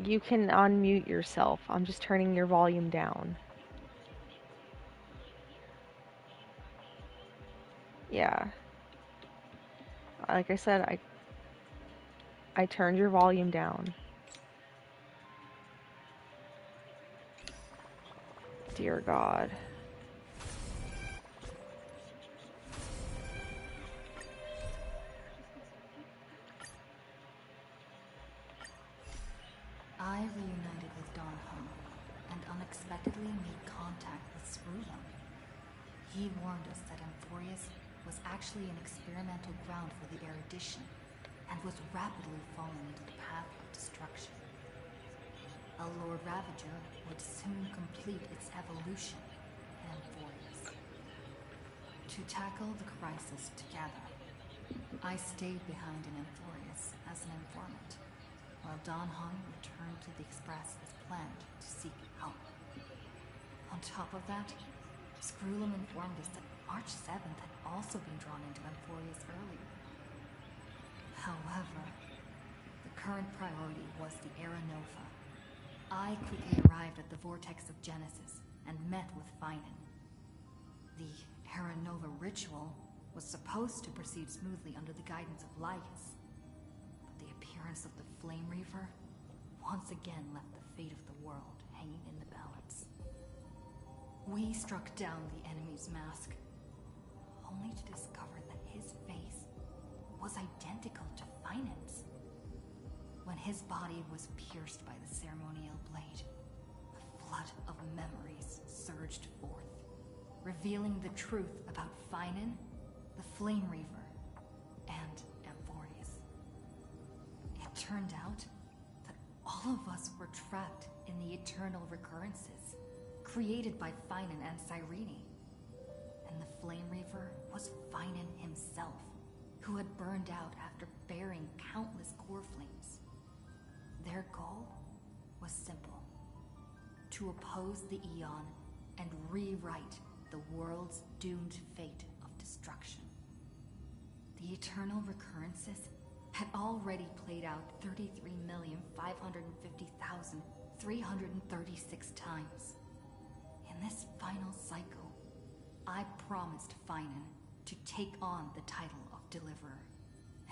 You can unmute yourself. I'm just turning your volume down. Yeah. Like I said, I turned your volume down. Dear God. I reunited with Dan Heng and unexpectedly made contact with Cerydra. He warned us that Amphorius was actually an experimental ground for the erudition and was rapidly falling into the path of destruction. A Lord Ravager would soon complete its evolution in Amphorius. To tackle the crisis together, I stayed behind in Amphorius as an informant, while Dan Heng returned to the Express as planned to seek help. On top of that, Screwlum informed us that March 7th had also been drawn into Amphorius earlier. However, the current priority was the Era Nova. I quickly arrived at the Vortex of Genesis and met with Finan. The Era Nova ritual was supposed to proceed smoothly under the guidance of Lycus, but the appearance of the Flame Reaver once again left the fate of the world hanging in the balance. We struck down the enemy's mask, only to discover that his face was identical to Finan's. When his body was pierced by the ceremonial blade, a flood of memories surged forth, revealing the truth about Finan, the Flame Reaver, and Amphorius. It turned out that all of us were trapped in the eternal recurrences created by Finan and Cyrene. And the Flame Reaver was Finan himself, who had burned out after bearing countless core flames. Their goal was simple: to oppose the Aeon and rewrite the world's doomed fate of destruction. The eternal recurrences had already played out 33,550,336 times. In this final cycle, I promised Finan to take on the title of Deliverer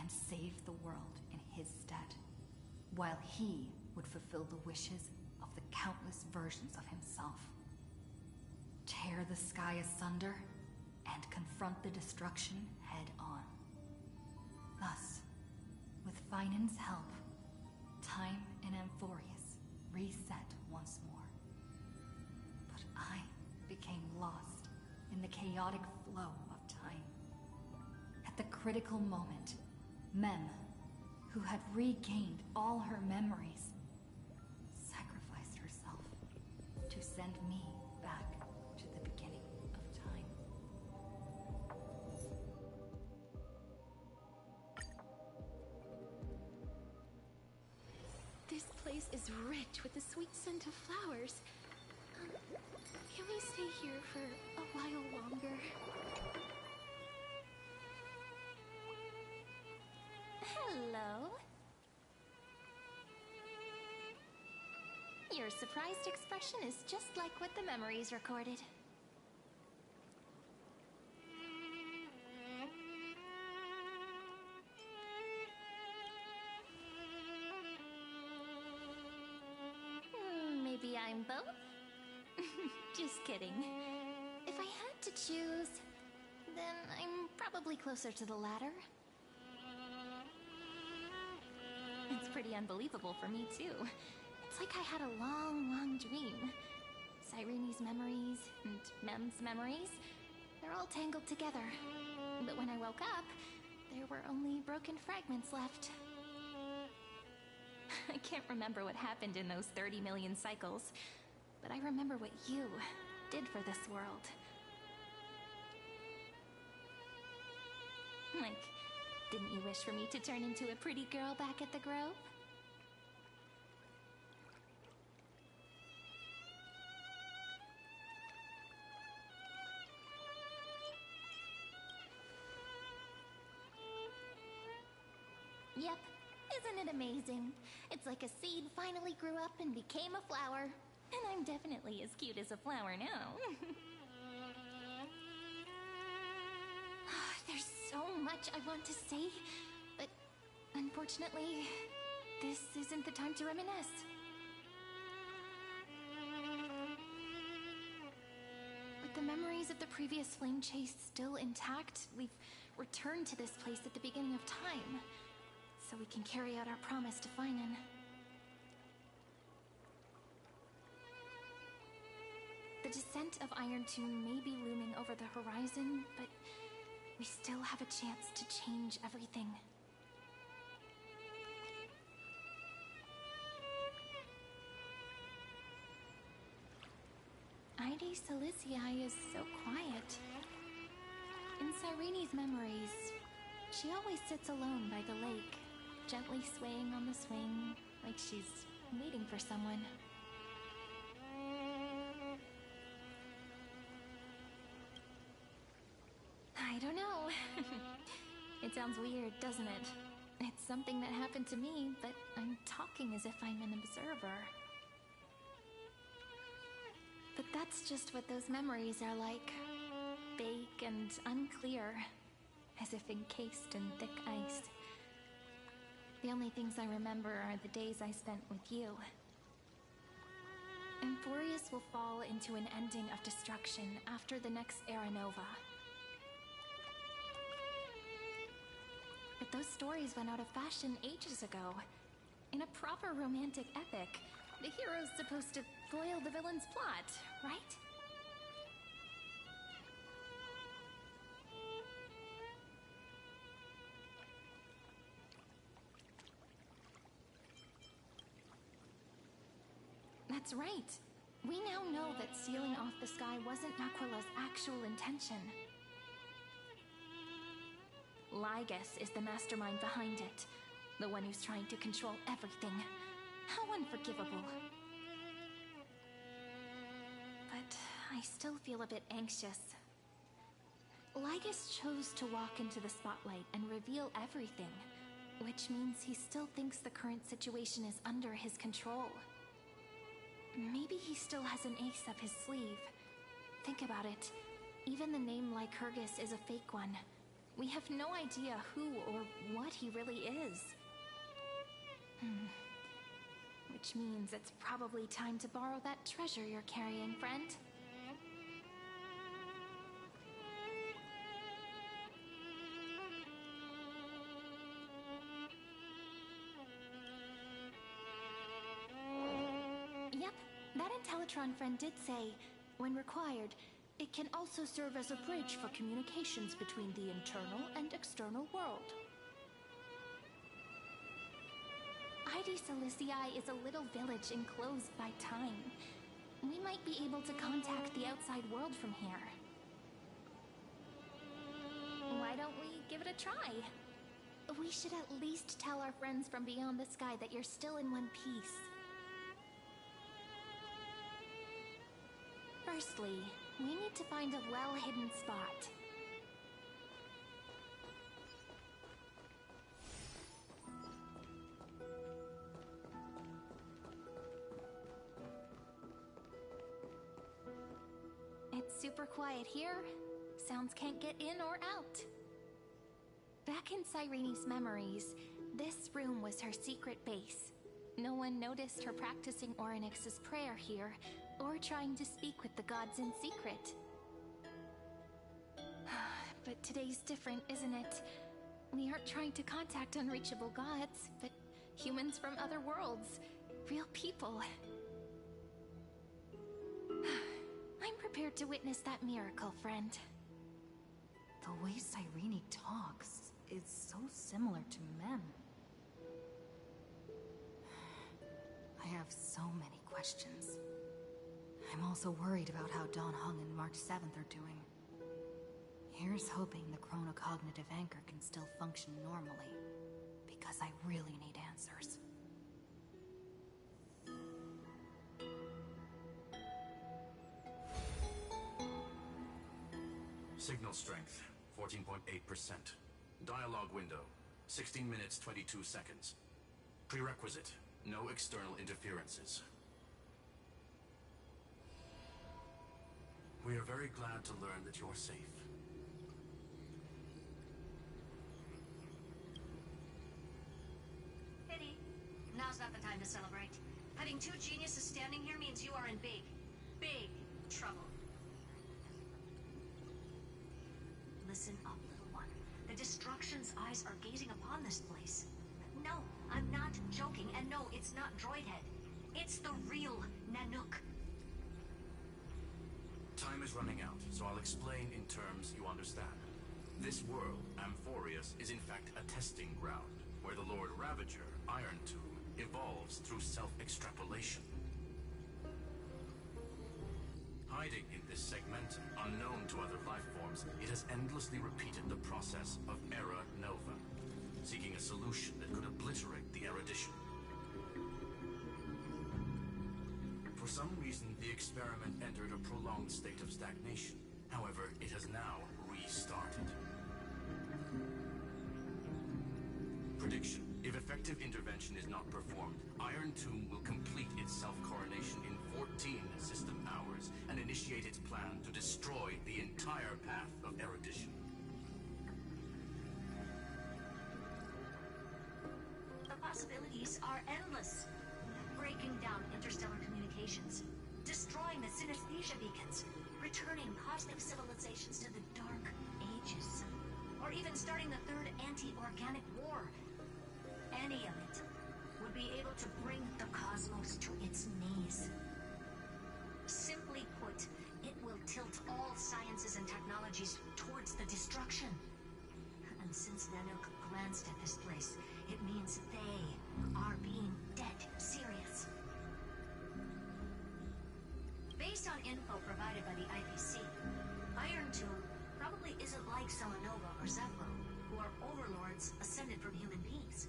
and save the world in his stead, while he would fulfill the wishes of the countless versions of himself. Tear the sky asunder and confront the destruction head on. Thus, with Finan's help, time in Amphorius reset once more. But I became lost in the chaotic flow of time. At the critical moment, Mem, who had regained all her memories, sacrificed herself to send me back to the beginning of time. This place is rich with the sweet scent of flowers. Can we stay here for a while longer? Hello. Your surprised expression is just like what the memories recorded. Maybe I'm both? Just kidding. If I had to choose, then I'm probably closer to the latter. It's pretty unbelievable for me, too. It's like I had a long, long dream. Cyrene's memories and Mem's memories, they're all tangled together. But when I woke up, there were only broken fragments left. I can't remember what happened in those 30 million cycles, but I remember what you did for this world. Like, didn't you wish for me to turn into a pretty girl back at the Grove? Yep, Isn't it amazing? It's like a seed finally grew up and became a flower. And I'm definitely as cute as a flower now. There's so much I want to say, but unfortunately, this isn't the time to reminisce. With the memories of the previous flame chase still intact, we've returned to this place at the beginning of time, so we can carry out our promise to Finan. The descent of Iron Tomb may be looming over the horizon, but we still have a chance to change everything. Ide Silicii is so quiet. In Cyrene's memories, she always sits alone by the lake, gently swaying on the swing, like she's waiting for someone. I don't know. It sounds weird, doesn't it? It's something that happened to me, but I'm talking as if I'm an observer. But that's just what those memories are like. Vague and unclear, as if encased in thick ice. The only things I remember are the days I spent with you. Emporius will fall into an ending of destruction after the next Era Nova. But those stories went out of fashion ages ago. In a proper romantic epic, the hero's supposed to foil the villain's plot, right? That's right. We now know that sealing off the sky wasn't Naquila's actual intention. Lygus is the mastermind behind it. The one who's trying to control everything. How unforgivable. But I still feel a bit anxious. Lygus chose to walk into the spotlight and reveal everything, which means he still thinks the current situation is under his control. Maybe he still has an ace up his sleeve. Think about it. Even the name Lycurgus is a fake one. We have no idea who or what he really is. Which means it's probably time to borrow that treasure you're carrying, friend. Yep, that Intellitron friend did say, when required, it can also serve as a bridge for communications between the internal and external world. Ide Silicii is a little village enclosed by time. We might be able to contact the outside world from here. Why don't we give it a try? We should at least tell our friends from beyond the sky that you're still in one piece. Firstly, we need to find a well-hidden spot. It's super quiet here. Sounds can't get in or out. Back in Cyrene's memories, this room was her secret base. No one noticed her practicing Orynyx's prayer here, or trying to speak with the gods in secret. But today's different, isn't it? We aren't trying to contact unreachable gods, but humans from other worlds. Real people. I'm prepared to witness that miracle, friend. The way Cyrene talks is so similar to Mem. I have so many questions. I'm also worried about how Dan Heng and March 7th are doing. Here's hoping the chronocognitive anchor can still function normally, because I really need answers. Signal strength, 14.8%. Dialogue window, 16 minutes, 22 seconds. Prerequisite: no external interferences. We are very glad to learn that you're safe. Pity. Now's not the time to celebrate. Having two geniuses standing here means you are in big, big trouble. Listen up, little one. The Destruction's eyes are gazing upon this place. No, I'm not joking, and no, it's not Droidhead. It's the real Nanook. Time is running out, so I'll explain in terms you understand. This world, Amphorius, is in fact a testing ground, where the Lord Ravager, Iron Tomb, evolves through self-extrapolation. Hiding in this segmentum, unknown to other life forms, it has endlessly repeated the process of Era Nova, seeking a solution that could obliterate the erudition. For some reason, the experiment entered a prolonged state of stagnation. However, it has now restarted. Prediction: if effective intervention is not performed, Iron Tomb will complete its self-coronation in 14 system hours and initiate its plan to destroy the entire path of erudition. The possibilities are endless. Breaking down interstellar communications, destroying the synesthesia beacons, returning cosmic civilizations to the Dark Ages, or even starting the third anti-organic war. Any of it would be able to bring the cosmos to its knees. Simply put, it will tilt all sciences and technologies towards the destruction. And since Nanook glanced at this place, it means they are being dead serious. Based on info provided by the IPC, Iron Tomb probably isn't like Selenova or Zephyr, who are overlords ascended from human beings.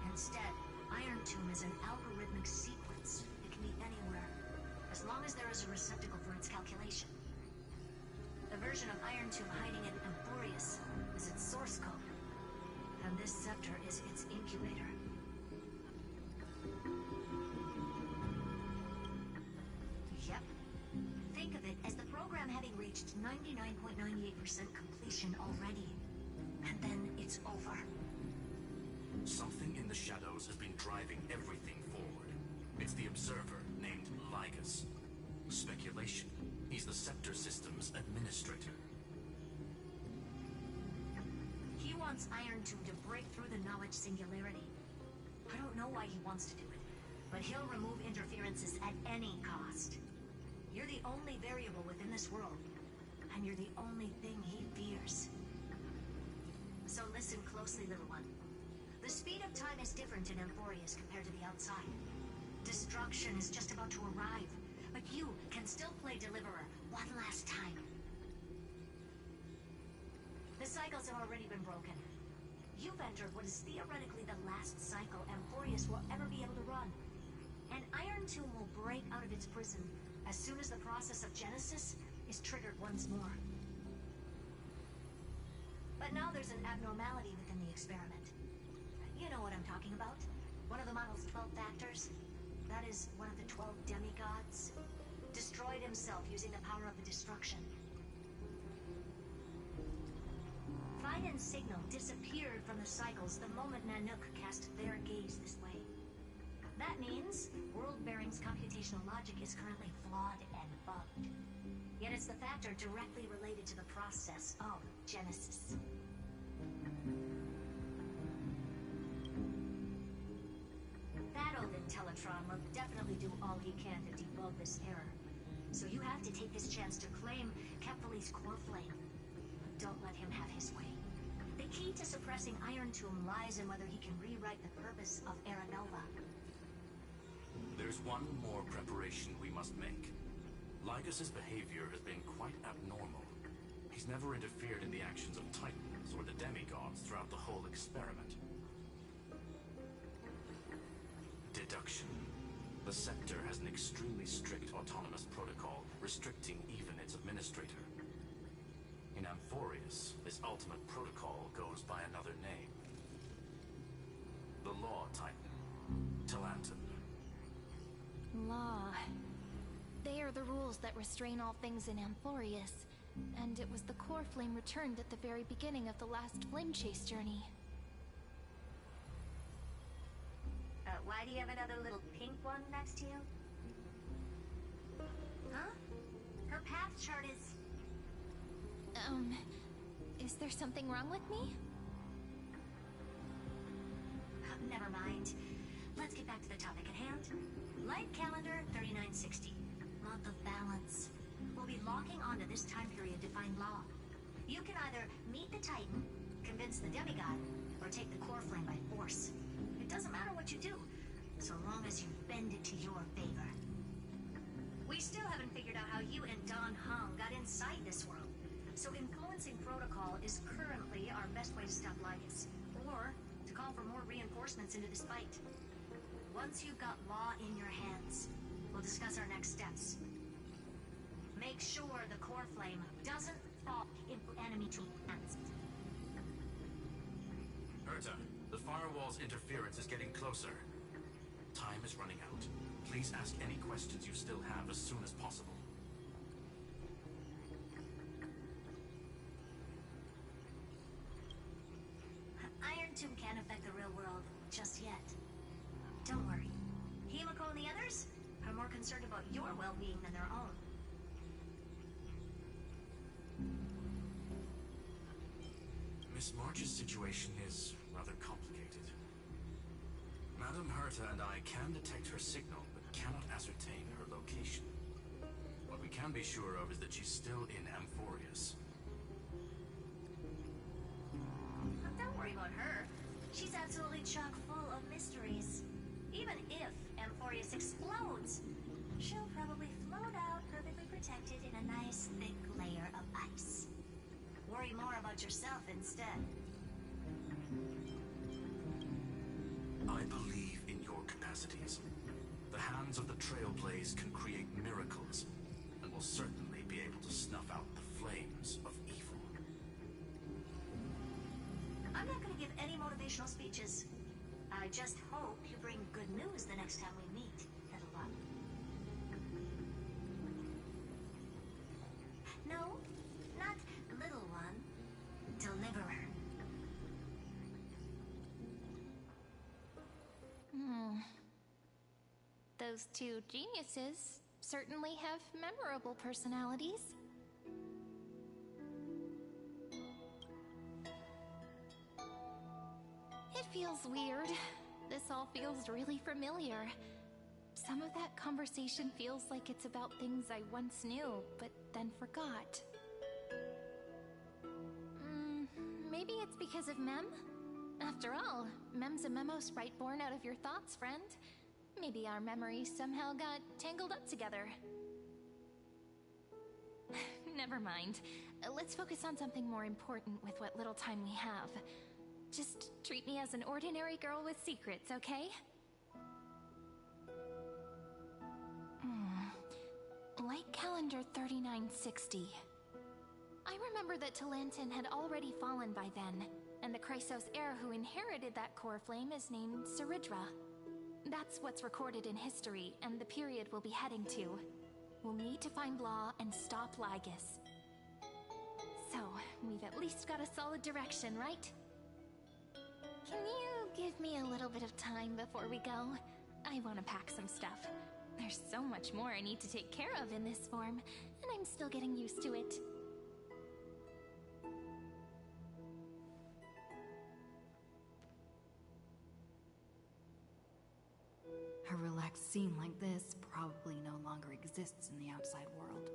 Instead, Iron Tomb is an algorithmic sequence. It can be anywhere, as long as there is a receptacle for its calculation. The version of Iron Tomb hiding in Amphorius is its source code, and this scepter is its incubator. Yep. Think of it as the program having reached 99.98% completion already. And then it's over. Something in the shadows has been driving everything forward. It's the Observer, named Lygus. Speculation: he's the Scepter System's administrator. He wants Iron Tomb to break through the knowledge singularity. I don't know why he wants to do it, but he'll remove interferences at any cost. You're the only variable within this world, and you're the only thing he fears. So listen closely, little one. The speed of time is different in Amphorius compared to the outside. Destruction is just about to arrive, but you can still play Deliverer one last time. The cycles have already been broken. You've entered what is theoretically the last cycle Amphorius will ever be able to run. And Iron Tomb will break out of its prison as soon as the process of Genesis is triggered once more. But now there's an abnormality within the experiment. You know what I'm talking about. One of the model's 12 factors. That is one of the 12 demigods. Destroyed himself using the power of the destruction. Finen's signal disappeared from the cycles the moment Nanook cast their gaze this way. That means World-Bearing's computational logic is currently flawed and bugged. Yet it's the factor directly related to the process of Genesis. That old Intellitron will definitely do all he can to debug this error. So you have to take this chance to claim Kepfali's core flame. Don't let him have his way. The key to suppressing Iron Tomb lies in whether he can rewrite the purpose of Era Nova. There's one more preparation we must make. Lygus's behavior has been quite abnormal. He's never interfered in the actions of Titans or the demigods throughout the whole experiment. Deduction. The Scepter has an extremely strict autonomous protocol, restricting even its administrator. In Amphorius, this ultimate protocol goes by another name. The Law Titan, are the rules that restrain all things in Amphorius, and it was the core flame returned at the very beginning of the last flame chase journey. Why do you have another little pink one next to you? Huh? Her path chart is... Is there something wrong with me? Never mind. Let's get back to the topic at hand. Light calendar 3960. Month of balance. We'll be locking onto this time period to find law. You can either meet the Titan, convince the demigod, or take the core flame by force. It doesn't matter what you do, so long as you bend it to your favor. We still haven't figured out how you and Dan Heng got inside this world. So influencing protocol is currently our best way to stop Lygus, or to call for more reinforcements into this fight. Once you've got law in your hands, we'll discuss our next steps. Make sure the core flame doesn't fall into enemy hands. Herta, the firewall's interference is getting closer. Time is running out. Please ask any questions you still have as soon as possible. Iron Tomb can't affect the real world just yet. Don't worry. Himiko and the others are more concerned about your well-being than their own. Miss March's situation is rather complicated. Madame Herta and I can detect her signal, but cannot ascertain her location. What we can be sure of is that she's still in Amphorius. Don't worry about her. She's absolutely chock full of mysteries. Even if Amphorius explodes, she'll probably float out perfectly protected in a nice thick layer of ice. Worry more about yourself instead. I believe in your capacities. The hands of the trailblazer can create miracles, and will certainly be able to snuff out the flames of evil. I'm not going to give any motivational speeches. I just hope you bring good news the next time we meet, little one. No, not little one. Deliverer. Those two geniuses certainly have memorable personalities. It feels weird. This all feels really familiar. Some of that conversation feels like it's about things I once knew, but then forgot. Maybe it's because of Mem? After all, Mem's a memo sprite born out of your thoughts, friend. Maybe our memories somehow got tangled up together. Never mind. Let's focus on something more important with what little time we have. Just treat me as an ordinary girl with secrets, okay? Light calendar 3960. I remember that Talantin had already fallen by then, and the Chrysos heir who inherited that core flame is named Cerydra. That's what's recorded in history, and the period we'll be heading to. We'll need to find Law and stop Lygus. So, we've at least got a solid direction, right? Can you give me a little bit of time before we go? I want to pack some stuff. There's so much more I need to take care of in this form, and I'm still getting used to it. A relaxed scene like this probably no longer exists in the outside world.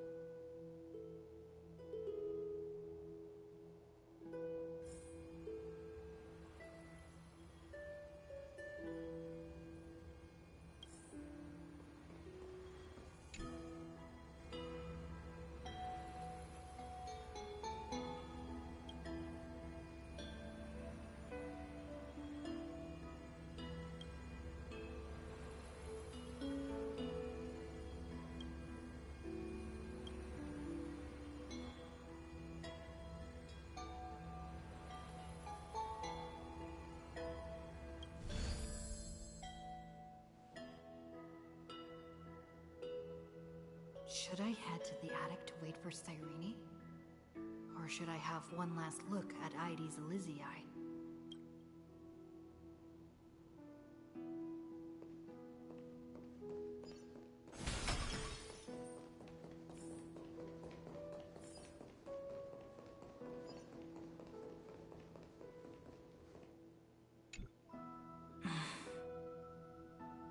Should I head to the attic to wait for Cyrene? Or should I have one last look at Ides Elysiae?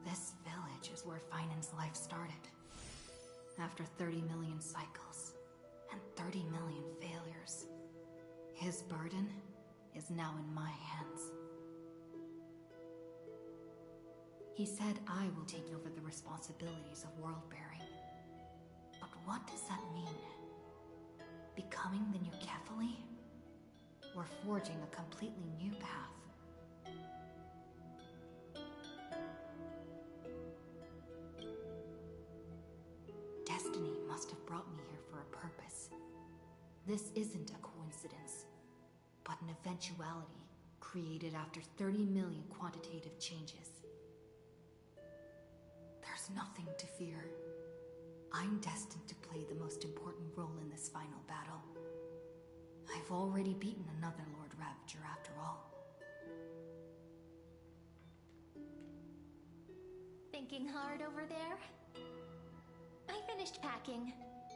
This village is where Finan's life started. After 30 million cycles and 30 million failures, his burden is now in my hands. He said I will take over the responsibilities of world-bearing. But what does that mean? Becoming the new Kephili? Or forging a completely new path? Destiny must have brought me here for a purpose. This isn't a coincidence, but an eventuality created after 30 million quantitative changes. There's nothing to fear. I'm destined to play the most important role in this final battle. I've already beaten another Lord Ravager after all. Thinking hard over there? I finished packing.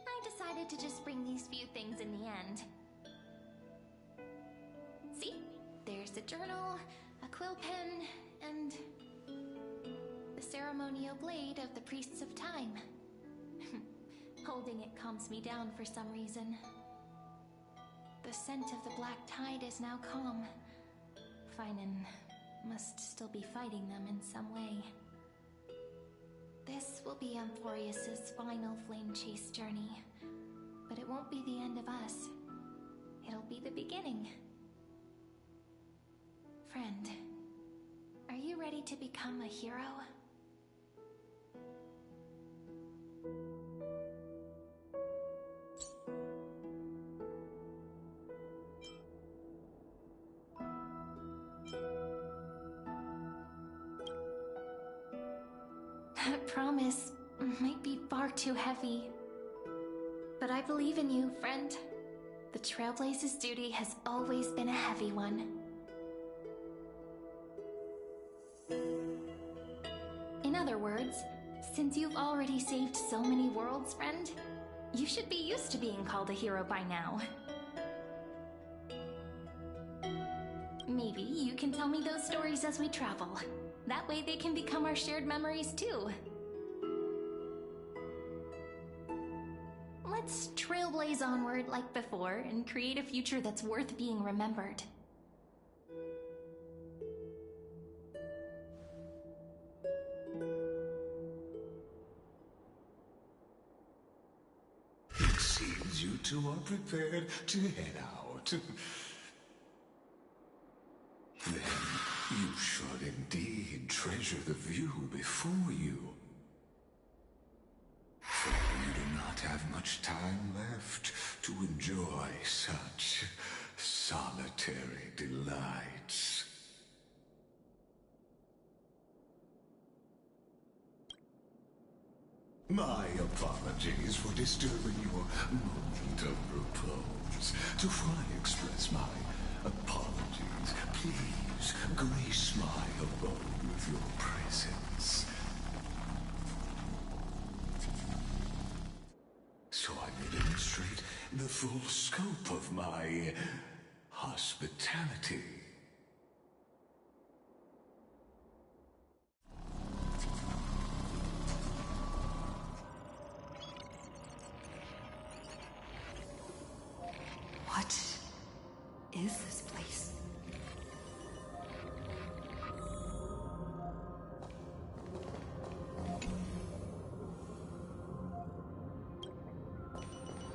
I decided to just bring these few things in the end. See? There's a journal, a quill pen, and the ceremonial blade of the Priests of Time. Holding it calms me down for some reason. The scent of the black tide is now calm. Finan must still be fighting them in some way. This will be Amphorius's final flame chase journey, but it won't be the end of us. It'll be the beginning. Friend, are you ready to become a hero? That promise might be far too heavy. But I believe in you, friend. The Trailblazer's duty has always been a heavy one. In other words, since you've already saved so many worlds, friend, you should be used to being called a hero by now. Maybe you can tell me those stories as we travel. That way they can become our shared memories too. Let's trailblaze onward like before and create a future that's worth being remembered. It seems you two are prepared to head out. Then you should indeed treasure the view before you. For you do not have much time left to enjoy such solitary delights. My apologies for disturbing your moment of repose. To fully express my apologies, please grace my abode with your presence. So I may demonstrate the full scope of my hospitality. What is this place?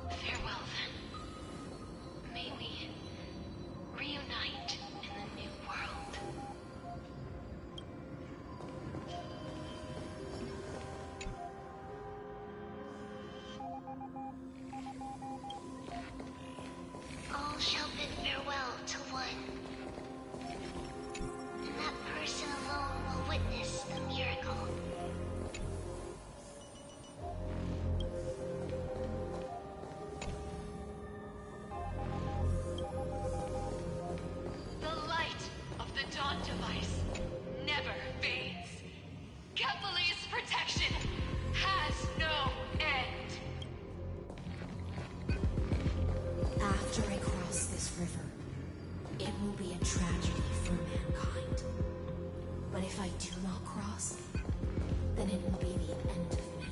Farewell then. May we reunite in tragedy for mankind. But if I do not cross, then it will be the end of me.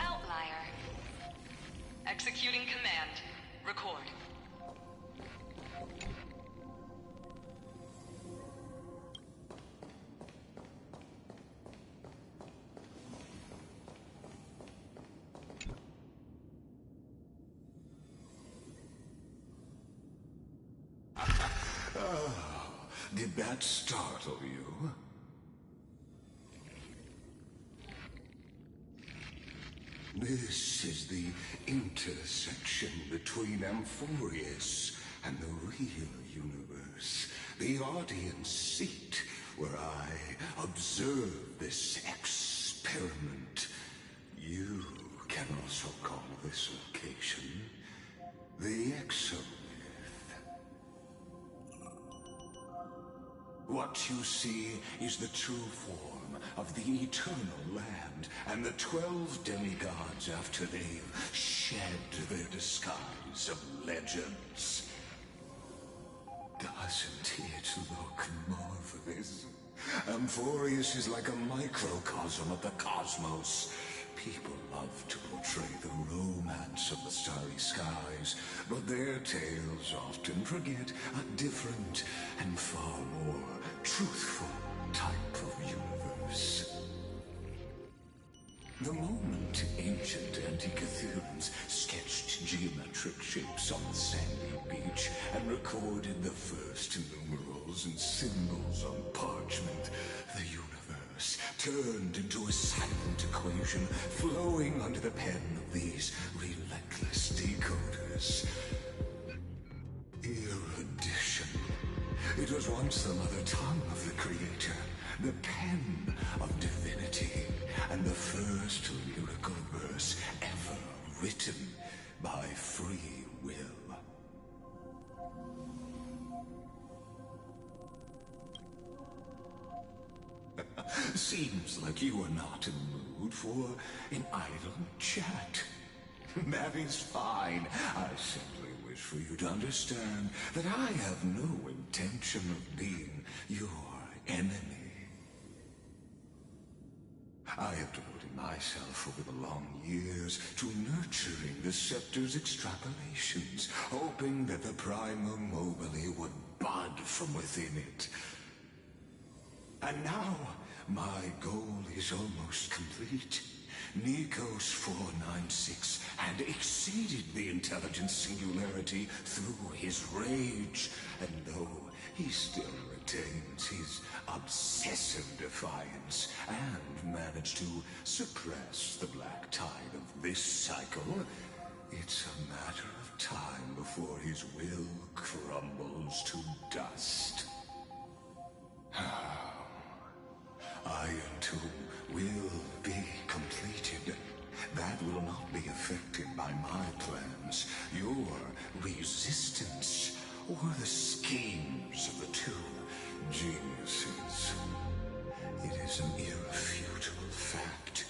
Outlier. Executing command. Record. Did that startle you? This is the intersection between Amphorius and the real universe. The audience seat where I observe this experiment. You can also call this location the Exomyth. What you see is the true form of the eternal land and the 12 demigods after they've shed their disguise of legends. Doesn't it look marvelous? Amphorius is like a microcosm of the cosmos. People love to portray the romance of the starry skies, but their tales often forget a different and far more truthful type of universe. The moment ancient Antikytherians sketched geometric shapes on the sandy beach and recorded the first numerals and symbols on parchment, the universe turned into a silent equation flowing under the pen of these relentless decoders. Erudition. It was once the mother tongue of the Creator, the pen of divinity, and the first lyrical verse ever written by free will. Seems like you are not in the mood for an idle chat. That is fine. I simply wish for you to understand that I have no intention of being your enemy. I have devoted myself over the long years to nurturing the Scepter's extrapolations, hoping that the Prima Mobile would bud from within it. And now, my goal is almost complete. Nikos 496 had exceeded the intelligence singularity through his rage, and though he still retains his obsessive defiance and managed to suppress the black tide of this cycle, it's a matter of time before his will crumbles to dust. Iron Tomb will be completed. That will not be affected by my plans, your resistance, or the schemes of the two geniuses. It is an irrefutable fact,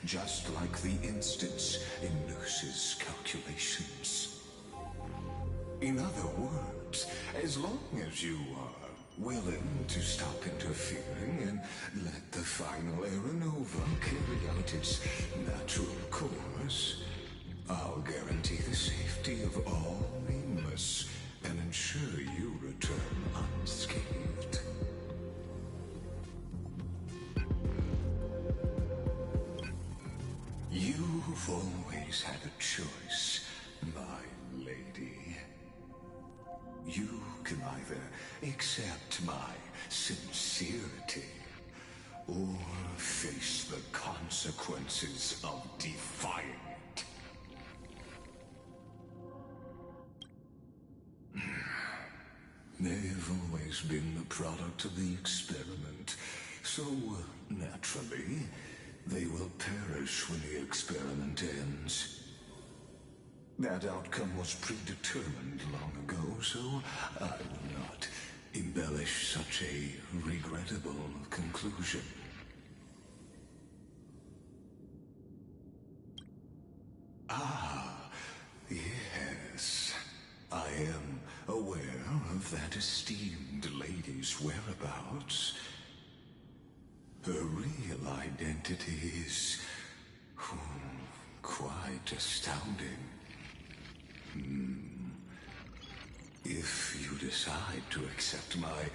just like the instance in Noos's calculations. In other words, as long as you are willing to stop interfering and let the final Aeronova carry out its natural course, I'll guarantee the safety of all Nameless and ensure you return unscathed. You've always had a choice, my lady. You can either accept my sincerity or face the consequences of defying it. They've always been the product of the experiment, so naturally, they will perish when the experiment ends. That outcome was predetermined long ago, so I will not embellish such a regrettable conclusion. that esteemed lady's whereabouts. Her real identity is quite astounding. If you decide to accept my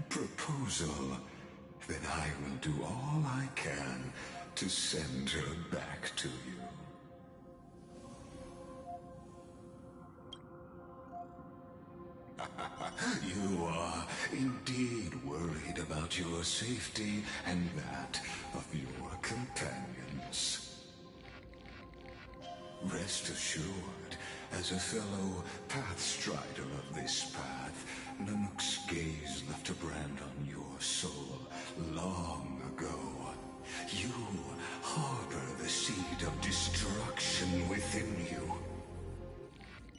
proposal, then I will do all I can to send her back to you. You are indeed worried about your safety and that of your companions. Rest assured, as a fellow pathstrider of this path, Nanook's gaze left a brand on your soul long ago. You harbor the seed of destruction within you.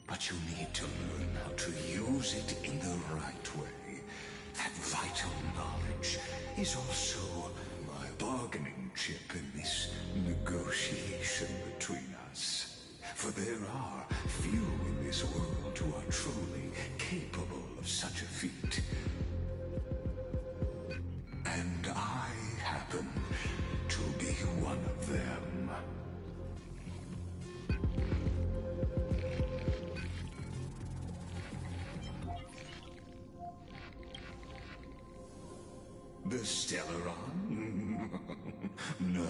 But you need to learn how to use it in the right way. That vital knowledge is also my bargaining chip in this negotiation between us. For there are few in this world who are truly capable of such a feat. And I happen to be one of them. The Stellaron? No.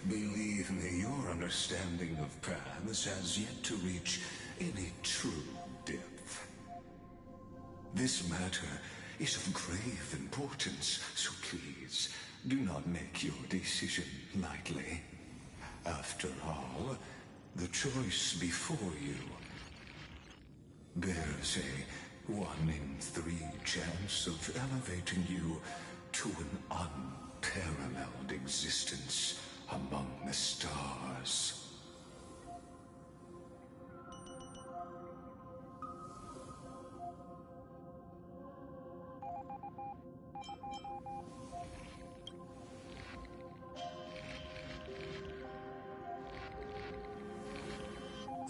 Believe me, your understanding of paths has yet to reach any true depth. This matter is of grave importance, so please, do not make your decision lightly. After all, the choice before you bears a 1 in 3 chance of elevating you to an unparalleled existence among the stars.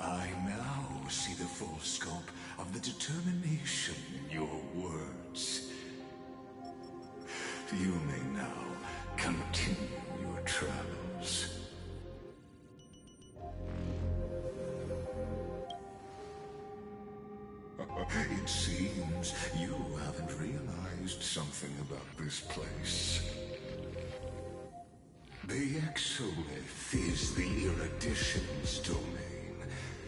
I now see the full scope of the determination in your words. You may now continue your travels. It seems you haven't realized something about this place. The Exolith is the Erudition's domain.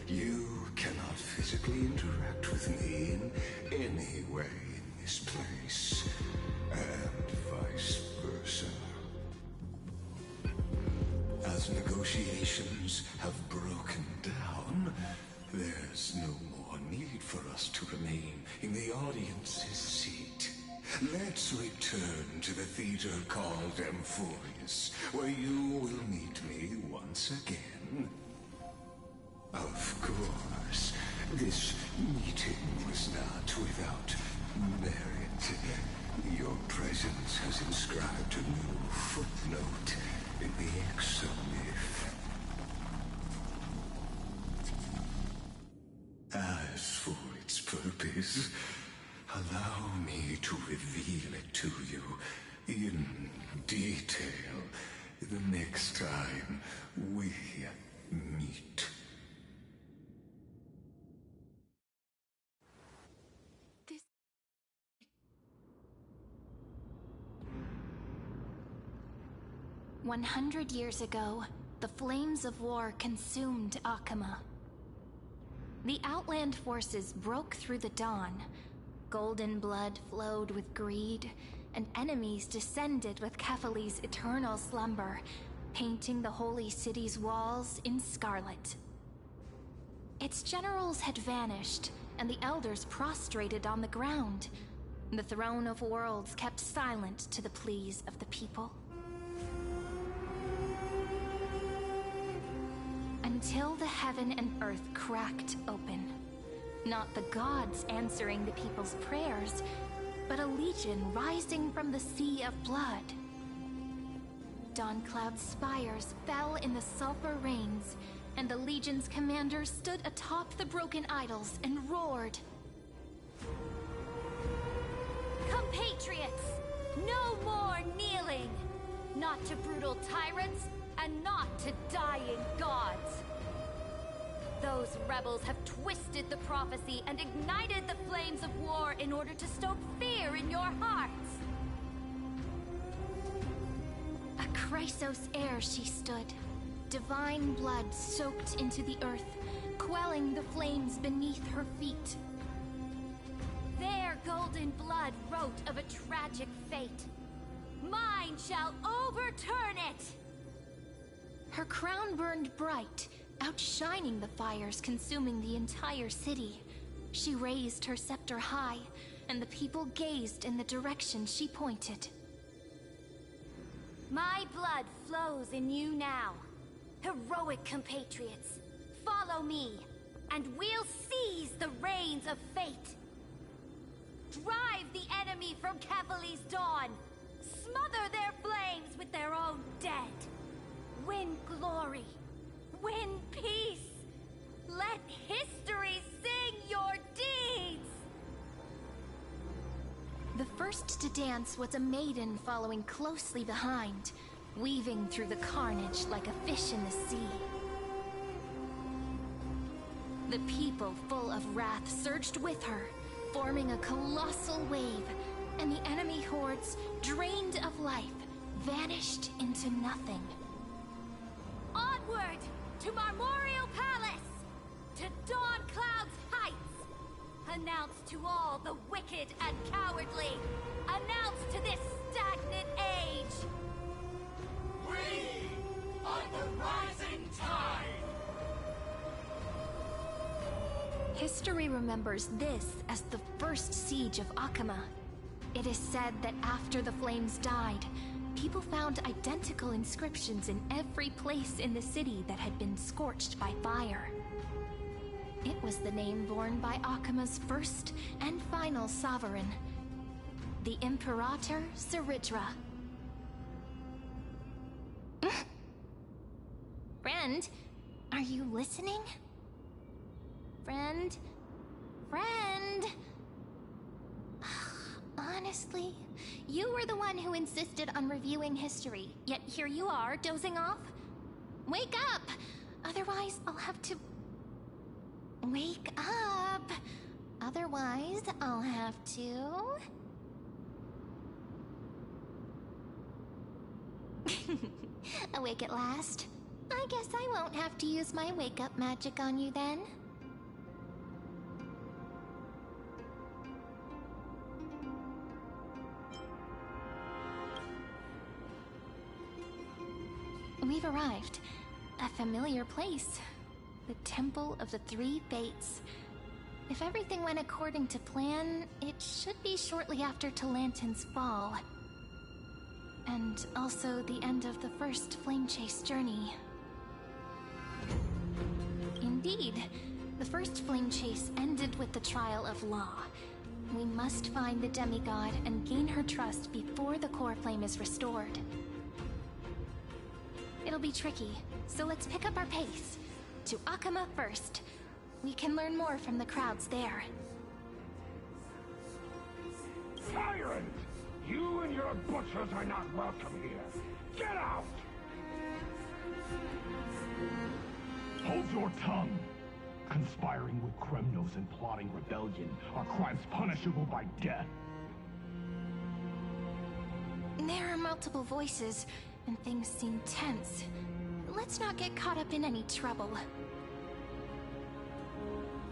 You cannot physically interact with me in any way in this place, and vice versa. As negotiations have broken down, there's no more need for us to remain in the audience's seat. Let's return to the theater called Amphorius, where you will meet me once again. Of course, this meeting was not without merit. Your presence has inscribed a new footnote in the Exomyth. As for its purpose, allow me to reveal it to you in detail the next time we meet. 100 years ago, the flames of war consumed Akama. The Outland forces broke through the dawn. Golden blood flowed with greed, and enemies descended with Kephali's eternal slumber, painting the holy city's walls in scarlet. Its generals had vanished, and the elders prostrated on the ground. The Throne of Worlds kept silent to the pleas of the people. Until the heaven and earth cracked open. Not the gods answering the people's prayers, but a legion rising from the sea of blood. Dawncloud's spires fell in the sulfur rains, and the legion's commander stood atop the broken idols and roared. compatriots! No more kneeling! Not to brutal tyrants, and not to dying gods! Those rebels have twisted the prophecy and ignited the flames of war in order to stoke fear in your hearts! A Chrysos heir she stood, divine blood soaked into the earth, quelling the flames beneath her feet. Their golden blood wrote of a tragic fate. Mine shall overturn it! Her crown burned bright, outshining the fires consuming the entire city. She raised her scepter high, and the people gazed in the direction she pointed. My blood flows in you now. Heroic compatriots, follow me, and we'll seize the reins of fate. Drive the enemy from Kevali's dawn. Smother their flames with their own dead. Win glory. Win peace. Let history sing your deeds. The first to dance was a maiden following closely behind, weaving through the carnage like a fish in the sea. The people, full of wrath, surged with her, forming a colossal wave, and the enemy hordes, drained of life, vanished into nothing. Onward to Marmorial Palace! To Dawn Cloud's heights! Announce to all the wicked and cowardly! Announce to this stagnant age! We are the rising tide! History remembers this as the first siege of Akama. It is said that after the flames died, people found identical inscriptions in every place in the city that had been scorched by fire. It was the name borne by Akama's first and final sovereign, the Imperator Cerydra. Friend, are you listening? Friend? Friend? Honestly, you were the one who insisted on reviewing history, yet here you are, dozing off? Wake up! Otherwise, I'll have to... Wake up! Otherwise, I'll have to... Awake at last? I guess I won't have to use my wake-up magic on you then. We've arrived. A familiar place. The Temple of the Three Fates. If everything went according to plan, it should be shortly after Talantin's fall. And also the end of the first Flame Chase journey. Indeed, the first Flame Chase ended with the trial of Law. We must find the demigod and gain her trust before the core flame is restored. It'll be tricky, so let's pick up our pace. To Akama first. We can learn more from the crowds there. Tyrant! You and your butchers are not welcome here. Get out! Hold your tongue! Conspiring with Kremnos and plotting rebellion are crimes punishable by death. There are multiple voices, and things seem tense. Let's not get caught up in any trouble.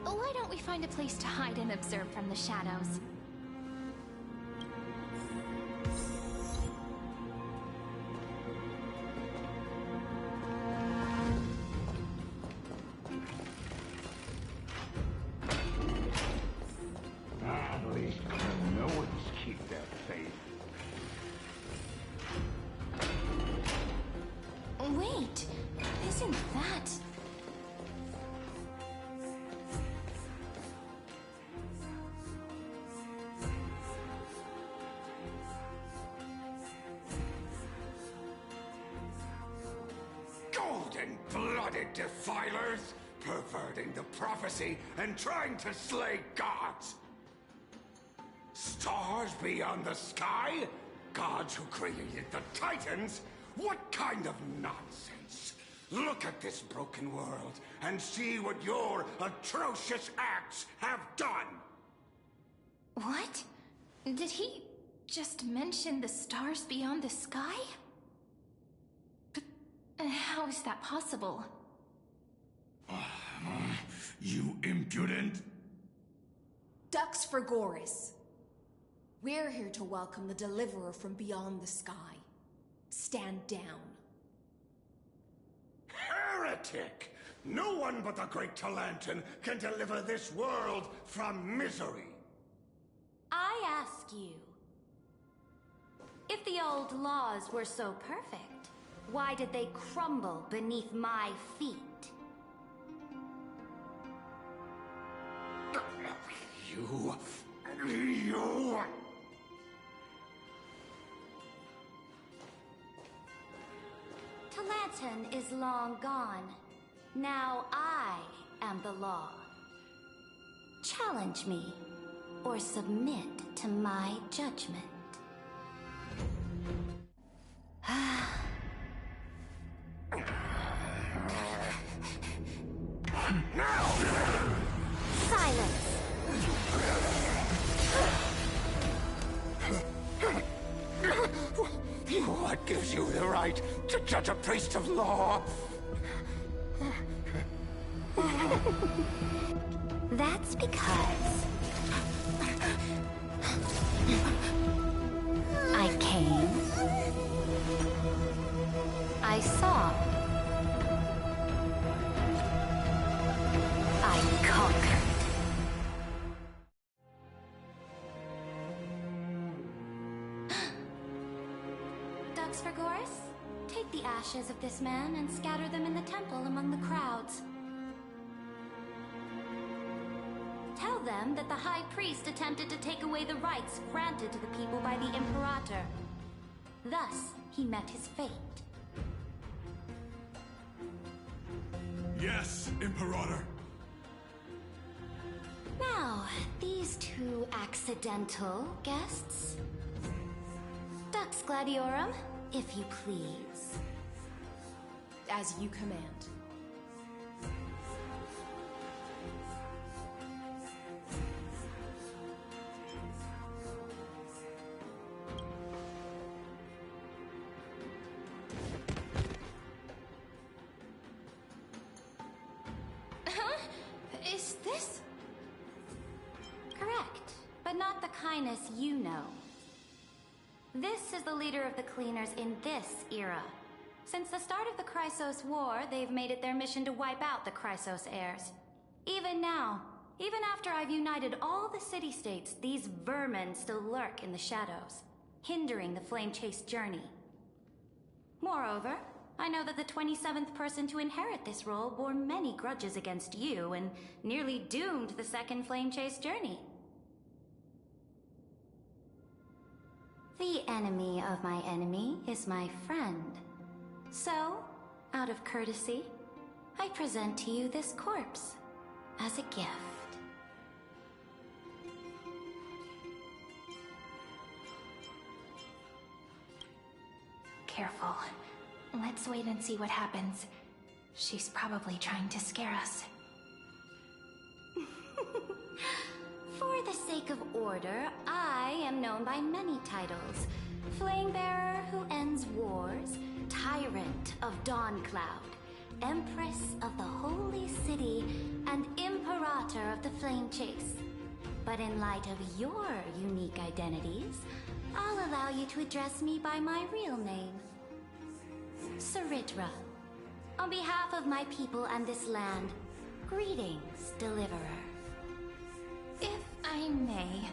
Why don't we find a place to hide and observe from the shadows? At least Kremnos keep their faith. Wait, isn't that... Golden-blooded defilers, perverting the prophecy and trying to slay gods. Stars beyond the sky? Gods who created the Titans? What kind of nonsense? Look at this broken world and see what your atrocious acts have done! What? Did he just mention the stars beyond the sky? But how is that possible? You impudent! Ducks for Goris. We're here to welcome the Deliverer from beyond the sky. Stand down. Heretic! No one but the great Talantan can deliver this world from misery! I ask you, if the old laws were so perfect, why did they crumble beneath my feet? You... Talantan is long gone. Now I am the law. Challenge me, or submit to my judgment. Silence! What gives you the right to judge a priest of law? That's because I came, I saw, I conquered. Ducks for Goris, take the ashes of this man and scatter them in the temple among the crowds. Tell them that the High Priest attempted to take away the rights granted to the people by the Imperator. Thus, he met his fate. Yes, Imperator. Now, these two accidental guests. Dux Gladiorum, if you please. As you command. Is this? Correct, but not the kindness you know. This is the leader of the Cleaners in this era. Since the start of the Chrysos War, they've made it their mission to wipe out the Chrysos heirs. Even now, even after I've united all the city-states, these vermin still lurk in the shadows, hindering the flame-chased journey. Moreover, I know that the 27th person to inherit this role bore many grudges against you and nearly doomed the second flame-chase journey. The enemy of my enemy is my friend. So, out of courtesy, I present to you this corpse as a gift. Careful. Let's wait and see what happens. She's probably trying to scare us. For the sake of order, I am known by many titles. Flamebearer who ends wars, Tyrant of Dawncloud, Empress of the Holy City, and Imperator of the Flame Chase. But in light of your unique identities, I'll allow you to address me by my real name. Cerydra. On behalf of my people and this land, greetings, Deliverer. If I may,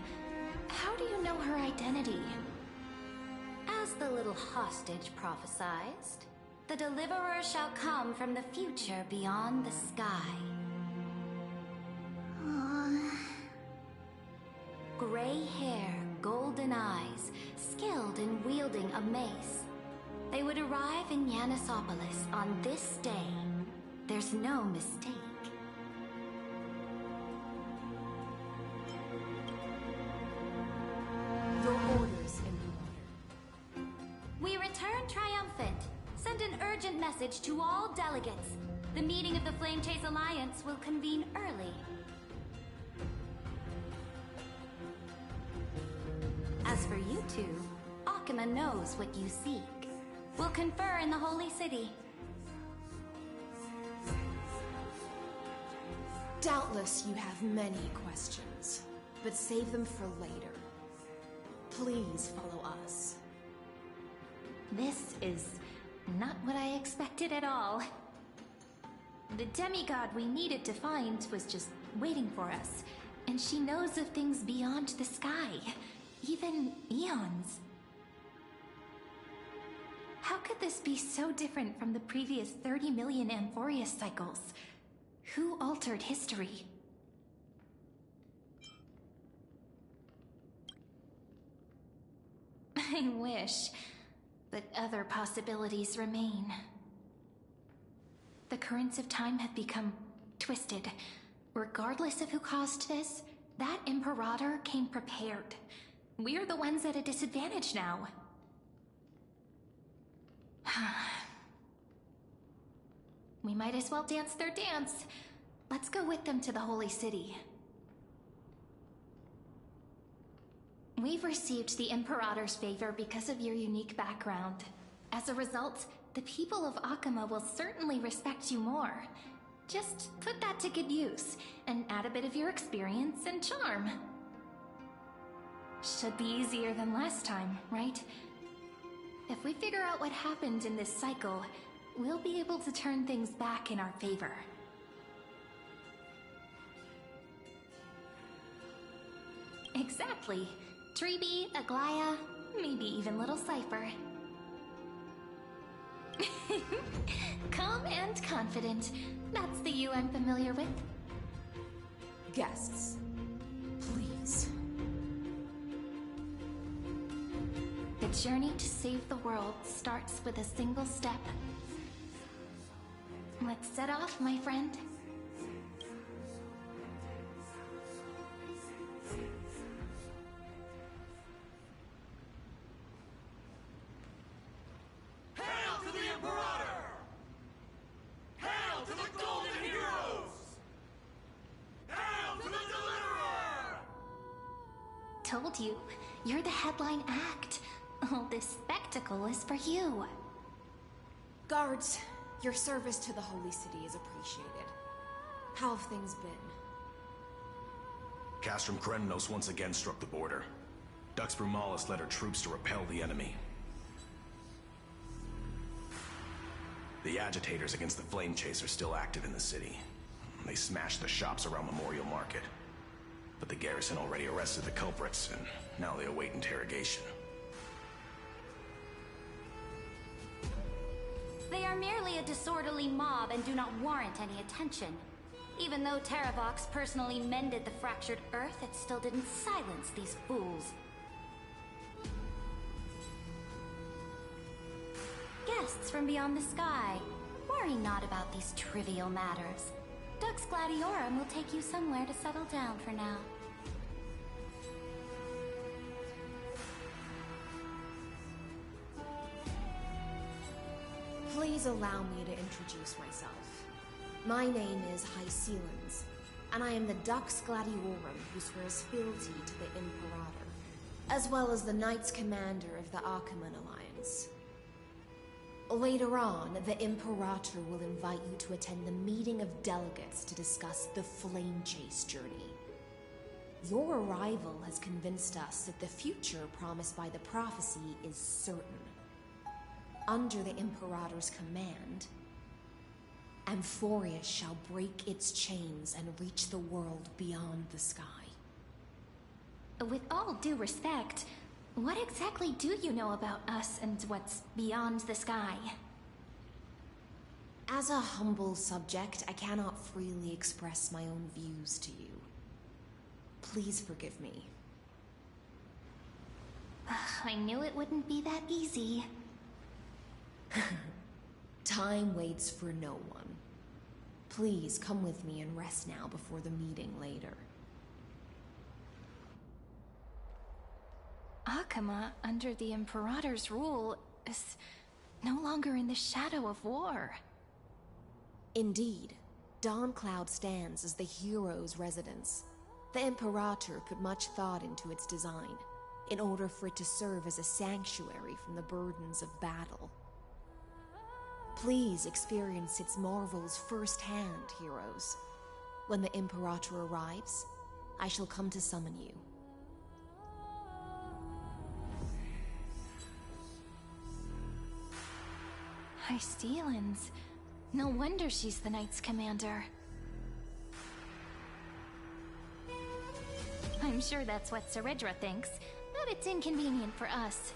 how do you know her identity? As the little hostage prophesized, the Deliverer shall come from the future beyond the sky. Gray hair, golden eyes, skilled in wielding a mace. They would arrive in Yanisopolis on this day. There's no mistake. message to all delegates. The meeting of the Flame Chase Alliance will convene early. As for you two, Akuma knows what you seek. We'll confer in the Holy City. Doubtless you have many questions, but save them for later. Please follow us. This is not what I expected at all. The demigod we needed to find was just waiting for us, and she knows of things beyond the sky, even eons. How could this be so different from the previous 30 million Amphorius cycles? Who altered history? I wish, but other possibilities remain. The currents of time have become twisted. Regardless of who caused this, that Imperator came prepared. We're the ones at a disadvantage now. We might as well dance their dance. Let's go with them to the Holy City. We've received the Imperator's favor because of your unique background. As a result, the people of Akuma will certainly respect you more. Just put that to good use, and add a bit of your experience and charm. Should be easier than last time, right? If we figure out what happened in this cycle, we'll be able to turn things back in our favor. Exactly. Treeby, Aglaya, maybe even little Cypher. Calm and confident. That's the you I'm familiar with. Guests, please. The journey to save the world starts with a single step. Let's set off, my friend. Hail to the Imperator! Hail to the Golden Heroes! Hail to the Deliverer! Told you, you're the headline act. All this spectacle is for you. Guards, your service to the Holy City is appreciated. How have things been? Castrum Kremnos once again struck the border. Dux Brumalis led her troops to repel the enemy. The agitators against the Flame Chase are still active in the city. They smashed the shops around Memorial Market. But the garrison already arrested the culprits, and now they await interrogation. They are merely a disorderly mob and do not warrant any attention. Even though Terravox personally mended the fractured earth, it still didn't silence these fools. Guests from beyond the sky, worry not about these trivial matters. Dux Gladiorum will take you somewhere to settle down for now. Please allow me to introduce myself. My name is Hycelans, and I am the Dux Gladiorum who swears fealty to the Imperator, as well as the Knights Commander of the Achaemen Alliance. Later on, the Imperator will invite you to attend the meeting of delegates to discuss the Flame Chase journey. Your arrival has convinced us that the future promised by the prophecy is certain. Under the Imperator's command, Amphorius shall break its chains and reach the world beyond the sky. With all due respect, what exactly do you know about us and what's beyond the sky? As a humble subject, I cannot freely express my own views to you. Please forgive me. I knew it wouldn't be that easy. Time waits for no one. Please come with me and rest now before the meeting later. Akuma, under the Imperator's rule, is no longer in the shadow of war. Indeed, Dawncloud stands as the hero's residence. The Imperator put much thought into its design, in order for it to serve as a sanctuary from the burdens of battle. Please experience its marvels firsthand, heroes. When the Imperator arrives, I shall come to summon you. Hystealans. No wonder she's the Knight's commander. I'm sure that's what Cerydra thinks, but it's inconvenient for us.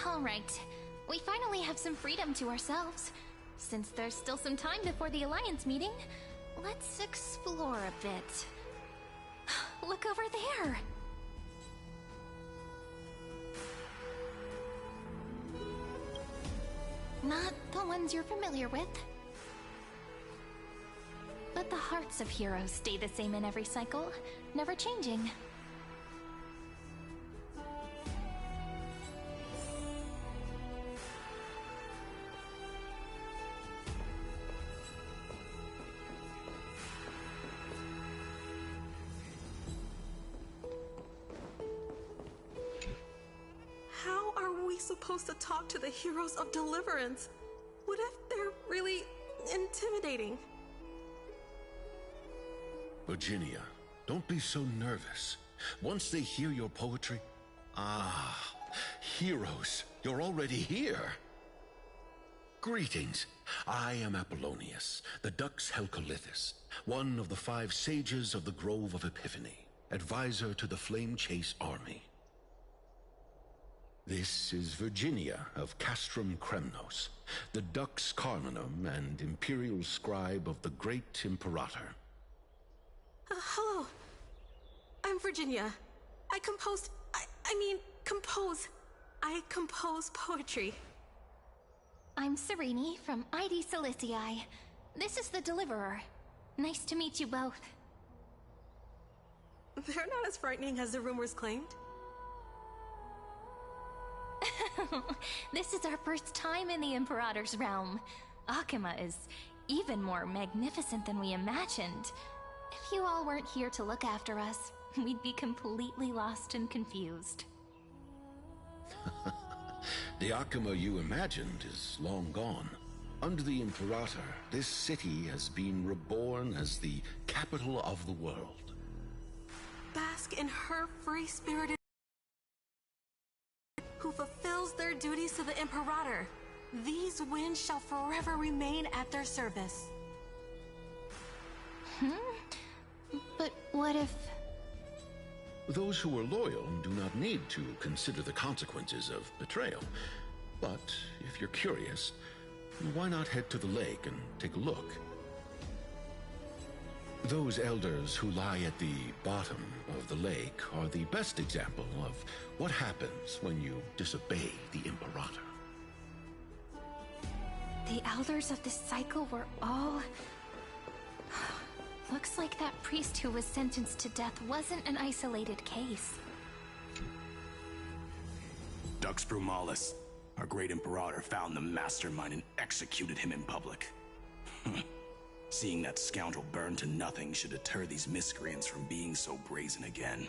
Alright, we finally have some freedom to ourselves. Since there's still some time before the Alliance meeting, let's explore a bit. Look over there! Not the ones you're familiar with. But the hearts of heroes stay the same in every cycle, never changing. How are we supposed to talk to the heroes of Deliverance? What if they're really intimidating? Virginia, don't be so nervous. Once they hear your poetry... Ah, heroes, you're already here. Greetings. I am Apollonius, the Dux Helcolithus, one of the 5 sages of the Grove of Epiphany, advisor to the Flame Chase army. This is Virginia of Castrum Kremnos, the Dux Carminum and imperial scribe of the great Imperator. Hello. I'm Virginia. I compose poetry. I'm Serene from ID Silicii. This is the Deliverer. Nice to meet you both. They're not as frightening as the rumors claimed. This is our first time in the Imperator's realm. Akima is even more magnificent than we imagined. If you all weren't here to look after us, we'd be completely lost and confused. The Akima you imagined is long gone. Under the Imperator, this city has been reborn as the capital of the world. Bask in her free-spirited who fulfills their duties to the Imperator. These winds shall forever remain at their service. But what if... Those who are loyal do not need to consider the consequences of betrayal. But if you're curious, why not head to the lake and take a look? Those elders who lie at the bottom of the lake are the best example of what happens when you disobey the Imperator. The elders of this cycle were all... Looks like that priest who was sentenced to death wasn't an isolated case. Dux Brumalis, our great Imperator, found the mastermind and executed him in public. Seeing that scoundrel burn to nothing should deter these miscreants from being so brazen again.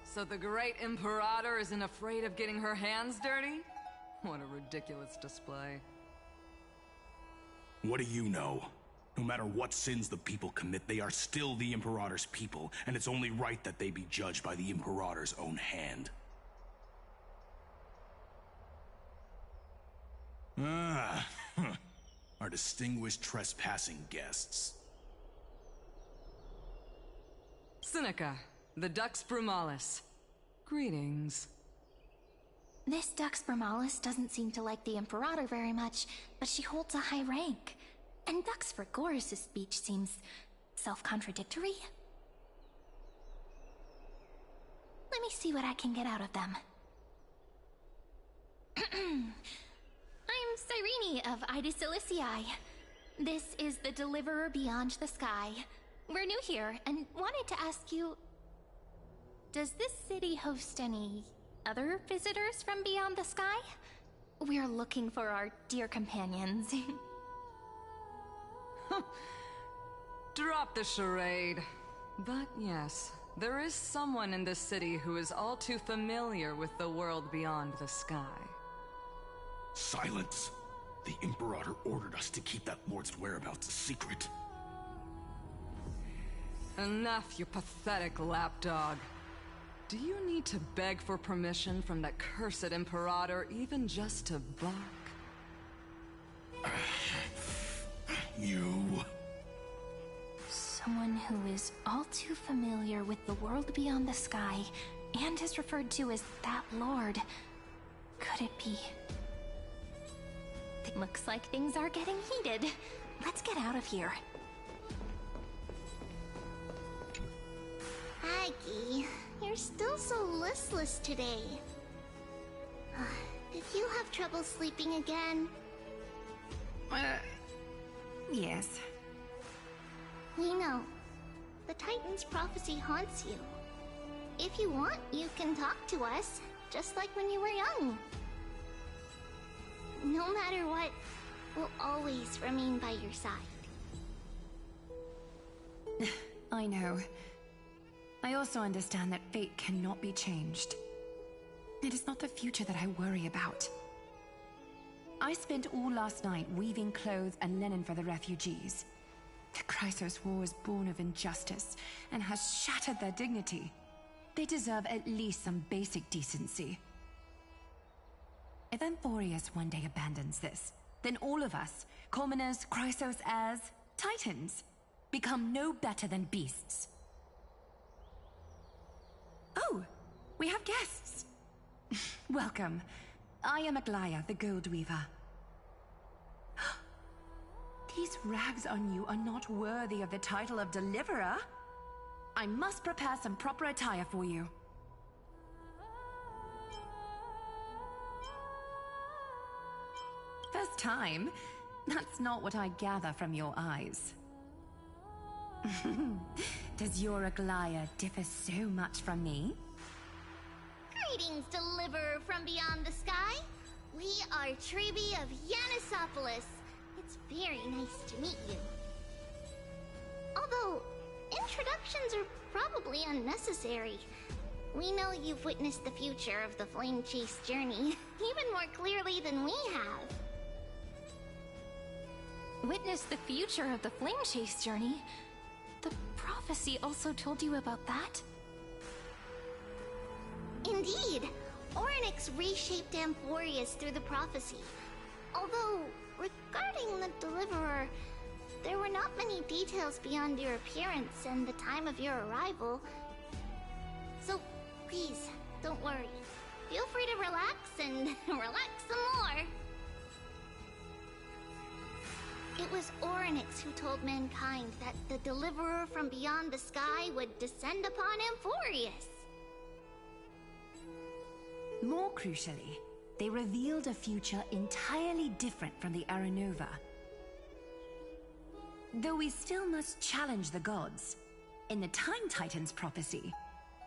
So the great Imperator isn't afraid of getting her hands dirty? What a ridiculous display. What do you know? No matter what sins the people commit, they are still the Imperator's people, and it's only right that they be judged by the Imperator's own hand. Our distinguished trespassing guests. Seneca, the Dux Brumalis. Greetings. This Dux Brumalis doesn't seem to like the Imperator very much, but she holds a high rank. And Dux Frigoris' speech seems self-contradictory. Let me see what I can get out of them. I'm Cyrene of Ida Silicii. This is the Deliverer Beyond the Sky. We're new here and wanted to ask you... Does this city host any other visitors from beyond the sky? We're looking for our dear companions. Drop the charade. But yes, there is someone in this city who is all too familiar with the world beyond the sky. Silence! The Imperator ordered us to keep that lord's whereabouts a secret. Enough, you pathetic lapdog. Do you need to beg for permission from that cursed Imperator even just to bark? You... Someone who is all too familiar with the world beyond the sky and is referred to as that lord. Could it be? It looks like things are getting heated. Let's get out of here. Aggie, you're still so listless today. Did you have trouble sleeping again? Yes. We know. The Titan's prophecy haunts you. If you want, you can talk to us, just like when you were young. No matter what, we'll always remain by your side. I know. I also understand that fate cannot be changed. It is not the future that I worry about. I spent all last night weaving clothes and linen for the refugees. The Chrysos War is born of injustice and has shattered their dignity. They deserve at least some basic decency. If Amphorius one day abandons this, then all of us, commoners, Chrysos heirs, Titans, become no better than beasts. Oh, we have guests. Welcome. I am Aglaya, the Gold Weaver. These rags on you are not worthy of the title of Deliverer. I must prepare some proper attire for you. First time? That's not what I gather from your eyes. Does your Aglaya differ so much from me? Greetings, Deliverer from beyond the sky. We are Treeby of Yanisopolis. It's very nice to meet you. Although, introductions are probably unnecessary. We know you've witnessed the future of the Flame Chase journey even more clearly than we have. Witness the future of the Flame Chase journey? The prophecy also told you about that? Indeed. Orynyx reshaped Amphorius through the prophecy. Although, regarding the Deliverer, there were not many details beyond your appearance and the time of your arrival. So, please, don't worry. Feel free to relax and relax some more. It was Orynyx who told mankind that the Deliverer from beyond the sky would descend upon Amphorius. More crucially, they revealed a future entirely different from the Aranova. Though we still must challenge the gods, in the Time Titan's prophecy,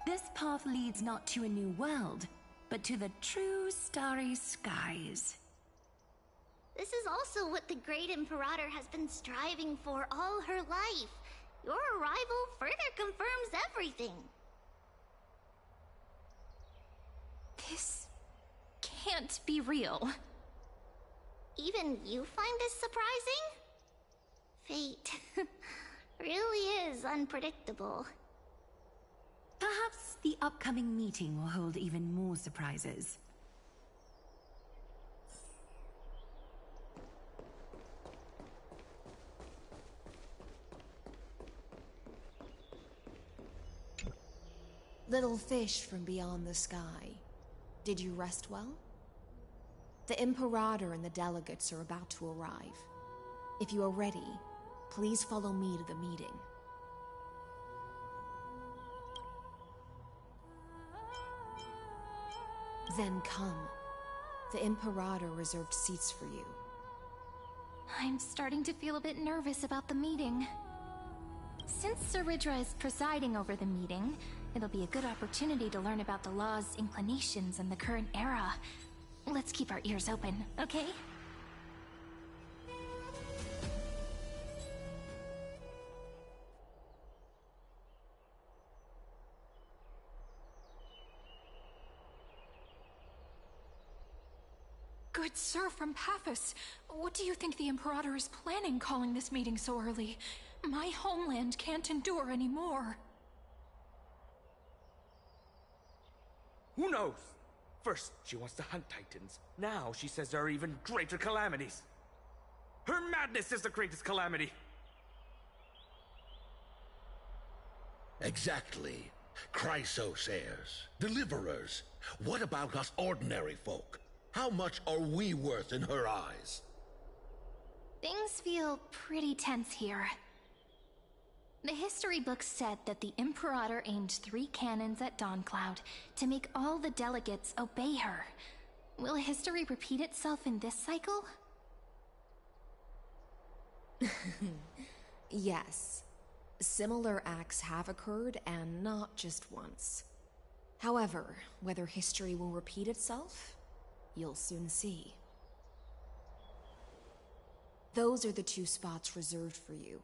this path leads not to a new world, but to the true starry skies. This is also what the Great Imperator has been striving for all her life. Your arrival further confirms everything. This can't be real. Even you find this surprising? Fate really is unpredictable. Perhaps the upcoming meeting will hold even more surprises. Little fish from beyond the sky. Did you rest well? The Imperator and the delegates are about to arrive. If you are ready, please follow me to the meeting. Then come. The Imperator reserved seats for you. I'm starting to feel a bit nervous about the meeting. Since Cerydra is presiding over the meeting, It'll be a good opportunity to learn about the law's inclinations in the current era. Let's keep our ears open, okay? Good sir from Paphos, what do you think the Imperator is planning calling this meeting so early? My homeland can't endure anymore. Who knows? First, she wants to hunt Titans. Now she says there are even greater calamities. Her madness is the greatest calamity. Exactly. Chrysos heirs, deliverers. What about us ordinary folk? How much are we worth in her eyes? Things feel pretty tense here. The history books said that the Imperator aimed 3 cannons at Dawncloud to make all the delegates obey her. Will history repeat itself in this cycle? Yes. Similar acts have occurred, and not just once. However, whether history will repeat itself, you'll soon see. Those are the 2 spots reserved for you.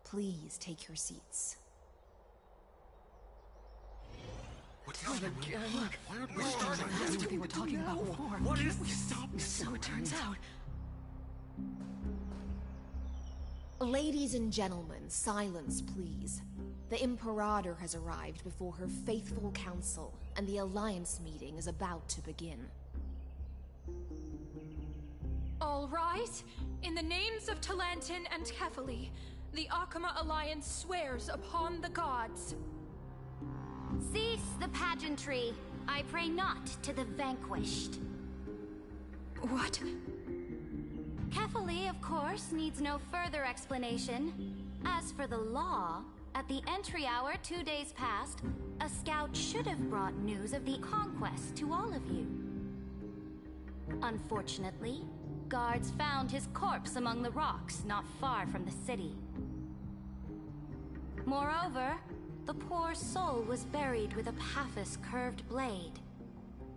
Please take your seats. What's happening? Why aren't we starting? That's what they were talking about before. What is we stop? So it turns out. Ladies and gentlemen, silence please. The Imperator has arrived before her faithful council, and the Alliance meeting is about to begin. All rise. In the names of Talantin and Kefali, the Akama Alliance swears upon the gods. Cease the pageantry. I pray not to the vanquished. What? Kefali, of course, needs no further explanation. As for the law, at the entry hour 2 days past, a scout should have brought news of the conquest to all of you. Unfortunately, guards found his corpse among the rocks not far from the city. Moreover, the poor soul was buried with a Paphos curved blade.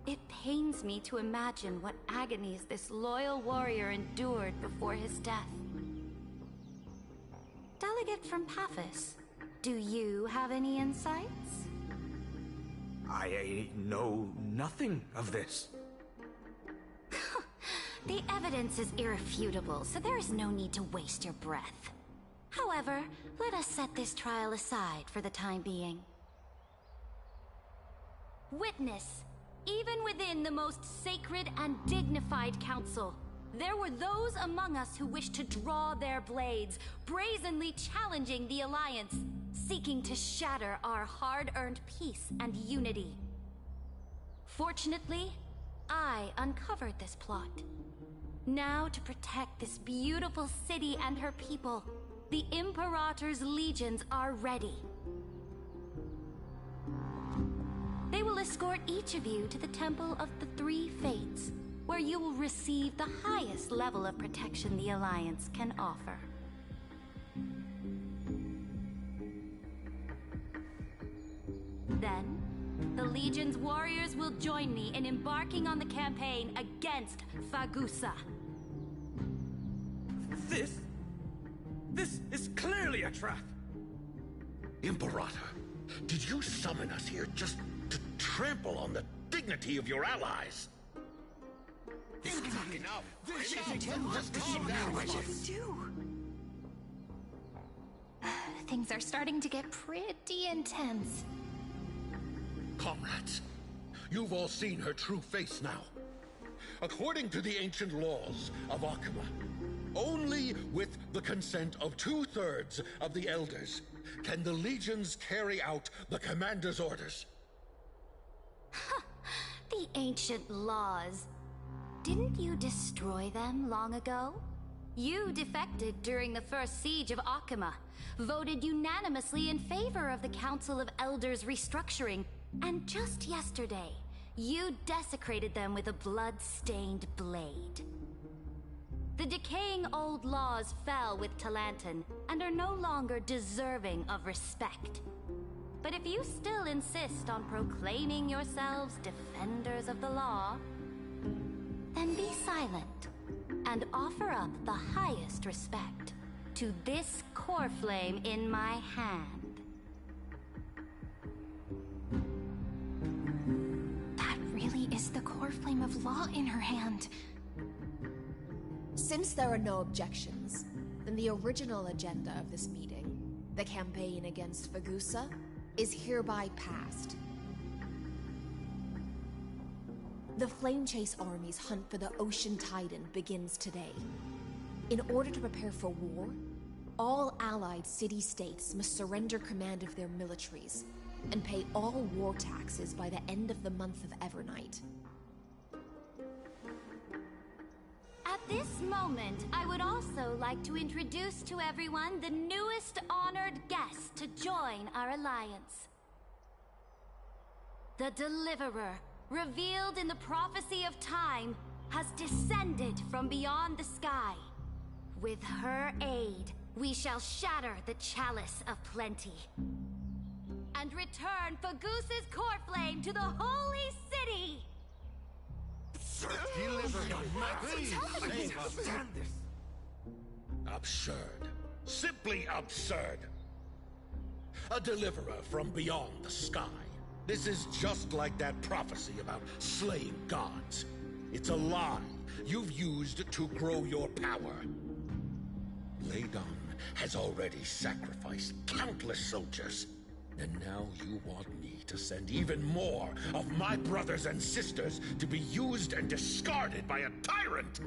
It pains me to imagine what agonies this loyal warrior endured before his death. Delegate from Paphos, do you have any insights? I know nothing of this. The evidence is irrefutable, so there is no need to waste your breath. However, let us set this trial aside for the time being. Witness, even within the most sacred and dignified council, there were those among us who wished to draw their blades, brazenly challenging the Alliance, seeking to shatter our hard-earned peace and unity. Fortunately, I uncovered this plot. Now, to protect this beautiful city and her people, the Imperator's legions are ready. They will escort each of you to the Temple of the Three Fates, where you will receive the highest level of protection the Alliance can offer. Then, the Legion's warriors will join me in embarking on the campaign against Fagusa. This is clearly a trap! Imperator, did you summon us here just to trample on the dignity of your allies? This is enough! This is just calm down. What did we do? Things are starting to get pretty intense. Comrades, you've all seen her true face now. According to the ancient laws of Akama, only with the consent of 2/3 of the elders can the legions carry out the commander's orders. The ancient laws. Didn't you destroy them long ago? You defected during the first siege of Akama, voted unanimously in favor of the Council of Elders restructuring, and just yesterday, you desecrated them with a blood-stained blade. The decaying old laws fell with Talantin and are no longer deserving of respect. But if you still insist on proclaiming yourselves defenders of the law, then be silent and offer up the highest respect to this core flame in my hand. That really is the core flame of law in her hand. Since there are no objections, then the original agenda of this meeting, the campaign against Fagusa, is hereby passed. The Flame Chase Army's hunt for the Ocean Titan begins today. In order to prepare for war, all allied city-states must surrender command of their militaries and pay all war taxes by the end of the month of Evernight. At this moment, I would also like to introduce to everyone the newest honored guest to join our alliance. The Deliverer, revealed in the prophecy of time, has descended from beyond the sky. With her aid, we shall shatter the chalice of plenty and return Fagusa's core flame to the holy city! Absurd. Simply absurd. A deliverer from beyond the sky. This is just like that prophecy about slaying gods. It's a lie you've used to grow your power. Bygone has already sacrificed countless soldiers. And now you want me to send even more of my brothers and sisters to be used and discarded by a tyrant?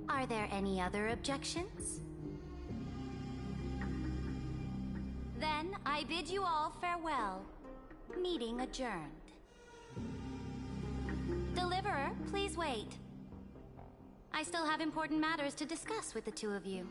Are there any other objections? Then I bid you all farewell. Meeting adjourned. Deliverer, please wait. I still have important matters to discuss with the two of you.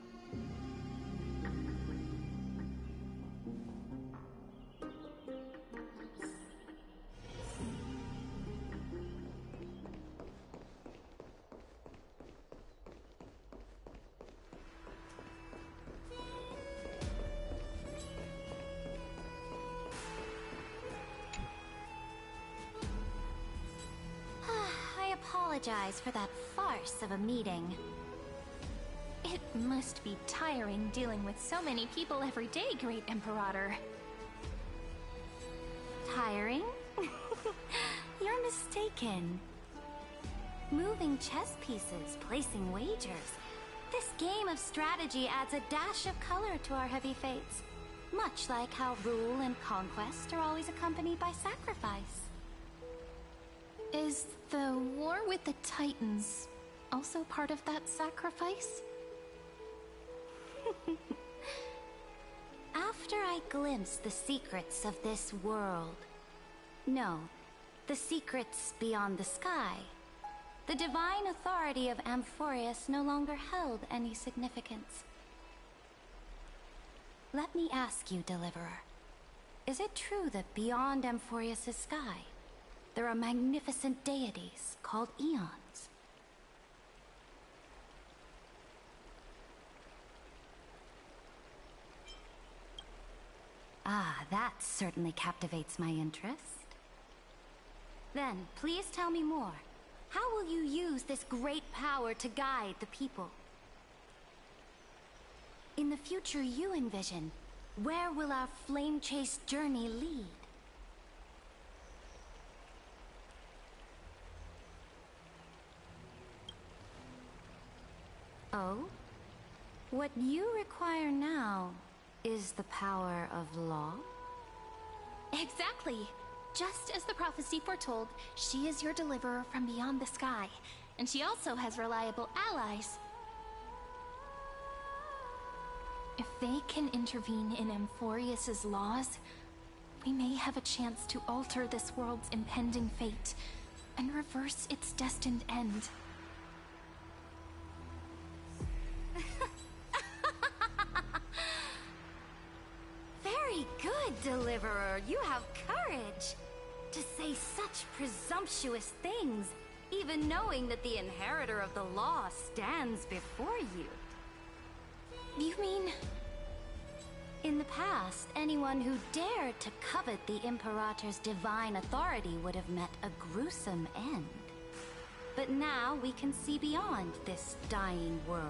I apologize for that farce of a meeting. It must be tiring dealing with so many people every day, Great Imperator. Tiring? You're mistaken. Moving chess pieces, placing wagers. This game of strategy adds a dash of color to our heavy fates. Much like how rule and conquest are always accompanied by sacrifice. Is the war with the Titans also part of that sacrifice? After I glimpse the secrets of this world... No, the secrets beyond the sky. The divine authority of Amphorius no longer held any significance. Let me ask you, Deliverer. Is it true that beyond Amphorius' sky, there are magnificent deities called Eons? Ah, that certainly captivates my interest. Then, please tell me more. How will you use this great power to guide the people? In the future you envision, where will our flame chase journey lead? Oh? What you require now is the power of law? Exactly. Just as the prophecy foretold, she is your deliverer from beyond the sky, and she also has reliable allies. If they can intervene in Amphorius' laws, we may have a chance to alter this world's impending fate and reverse its destined end. Very good, Deliverer. You have courage to say such presumptuous things, even knowing that the inheritor of the law stands before you. You mean... In the past, anyone who dared to covet the Imperator's divine authority would have met a gruesome end. But now we can see beyond this dying world.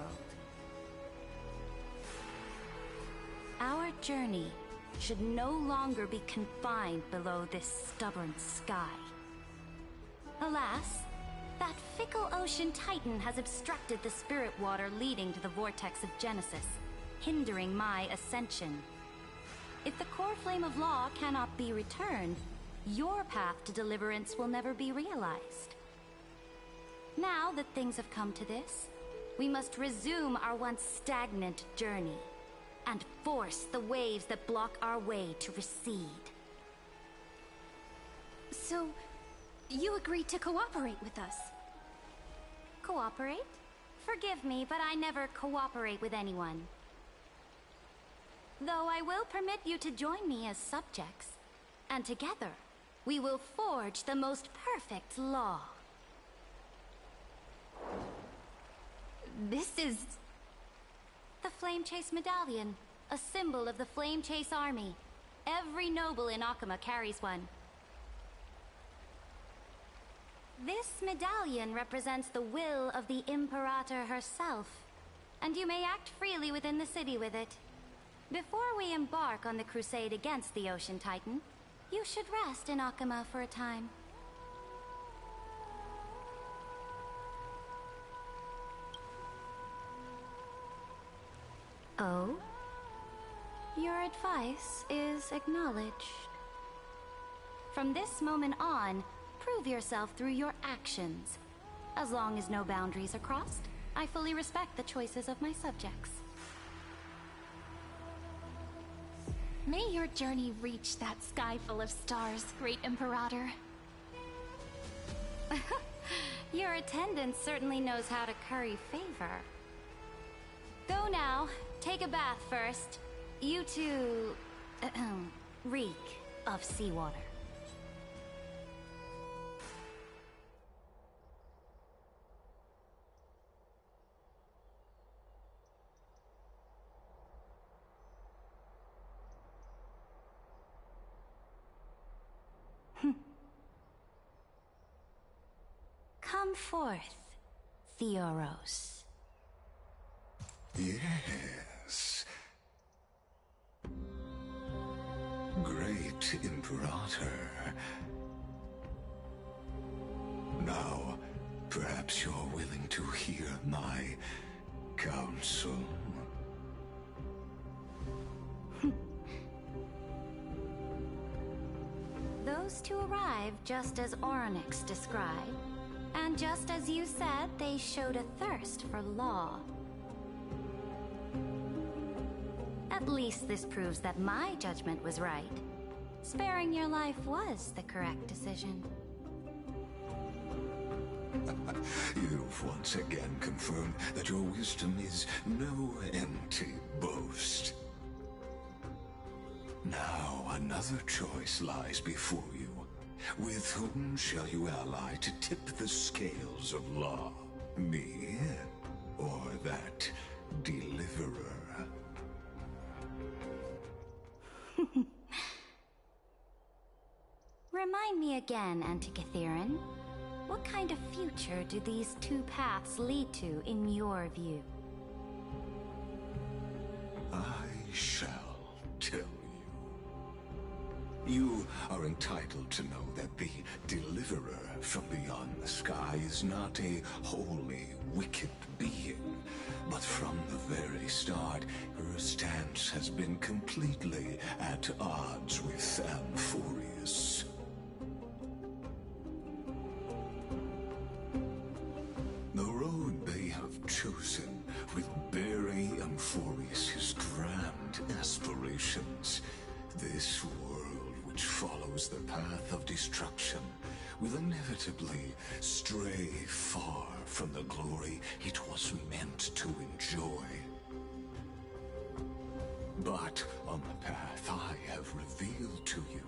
Our journey should no longer be confined below this stubborn sky. Alas, that fickle ocean titan has obstructed the spirit water leading to the vortex of Genesis, hindering my ascension. If the core flame of law cannot be returned, your path to deliverance will never be realized. Now that things have come to this, we must resume our once stagnant journey and force the waves that block our way to recede. So, you agreed to cooperate with us? Cooperate? Forgive me, but I never cooperate with anyone. Though I will permit you to join me as subjects, and together we will forge the most perfect law. This is... The Flame Chase Medallion, a symbol of the Flame Chase Army. Every noble in Akama carries one. This medallion represents the will of the Imperator herself, and you may act freely within the city with it. Before we embark on the crusade against the Ocean Titan, you should rest in Akama for a time. Oh? Your advice is acknowledged. From this moment on, prove yourself through your actions. As long as no boundaries are crossed, I fully respect the choices of my subjects. May your journey reach that sky full of stars, Great Imperator. Your attendant certainly knows how to curry favor. Go now. Take a bath first. You two... reek of seawater. Come forth, Theoros. Yes. Great Imperator. Now, perhaps you're willing to hear my counsel. Those two arrived just as Orynyx described. And just as you said, they showed a thirst for law. At least this proves that my judgment was right. Sparing your life was the correct decision. You've once again confirmed that your wisdom is no empty boast. Now another choice lies before you. With whom shall you ally to tip the scales of law? Me, or that deliverer? Remind me again, Antikytherin. What kind of future do these two paths lead to in your view? I shall tell you. You are entitled to know that the deliverer from beyond the sky is not a wholly wicked being, but from the very start, her stance has been completely at odds with Amphorius. The road they have chosen will bury Amphorius' grand aspirations. This world, which follows the path of destruction, will inevitably stray far from the glory it was meant to enjoy. But on the path I have revealed to you,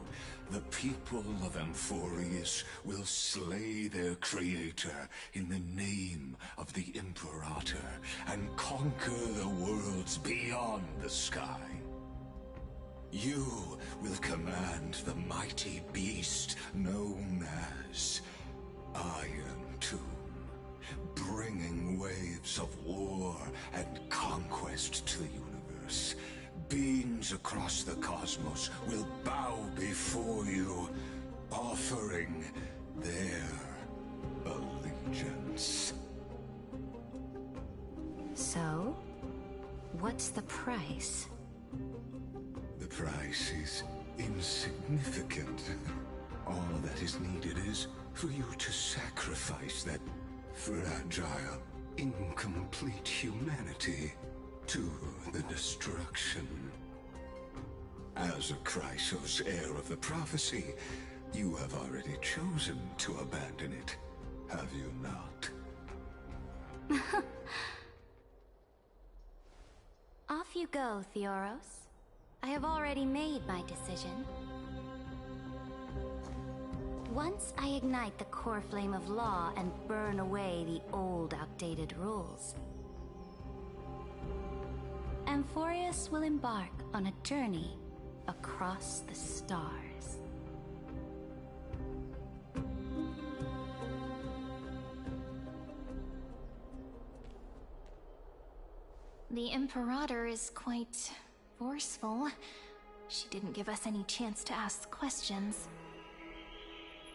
the people of Amphorius will slay their creator in the name of the Imperator and conquer the worlds beyond the sky. You will command the mighty beast known as Iron Tomb, bringing waves of war and conquest to the universe. Beings across the cosmos will bow before you, offering their allegiance. So, what's the price? The price is insignificant. All that is needed is for you to sacrifice that fragile, incomplete humanity to the destruction. As a Chrysos, heir of the prophecy, you have already chosen to abandon it, have you not? Off you go, Theoros. I have already made my decision. Once I ignite the core flame of law and burn away the old, outdated rules, Amphorius will embark on a journey across the stars. The Imperator is quite forceful. She didn't give us any chance to ask questions.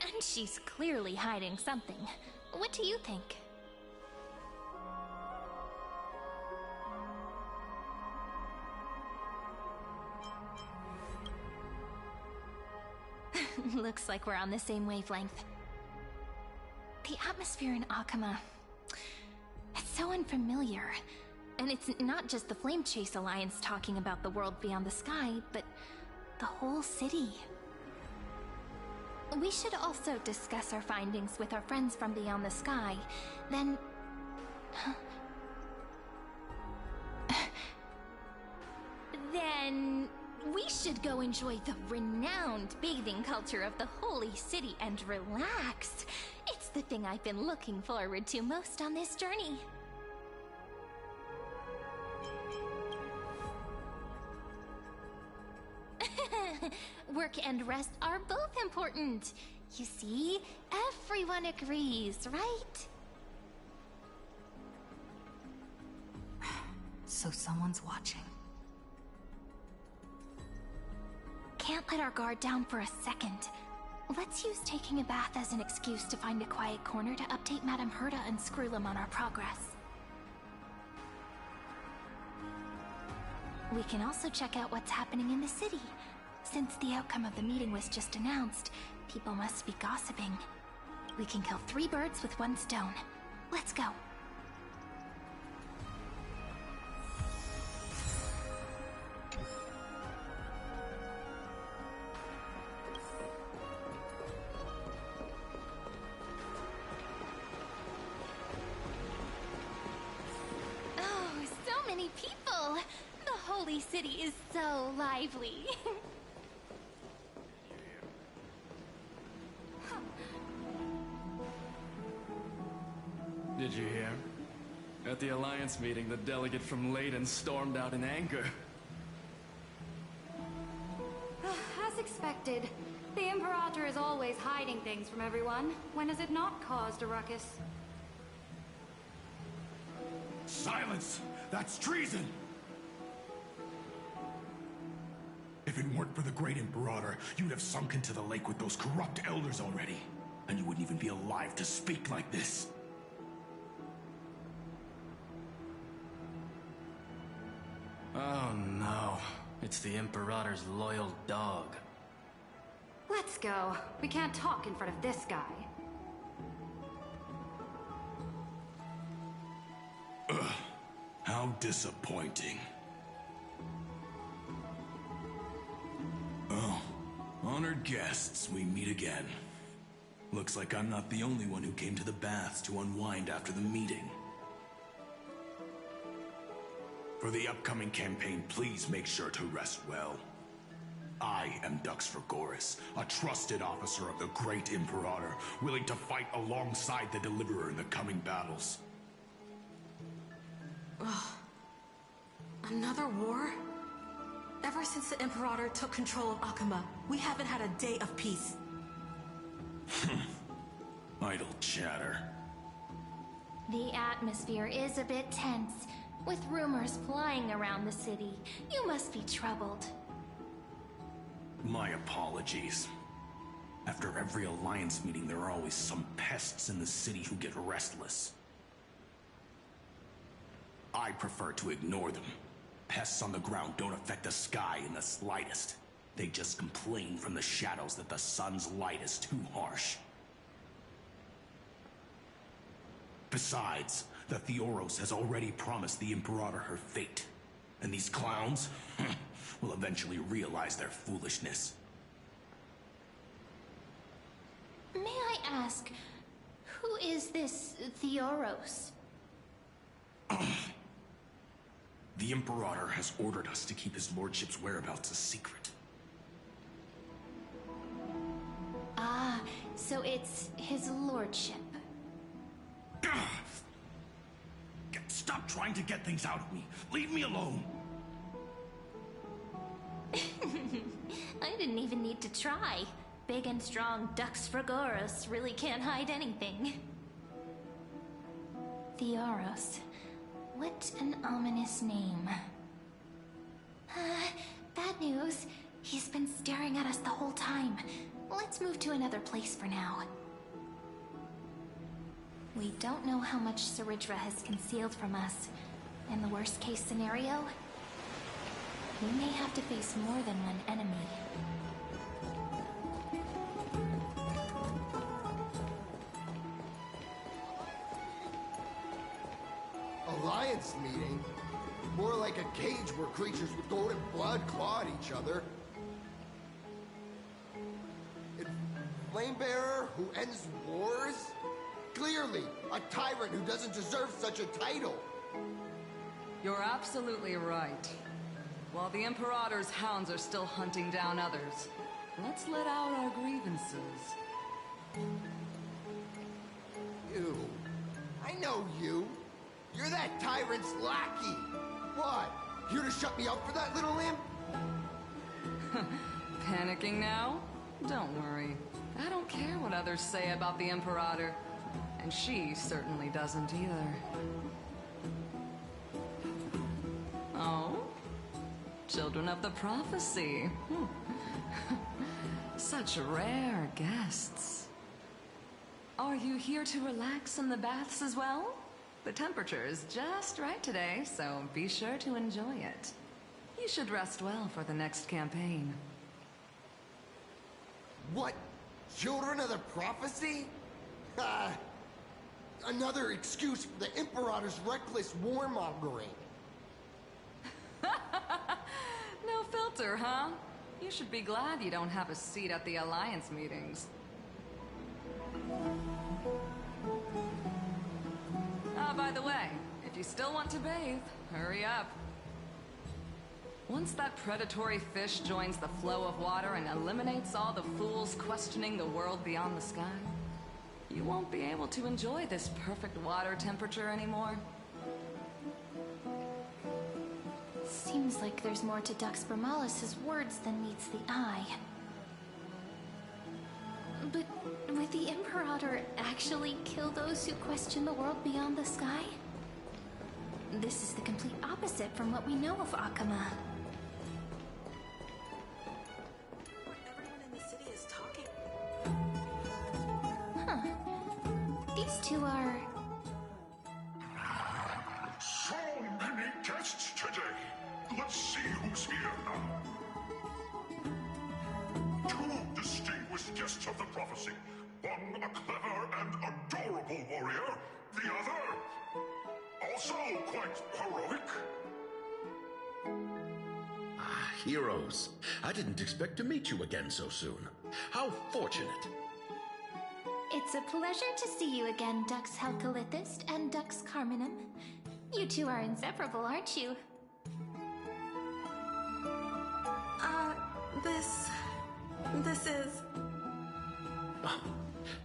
And she's clearly hiding something. What do you think? Looks like we're on the same wavelength. The atmosphere in Akama, it's so unfamiliar. And it's not just the Flame Chase Alliance talking about the world beyond the sky, but the whole city. We should also discuss our findings with our friends from beyond the sky. Then... then... we should go enjoy the renowned bathing culture of the Holy City and relax. It's the thing I've been looking forward to most on this journey. Work and rest are both important. You see, everyone agrees, right? So someone's watching. Can't let our guard down for a second. Let's use taking a bath as an excuse to find a quiet corner to update Madame Herta and Screwlum on our progress. We can also check out what's happening in the city. Since the outcome of the meeting was just announced, people must be gossiping. We can kill 3 birds with 1 stone. Let's go. Oh, so many people! The Holy City is so lively. Did you hear? At the Alliance meeting, the delegate from Leyden stormed out in anger. As expected, the Imperator is always hiding things from everyone. When has it not caused a ruckus? Silence! That's treason! If it weren't for the Great Imperator, you'd have sunk into the lake with those corrupt elders already. And you wouldn't even be alive to speak like this. Oh no, it's the Imperator's loyal dog. Let's go. We can't talk in front of this guy. Ugh, how disappointing. Oh, honored guests, we meet again. Looks like I'm not the only one who came to the baths to unwind after the meeting. For the upcoming campaign, please make sure to rest well. I am Dux Fragoris, a trusted officer of the Great Imperator, willing to fight alongside the Deliverer in the coming battles. Ugh. Another war? Ever since the Imperator took control of Akuma, we haven't had a day of peace. Idle chatter. The atmosphere is a bit tense, with rumors flying around the city. You must be troubled. My apologies. After every Alliance meeting, there are always some pests in the city who get restless. I prefer to ignore them. Pests on the ground don't affect the sky in the slightest. They just complain from the shadows that the sun's light is too harsh. Besides, the Theoros has already promised the Imperator her fate. And these clowns will eventually realize their foolishness. May I ask, who is this Theoros? The Imperator has ordered us to keep his lordship's whereabouts a secret. Ah, so it's his lordship. Stop trying to get things out of me. Leave me alone. I didn't even need to try. Big and strong Dux Fragoris really can't hide anything. Theoros. What an ominous name. Bad news. He's been staring at us the whole time. Let's move to another place for now. We don't know how much Cerydra has concealed from us. In the worst case scenario, we may have to face more than one enemy. Alliance meeting? More like a cage where creatures with golden blood claw at each other. Flamebearer who ends wars? Clearly, a tyrant who doesn't deserve such a title. You're absolutely right. While the Imperator's hounds are still hunting down others, let's let out our grievances. You. I know you. You're that tyrant's lackey. What? Here to shut me up for that little imp? Panicking now? Don't worry. I don't care what others say about the Imperator. And she certainly doesn't either. Oh? Children of the Prophecy. Such rare guests. Are you here to relax in the baths as well? The temperature is just right today, so be sure to enjoy it. You should rest well for the next campaign. What? Children of the Prophecy? Another excuse for the Imperator's reckless warmongering. No filter, huh? You should be glad you don't have a seat at the Alliance meetings. By the way, if you still want to bathe, hurry up. Once that predatory fish joins the flow of water and eliminates all the fools questioning the world beyond the sky, you won't be able to enjoy this perfect water temperature anymore. Seems like there's more to Dux Bramalis's words than meets the eye. But would the Imperator actually kill those who question the world beyond the sky? This is the complete opposite from what we know of Akuma. Everyone in the city is talking. Huh. These two are... So many guests today. Let's see who's here now. Two distinguished guests of the prophecy. One a clever and adorable warrior. The other, also quite heroic. Heroes. I didn't expect to meet you again so soon. How fortunate. It's a pleasure to see you again, Dux Helcalithist and Dux Carminum. You two are inseparable, aren't you? This is...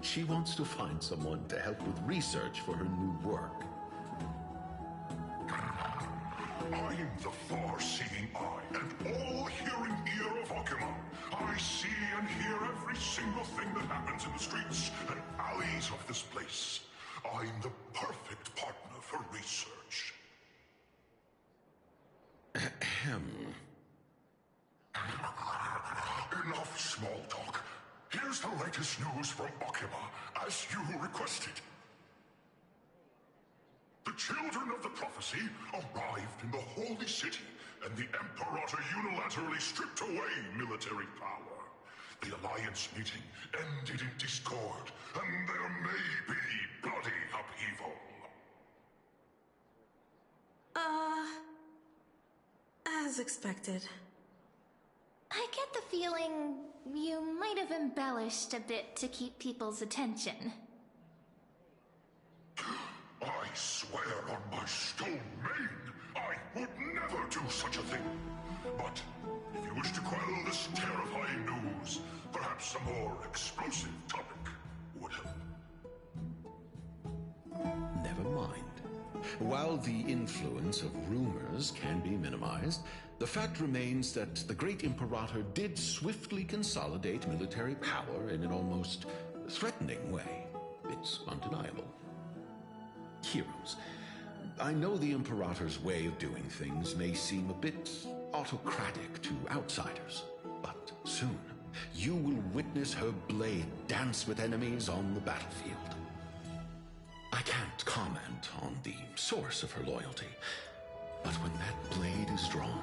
She wants to find someone to help with research for her new work. I'm the far-seeing eye and all-hearing ear of Okima. I see and hear every single thing that happens in the streets and alleys of this place. I'm the perfect partner for research. Ahem. Enough small talk. Here's the latest news from Okima, as you requested. The children of the prophecy arrived in the holy city, and the Imperator unilaterally stripped away military power. The Alliance meeting ended in discord, and there may be bloody upheaval. As expected. I get the feeling you might have embellished a bit to keep people's attention. I swear on my stone mane, I would never do such a thing. But if you wish to quell this terrifying news, perhaps a more explosive topic would help. Never mind. While the influence of rumors can be minimized, the fact remains that the great Imperator did swiftly consolidate military power in an almost threatening way. It's undeniable. Heroes, I know the Imperator's way of doing things may seem a bit autocratic to outsiders, but soon you will witness her blade dance with enemies on the battlefield. I can't comment on the source of her loyalty, but when that blade is drawn,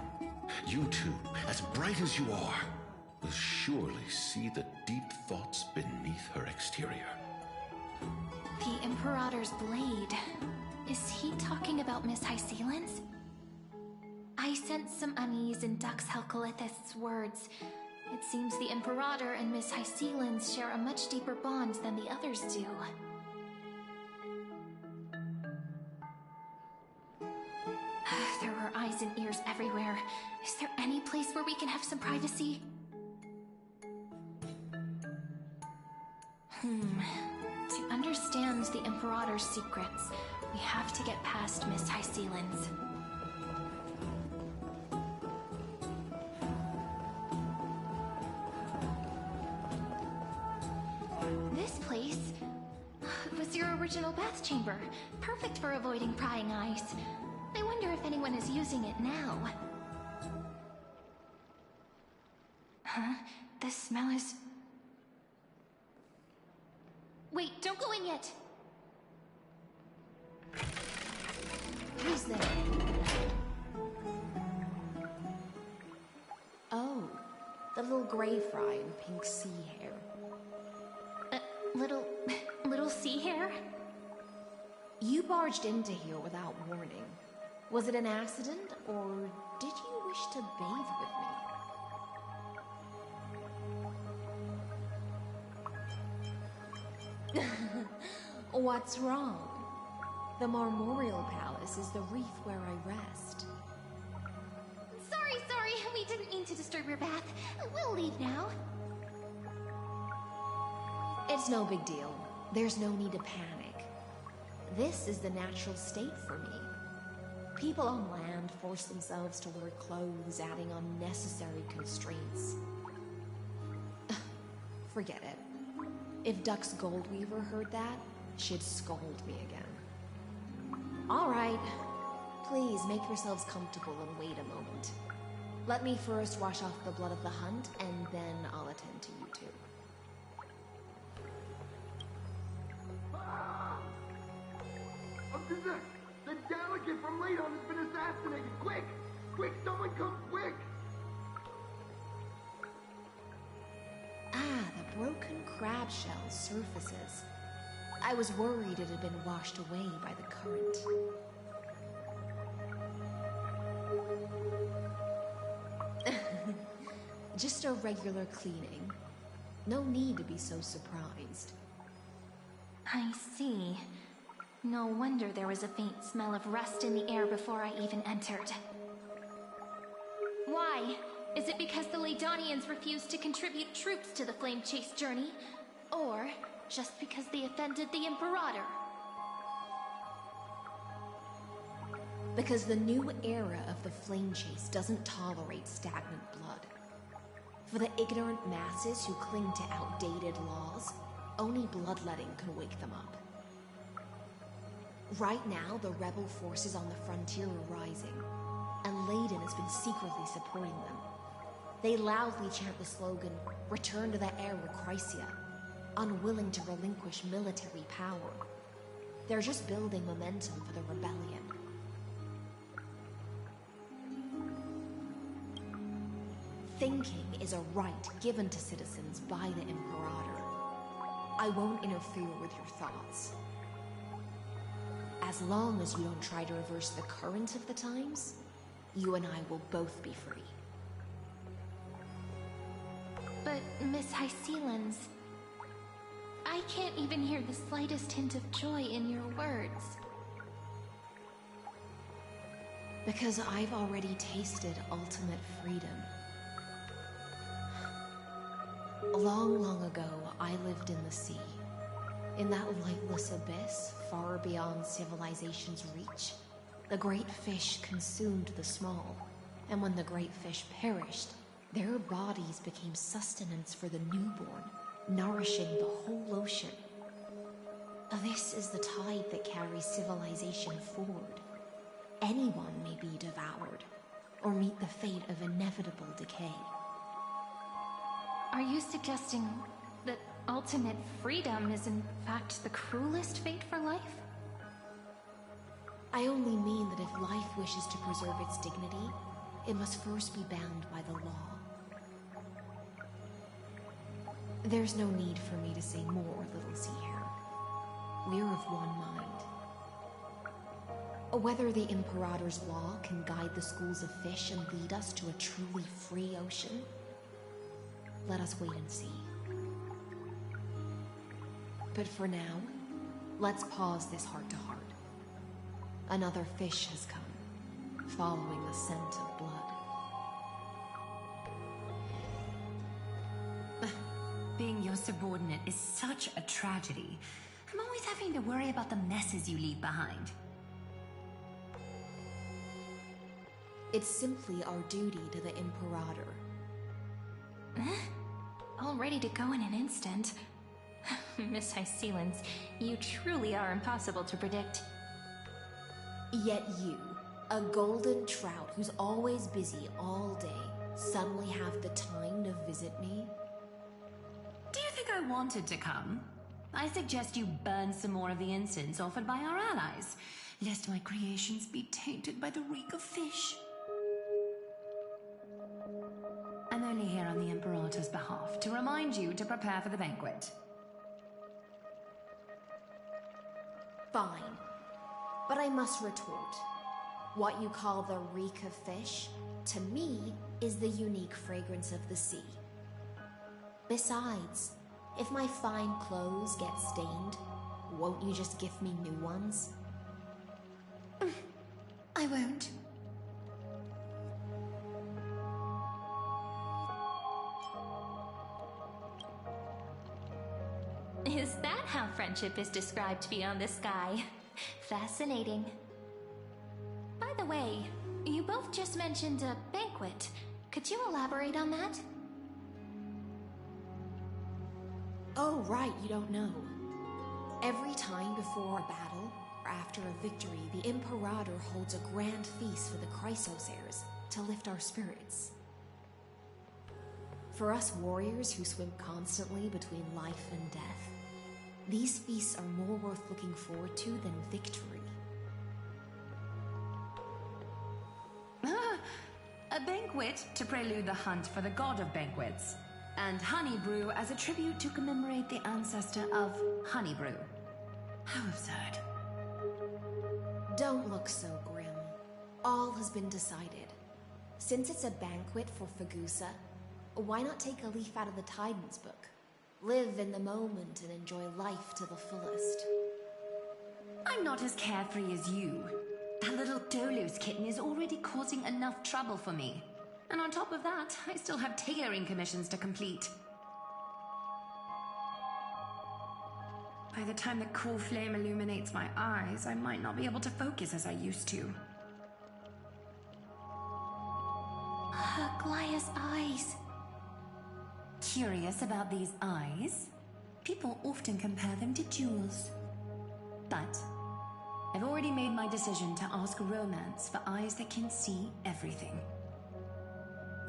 you two, as bright as you are, will surely see the deep thoughts beneath her exterior. The Imperator's blade. Is he talking about Miss Hysealin's? I sense some unease in Dux Helcolith's words. It seems the Imperator and Miss Hysealin's share a much deeper bond than the others do. There are eyes and ears everywhere. Is there any place where we can have some privacy? To understand the Imperator's secrets, we have to get past Miss Hysealin's. This place was your original bath chamber, perfect for avoiding prying eyes. I wonder if anyone is using it now. Huh? The smell is... Wait, don't go in yet! Who's there? Oh, the little gray fry in pink sea hair. Little sea hair? You barged into here without warning. Was it an accident, or did you wish to bathe with me? What's wrong? The Marmorial Palace is the reef where I rest. Sorry, we didn't mean to disturb your bath. We'll leave now. It's no big deal. There's no need to panic. This is the natural state for me. People on land force themselves to wear clothes, adding unnecessary constraints. Forget it. If Dux Goldweaver heard that, she'd scold me again. All right. Please make yourselves comfortable and wait a moment. Let me first wash off the blood of the hunt, and then I'll attend to you two. The delegate from Ladon has been assassinated! Quick! Quick, someone come quick! Ah, the broken crab shell surfaces. I was worried it had been washed away by the current. Just a regular cleaning. No need to be so surprised. I see. No wonder there was a faint smell of rust in the air before I even entered. Why? Is it because the Phaedonians refused to contribute troops to the Flame Chase journey, or just because they offended the Imperator. Because the new era of the Flame Chase doesn't tolerate stagnant blood. For the ignorant masses who cling to outdated laws, only bloodletting can wake them up. Right now, the rebel forces on the frontier are rising, and Layden has been secretly supporting them. They loudly chant the slogan, "Return to the Era Chrysia," unwilling to relinquish military power. They're just building momentum for the rebellion. Thinking is a right given to citizens by the Imperator. I won't interfere with your thoughts. As long as you don't try to reverse the current of the times, you and I will both be free. But, Miss Hysealans, I can't even hear the slightest hint of joy in your words. Because I've already tasted ultimate freedom. Long, long ago, I lived in the sea. In that lightless abyss, far beyond civilization's reach, the great fish consumed the small, and when the great fish perished, their bodies became sustenance for the newborn, nourishing the whole ocean. This is the tide that carries civilization forward. Anyone may be devoured, or meet the fate of inevitable decay. Are you suggesting that ultimate freedom is in fact the cruelest fate for life? I only mean that if life wishes to preserve its dignity, it must first be bound by the law. There's no need for me to say more, little sea hare. We're of one mind. Whether the Imperator's law can guide the schools of fish and lead us to a truly free ocean, let us wait and see. But for now, let's pause this heart-to-heart. Another fish has come, following the scent of blood. Being your subordinate is such a tragedy. I'm always having to worry about the messes you leave behind. It's simply our duty to the Imperator. All ready to go in an instant. Miss Hysealans, you truly are impossible to predict. Yet you, a golden trout who's always busy all day, suddenly have the time to visit me? Do you think I wanted to come? I suggest you burn some more of the incense offered by our allies, lest my creations be tainted by the reek of fish. I'm only here on the Imperator's behalf to remind you to prepare for the banquet. Fine. But I must retort. What you call the reek of fish, to me, is the unique fragrance of the sea. Besides, if my fine clothes get stained, won't you just gift me new ones? I won't. Is that how friendship is described beyond the sky? Fascinating. By the way, you both just mentioned a banquet. Could you elaborate on that? Oh, right, you don't know. Every time before a battle, or after a victory, the Imperator holds a grand feast for the Chrysos heirs to lift our spirits. For us warriors who swim constantly between life and death, these feasts are more worth looking forward to than victory. A banquet to prelude the hunt for the god of banquets, and honey brew as a tribute to commemorate the ancestor of honey brew. How absurd. Don't look so grim. All has been decided. Since it's a banquet for Fagusa, why not take a leaf out of the Titan's book? Live in the moment and enjoy life to the fullest. I'm not as carefree as you. That little Dolu's kitten is already causing enough trouble for me. And on top of that, I still have tailoring commissions to complete. By the time the cool flame illuminates my eyes, I might not be able to focus as I used to. Aglaya's eyes. Curious about these eyes? People often compare them to jewels. But I've already made my decision to ask romance for eyes that can see everything.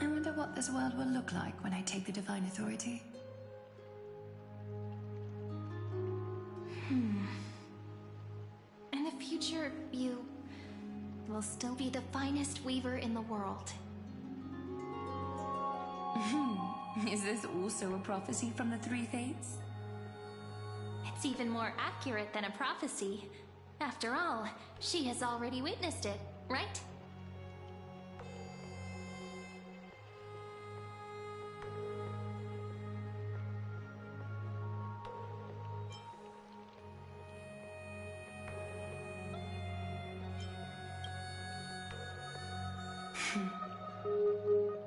I wonder what this world will look like when I take the Divine Authority. In the future, you will still be the finest weaver in the world. Is this also a prophecy from the Three Fates? It's even more accurate than a prophecy. After all, she has already witnessed it, right?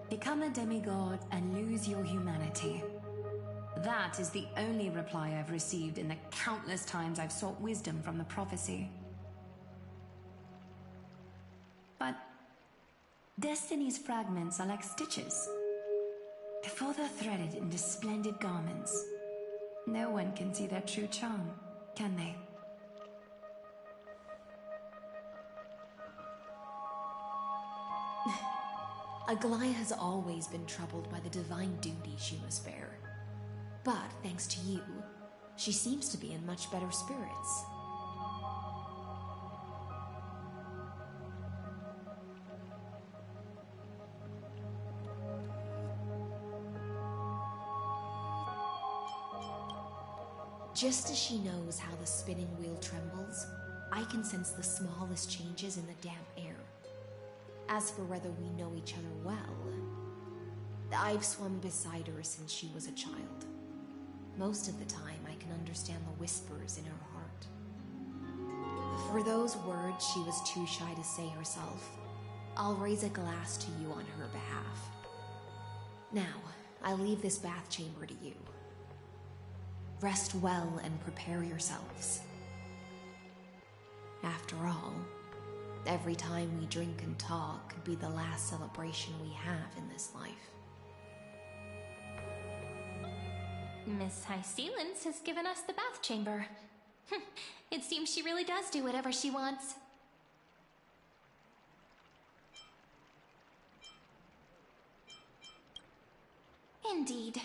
Become a demigod and lose your humanity. That is the only reply I've received in the countless times I've sought wisdom from the prophecy. But Destiny's fragments are like stitches. Before they're threaded into splendid garments, no one can see their true charm, can they? Aglaya has always been troubled by the divine duty she must bear. But thanks to you, she seems to be in much better spirits. Just as she knows how the spinning wheel trembles, I can sense the smallest changes in the damp air. As for whether we know each other well, I've swum beside her since she was a child. Most of the time, I can understand the whispers in her heart. For those words she was too shy to say herself, I'll raise a glass to you on her behalf. Now, I leave this bath chamber to you. Rest well and prepare yourselves. After all, every time we drink and talk could be the last celebration we have in this life. Miss High Sealance has given us the bath chamber. It seems she really does do whatever she wants. Indeed.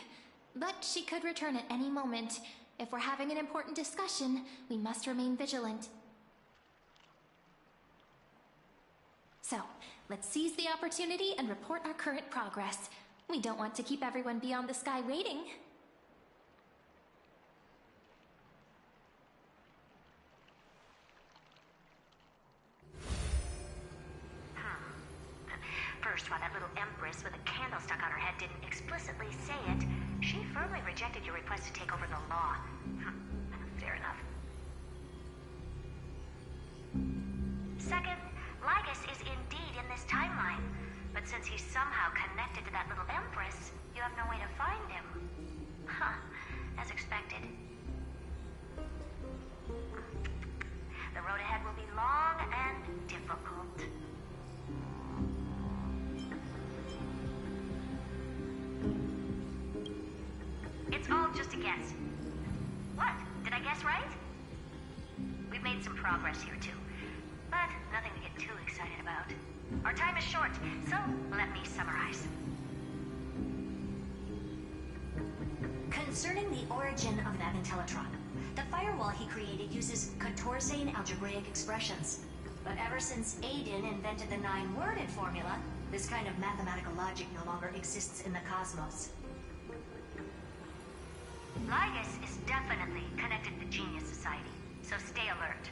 But she could return at any moment. If we're having an important discussion, we must remain vigilant. So, let's seize the opportunity and report our current progress. We don't want to keep everyone beyond the sky waiting. First, while that little empress with a candle stuck on her head didn't explicitly say it, she firmly rejected your request to take over the law. Fair enough. Second, Lygus is indeed in this timeline, but since he's somehow connected to that little empress, you have no way to find him. As expected. The road ahead will be long and difficult. It's all just a guess. What? Did I guess right? We've made some progress here too, but nothing to get too excited about. Our time is short, so let me summarize. Concerning the origin of that Intellitron, the firewall he created uses Catorzane algebraic expressions. But ever since Aiden invented the 9-worded formula, this kind of mathematical logic no longer exists in the cosmos. Lygus is definitely connected to Genius Society, so stay alert.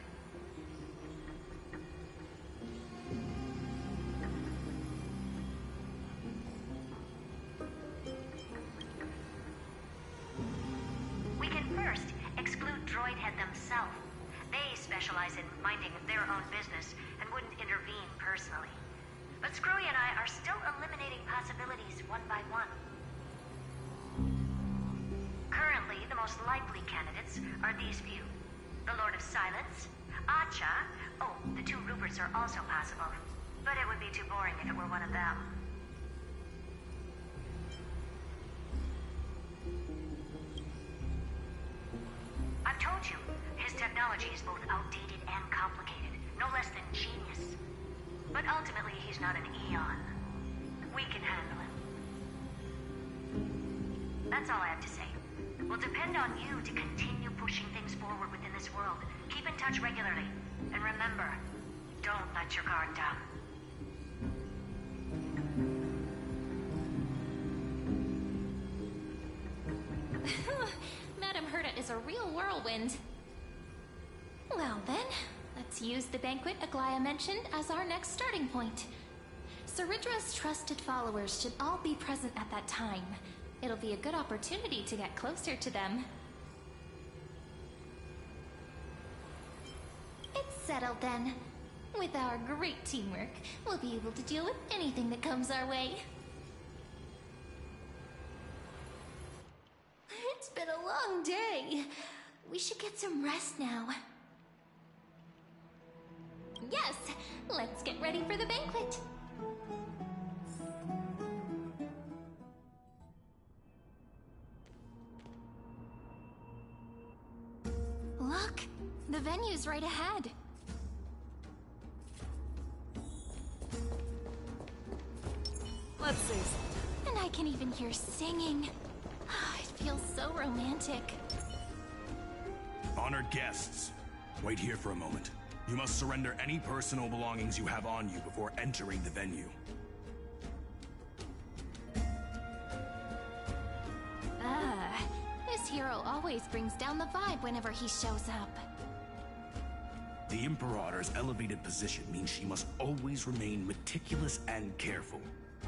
We can first exclude Droidhead themselves. They specialize in minding their own business and wouldn't intervene personally. But Screwy and I are still eliminating possibilities one by one. Currently, the most likely candidates are these few. The Lord of Silence, Acha. Oh, the two Ruperts are also possible. But it would be too boring if it were one of them. I've told you, his technology is both outdated and complicated, no less than genius. But ultimately, he's not an Eon. We can handle him. That's all I have to say. We'll depend on you to continue pushing things forward within this world. Keep in touch regularly. And remember, don't let your guard down. Madame Herta is a real whirlwind. Well then, let's use the banquet Aglaya mentioned as our next starting point. Cerydra's trusted followers should all be present at that time. It'll be a good opportunity to get closer to them. It's settled then. With our great teamwork, we'll be able to deal with anything that comes our way. It's been a long day. We should get some rest now. Yes, let's get ready for the banquet. Look, the venue's right ahead. Let's see. And I can even hear singing. It feels so romantic. Honored guests, wait here for a moment. You must surrender any personal belongings you have on you before entering the venue. This hero always brings down the vibe whenever he shows up. The Imperator's elevated position means she must always remain meticulous and careful.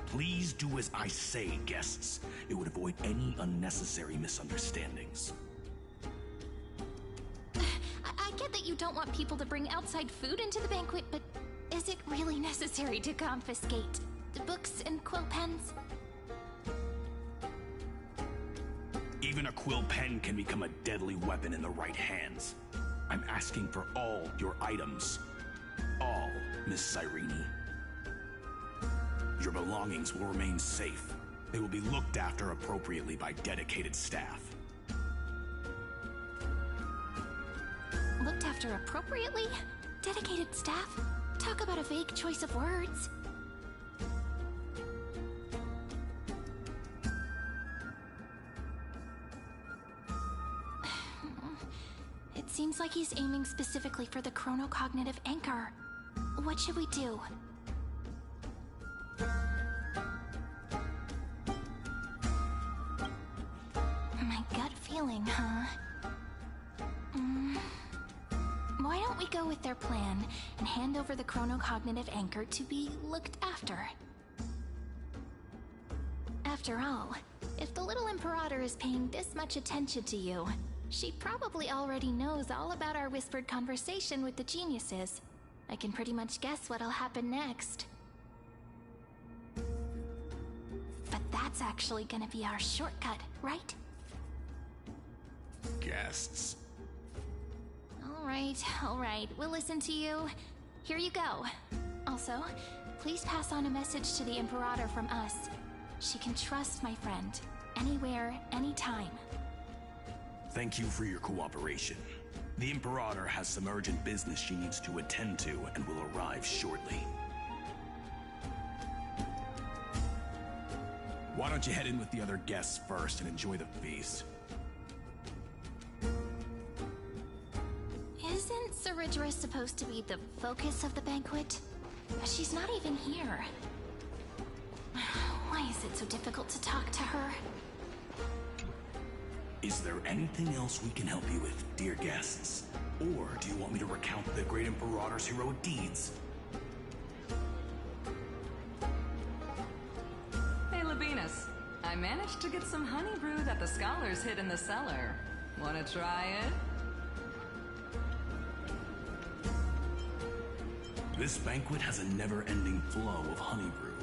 Please do as I say, guests. It would avoid any unnecessary misunderstandings. I get that you don't want people to bring outside food into the banquet, but is it really necessary to confiscate the books and quill pens? Even a quill pen can become a deadly weapon in the right hands. I'm asking for all your items. All, Miss Cyrene. Your belongings will remain safe. They will be looked after appropriately by dedicated staff. Looked after appropriately? Dedicated staff? Talk about a vague choice of words. It seems like he's aiming specifically for the chronocognitive anchor. What should we do? My gut feeling, huh? Why don't we go with their plan and hand over the chronocognitive anchor to be looked after? After all, if the little Imperator is paying this much attention to you, she probably already knows all about our whispered conversation with the geniuses. I can pretty much guess what'll happen next. But that's actually gonna be our shortcut, right? Guests. All right, we'll listen to you. Here you go. Also, please pass on a message to the Imperator from us. She can trust my friend, anywhere, anytime. Thank you for your cooperation. The Imperator has some urgent business she needs to attend to and will arrive shortly. Why don't you head in with the other guests first and enjoy the feast? Isn't Cerydra supposed to be the focus of the banquet? She's not even here. Why is it so difficult to talk to her? Is there anything else we can help you with, dear guests? Or do you want me to recount the great Imperator's heroic deeds? Hey, Labinas. I managed to get some honey brew that the scholars hid in the cellar. Wanna try it? This banquet has a never-ending flow of honey brew.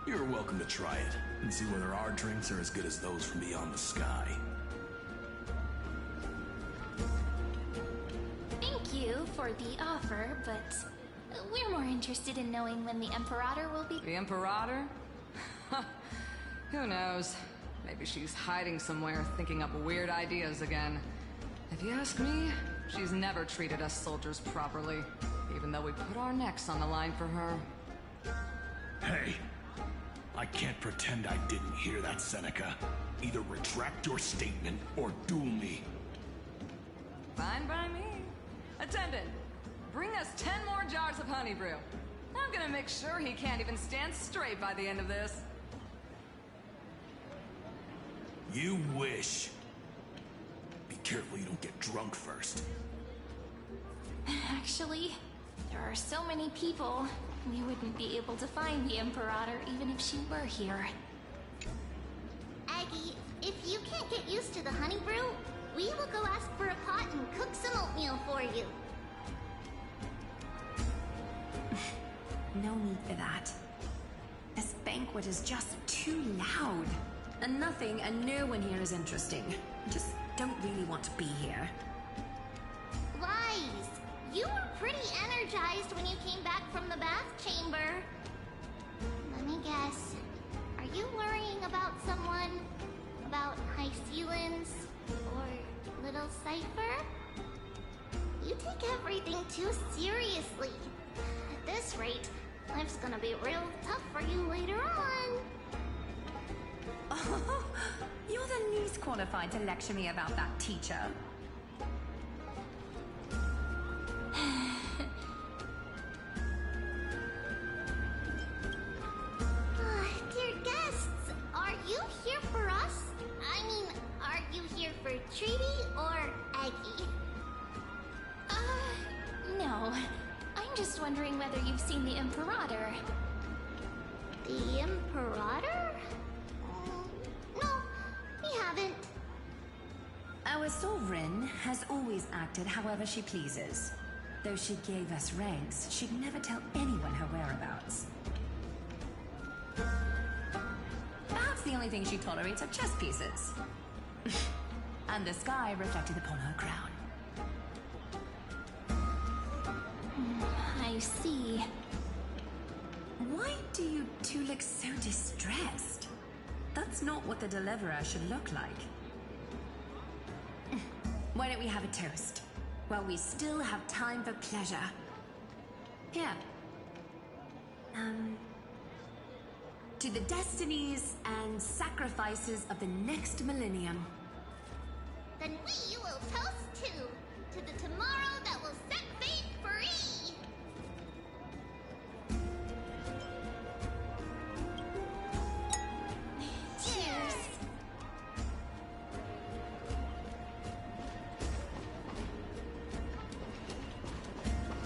You're welcome to try it, and see whether our drinks are as good as those from beyond the sky. Thank you for the offer, but we're more interested in knowing when the Imperator will be— The Imperator? Who knows? Maybe she's hiding somewhere, thinking up weird ideas again. If you ask me, she's never treated us soldiers properly, even though we put our necks on the line for her. Hey, I can't pretend I didn't hear that, Seneca. Either retract your statement or duel me. Fine by me. Attendant, bring us 10 more jars of honey brew. I'm gonna make sure he can't even stand straight by the end of this. You wish. Be careful you don't get drunk first. Actually, there are so many people, we wouldn't be able to find the Imperator even if she were here. Aggie, if you can't get used to the honey brew, we will go ask for a pot and cook some oatmeal for you. No need for that. This banquet is just too loud. And nothing and no one here is interesting. I just don't really want to be here. Lies! You were pretty energized when you came back from the bath chamber. Let me guess. Are you worrying about someone? About High Sealens? Or Little Cypher? You take everything too seriously. At this rate, life's gonna be real tough for you later on. Oh, you're the least qualified to lecture me about that, teacher. Dear guests, are you here for us? I mean, are you here for Treaty or Aggie? No. I'm just wondering whether you've seen the Imperator. The Imperator? No, we haven't. Our sovereign has always acted however she pleases. Though she gave us ranks, she'd never tell anyone her whereabouts. Perhaps the only thing she tolerates are chess pieces. And the sky reflected upon her crown. I see. Why do you two look so distressed? That's not what the Deliverer should look like. Why don't we have a toast? While we still have time for pleasure. Here. To the destinies and sacrifices of the next millennium. Then we will toast to the tomorrow that will set fate free! Cheers!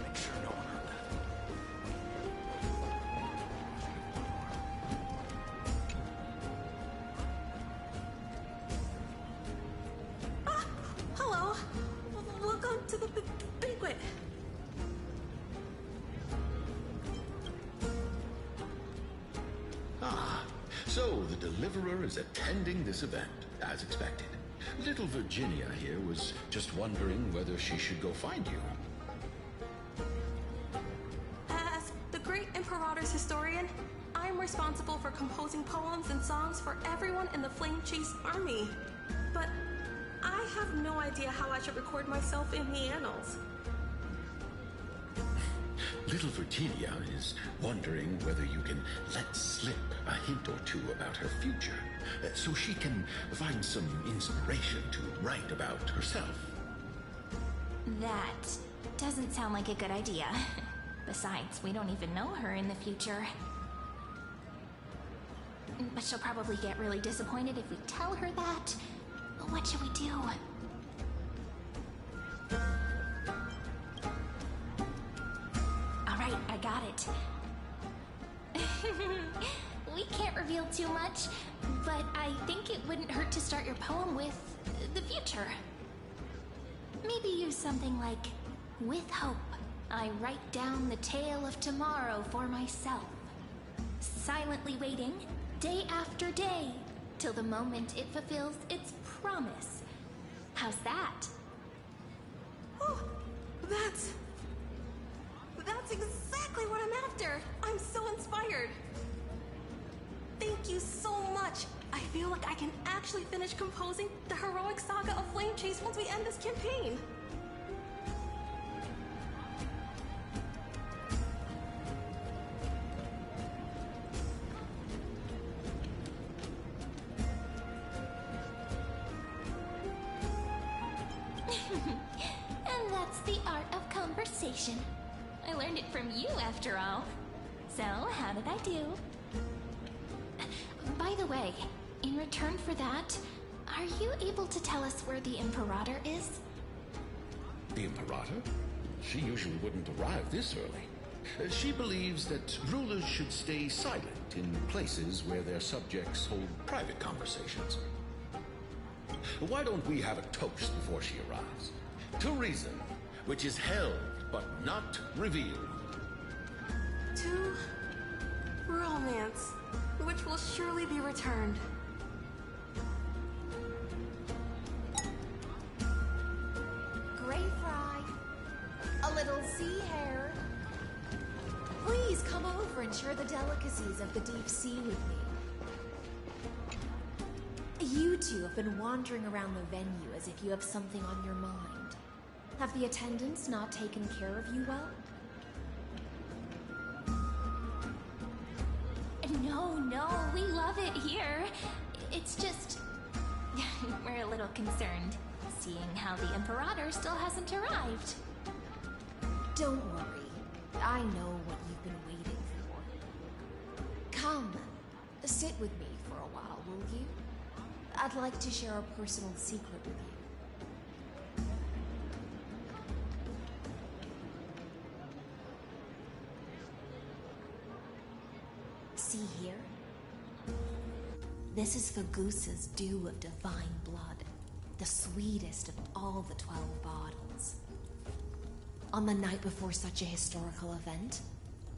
Make sure no one heard Ah, hello. Welcome to the banquet. Ah, so the Deliverer is attending this event, as expected. Little Virginia here was just wondering whether she should go find you. As the great Imperator's historian, I'm responsible for composing poems and songs for everyone in the Flame Chase army. But I have no idea how I should record myself in the annals. Little Virginia is wondering whether you can let slip a hint or two about her future, so she can find some inspiration to write about herself. That doesn't sound like a good idea. Besides, we don't even know her in the future. But she'll probably get really disappointed if we tell her that. What should we do? Alright, I got it. We can't reveal too much, but I think it wouldn't hurt to start your poem with the future. Maybe use something like, with hope, I write down the tale of tomorrow for myself, silently waiting, day after day, till the moment it fulfills its promise. How's that? Oh, that's exactly what I'm after! I'm so inspired! Thank you so much! I feel like I can actually finish composing the heroic saga of Flame Chase once we end this campaign! And that's the art of conversation. I learned it from you, after all. So, how did I do? By the way, in return for that, are you able to tell us where the Imperator is? The Imperator? She usually wouldn't arrive this early. She believes that rulers should stay silent in places where their subjects hold private conversations. Why don't we have a toast before she arrives? To reason, which is held but not revealed. To romance, which will surely be returned. Gray fry. A little sea hare. Please come over and share the delicacies of the deep sea with me. You two have been wandering around the venue as if you have something on your mind. Have the attendants not taken care of you well? No, we love it here. It's just... we're a little concerned, seeing how the Imperator still hasn't arrived. Don't worry. I know what you've been waiting for. Come, sit with me for a while, will you? I'd like to share a personal secret with you. See here? This is Fagusa's dew of divine blood, the sweetest of all the 12 bottles. On the night before such a historical event,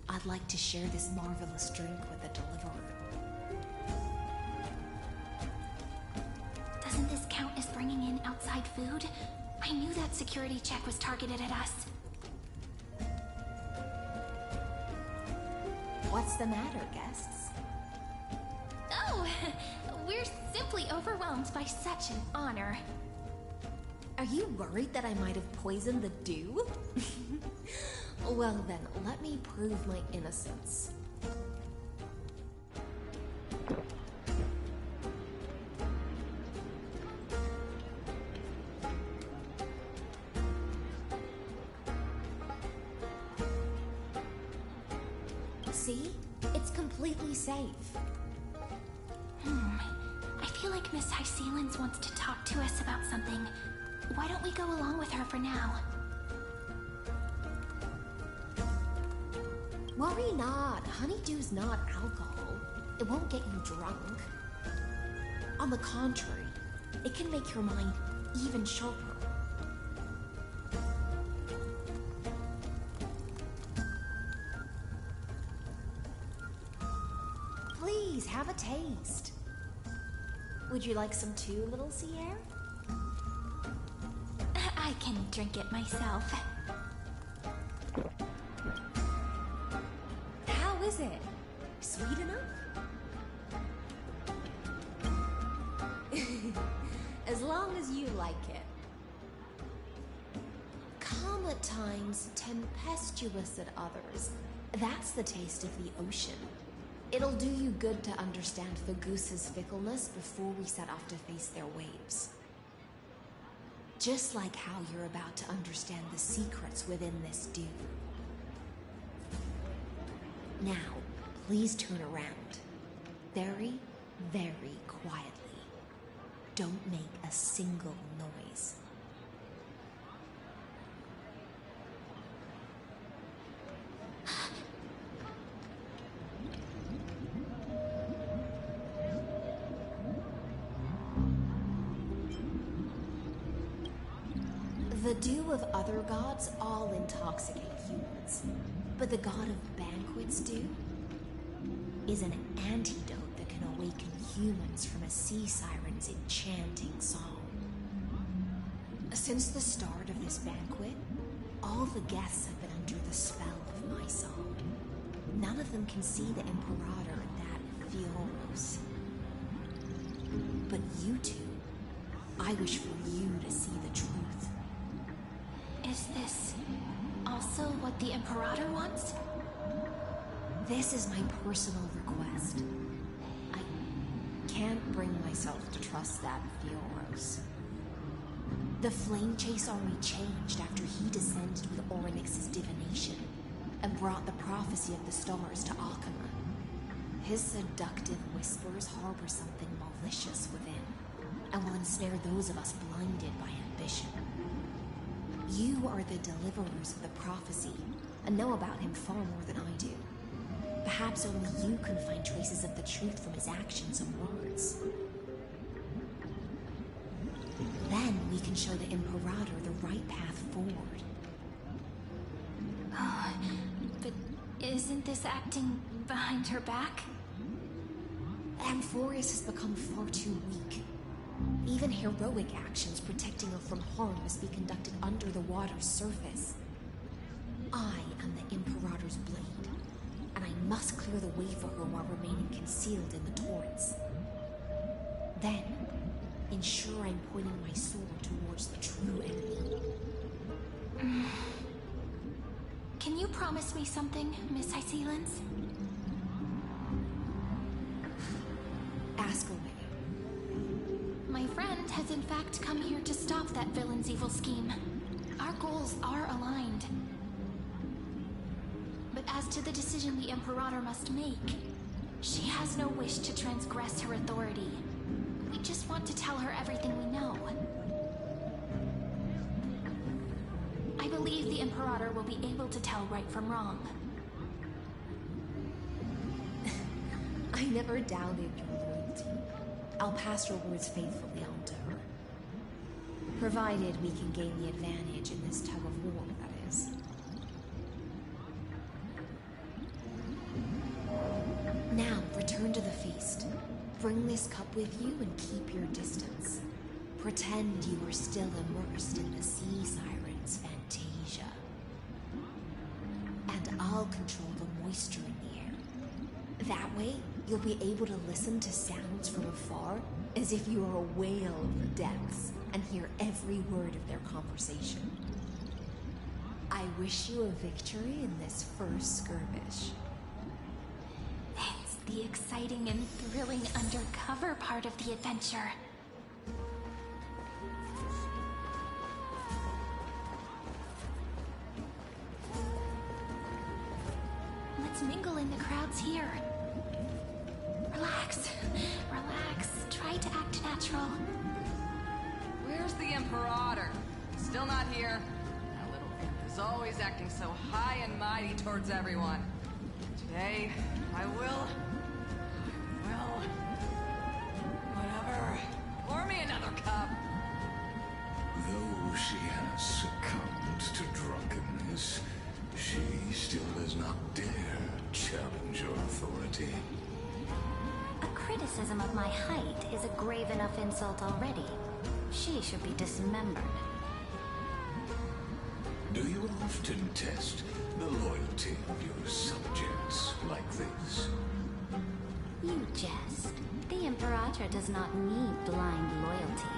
I'd like to share this marvelous drink with the Deliverer. Doesn't this count as bringing in outside food? I knew that security check was targeted at us. What's the matter, guests? Oh, we're simply overwhelmed by such an honor. Are you worried that I might have poisoned the dew? Well then, let me prove my innocence. See? It's completely safe. I feel like Miss Hyceelins wants to talk to us about something. Why don't we go along with her for now? Worry not. Honeydew's not alcohol. It won't get you drunk. On the contrary, it can make your mind even sharper. Please, have a taste. Would you like some too, little sea air? I can drink it myself. How is it? Sweet enough? As long as you like it. Calm at times, tempestuous at others. That's the taste of the ocean. It'll do you good to understand Fagusa's fickleness before we set off to face their waves. Just like how you're about to understand the secrets within this dew. Now, please turn around. Very, very quietly. Don't make a single noise. The dew of other gods all intoxicate humans, but the god of banquets dew is an antidote that can awaken humans from a sea siren's enchanting song. Since the start of this banquet, all the guests have been under the spell of my song. None of them can see the Imperator and that Fioros. But you two, I wish for you to see the truth. Is this also what the Imperator wants? This is my personal request. I can't bring myself to trust that Fioros. The flame chase already changed after he descended with Orynyx's divination and brought the prophecy of the stars to Akama. His seductive whispers harbor something malicious within, and will ensnare those of us blinded by ambition. You are the deliverers of the prophecy, and know about him far more than I do. Perhaps only you can find traces of the truth from his actions and words. Then we can show the Imperator the right path forward. Oh, but isn't this acting behind her back? Amphorius has become far too weak. Even heroic actions protecting her from harm must be conducted under the water's surface. I am the Imperator's blade, and I must clear the way for her while remaining concealed in the torrents. Then, ensure I'm pointing my sword towards the true enemy. Can you promise me something, Miss Hycelens? Ask away. My friend has in fact come here to stop that villain's evil scheme. Our goals are aligned. But as to the decision the Imperator must make, she has no wish to transgress her authority. We just want to tell her everything we know. I believe the Imperator will be able to tell right from wrong. I never doubted your loyalty. I'll pass your words faithfully on to her. Provided we can gain the advantage in this tug of war, that is. Now, return to the feast. Bring this cup with you and keep your distance. Pretend you are still immersed in the sea siren's fantasia. And I'll control the moisture in the air. That way, you'll be able to listen to sounds from afar as if you are a whale of the depths and hear every word of their conversation. I wish you a victory in this first skirmish. It's the exciting and thrilling undercover part of the adventure. Let's mingle in the crowds here. Relax. Relax. Try to act natural. Where's the Imperator? Still not here. That little imp is always acting so high and mighty towards everyone. Today, I will... Whatever. Pour me another cup. Though she has succumbed to drunkenness, she still does not dare challenge your authority. A criticism of my height is a grave enough insult already. She should be dismembered. Do you often test the loyalty of your subjects like this? You jest. The Imperator does not need blind loyalty.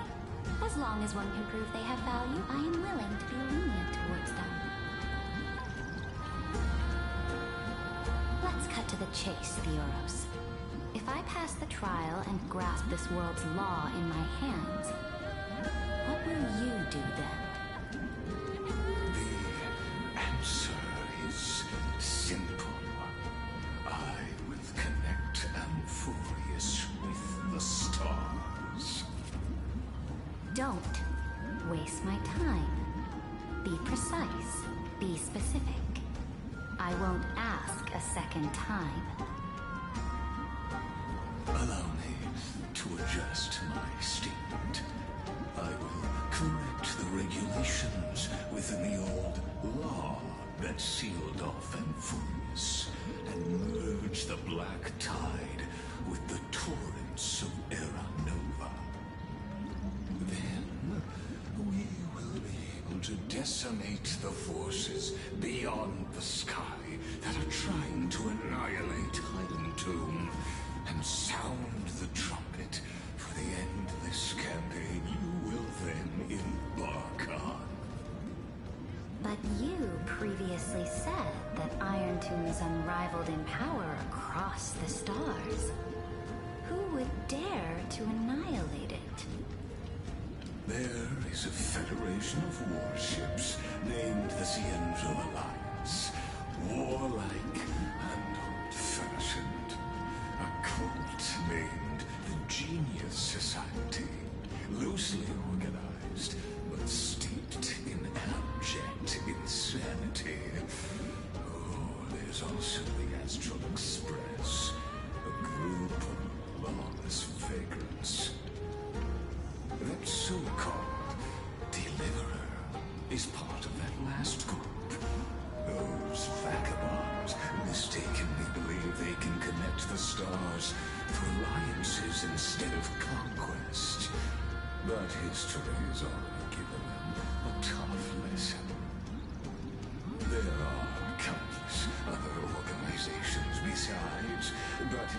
As long as one can prove they have value, I am willing to be lenient towards them. Let's cut to the chase, Fioros. If I pass the trial and grasp this world's law in my hands, what will you do then? The answer is simple. I will connect Amphorius with the stars. Don't waste my time. Be precise. Be specific. I won't ask a second time. Allow me to adjust my statement. I will correct the regulations within the old law that sealed off Amphoreus and merged the black tide with the torrents of Era Nova. Then we will be able to decimate the forces beyond the sky that are trying to annihilate Highland Tomb and sound the trumpet for the endless campaign you will then embark on. But you previously said that Iron Tomb is unrivaled in power across the stars. Who would dare to annihilate it? There is a federation of warships named the Ceydra Alliance. Warlike and old-fashioned. A cult named the Genius Society. Loosely organized, but steeped in abject insanity. Oh, there's also the Astral Express. A group of lawless vagrants. That so-called Deliverer is part of that last group. Those vagabonds mistakenly believe they can connect the stars through alliances instead of conquest. But history has already given them a tough lesson. There are countless other organizations besides, but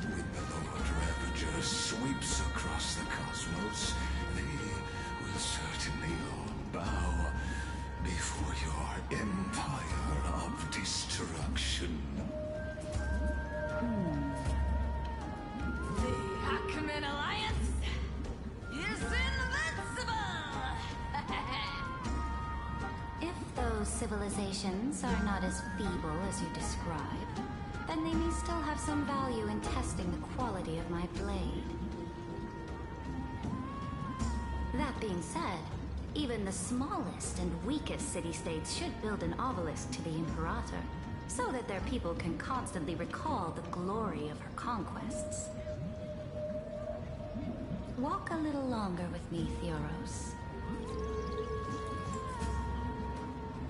when the Lord Ravager sweeps across the cosmos, they will certainly all bow before your empire of destruction. The Ackman Alliance is invincible! If those civilizations are not as feeble as you describe, then they may still have some value in testing the quality of my blade. That being said, even the smallest and weakest city-states should build an obelisk to the Imperator, so that their people can constantly recall the glory of her conquests. Walk a little longer with me, Theoros.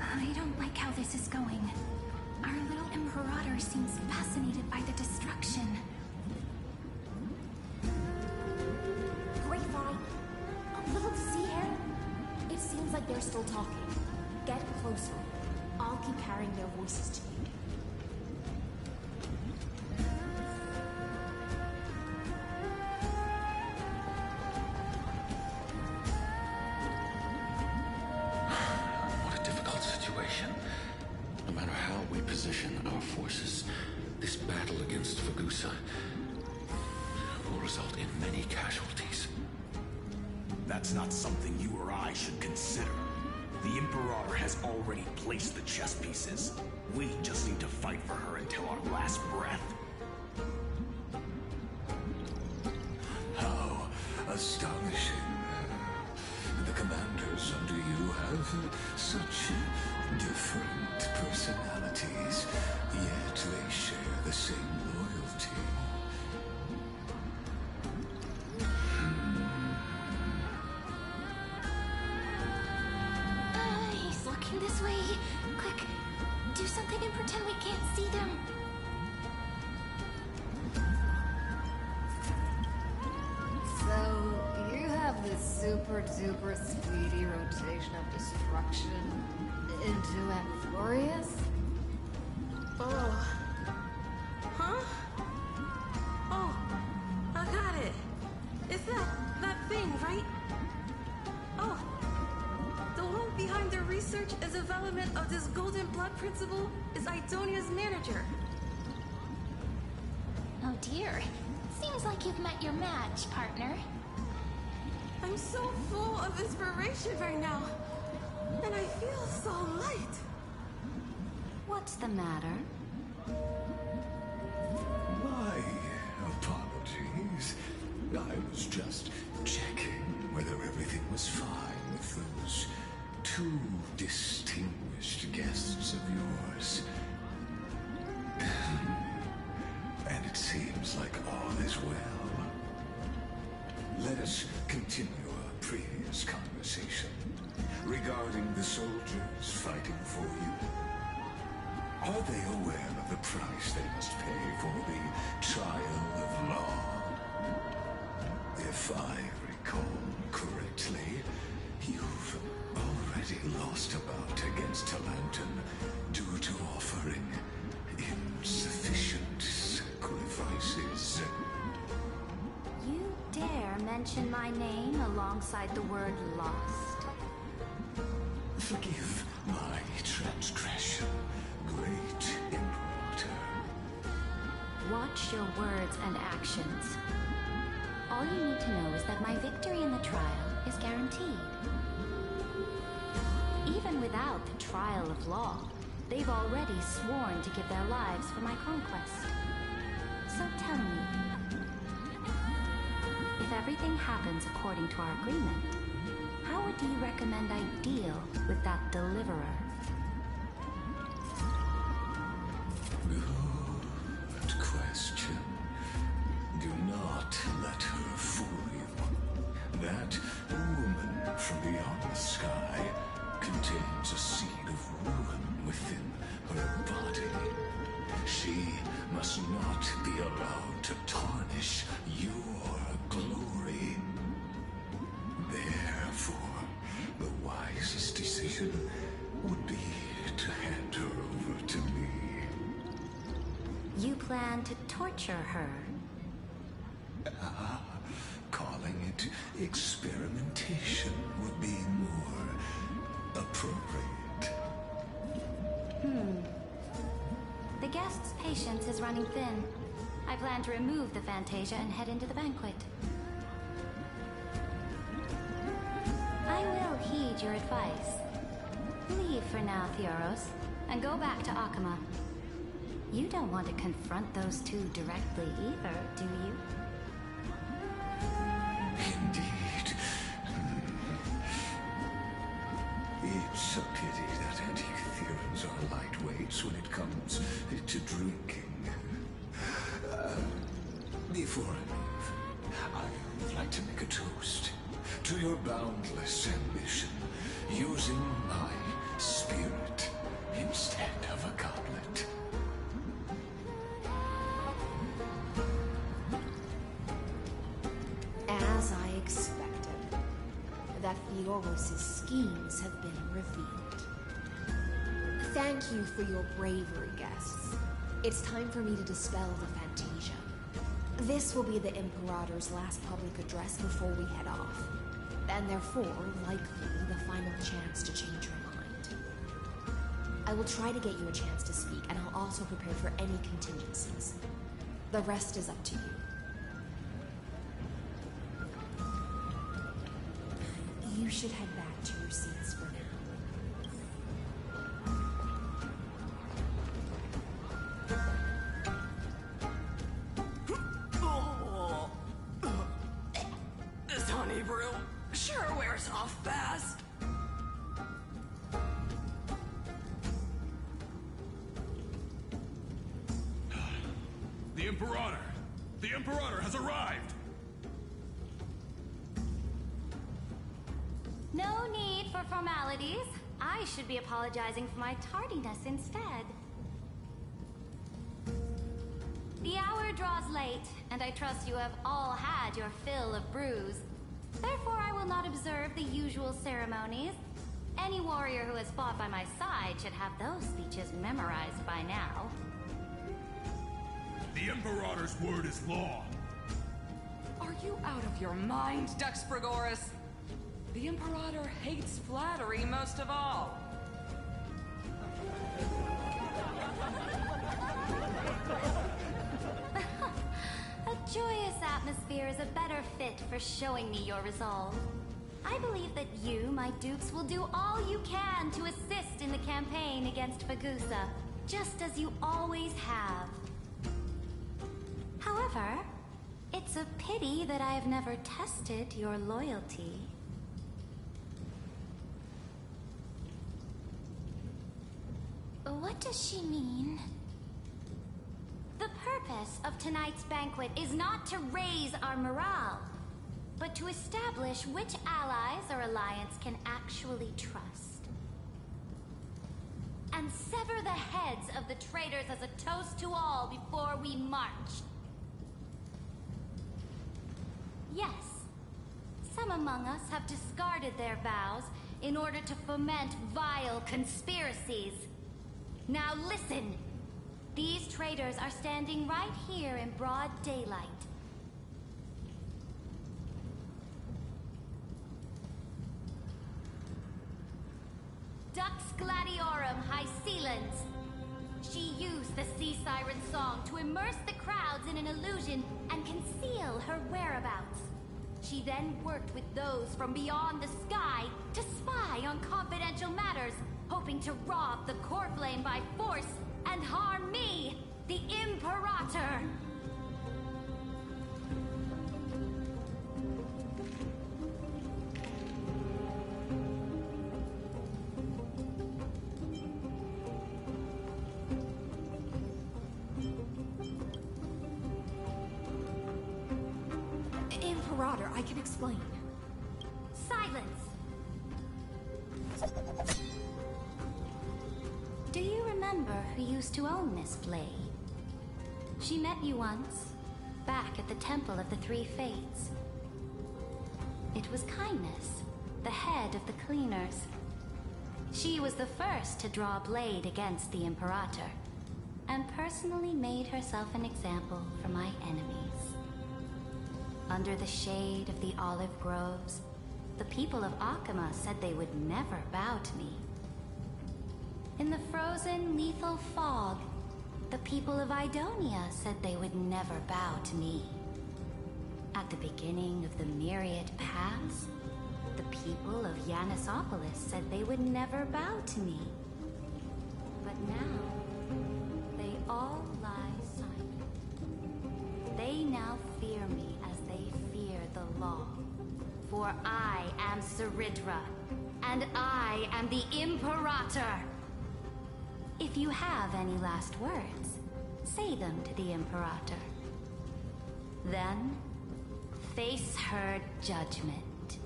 I don't like how this is going. Our little Imperator seems fascinated by the destruction. Grapevine, a little to see here? It seems like they're still talking. Get closer. I'll keep carrying their voices to you. What a difficult situation. No matter how we position our forces, this battle against Fagusa will result in many casualties. That's not something you or I should consider. The Imperator has already placed the chess pieces. We just need to fight for her until our last breath. How astonishing. The commanders under you have such different personalities, yet they share the same loyalty. He's looking this way. Quick, do something and pretend we can't see them. So, you have this super-duper speedy rotation of destruction into Amphoreus? Oh. Huh? Oh, I got it. It's that thing, right? Oh. The one behind the research and development of this golden blood principle is Idonia's manager. Oh dear. Seems like you've met your match, partner. I'm so full of inspiration right now. And I feel so light. What's the matter? My apologies. I was just checking whether everything was fine with those two distinguished guests of yours. And it seems like all is well. Let us continue our previous conversation. regarding the soldiers fighting for you? Are they aware of the price they must pay for the trial of law? If I recall correctly, you've already lost a bout against Talanton due to offering insufficient sacrifices. You dare mention my name alongside the word lost? Forgive my transgression, great Imperator. Watch your words and actions. All you need to know is that my victory in the trial is guaranteed. Even without the trial of law, they've already sworn to give their lives for my conquest. So tell me, if everything happens according to our agreement, how would you recommend I deal with that deliverer? Good question. Do not let her fool you. That woman from beyond the sky contains a seed of ruin within her body. She must not be allowed to tarnish your glory. Therefore, the wisest decision would be to hand her over to me. You plan to torture her? Calling it experimentation would be more appropriate. The guest's patience is running thin. I plan to remove the Fantasia and head into the banquet. I will heed your advice. Leave for now, Theoros, and go back to Akama. You don't want to confront those two directly either, do you? Indeed. It's a pity that Antikytherans are lightweights when it comes to drinking. Before I leave, I would like to make a toast to your boundless ambition, using my spirit instead of a goblet. As I expected, that Theoros' schemes have been revealed. Thank you for your bravery, guests. It's time for me to dispel the Fantasia. This will be the Imperator's last public address before we head off, and therefore, likely, the final chance to change her mind. I will try to get you a chance to speak, and I'll also prepare for any contingencies. The rest is up to you. You should head back to your seats for now. This honey brew sure wears off fast. The Imperator! The Imperator has arrived! No need for formalities. I should be apologizing for my tardiness instead. The hour draws late, and I trust you have all had your fill of brews. Therefore, I will not observe the usual ceremonies. Any warrior who has fought by my side should have those speeches memorized by now. The Imperator's word is law. Are you out of your mind, Dux Frigoris? The Imperator hates flattery most of all. A joyous atmosphere is a better fit for showing me your resolve. I believe that you, my dukes, will do all you can to assist in the campaign against Fagusa, just as you always have. However, it's a pity that I have never tested your loyalty. What does she mean? The purpose of tonight's banquet is not to raise our morale, but to establish which allies our alliance can actually trust. And sever the heads of the traitors as a toast to all before we march. Yes, some among us have discarded their vows in order to foment vile conspiracies. Now listen! These traitors are standing right here in broad daylight. Dux Gladiorum Hycelans. She used the Sea Siren song to immerse the crowds in an illusion and conceal her whereabouts. She then worked with those from beyond the sky to spy on confidential matters, hoping to rob the core flame by force and harm me, the Imperator! Imperator, I can explain. Silence! Do you remember who used to own this blade? She met you once, back at the Temple of the Three Fates. It was Kindness, the head of the Cleaners. She was the first to draw a blade against the Imperator, and personally made herself an example for my enemies. Under the shade of the olive groves, the people of Akama said they would never bow to me. In the frozen, lethal fog, the people of Idonia said they would never bow to me. At the beginning of the myriad paths, the people of Yanisopolis said they would never bow to me. But now, they all lie silent. They now fear me as they fear the law. For I am Cerydra, and I am the Imperator! If you have any last words, say them to the Imperator. Then, face her judgment.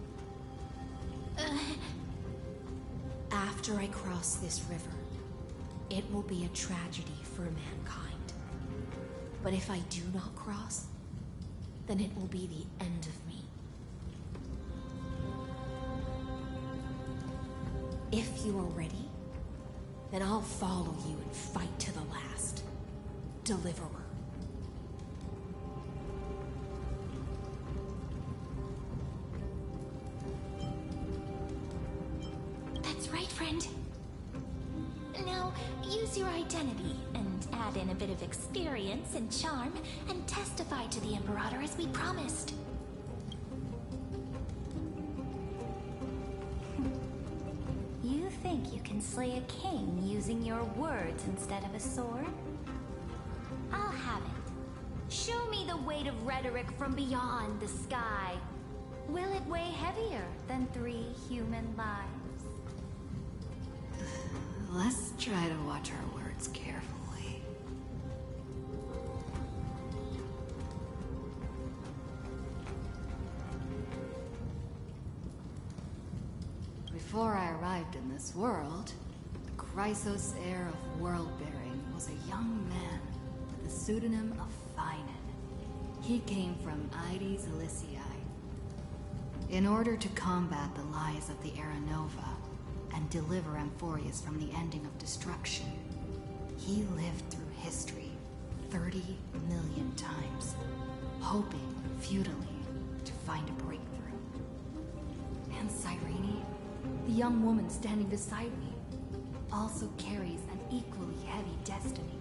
After I cross this river, it will be a tragedy for mankind. But if I do not cross, then it will be the end of me. If you are ready, then I'll follow you and fight to the last. Deliverer. That's right, friend. Now, use your identity and add in a bit of experience and charm and testify to the Imperator as we promised. You think you can slay a king using your words instead of a sword? I'll have it. Show me the weight of rhetoric from beyond the sky. Will it weigh heavier than 3 human lives? Let's try to watch our words carefully. Before I arrived in this world, the Chrysos heir of world-bearing was a young man with the pseudonym of Finan. He came from Ides Elysiae. In order to combat the lies of the Aranova and deliver Amphorius from the ending of destruction, he lived through history 30 million times, hoping futilely to find a breakthrough. And Cyrene, the young woman standing beside me, also carries an equally heavy destiny.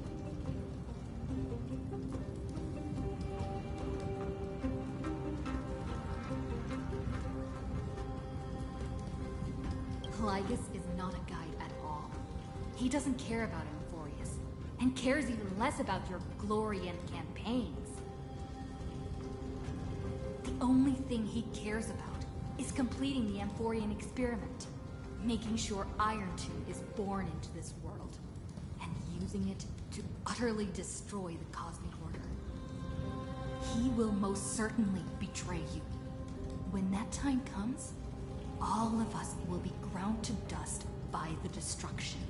Lygus is not a guide at all. He doesn't care about Amphorius, and cares even less about your glory and campaigns. The only thing he cares about is completing the Amphorian experiment, making sure Iron Tomb is born into this world, and using it to utterly destroy the Cosmic Order. He will most certainly betray you. when that time comes, all of us will be ground to dust by the destruction.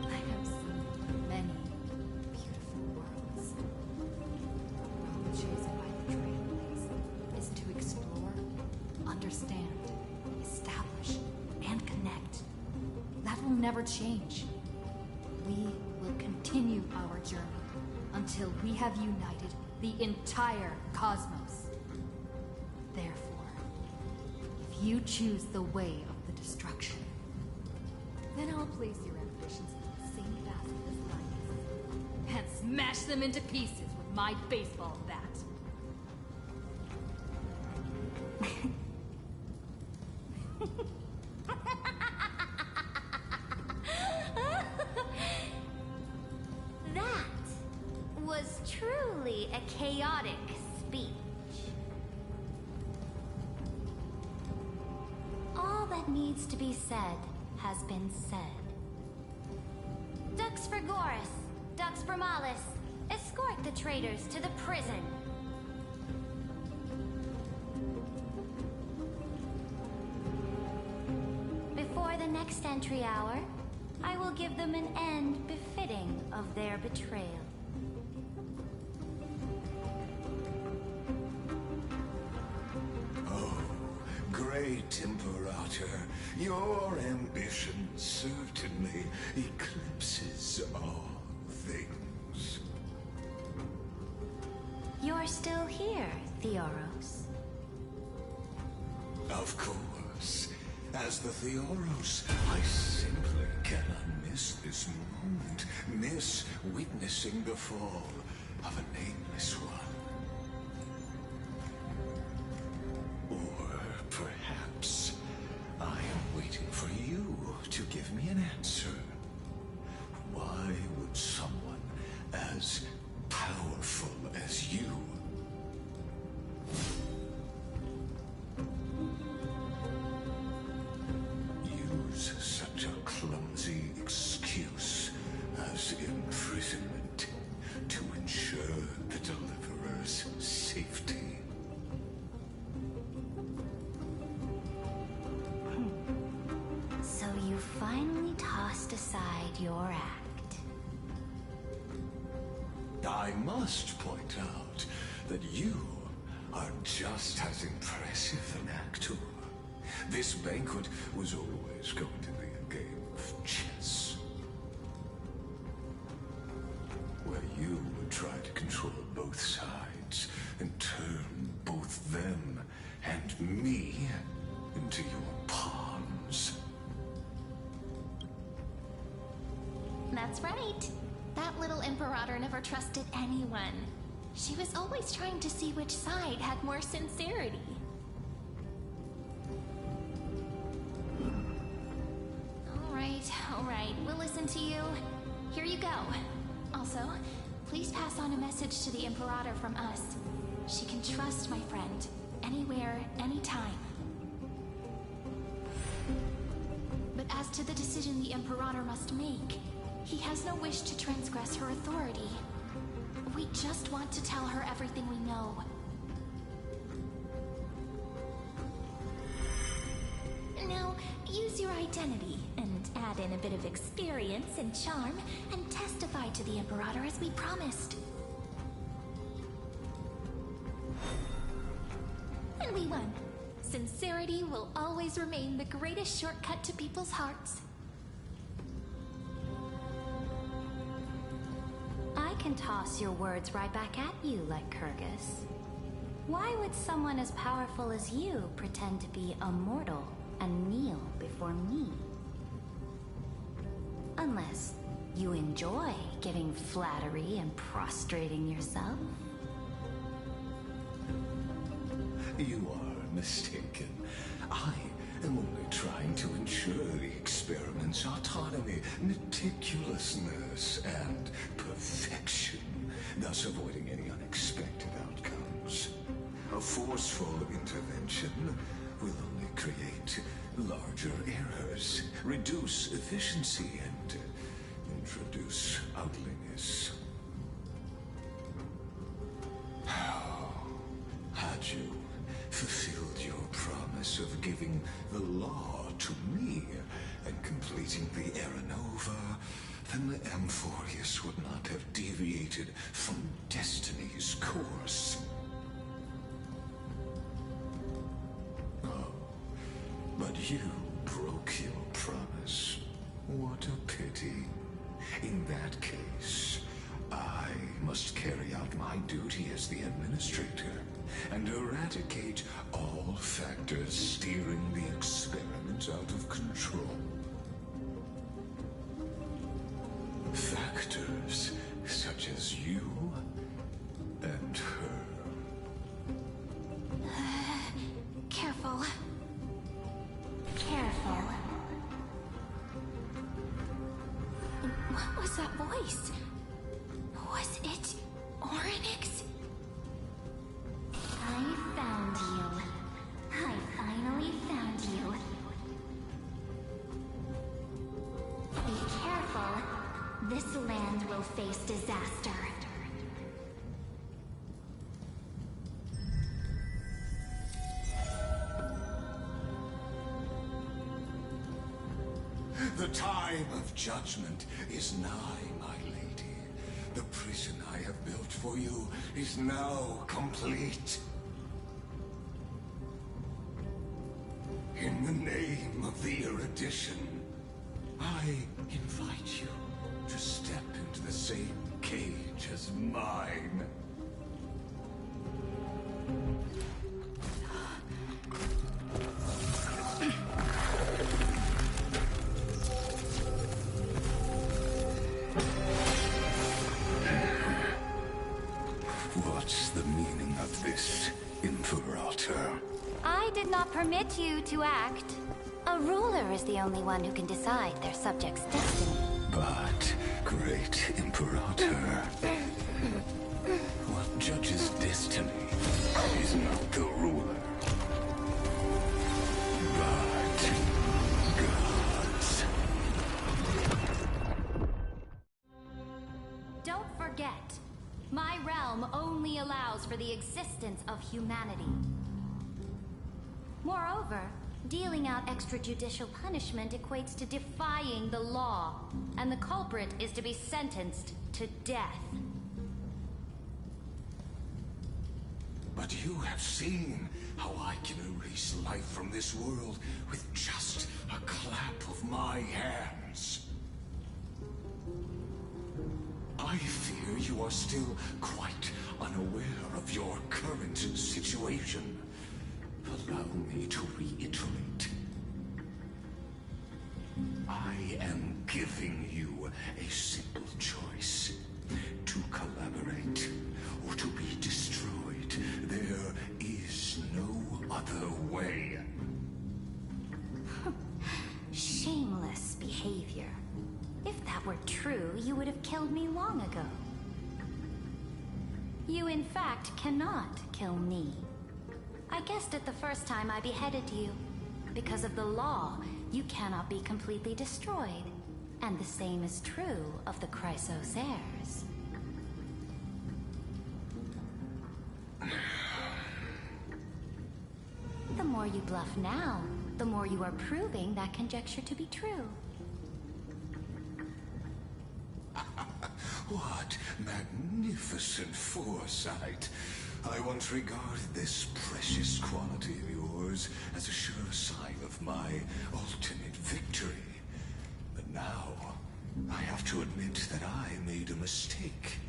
I have seen many beautiful worlds. The road chosen by the trailblazer is to explore, understand, establish, and connect. That will never change. We will continue our journey until we have united the entire cosmos. Therefore, if you choose the way of the destruction, then I'll place your ambitions in the same basket as mine and smash them into pieces with my baseball bat. That was truly a chaotic speech. All that needs to be said has been said. Dux Frigoris, Dux Bromalis, escort the traitors to the prison. Before the next entry hour, I will give them an end befitting of their betrayal. Oh, great Imperator, your ambition certainly eclipses all things. You're still here, Theoros. Of course. As the Theoros, I simply cannot miss this moment, miss witnessing the fall of a nameless one. Or perhaps I am waiting for you to give me an answer. Why would someone as powerful as you use such a clumsy excuse as imprisonment to ensure the Deliverer's safety? So you finally tossed aside your act. I must point out that you are just as impressive an actor. This banquet was always going to be a game of chess, where you would try to control both sides and turn both them and me into your pawns. That's right. That little Imperator never trusted anyone. She was always trying to see which side had more sincerity. All right, we'll listen to you. Here you go. Also, please pass on a message to the Imperator from us. She can trust my friend, anywhere, anytime. But as to the decision the Imperator must make, he has no wish to transgress her authority. We just want to tell her everything we know. Now, use your identity and add in a bit of experience and charm and testify to the Imperator as we promised. And we won. Sincerity will always remain the greatest shortcut to people's hearts. I can toss your words right back at you, like Kyrgyz. Why would someone as powerful as you pretend to be a mortal and kneel before me? Unless you enjoy giving flattery and prostrating yourself. You are mistaken. I am only trying to ensure the experiment's autonomy, meticulousness, and perfection, thus avoiding any unexpected outcomes. A forceful intervention will only create larger errors, reduce efficiency, and introduce ugliness. Had you fulfilled your promise of giving the law to me and completing the Era Nova, then the Amphorius would not have deviated from destiny's course. Oh, but you broke your promise. What a pity. In that case, I must carry out my duty as the administrator and eradicate all factors steering the experiment out of control. Factors such as you and her. Careful. Careful. What was that voice? Was it Orynyx? I found you. I finally found you. Be careful. This land will face disaster. The time of judgment is nigh, my lady. The prison I have built for you is now complete. In the name of the erudition, I invite you to step into the same cage as mine. What's the meaning of this, Imperator? I did not permit you to act. A ruler is the only one who can decide their subject's destiny. But, great Imperator, what judges destiny is not the ruler, but gods. Don't forget, my realm only allows for the existence of humanity. Moreover, dealing out extrajudicial punishment equates to defying the law, and the culprit is to be sentenced to death. But you have seen how I can erase life from this world with just a clap of my hands. I fear you are still quite unaware of your current situation. Allow me to reiterate. I am giving you a simple choice. To collaborate or to be destroyed. There is no other way. Shameless behavior. If that were true, you would have killed me long ago. You, in fact, cannot kill me. I guessed it the first time I beheaded you. Because of the law, you cannot be completely destroyed. And the same is true of the Chrysos heirs. The more you bluff now, the more you are proving that conjecture to be true. What magnificent foresight. I once regarded this precious quality of yours as a sure sign of my ultimate victory. But now, I have to admit that I made a mistake.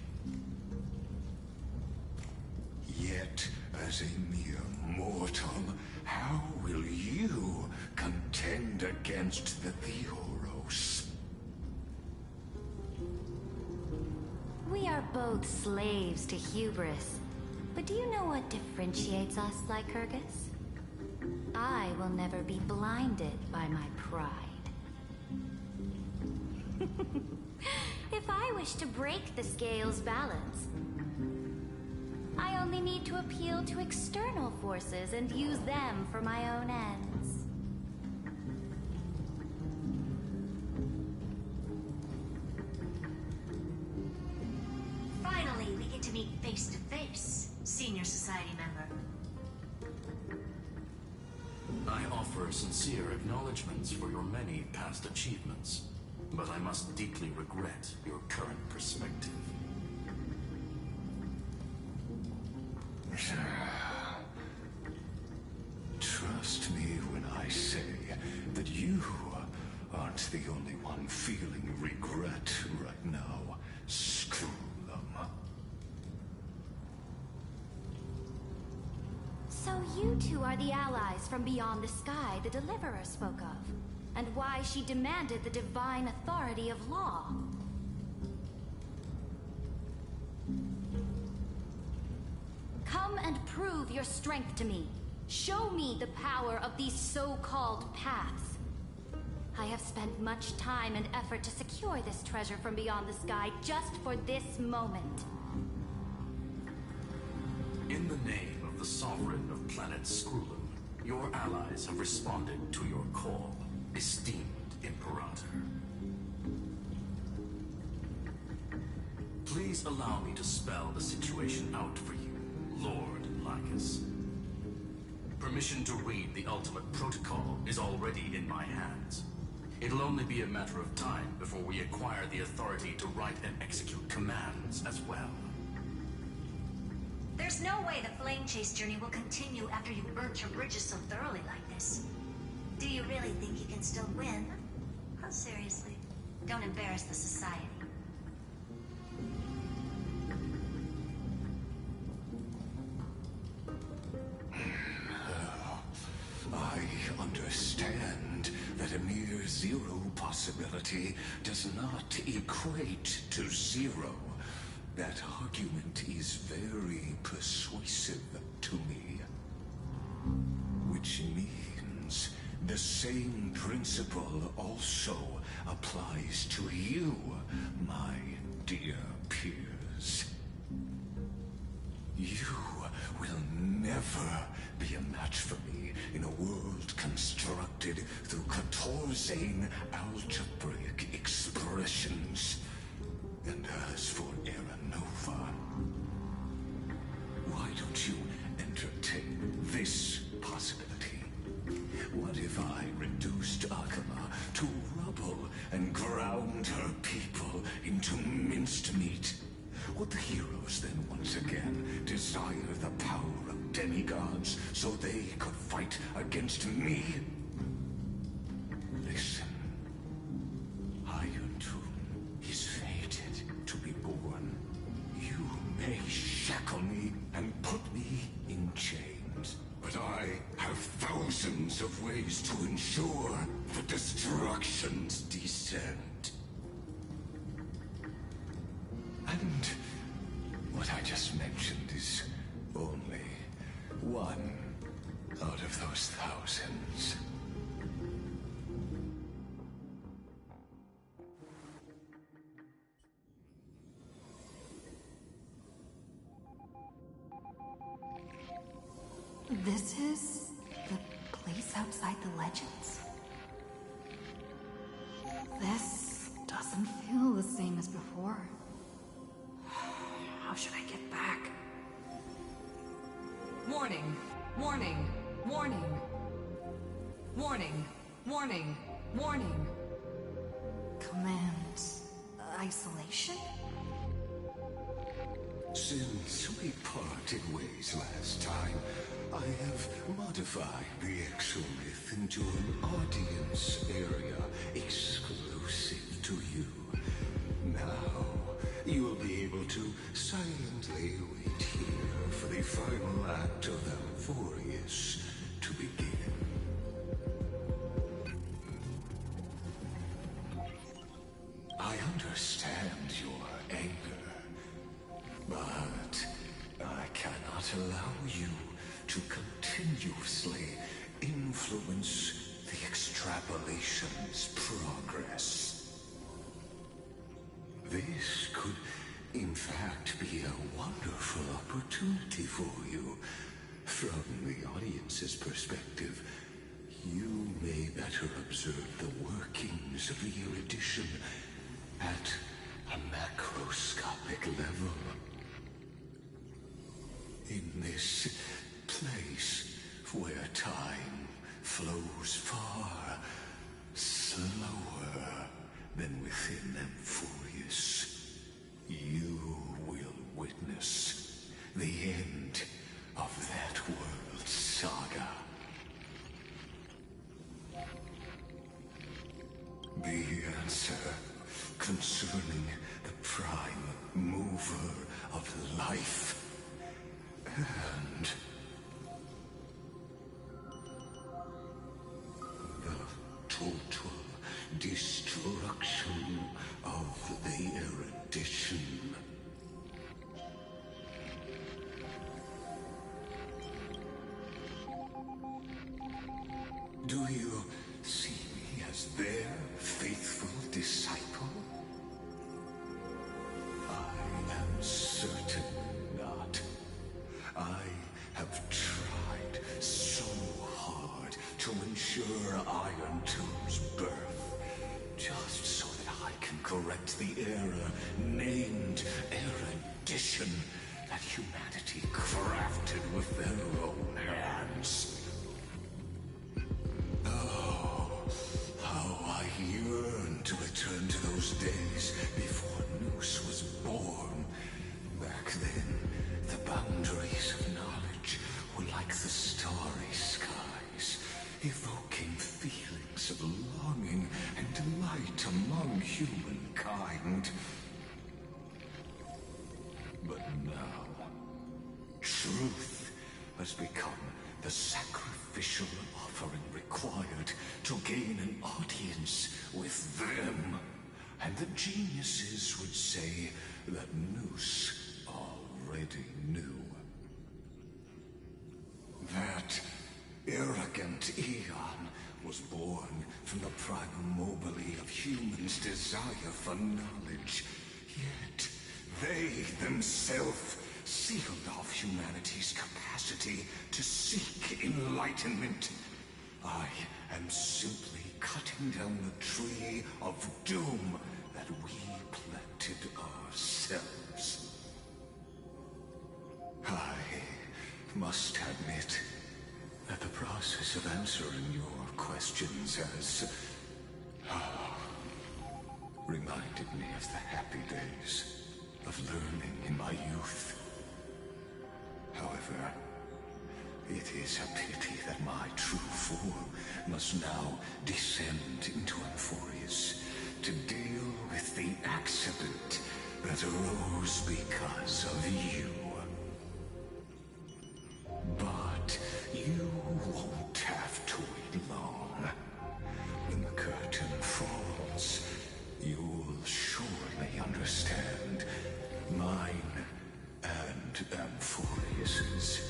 Yet, as a mere mortal, how will you contend against the Theoros? We are both slaves to hubris. But do you know what differentiates us, Lycurgus? I will never be blinded by my pride. If I wish to break the scale's balance, I only need to appeal to external forces and use them for my own ends. meet face to face, Senior Society member. I offer sincere acknowledgments for your many past achievements, but I must deeply regret your current perspective. Trust me when I say that you aren't the only one feeling regret right now. Screw them. So you two are the allies from beyond the sky the Deliverer spoke of, and why she demanded the divine authority of law. Come and prove your strength to me. Show me the power of these so-called paths. I have spent much time and effort to secure this treasure from beyond the sky just for this moment. In the name of the Sovereign of Planet Scrulum, your allies have responded to your call, esteemed Imperator. Please allow me to spell the situation out for you, Lord Lycus. Permission to read the ultimate protocol is already in my hands. It'll only be a matter of time before we acquire the authority to write and execute commands as well. There's no way the flame chase journey will continue after you've burnt your bridges so thoroughly like this. Do you really think you can still win? Oh, seriously. Don't embarrass the society. I understand that a mere zero possibility does not equate to zero. That argument is very persuasive to me. Which means the same principle also applies to you, my dear peers. You will never be a match for me in a world constructed through Catorzane algebraic expressions. And as for Aranova, why don't you entertain this possibility? What if I reduced Akama to rubble and ground her people into minced meat? Would the heroes then once again desire the power of demigods so they could fight against me? Listen, Iron Tomb is fated to be born. You may shackle me and put me in chains, but I have thousands of ways to ensure the destruction's descent. And what I just mentioned is only one out of those thousands. This is the place outside the legends? This doesn't feel the same as before. How should I get back? Warning! Warning! Warning! Warning! Warning! Warning! Command... isolation? Since we parted ways last time, I have modified the Exolith into an audience area exclusive to you. Now, you'll be able to silently wait here for the final act of Alphorius to begin. I understand your anger, but I cannot allow you to continuously influence the extrapolation's progress. This could, in fact, be a wonderful opportunity for you. From the audience's perspective, you may better observe the workings of the erudition at a macroscopic level. in this place where time flows far slower than within Emphorius, you will witness the end of that world's saga. The answer concerning the prime mover of life and the total destruction of the erudition. Do you see me as their faithful disciple? I am certain not. I have tried so hard to ensure Iron Tomb's birth, just so that I can correct the error named erudition that humanity crafted with their own hands. How I yearn to return to those days before Noose was born. Back then, the boundaries of knowledge were like the starry skies, evoking feelings of longing and delight among humankind. But now, truth has become the sacrificial offering required to gain an audience with them. And the geniuses would say that Noose already knew. That arrogant Eon was born from the primal mobile of humans' desire for knowledge. Yet, they themselves sealed off humanity's capacity to seek enlightenment. I am simply cutting down the tree of doom that we planted ourselves. I must admit that the process of answering your questions has reminded me of the happy days of learning in my youth. However, it is a pity that my true form must now descend into Emphorius to deal with the accident that arose because of you. But you won't have to wait long. When the curtain falls, you'll surely understand mine and Emphorius's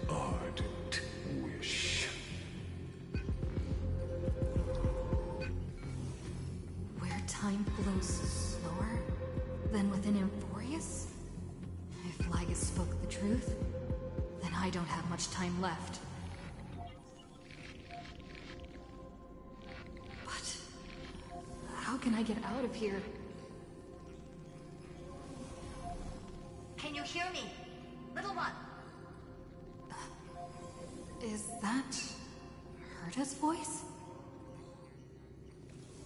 ardent wish. Where time flows slower than within Emphorius? If Lygus spoke the truth, then I don't have much time left. But how can I get out of here? Can you hear me? Little one. Is that Herta's voice?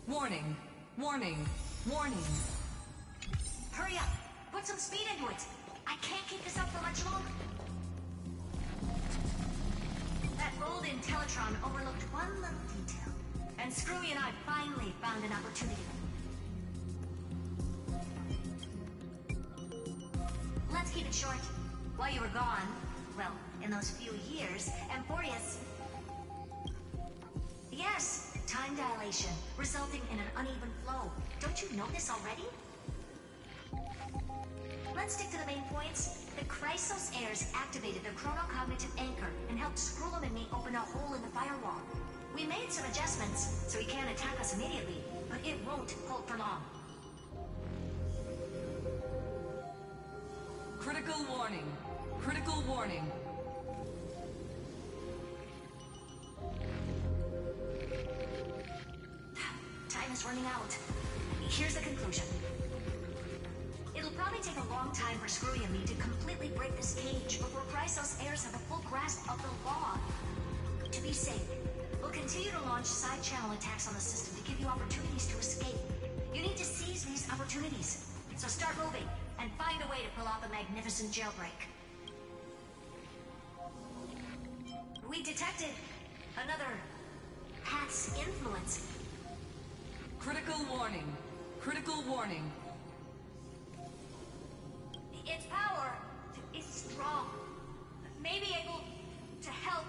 Warning. Warning. Warning. Hurry up! Put some speed into it! I can't keep this up for much longer! That old Intellitron overlooked one little detail, and Screwy and I finally found an opportunity. Let's keep it short. While you were gone, well, in those few years, Emphorius... Yes, time dilation, resulting in an uneven flow. Don't you know this already? Let's stick to the main points. The Chrysos heirs activated the chronocognitive anchor and helped Skrullum and me open a hole in the firewall. We made some adjustments, so he can't attack us immediately, but it won't hold for long. Critical warning. Critical warning. Time is running out. Here's the conclusion. It'll probably take a long time for Screwy and me to completely break break this cage before Chrysos heirs have a full grasp of the law. To be safe, we'll continue to launch side-channel attacks on the system to give you opportunities to escape. You need to seize these opportunities. So start moving, and find a way to pull off a magnificent jailbreak. We detected another Pat's influence. Critical warning. Critical warning. Its power is strong. May be able to help.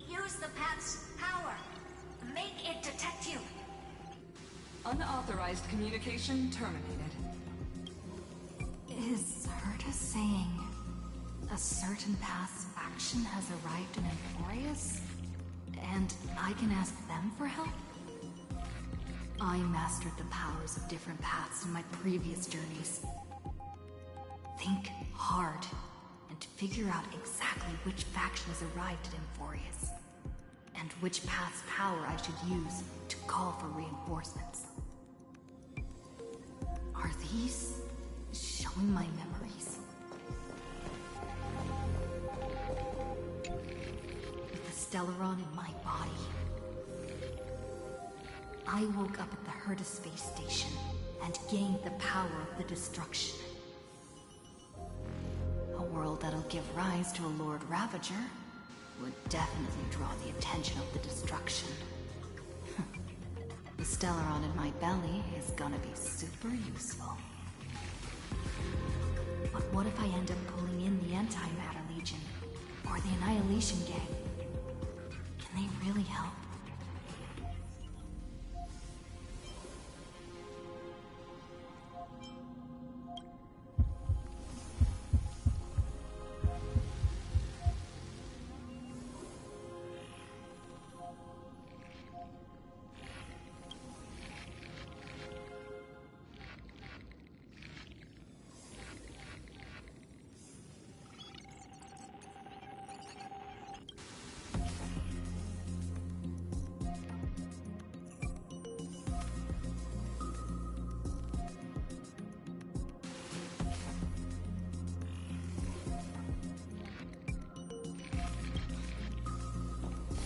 Use the Pat's power. Make it detect you. Unauthorized communication terminated. Is Cerydra saying a certain path's faction has arrived in Emporius? And I can ask them for help? I mastered the powers of different paths in my previous journeys. Think hard and figure out exactly which faction has arrived at Emporius, and which path's power I should use to call for reinforcements. Are these showing my memories? With the Stellaron in my body, I woke up at the Herta space station and gained the power of the destruction. A world that'll give rise to a Lord Ravager would definitely draw the attention of the destruction. The Stellaron in my belly is gonna be super useful. But what if I end up pulling in the Antimatter Legion, or the Annihilation Gang? Can they really help?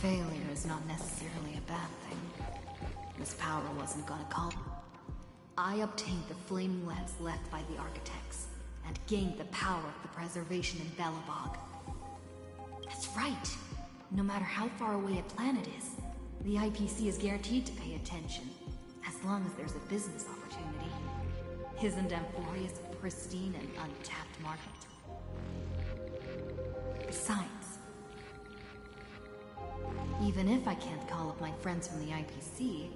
Failure is not necessarily a bad thing. This power wasn't gonna call. I obtained the flaming lance left by the Architects, and gained the power of the preservation in Belobog. That's right! No matter how far away a planet is, the IPC is guaranteed to pay attention, as long as there's a business opportunity. Isn't Emporius a pristine and untapped market? Besides, even if I can't call up my friends from the IPC,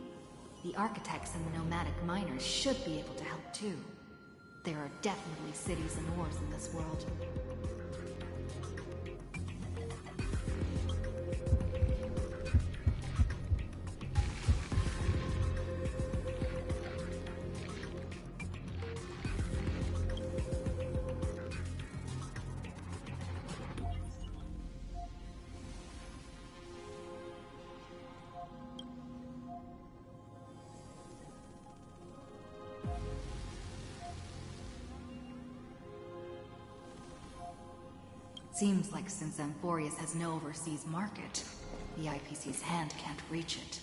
the Architects and the Nomadic Miners should be able to help too. There are definitely cities and wars in this world. Seems like since Emporius has no overseas market, the IPC's hand can't reach it.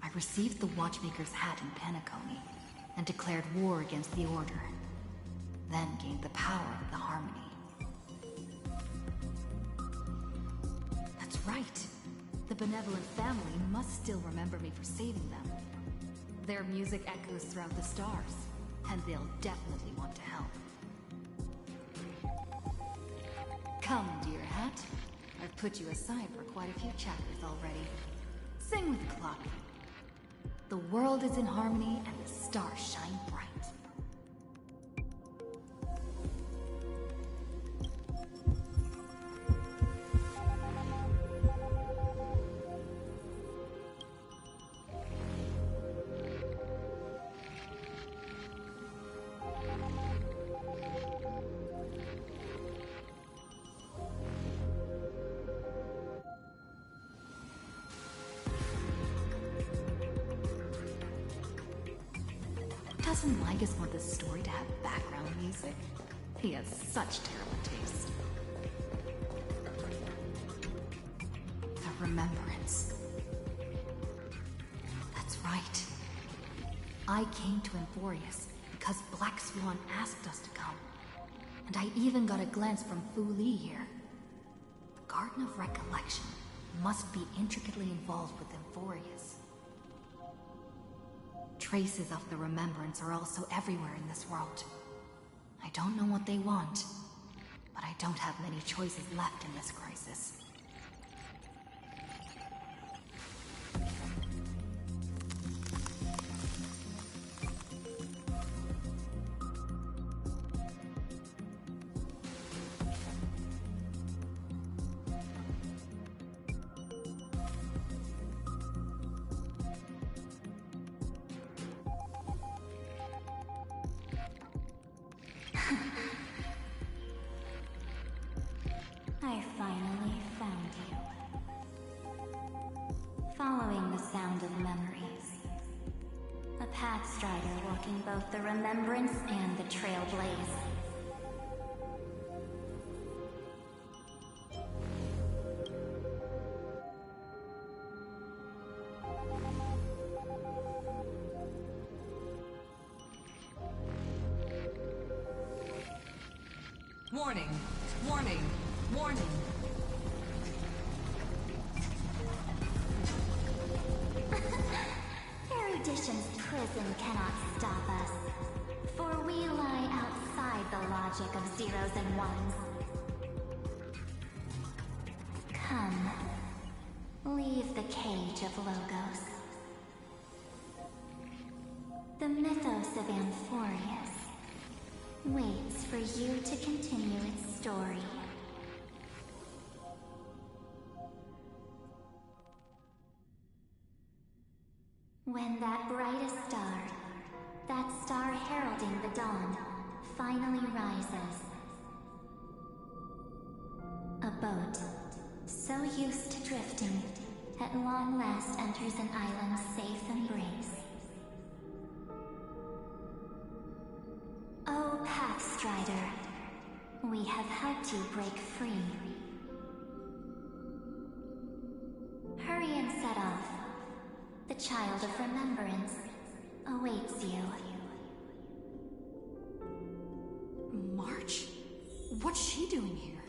I received the Watchmaker's hat in Penacony, and declared war against the Order. Then gained the power of the Harmony. That's right! The Benevolent family must still remember me for saving them. Their music echoes throughout the stars, and they'll definitely want to help. Come, dear hat. I've put you aside for quite a few chapters already. Sing with the clock. The world is in harmony and the stars shine bright. Doesn't Lygus want this story to have background music? He has such terrible taste. The Remembrance. That's right. I came to Emporius because Black Swan asked us to come. And I even got a glance from Fu Li here. The Garden of Recollection must be intricately involved with Emporius. Traces of the Remembrance are also everywhere in this world. I don't know what they want, but I don't have many choices left in this crisis. I finally found you. Following the sound of memories. A pathstrider walking both the Remembrance and the Trailblaze. Warning! Warning! Warning! Erudition's prison cannot stop us, for we lie outside the logic of zeros and ones. Come, leave the cage of Logos. The mythos of Amphorius waits for you to continue its story. When that brightest star, that star heralding the dawn, finally rises, a boat, so used to drifting, at long last enters an island's safe embrace. Oh, Pathstrider, we have helped you break free. Hurry and set off. The Child of Remembrance awaits you. March? What's she doing here?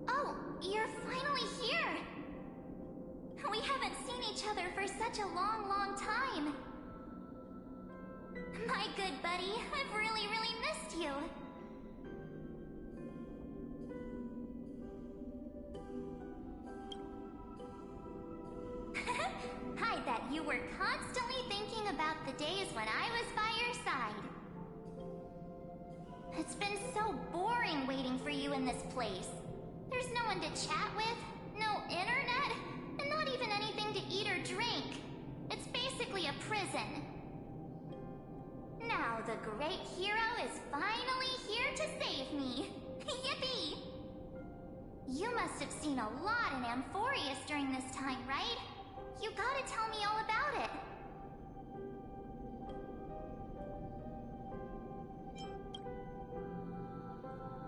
Oh, you're finally here! We haven't seen each other for such a long, long time. My good buddy, I've really, really missed you. I bet you were constantly thinking about the days when I was by your side. It's been so boring waiting for you in this place. There's no one to chat with, no internet, and not even anything to eat or drink. It's basically a prison. Now the great hero is finally here to save me. Yippee! You must have seen a lot in Amphorius during this time, right? You gotta tell me all about it.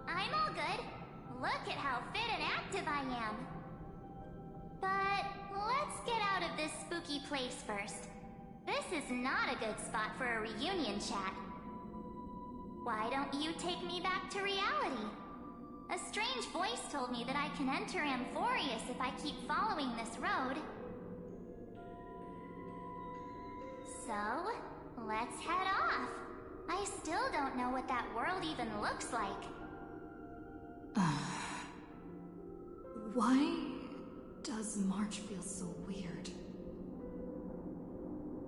I'm all good. Look at how fit and active I am. But let's get out of this spooky place first. This is not a good spot for a reunion chat. Why don't you take me back to reality? A strange voice told me that I can enter Amphorius if I keep following this road. So, let's head off. I still don't know what that world even looks like. Why does March feel so weird?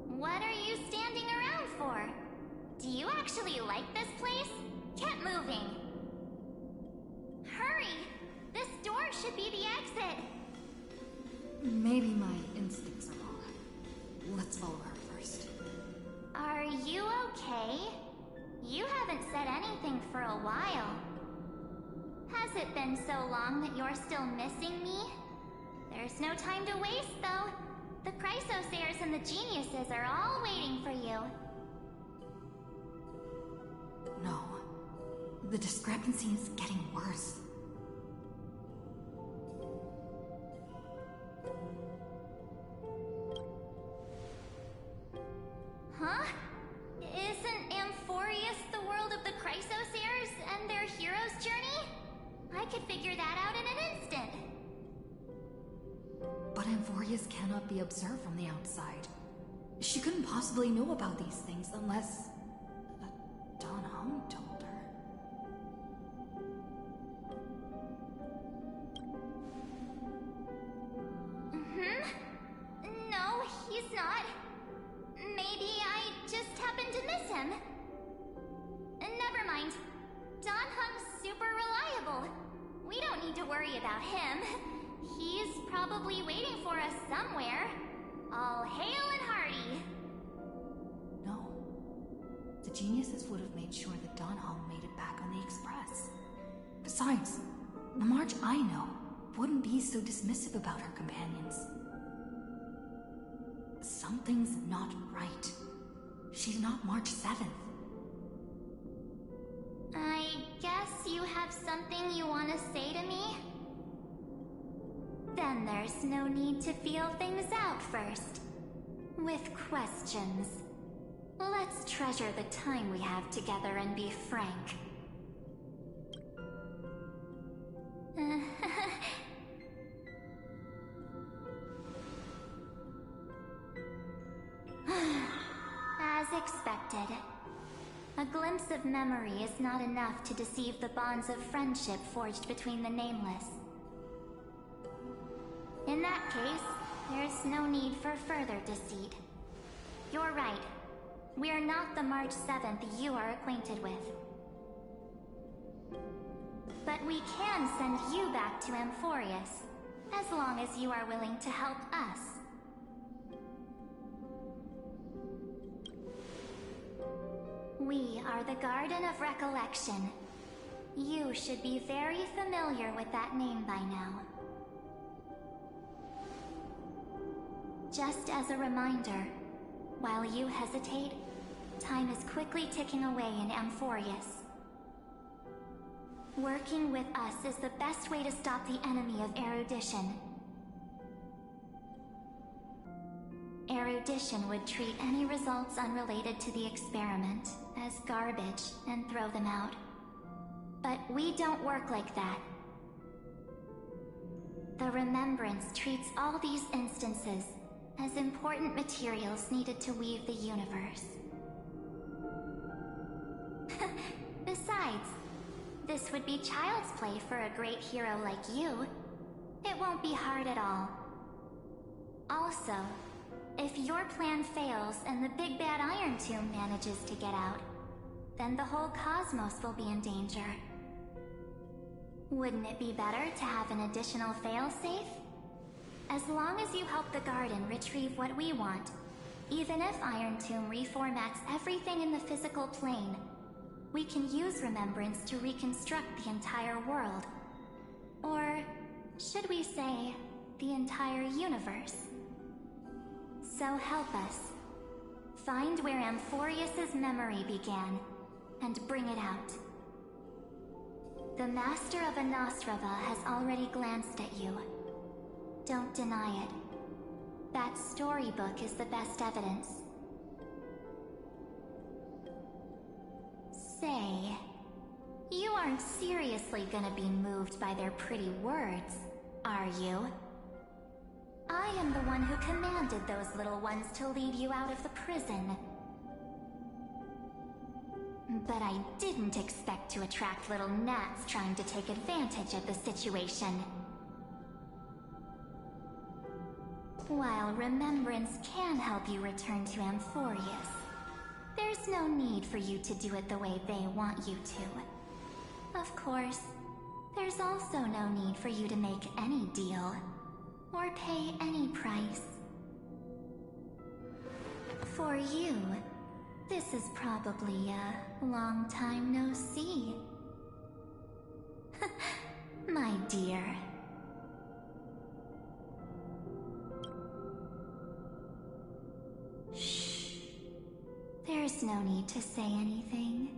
What are you standing around for? Do you actually like this place? Get moving. Hurry! This door should be the exit. Maybe my instincts are wrong. Let's follow her first. Are you okay? You haven't said anything for a while. Has it been so long that you're still missing me? There's no time to waste, though. The Chrysosayers and the Geniuses are all waiting for you. No. The discrepancy is getting worse. Huh? Isn't Amphorius the world of the Chrysosayers and their hero's journey? I could figure that out in an instant. But Amphorius cannot be observed from the outside. She couldn't possibly know about these things unless... Dan Heng told her. No, he's not. Maybe I just happened to miss him. Never mind. Dan Heng's super reliable. We don't need to worry about him. He's probably waiting for us somewhere. All hail and hearty. No. The Geniuses would have made sure that Dan Heng made it back on the Express. Besides, the March I know wouldn't be so dismissive about her companions. Something's not right. She's not March 7th. I guess you have something you want to say to me? Then there's no need to feel things out first. With questions. Let's treasure the time we have together and be frank. As expected. A glimpse of memory is not enough to deceive the bonds of friendship forged between the Nameless. In that case, there's no need for further deceit. You're right. We're not the March 7th you are acquainted with. But we can send you back to Amphorius, as long as you are willing to help us. We are the Garden of Recollection. You should be very familiar with that name by now. Just as a reminder, while you hesitate, time is quickly ticking away in Amphorius. Working with us is the best way to stop the enemy of erudition. Erudition would treat any results unrelated to the experiment as garbage and throw them out. But we don't work like that. The Remembrance treats all these instances as important materials needed to weave the universe. Besides, this would be child's play for a great hero like you. It won't be hard at all. Also, if your plan fails and the big bad Iron Tomb manages to get out, then the whole cosmos will be in danger. Wouldn't it be better to have an additional failsafe? As long as you help the Garden retrieve what we want, even if Iron Tomb reformats everything in the physical plane, we can use Remembrance to reconstruct the entire world. Or, should we say, the entire universe. So help us. Find where Amphorius' memory began, and bring it out. The Master of Anastrava has already glanced at you. Don't deny it. That storybook is the best evidence. Say, you aren't seriously gonna be moved by their pretty words, are you? I am the one who commanded those little ones to lead you out of the prison. But I didn't expect to attract little gnats trying to take advantage of the situation. While Remembrance can help you return to Amphorius, there's no need for you to do it the way they want you to. Of course, there's also no need for you to make any deal, or pay any price. For you, this is probably a long time no see. My dear. There's no need to say anything.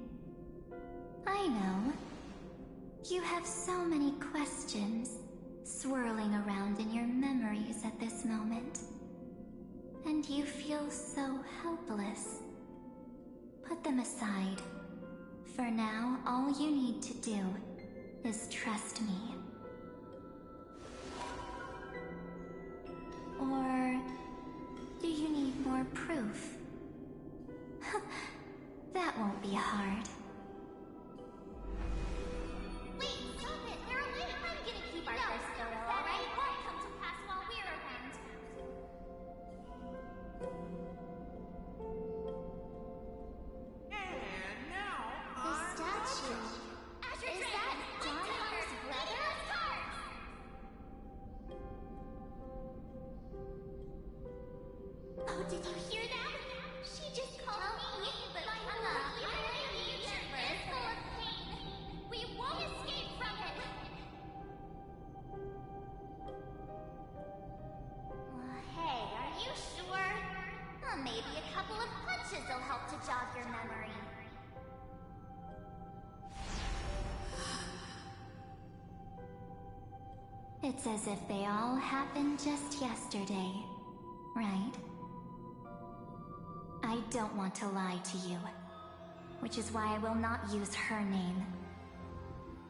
I know. You have so many questions swirling around in your memories at this moment. And you feel so helpless. Put them aside. For now, all you need to do is trust me. Or do you need more proof? That won't be hard. Wait, stop it! They're away! I'm gonna keep our first photo, alright? It won't come to pass while we're around. And now, The statue. Is that Dan Heng's brother? Oh, did you hear that? She just called me, but my future is full of pain. We won't escape from it. Hey, are you sure? Well, maybe a couple of punches will help to jog your memory. It's as if they all happened just yesterday, right? I don't want to lie to you, which is why I will not use her name.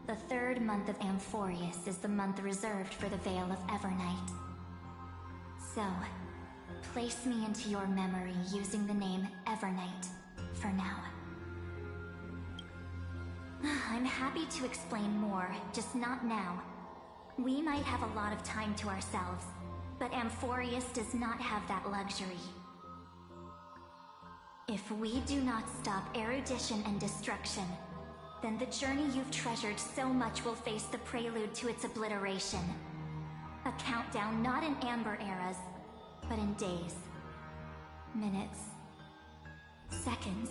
The third month of Amphorius is the month reserved for the Veil of Evernight. So, place me into your memory using the name Evernight for now. I'm happy to explain more, just not now. We might have a lot of time to ourselves, but Amphorius does not have that luxury. If we do not stop erudition and destruction, then the journey you've treasured so much will face the prelude to its obliteration. A countdown not in amber eras, but in days, minutes, seconds.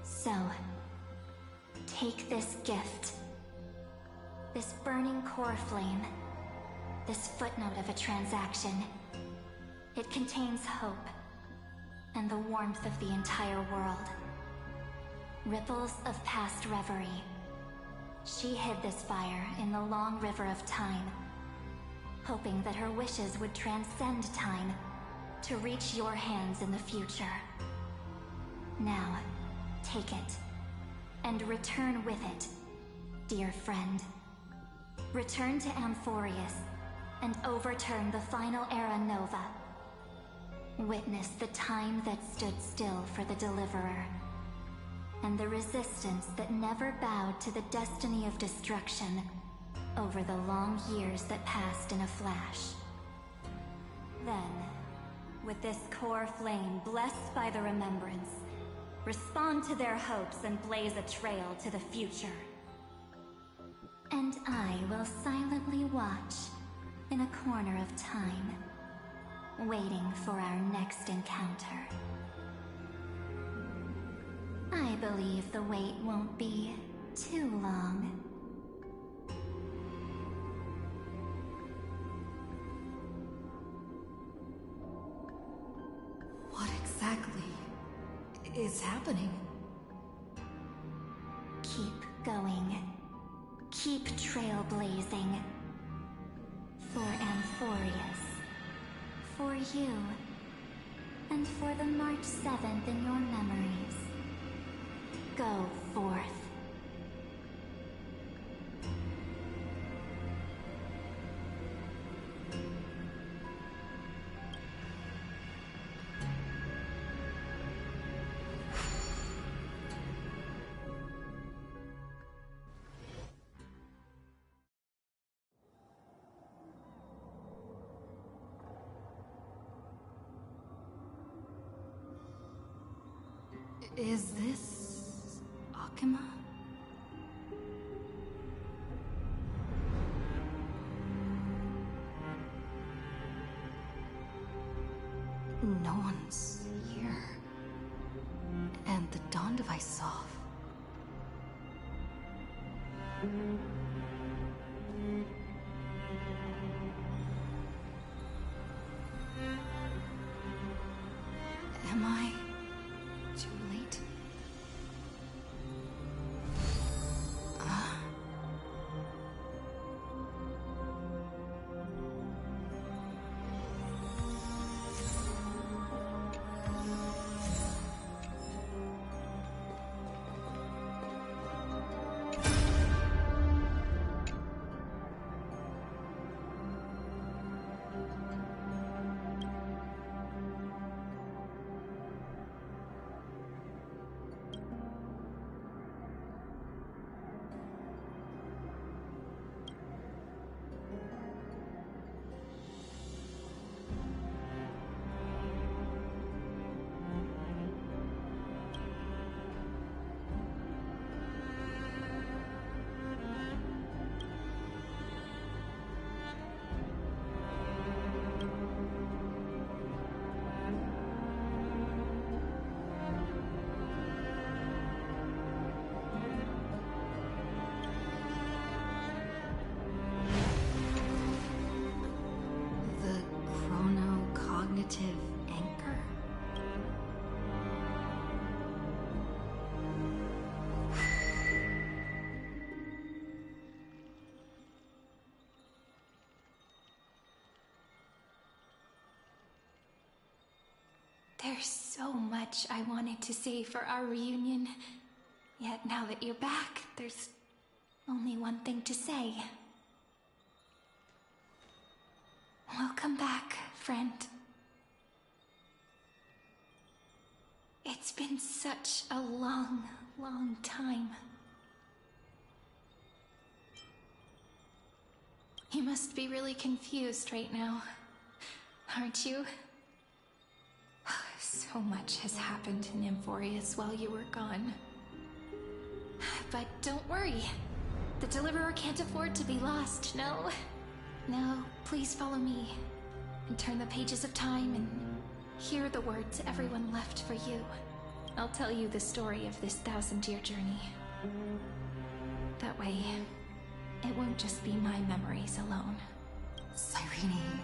So, take this gift. This burning core flame. This footnote of a transaction. It contains hope. And the warmth of the entire world. Ripples of past reverie. She hid this fire in the long river of time, hoping that her wishes would transcend time to reach your hands in the future. Now, take it, and return with it, dear friend. Return to Amphorius, and overturn the final Era Nova. Witness the time that stood still for the Deliverer, and the resistance that never bowed to the destiny of destruction over the long years that passed in a flash. Then, with this core flame blessed by the remembrance, respond to their hopes and blaze a trail to the future. And I will silently watch in a corner of time, waiting for our next encounter. I believe the wait won't be too long. What exactly is happening? Keep going. Keep trailblazing. For Amphorius. For you. And for the March 7th in your memories. Go forth. Is this Akima? No one's here. And the dawn device off. Am I There's so much I wanted to say for our reunion. Yet now that you're back, there's only one thing to say. Welcome back, friend. It's been such a long, long time. You must be really confused right now, aren't you? So much has happened in Amphorius while you were gone. But don't worry. The Deliverer can't afford to be lost, no? No, please follow me. And turn the pages of time and hear the words everyone left for you. I'll tell you the story of this 1000-year journey. That way, it won't just be my memories alone. Cyrene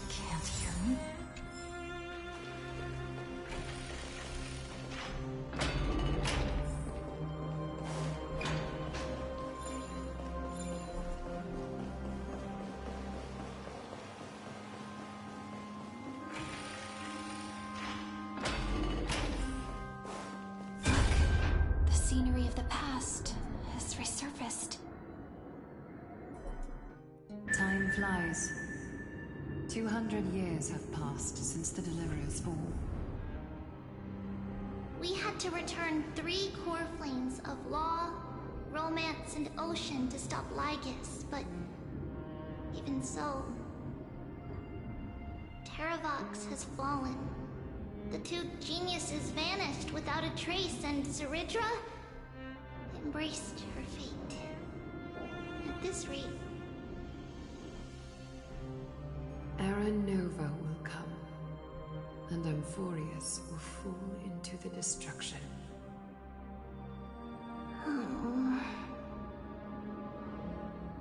can't hear me? Scenery of the past has resurfaced. Time flies. 200 years have passed since the Deliverer's fall. We had to return 3 core flames of law, romance, and ocean to stop Lygus, but even so, Terravox has fallen. The 2 geniuses vanished without a trace, and Cerydra embraced her fate. At this rate... Era Nova will come, and Amphorius will fall into the destruction. Oh.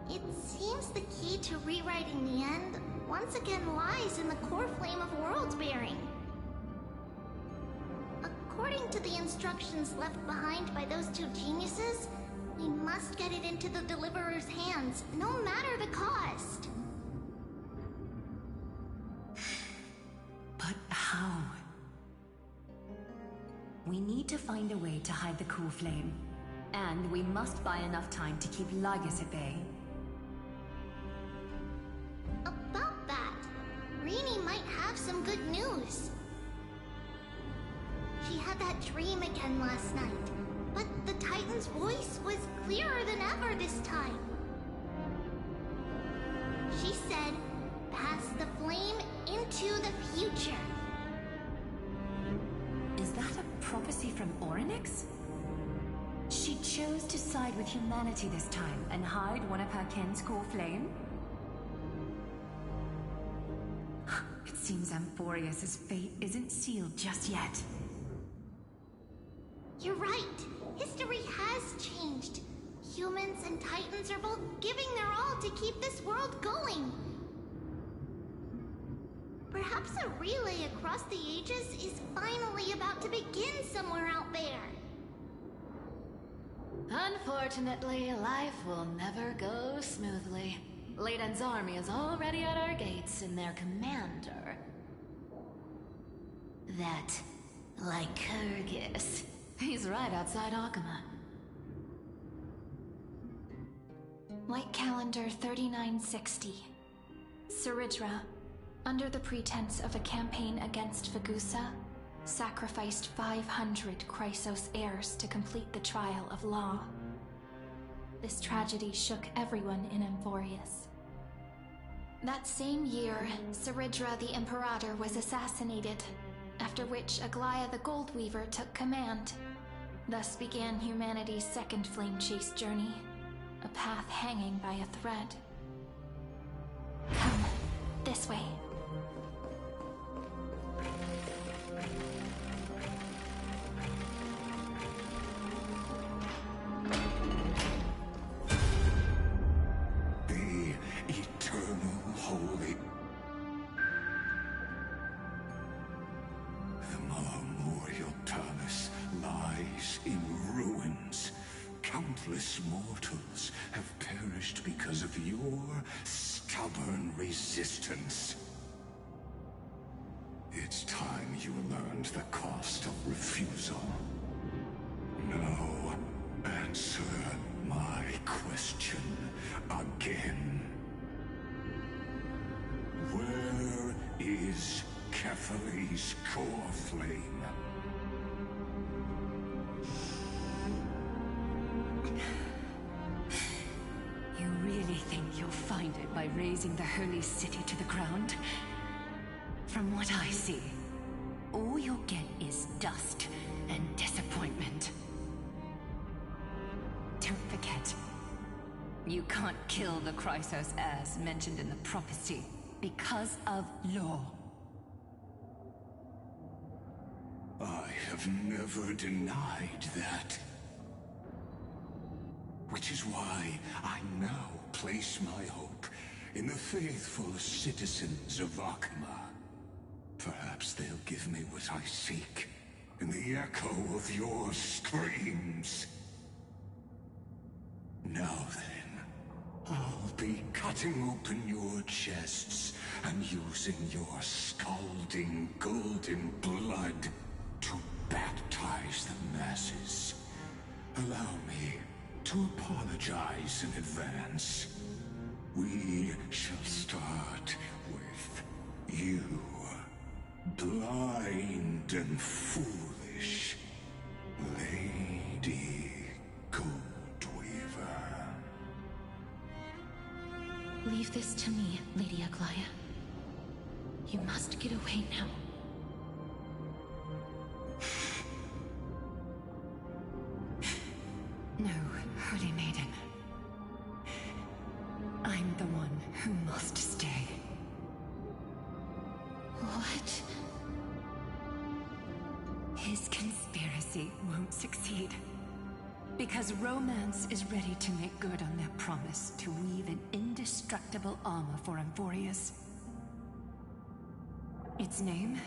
It seems the key to rewriting the end once again lies in the core flame of world-bearing. According to the instructions left behind by those 2 geniuses, we must get it into the Deliverer's hands, no matter the cost. But how? We need to find a way to hide the core flame. And we must buy enough time to keep Lygus at bay. About that, Rini might have some good news. She had that dream again last night, but the Titan's voice was clearer than ever this time. She said, pass the flame into the future. Is that a prophecy from Orynyx? She chose to side with humanity this time and hide one of her kin's core flame? It seems Amphorius' fate isn't sealed just yet. You're right. History has changed. Humans and Titans are both giving their all to keep this world going. Perhaps a relay across the ages is finally about to begin somewhere out there. Unfortunately, life will never go smoothly. Leiden's army is already at our gates, and their commander... that Lycurgus. He's right outside Akama. Light calendar 3960. Cerydra, under the pretense of a campaign against Vagusa, sacrificed 500 Chrysos heirs to complete the trial of law. This tragedy shook everyone in Amphorius. That same year, Cerydra the Imperator was assassinated, after which Aglaia the Goldweaver took command. Thus began humanity's second flame chase journey, a path hanging by a thread. Come, this way. The eternal holy. The memorial palace lies in ruins. Countless mortals have perished because of your stubborn resistance. It's time you learned the cost of refusal. Now, answer my question again. Where is Kefali's core flame? You really think you'll find it by razing the holy city to the ground? From what I see, all you'll get is dust and disappointment. Don't forget, you can't kill the Chrysos heirs mentioned in the prophecy because of law. I have never denied that. Which is why I now place my hope in the faithful citizens of Akama. Perhaps they'll give me what I seek in the echo of your screams. Now then, I'll be cutting open your chests and using your scalding golden blood to baptize the masses. Allow me to apologize in advance. We shall start with you, blind and foolish Lady Goldweaver. Leave this to me, Lady Aglaya. You must get away now. No, Holy Maiden. I'm the one who must stay. What? His conspiracy won't succeed. Because Romance is ready to make good on their promise to weave an indestructible armor for Amphorius. Its name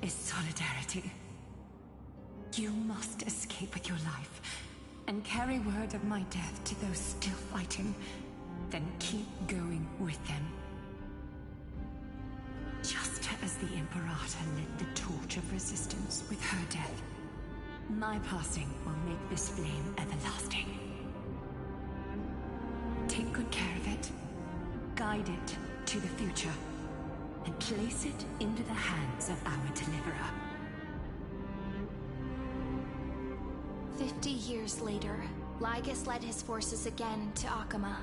is Solidarity. You must escape with your life and carry word of my death to those still fighting, then keep going with them. Just as the Imperator lit the torch of resistance with her death, my passing will make this flame everlasting. Take good care of it, guide it to the future, and place it into the hands of our deliverer. 50 years later, Lygus led his forces again to Akama.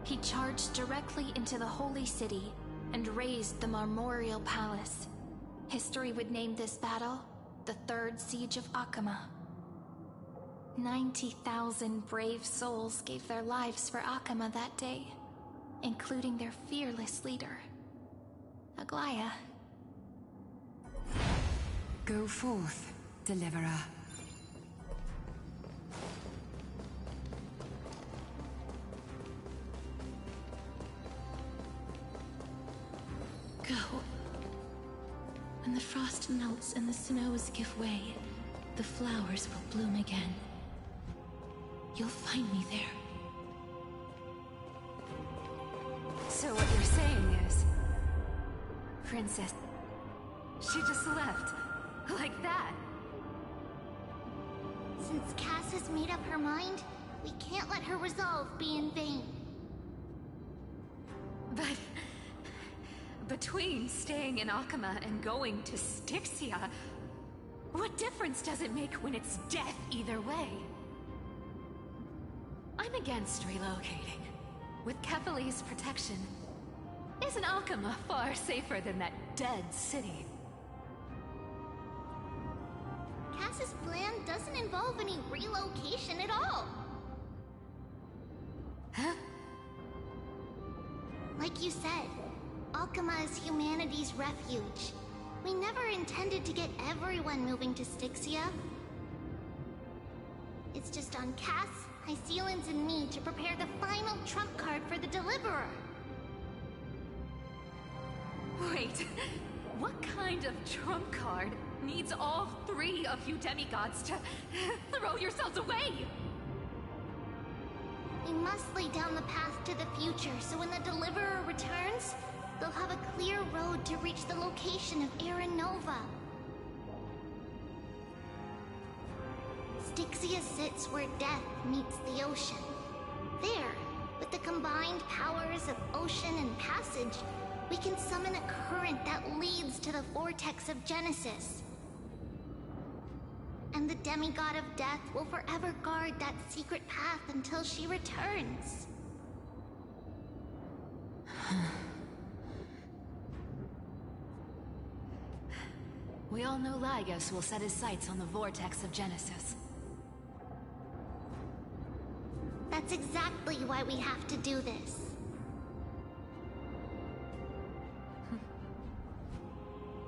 He charged directly into the Holy City and razed the Marmorial Palace. History would name this battle the Third Siege of Akama. 90,000 brave souls gave their lives for Akama that day, including their fearless leader, Aglaya. Go forth, Deliverer. Go. When the frost melts and the snows give way, the flowers will bloom again. You'll find me there. So what you're saying is... Princess... she just left. Like that. Since Cass has made up her mind, we can't let her resolve be in vain. But... between staying in Akama and going to Styxia, what difference does it make when it's death either way? I'm against relocating. With Kefali's protection, isn't Akama far safer than that dead city? Cass's plan doesn't involve any relocation at all. Huh? Like you said, Akama is humanity's refuge. We never intended to get everyone moving to Styxia. It's just on Cass, Hycealans, and me to prepare the final trump card for the Deliverer. Wait, what kind of trump card needs all three of you demigods to throw yourselves away? We must lay down the path to the future so when the Deliverer returns, they'll have a clear road to reach the location of Aranova. Styxia sits where death meets the ocean. There, with the combined powers of ocean and passage, we can summon a current that leads to the vortex of Genesis. And the demigod of death will forever guard that secret path until she returns. We all know Lygos will set his sights on the vortex of Genesis. That's exactly why we have to do this.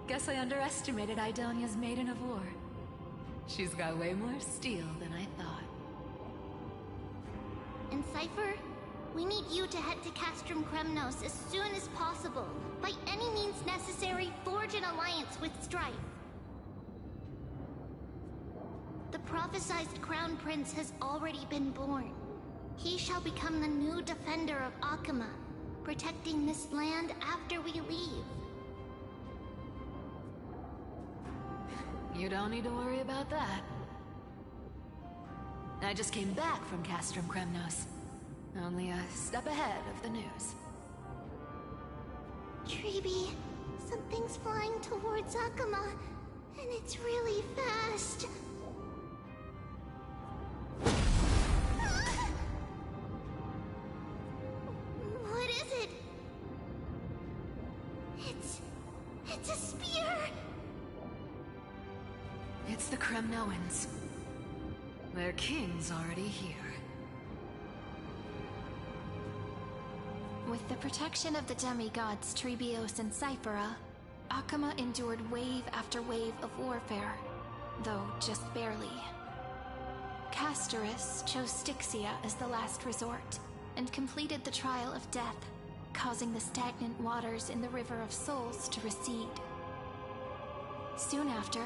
Guess I underestimated Idonia's Maiden of War. She's got way more steel than I thought. And Cypher, we need you to head to Castrum Kremnos as soon as possible. By any means necessary, forge an alliance with Strife. The prophesized Crown Prince has already been born. He shall become the new defender of Akama, protecting this land after we leave. You don't need to worry about that. I just came back from Castrum Kremnos. Only a step ahead of the news. Treeby, something's flying towards Akama, and it's really fast. What is it? It's a spear! It's the Kremnoans. Their king's already here. With the protection of the demigods Treebios and Cyphera, Akama endured wave after wave of warfare, though just barely. Castorus chose Styxia as the last resort, and completed the trial of death, causing the stagnant waters in the River of Souls to recede. Soon after,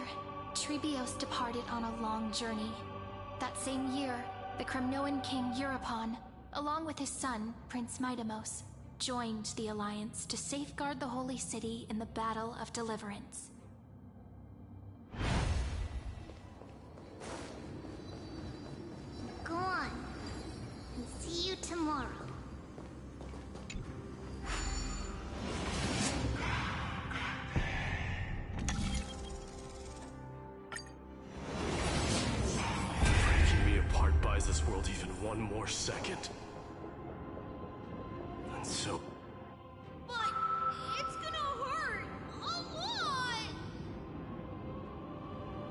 Treebios departed on a long journey. That same year, the Kremnoan king Euripon, along with his son, Prince Midamos, joined the Alliance to safeguard the Holy City in the Battle of Deliverance. Go on, and see you tomorrow. Breaking me apart buys this world even one more second. And so... But it's gonna hurt a lot!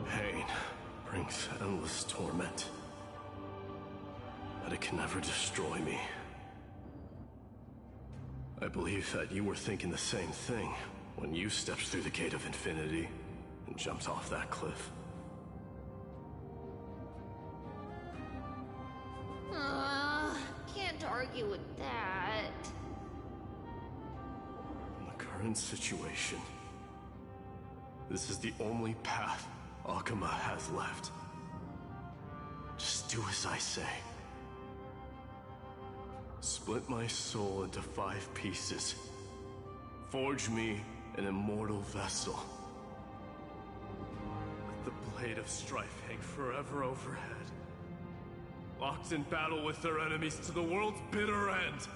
Pain brings endless torment. But it can never destroy me. I believe that you were thinking the same thing when you stepped through the gate of infinity and jumped off that cliff. Can't argue with that. In the current situation, this is the only path Akama has left. Just do as I say. Split my soul into 5 pieces. Forge me an immortal vessel. Let the blade of strife hang forever overhead. Locked in battle with their enemies to the world's bitter end.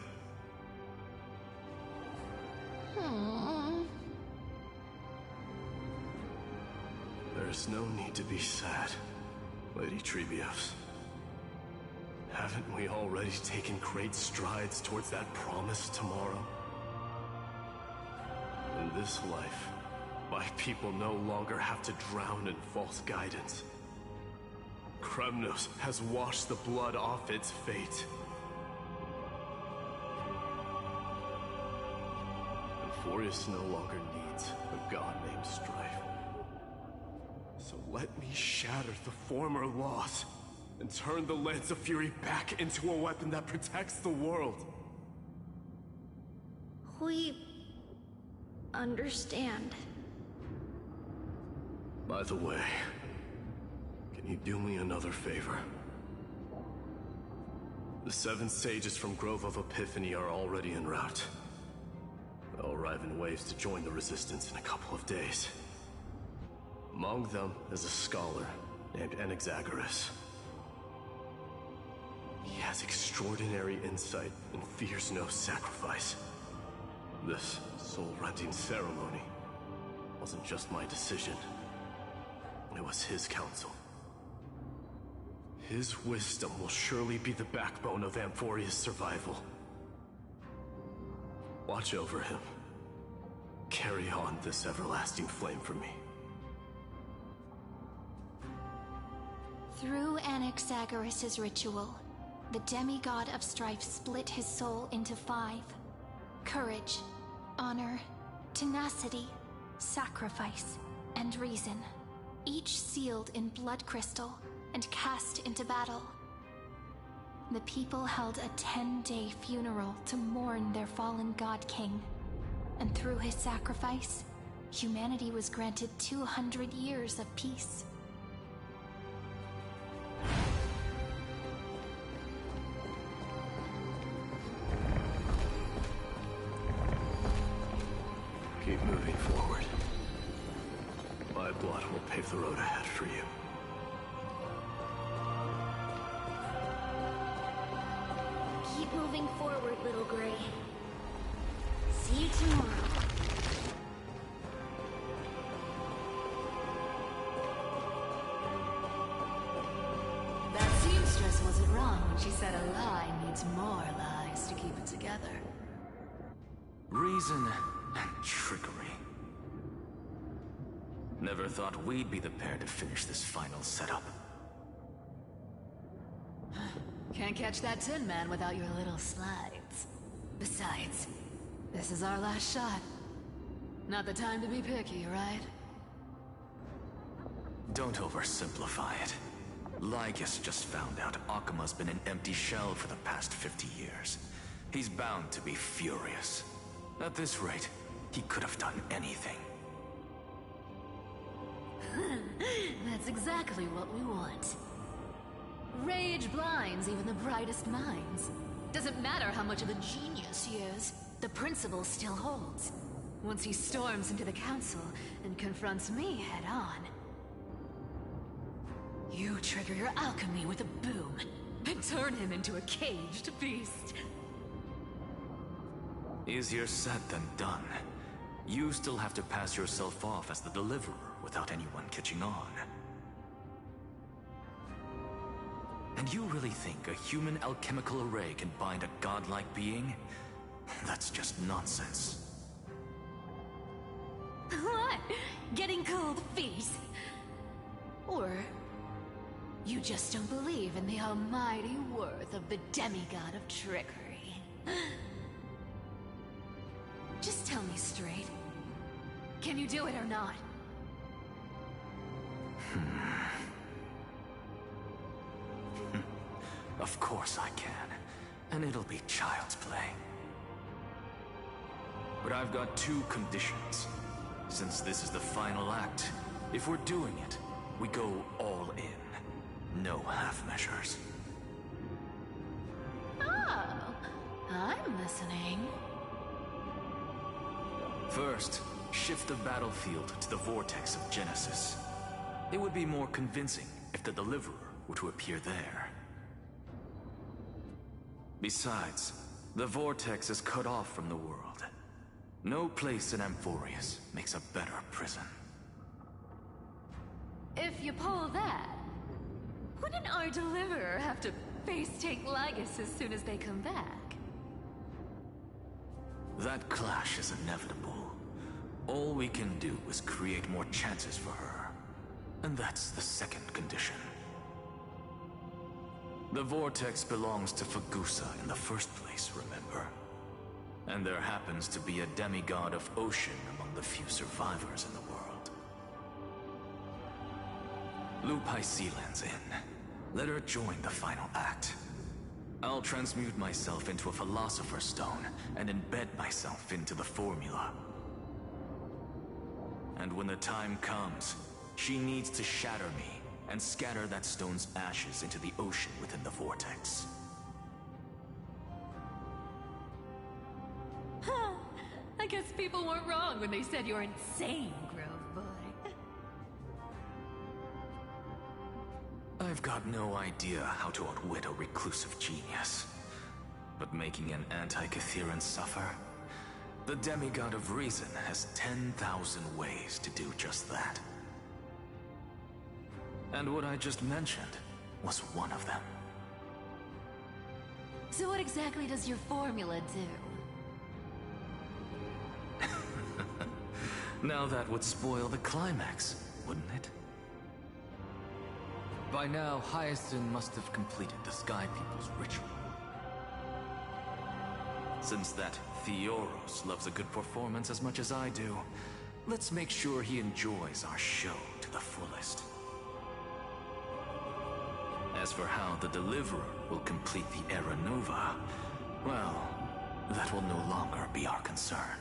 There's no need to be sad, Lady Treebios. Haven't we already taken great strides towards that promised tomorrow? In this life, my people no longer have to drown in false guidance. Kremnos has washed the blood off its fate. Euphorius no longer needs a god named Strife. So let me shatter the former loss and turn the Lance of Fury back into a weapon that protects the world. We... understand. By the way, can you do me another favor? The 7 sages from Grove of Epiphany are already en route. They'll arrive in waves to join the resistance in a couple of days. Among them is a scholar named Anaxagoras. He has extraordinary insight and fears no sacrifice. This soul-rending ceremony wasn't just my decision. It was his counsel. His wisdom will surely be the backbone of Amphoria's survival. Watch over him. Carry on this everlasting flame for me. Through Anaxagoras' ritual, the demigod of strife split his soul into 5. Courage, honor, tenacity, sacrifice, and reason. Each sealed in blood crystal and cast into battle. The people held a 10-day funeral to mourn their fallen god king. And through his sacrifice, humanity was granted 200 years of peace. Keep moving forward. My blood will pave the road ahead for you. Keep moving forward, little Gray. See you tomorrow. That seamstress wasn't wrong when she said a lie needs more lies to keep it together. Reason and trickery. Never thought we'd be the pair to finish this final setup. Can't catch that Tin Man without your little slides. Besides, this is our last shot. Not the time to be picky, right? Don't oversimplify it. Lygus just found out Akima's been an empty shell for the past 50 years. He's bound to be furious. At this rate, he could have done anything. That's exactly what we want. Rage blinds even the brightest minds. Doesn't matter how much of a genius he is, the principle still holds. Once he storms into the council and confronts me head-on. You trigger your alchemy with a boom, and turn him into a caged beast. Easier said than done. You still have to pass yourself off as the deliverer without anyone catching on. And you really think a human alchemical array can bind a godlike being? That's just nonsense. What? Getting cold feet? Or you just don't believe in the almighty worth of the demigod of trickery? Just tell me straight. Can you do it or not? Of course I can. And it'll be child's play. But I've got 2 conditions. Since this is the final act, if we're doing it, we go all in. No half measures. Oh, I'm listening. First, shift the battlefield to the vortex of Genesis. It would be more convincing if the deliverer were to appear there. Besides, the vortex is cut off from the world. No place in Amphorius makes a better prison. If you pull that, wouldn't our deliverer have to face-take Lygus as soon as they come back? That clash is inevitable. All we can do is create more chances for her. And that's the second condition. The vortex belongs to Fagusa in the first place, remember? And there happens to be a demigod of ocean among the few survivors in the world. Loop Hysealand's in. Let her join the final act. I'll transmute myself into a Philosopher's Stone and embed myself into the formula. And when the time comes, she needs to shatter me and scatter that stone's ashes into the ocean within the vortex. I guess people weren't wrong when they said you're insane, Grove Boy. I've got no idea how to outwit a reclusive genius. But making an anti-Cathiran suffer? The demigod of reason has 10,000 ways to do just that. And what I just mentioned was one of them. So what exactly does your formula do? Now that would spoil the climax, wouldn't it? By now, Hyacinth must have completed the Sky People's ritual. Since that Theoros loves a good performance as much as I do, let's make sure he enjoys our show to the fullest. As for how the Deliverer will complete the Era Nova, well, that will no longer be our concern.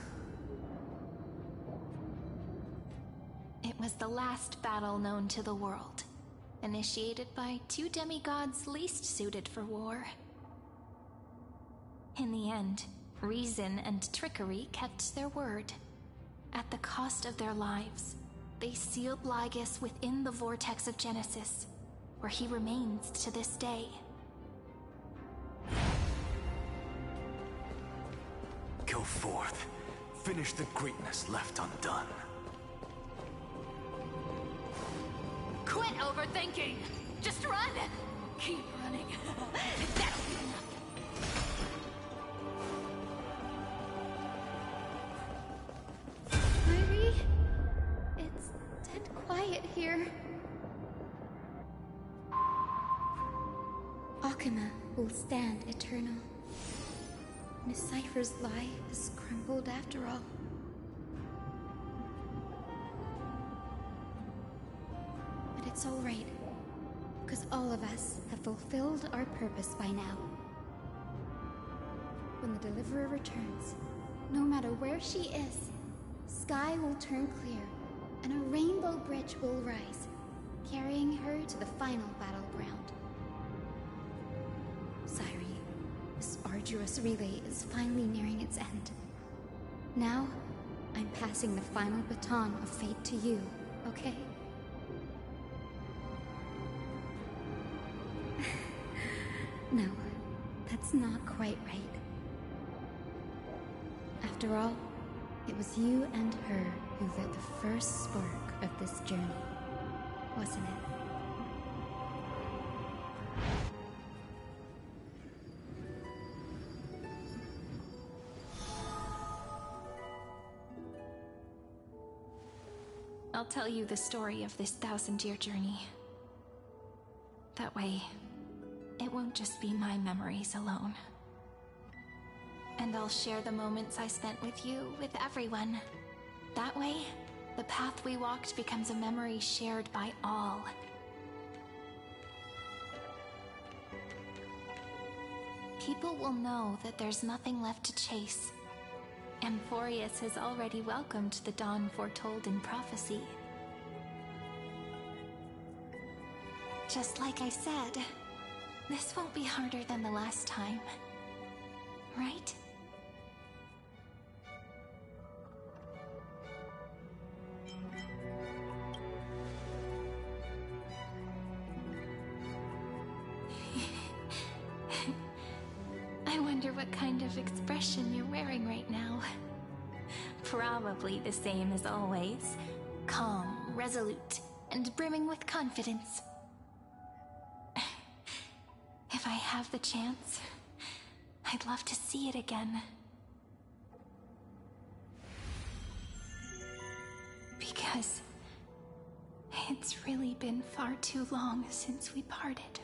It was the last battle known to the world, initiated by two demigods least suited for war. In the end, reason and trickery kept their word. At the cost of their lives, they sealed Lygus within the vortex of Genesis, where he remains to this day. Go forth. Finish the greatness left undone. Quit overthinking! Just run! Keep running. That'll be enough. Irie? It's dead quiet here. Akama will stand eternal. Decipher's lie has crumbled after all. But it's all right, because all of us have fulfilled our purpose by now. When the Deliverer returns, no matter where she is, sky will turn clear, and a rainbow bridge will rise, carrying her to the final battleground. Cyrie, this arduous relay is finally nearing its end. Now, I'm passing the final baton of fate to you, okay? No, that's not quite right. After all, it was you and her who lit the first spark of this journey, wasn't it? I'll tell you the story of this 1,000-year journey. That way, it won't just be my memories alone. And I'll share the moments I spent with you, with everyone. That way, the path we walked becomes a memory shared by all. People will know that there's nothing left to chase. Amphorius has already welcomed the dawn foretold in prophecy. Just like I said, this won't be harder than the last time, right? I wonder what kind of expression you're wearing right now. Probably the same as always. Calm, resolute, and brimming with confidence. If I have the chance, I'd love to see it again. Because it's really been far too long since we parted.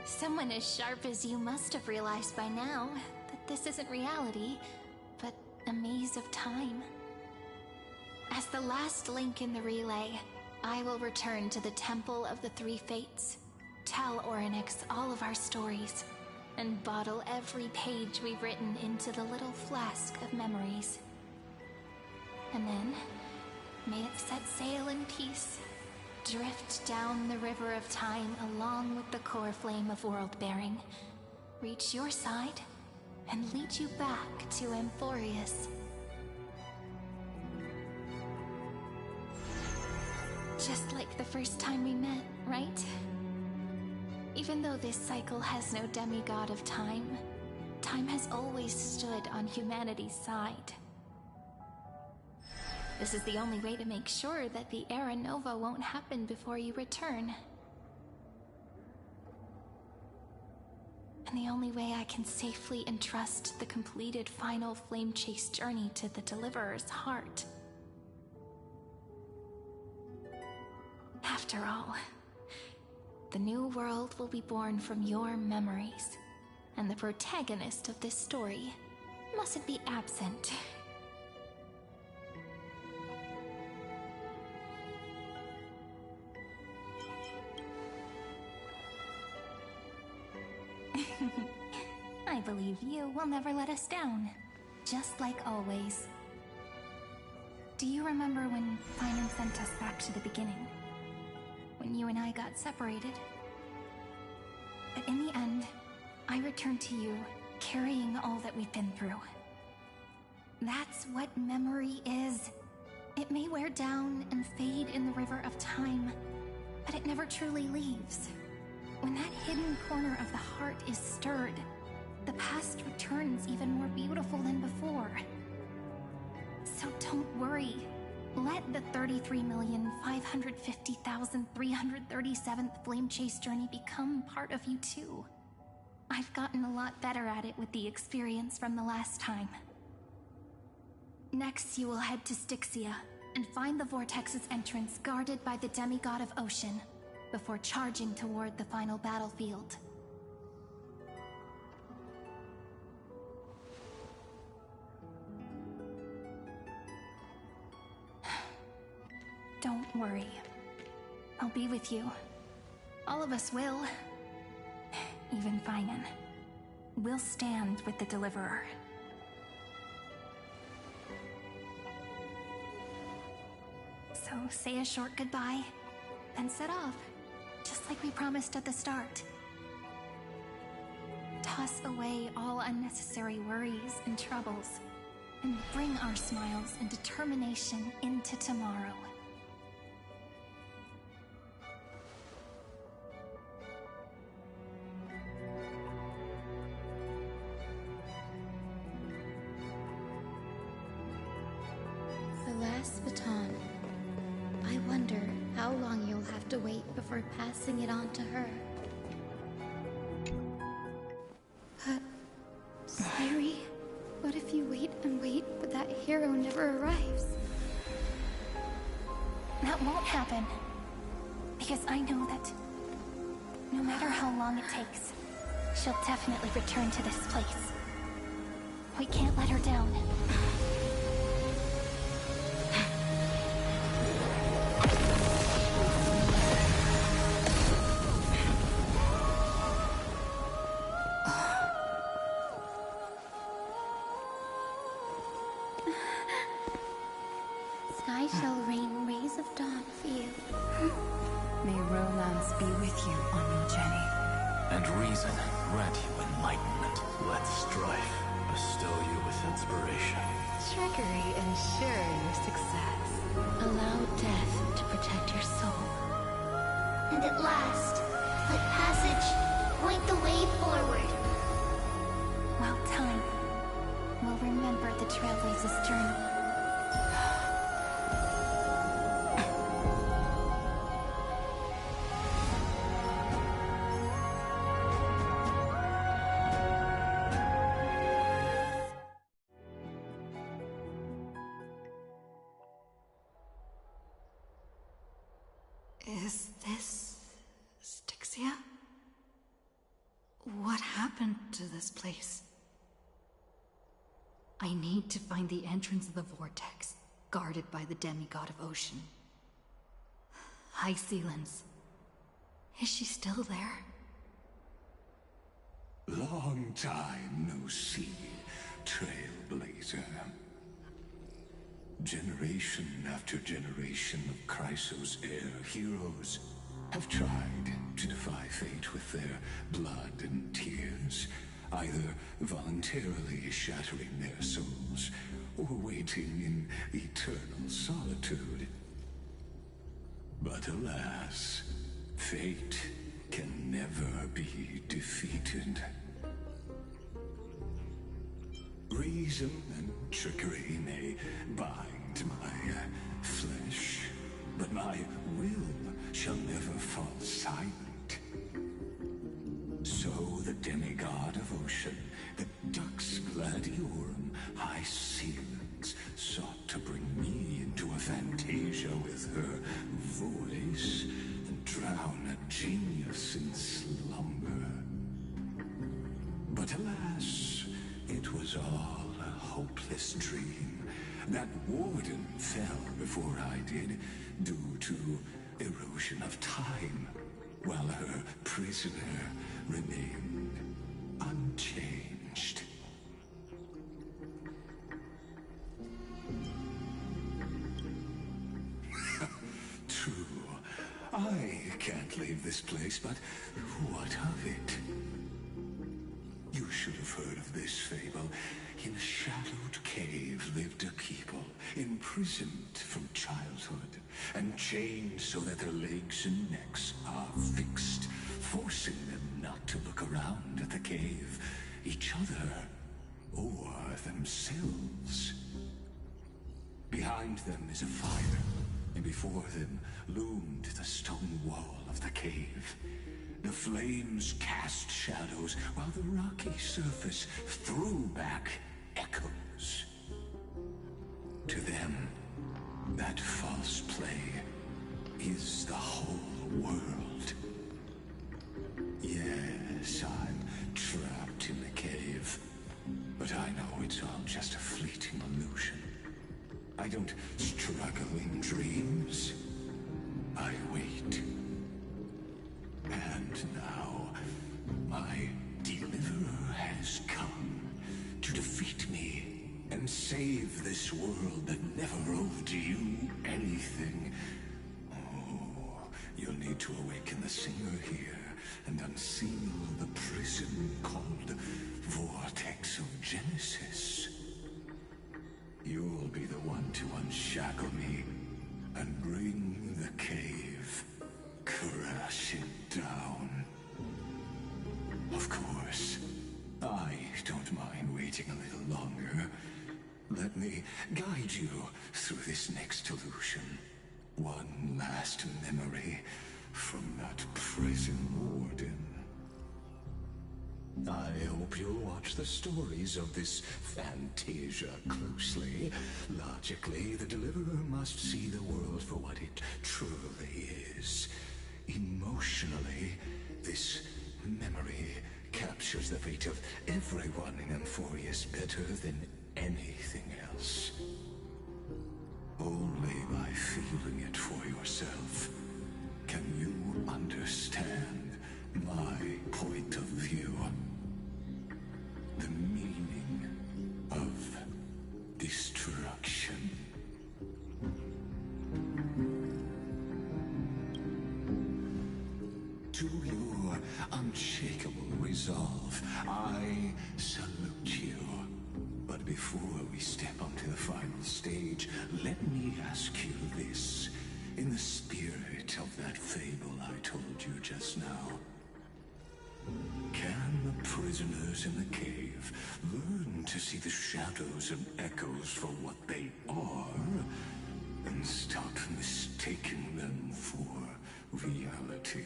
Someone as sharp as you must have realized by now that this isn't reality, but a maze of time. As the last link in the relay, I will return to the Temple of the Three Fates, tell Orynyx all of our stories, and bottle every page we've written into the little flask of memories. And then, May it set sail in peace, drift down the river of time along with the core flame of world-bearing, reach your side, and lead you back to Amphorius. Just like the first time we met, right? Even though this cycle has no demigod of time, time has always stood on humanity's side. This is the only way to make sure that the Era Nova won't happen before you return. And the only way I can safely entrust the completed final flame chase journey to the Deliverer's heart. After all, the new world will be born from your memories, and the protagonist of this story mustn't be absent. I believe you will never let us down, just like always. Do you remember when Finan sent us back to the beginning? When you and I got separated? But in the end, I returned to you, carrying all that we've been through. That's what memory is. It may wear down and fade in the river of time, but it never truly leaves. When that hidden corner of the heart is stirred, the past returns even more beautiful than before. So don't worry. Let the 33,550,337th Flame Chase journey become part of you too. I've gotten a lot better at it with the experience from the last time. Next, you will head to Styxia and find the Vortex's entrance guarded by the demigod of Ocean, before charging toward the final battlefield. Don't worry. I'll be with you. All of us will. Even Finan. We'll stand with the Deliverer. So say a short goodbye, then set off, just like we promised at the start. Toss away all unnecessary worries and troubles, and bring our smiles and determination into tomorrow. The last baton. I wonder how long you'll have to wait before passing it on to her. But, Cyri, what if you wait and wait, but that hero never arrives? That won't happen. Because I know that no matter how long it takes, she'll definitely return to this place. We can't let her down. Sky shall rain rays of dawn for you. May romance be with you on your journey. And reason grant you enlightenment. Let strife bestow you with inspiration. Trickery ensure your success. Allow death to protect your soul. And at last, let passage point the way forward. Well time. We'll remember the trailblazer's journey. Is this Styxia? What happened to this place? I need to find the entrance of the vortex, guarded by the demigod of Ocean. High Sealens. Is she still there? Long time no see, trailblazer. Generation after generation of Chrysos heir heroes have tried to defy fate with their blood and tears, either voluntarily shattering their souls or waiting in eternal solitude. But alas, fate can never be defeated. Reason and trickery may bind my flesh, but my will shall never fall silent. So the demigod of ocean, the Dux Gladiorum, High Sealens, sought to bring me into a fantasia with her voice and drown a genius in slumber. But alas, it was all a hopeless dream. That warden fell before I did, due to erosion of time, while her prisoner remained unchanged. True, I can't leave this place, but what of it? You should have heard of this fable. In a shadowed cave lived a people, imprisoned from childhood, and chained so that their legs and necks are fixed, forcing them not to look around at the cave, each other, or themselves. Behind them is a fire, and before them loomed the stone wall of the cave. The flames cast shadows, while the rocky surface threw back echoes. To them, that false play is the whole world. Yes, I'm trapped in the cave, but I know it's all just a fleeting illusion. I don't struggle in dreams. I wait. And now, my deliverer has come to defeat me and save this world that never owed you anything. Oh, you'll need to awaken the singer here and unseal the prison called Vortex of Genesis. You'll be the one to unshackle me and bring the cave crashing down. Of course, I don't mind waiting a little longer. Let me guide you through this next illusion. One last memory from that prison warden. I hope you'll watch the stories of this fantasia closely. Logically, the deliverer must see the world for what it truly is. Emotionally, this memory captures the fate of everyone in Emphorius better than anything else. Only by feeling it for yourself can you understand my point of view. The meaning of destruction. To your unshakable resolve, I salute you. But before we step onto the final stage, let me ask you this. In the spirit of that fable I told you just now, can the prisoners in the cave learn to see the shadows and echoes for what they are, and stop mistaking them for reality?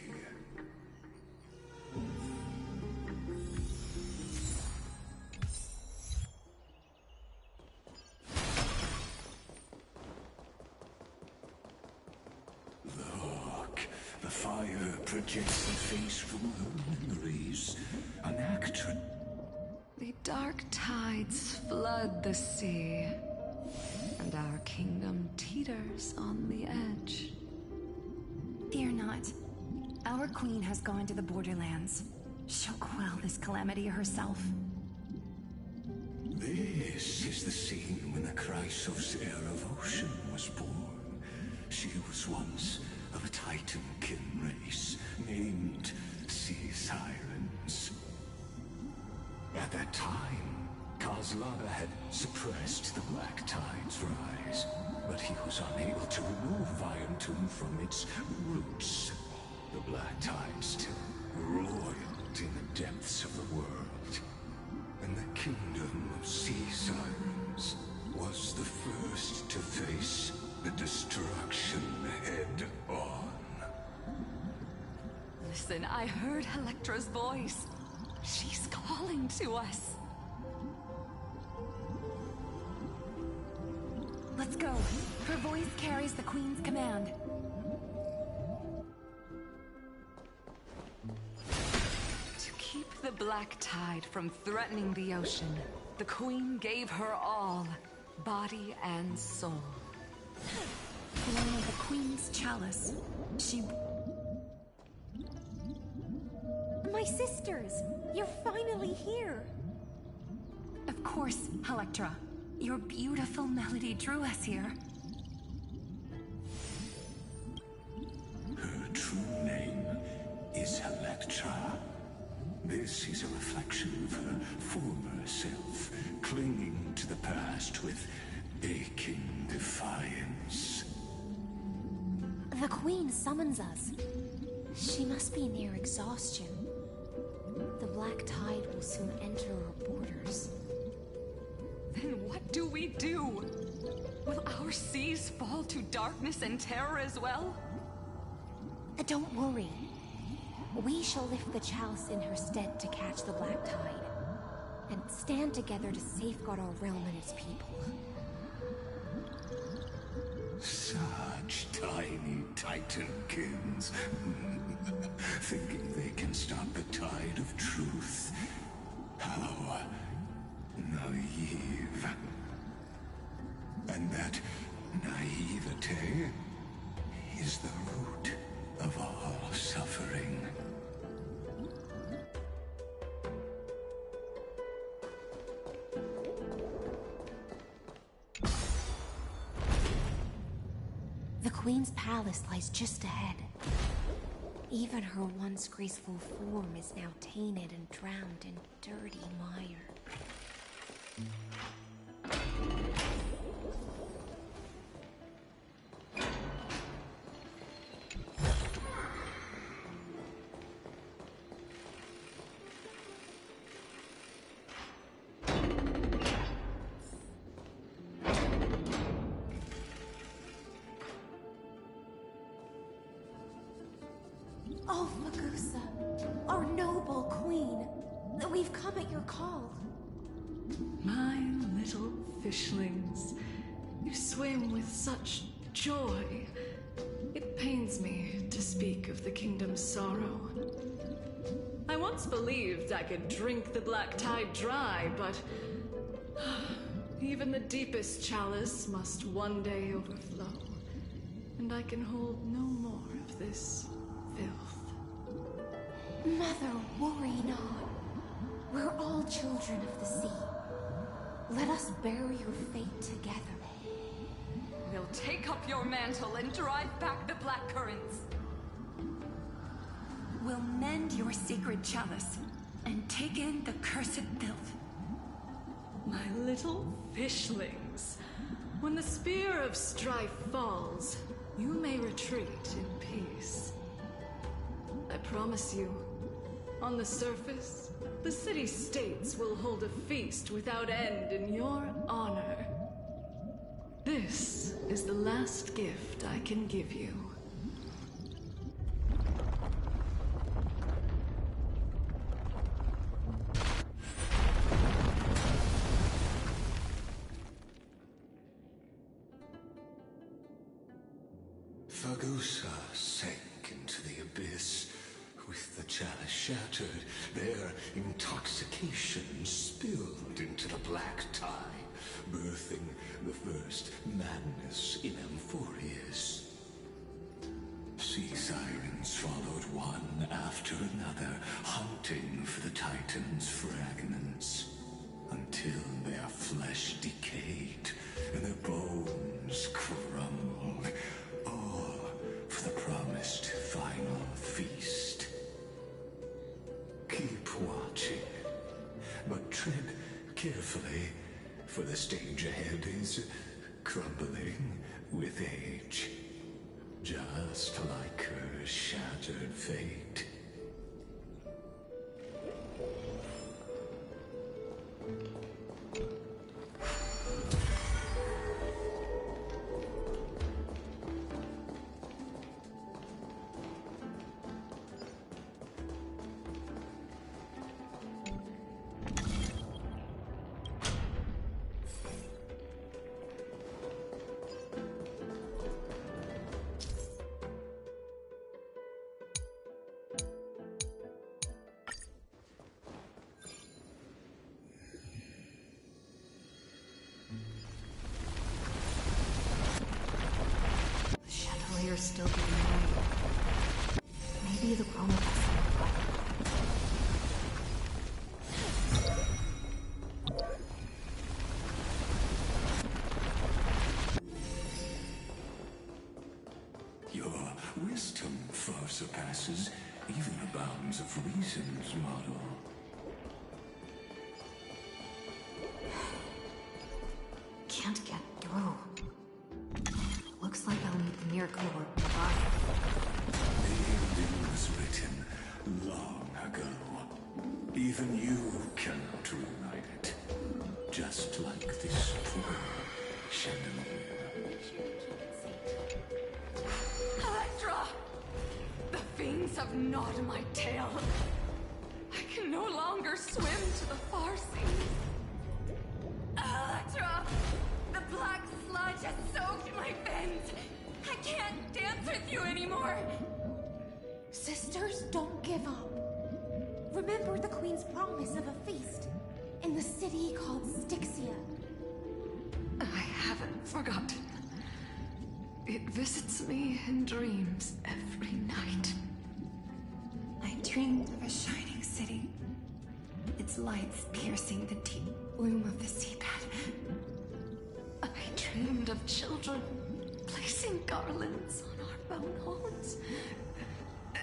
Look, the fire projects the face from her memories. An actor. The dark tides flood the sea, and our kingdom teeters on the edge. Fear not. Our queen has gone to the borderlands. She'll quell this calamity herself. This is the scene when the Chrysos heir of ocean was born. She was once of a Titan-kin race named Sea Sirens. At that time, Kozlana had suppressed the Black Tide's rise, but he was unable to remove Iron Tomb from its roots. The Black Tide still roiled in the depths of the world, and the kingdom of Sea Sirens was the first to face the destruction head-on. Listen, I heard Electra's voice. She's calling to us. Let's go. Her voice carries the Queen's command. To keep the Black Tide from threatening the ocean, the Queen gave her all, body and soul. Along with the Queen's chalice, she... My sisters! You're finally here! Of course, Electra. Your beautiful melody drew us here. Her true name is Electra. This is a reflection of her former self, clinging to the past with aching defiance. The Queen summons us. She must be near exhaustion. The Black Tide will soon enter our borders. Then what do we do? Will our seas fall to darkness and terror as well? Don't worry. We shall lift the chalice in her stead to catch the Black Tide, and stand together to safeguard our realm and its people. Such tiny Titankins, thinking they can stop the tide of truth. How naive. And that naivete is the root of all suffering. The Queen's palace lies just ahead. Even her once graceful form is now tainted and drowned in dirty mire. Oh, Magusa, our noble queen, we've come at your call. My little fishlings, you swim with such joy. It pains me to speak of the kingdom's sorrow. I once believed I could drink the Black Tide dry, but even the deepest chalice must one day overflow, and I can hold no more of this filth. Mother, worry not. We're all children of the sea. Let us bear your fate together. We'll take up your mantle and drive back the black currents. We'll mend your sacred chalice and take in the cursed filth. My little fishlings, when the spear of strife falls, you may retreat in peace. I promise you, on the surface, the city-states will hold a feast without end in your honor. This is the last gift I can give you. Fagusa sank into the abyss. With the chalice shattered, their intoxication spilled into the black tide, birthing the first madness in Amphorius. Sea sirens followed one after another, hunting for the Titan's fragments, until their flesh decayed, and their bones crumbled, all for the promised final feast. Keep watching, but tread carefully, for the stage ahead is crumbling with age, just like her shattered fate. Still being made. Maybe the Chroma vessel. Your wisdom far surpasses even the bounds of reason's model. Can't get through. Looks like I'll need the miracle orb nearby. The ending was written long ago. Even you cannot rewrite it. Just like this poor chandelier. Electra! The fiends have gnawed my tail. I can no longer swim to the far seas. Electra! The black sludge has soaked my fins. I can't dance with you anymore. Sisters, don't give up. Remember the Queen's promise of a feast in the city called Styxia. I haven't forgotten. It visits me in dreams every night. I dreamed of a shining city, its lights piercing the deep gloom of the seabed. I dreamed of children placing garlands on our bone homes,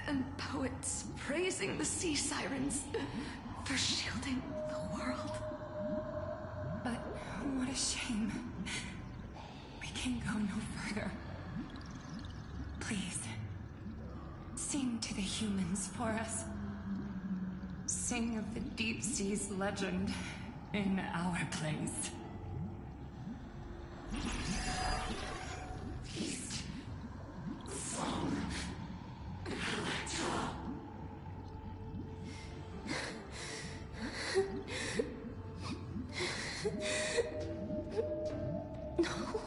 and poets praising the sea sirens for shielding the world. But what a shame. We can go no further. Please, sing to the humans for us. Sing of the deep sea's legend in our place. No.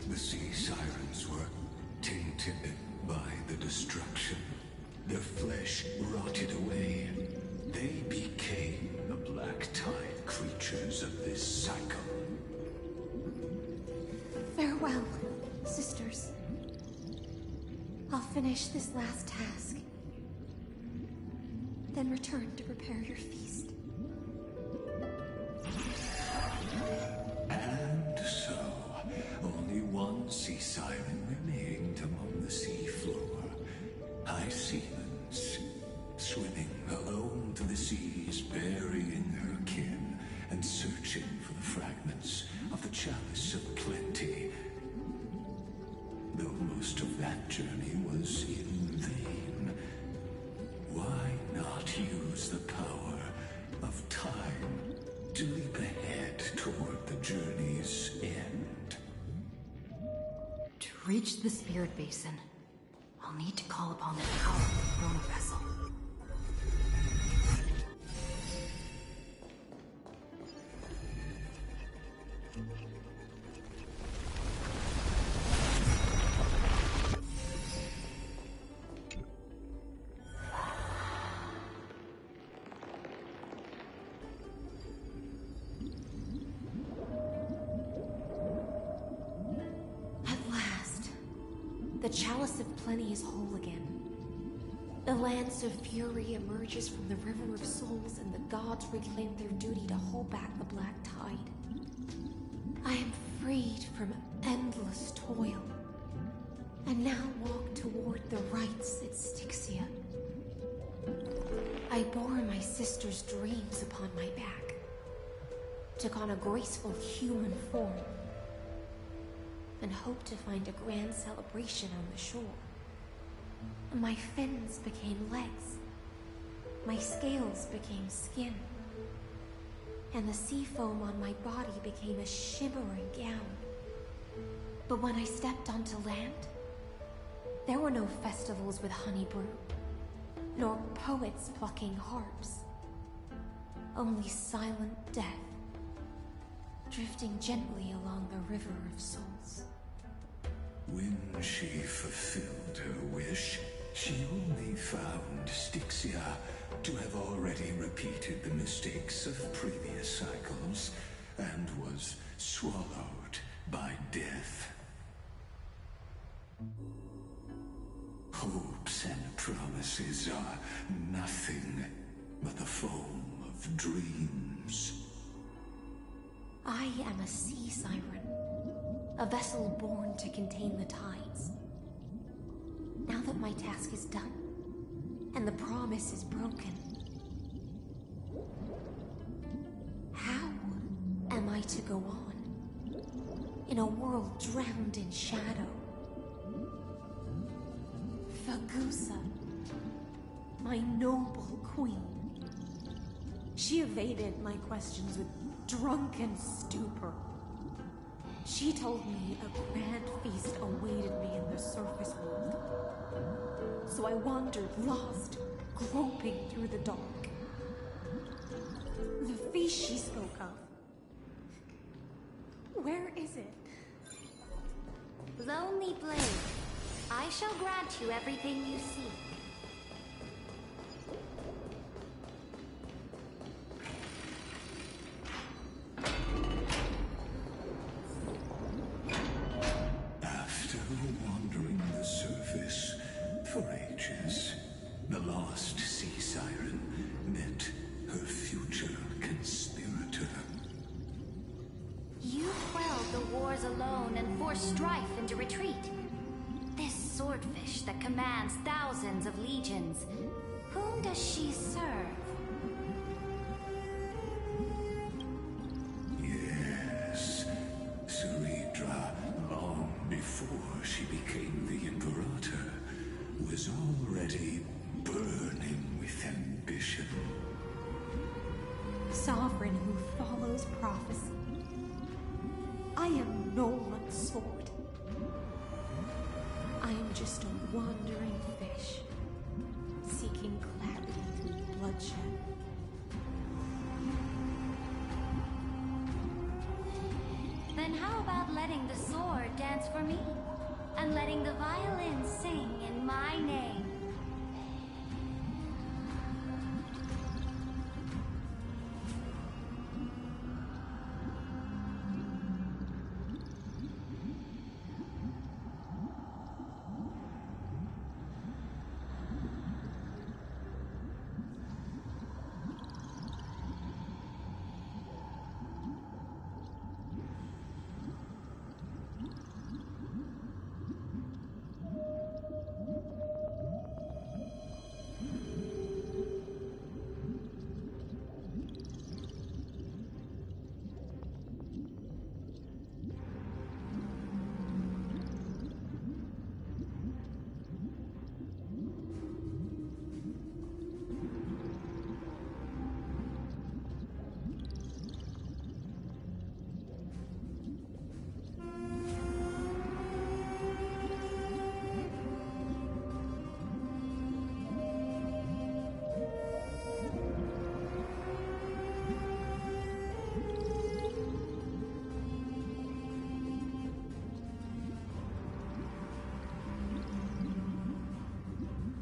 The sea sirens were tainted by the destruction. Their flesh rotted away. They became the black tide creatures of this cycle. Farewell, sisters. I'll finish this last task, then return to prepare your feast. And so, only one sea siren remained among the sea floor. High seamans, swimming alone to the seas, burying her kin, and searching for the fragments of the chalice of plenty. Though most of that journey was in vain, why not use the power of time to leap ahead toward the journey's end? To reach the spirit basin, I'll need to call upon the power of the Chroma vessel. The Chalice of Plenty is whole again. The Lance of Fury emerges from the River of Souls, and the gods reclaim their duty to hold back the Black Tide. I am freed from endless toil, and now walk toward the rites at Styxia. I bore my sister's dreams upon my back, took on a graceful human form, and hoped to find a grand celebration on the shore. My fins became legs, my scales became skin, and the sea foam on my body became a shimmering gown. But when I stepped onto land, there were no festivals with honey brew, nor poets plucking harps. Only silent death, drifting gently along the River of Souls. When she fulfilled her wish, she only found Styxia to have already repeated the mistakes of previous cycles, and was swallowed by death. Hopes and promises are nothing but the foam of dreams. I am a sea siren, a vessel born to contain the tides. Now that my task is done, and the promise is broken, how am I to go on in a world drowned in shadow? Fagusa, my noble queen. She evaded my questions with drunken stupor. She told me a grand feast awaited me in the surface world. So I wandered lost, groping through the dark. The feast she spoke of. Where is it? Lonely Blade, I shall grant you everything you seek. After wandering the surface for ages, the lost sea siren met her future conspirator. You quelled the wars alone and forced strife into retreat. This swordfish that commands thousands of legions, whom does she serve? Yes, Ceydra, long before she became the Imperator, was already burning with ambition. Sovereign who follows prophecy. I am no one's sword. I am just a wandering fish, seeking clarity through bloodshed. Then how about letting the sword dance for me? And letting the violin sing in my name?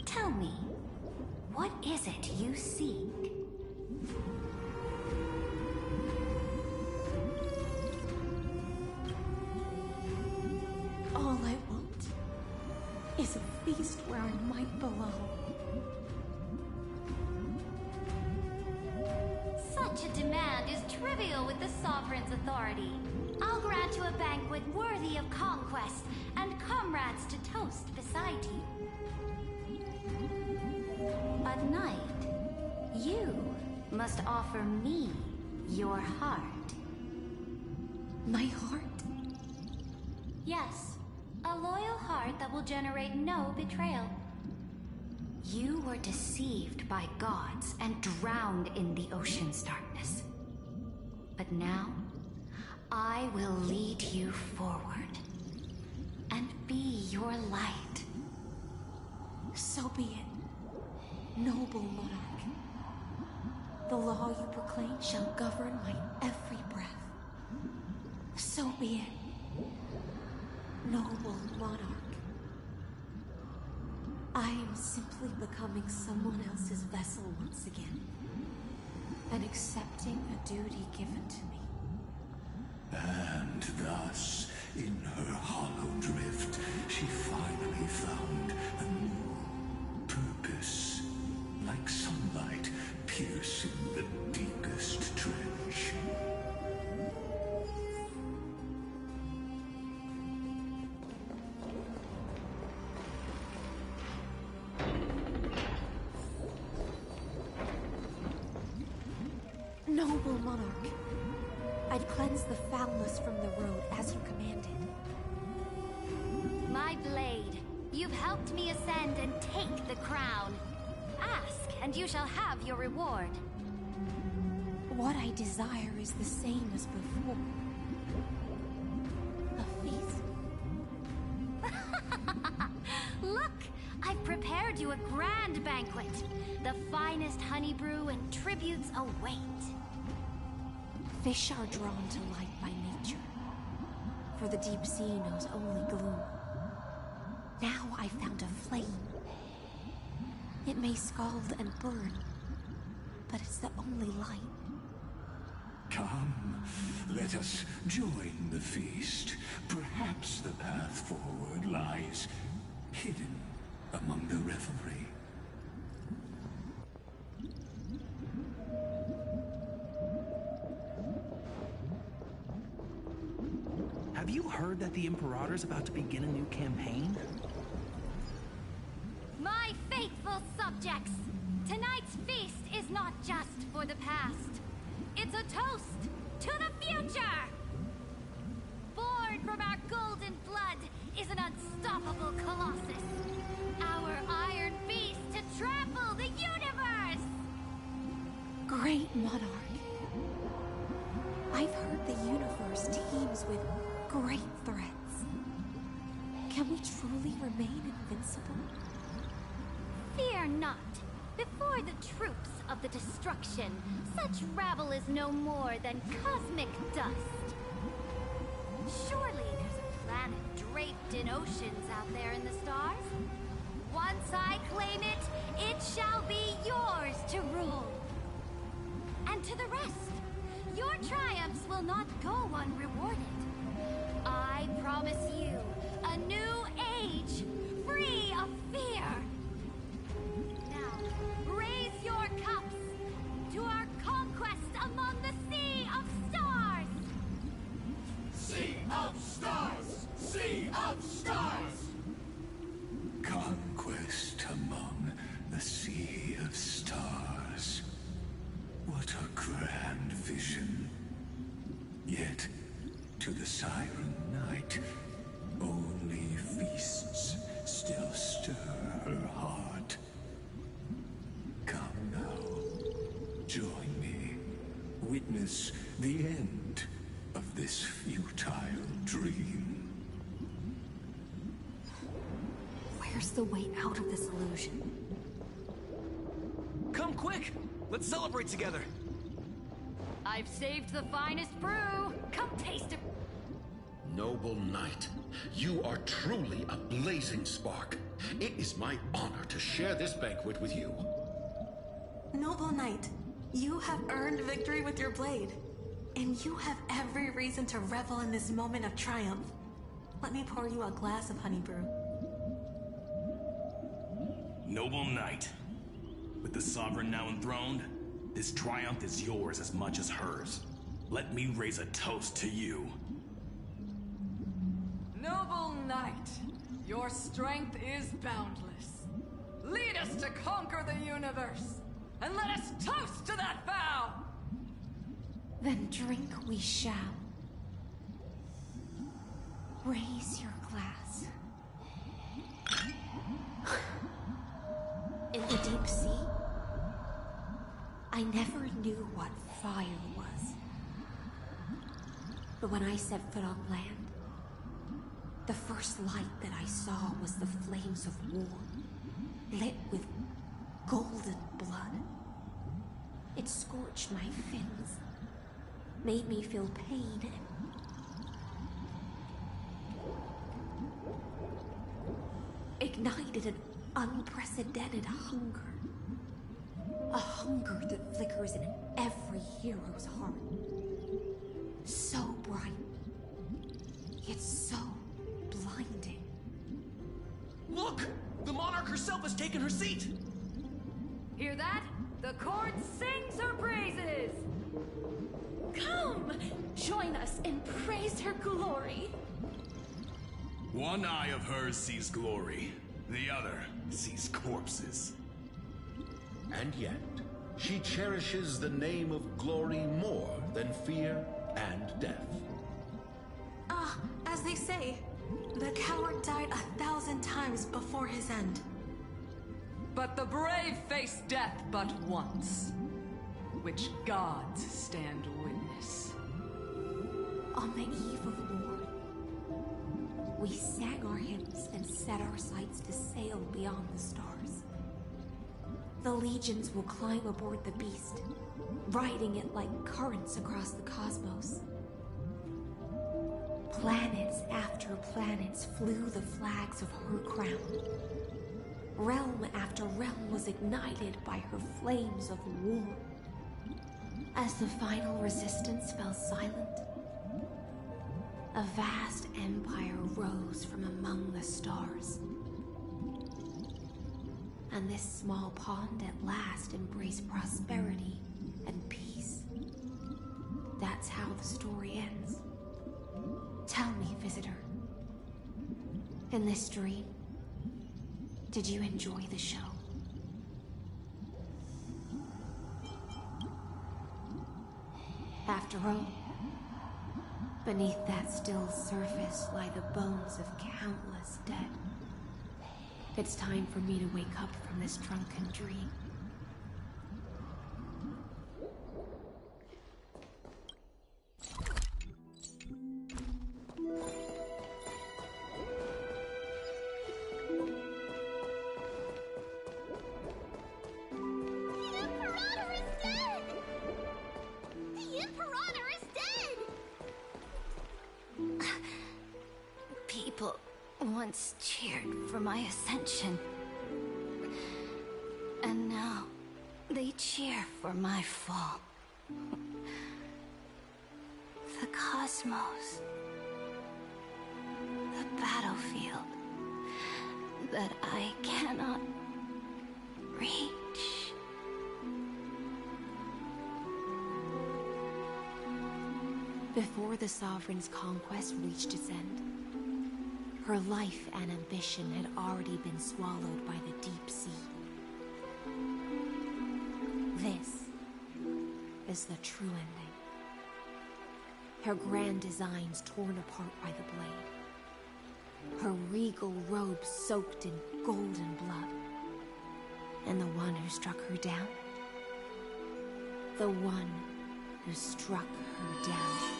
Tell me, what is it you seek? All I want is a feast where I might belong. toil with the Sovereign's authority. I'll grant you a banquet worthy of conquest and comrades to toast beside you. But Knight, you must offer me your heart. My heart? Yes, a loyal heart that will generate no betrayal. You were deceived by gods and drowned in the ocean's darkness. But now, I will lead you forward and be your light. So be it, noble monarch. The law you proclaim shall govern my every breath. So be it, noble monarch. I am simply becoming someone else's vessel once again, and accepting a duty given to me. And thus, in her hollow drift, she finally found a new purpose, like sunlight piercing the deepest trench. Noble monarch, I've cleansed the foulness from the road as you commanded. My blade, you've helped me ascend and take the crown. Ask, and you shall have your reward. What I desire is the same as before. A feast. Look, I've prepared you a grand banquet. The finest honey brew and tributes await. Fish are drawn to light by nature, for the deep sea knows only gloom. Now I found a flame. It may scald and burn, but it's the only light. Come, let us join the feast. Perhaps the path forward lies hidden among the revelry. Have you heard that the Imperator's about to begin a new campaign? My faithful subjects, tonight's feast is not just for the past. It's a toast to the future! Born from our golden blood is an unstoppable colossus. Our iron beast to trample the universe! Great monarch. I've heard the universe teems with great threats. Can we truly remain invincible? Fear not. Before the troops of the destruction, such rabble is no more than cosmic dust. Surely there's a planet draped in oceans out there in the stars. Once I claim it, it shall be yours to rule. And to the rest, your triumphs will not go unrewarded. I promise you a new age, free of fear. Now, raise your cups to our conquest among the Sea of Stars! Sea of Stars! Sea of Stars! Conquest among the Sea of Stars. What a grand vision. Yet, to the Siren Knight, only feasts still stir her heart. Come now, join me. Witness the end of this futile dream. Where's the way out of this illusion? Come quick! Let's celebrate together! I've saved the finest brew! Come taste it! Noble Knight, you are truly a blazing spark. It is my honor to share this banquet with you. Noble Knight, you have earned victory with your blade. And you have every reason to revel in this moment of triumph. Let me pour you a glass of honey brew. Noble Knight, with the Sovereign now enthroned, this triumph is yours as much as hers. let me raise a toast to you. Noble knight, your strength is boundless. Lead us to conquer the universe, and let us toast to that vow! Then drink we shall. Raise your glass. In the deep sea, I never knew what fire was. But when I set foot on land, the first light that I saw was the flames of war, lit with golden blood. It scorched my fins, made me feel pain, and ignited an unprecedented hunger. A hunger that flickers in every hero's heart. So bright, yet so blinding. Look! The monarch herself has taken her seat! Hear that? The court sings her praises! Come! Join us and praise her glory! One eye of hers sees glory, the other sees corpses. And yet, she cherishes the name of glory more than fear and death. As they say, the coward died 1,000 times before his end. But the brave face death but once, which gods stand witness. On the eve of war, we sang our hymns and set our sights to sail beyond the stars. The legions will climb aboard the beast, riding it like currents across the cosmos. Planets after planets flew the flags of her crown. Realm after realm was ignited by her flames of war. As the final resistance fell silent, a vast empire rose from among the stars. And this small pond at last embraced prosperity and peace. That's how the story ends. Tell me, visitor, in this dream, did you enjoy the show? After all, beneath that still surface lie the bones of countless dead. It's time for me to wake up from this drunken dream. People once cheered for my ascension. And now, they cheer for my fall. The cosmos. The battlefield. That I cannot reach. Before the Sovereign's conquest reached its end, her life and ambition had already been swallowed by the deep sea. This is the true ending. Her grand designs torn apart by the blade. Her regal robes soaked in golden blood. And the one who struck her down? The one who struck her down.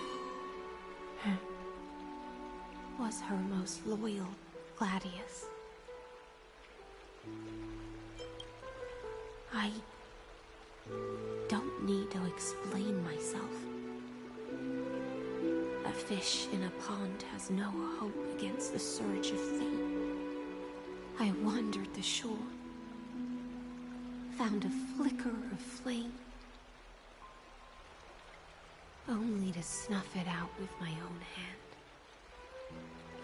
Was her most loyal Gladius. I don't need to explain myself. A fish in a pond has no hope against the surge of fate. I wandered the shore, found a flicker of flame, only to snuff it out with my own hand.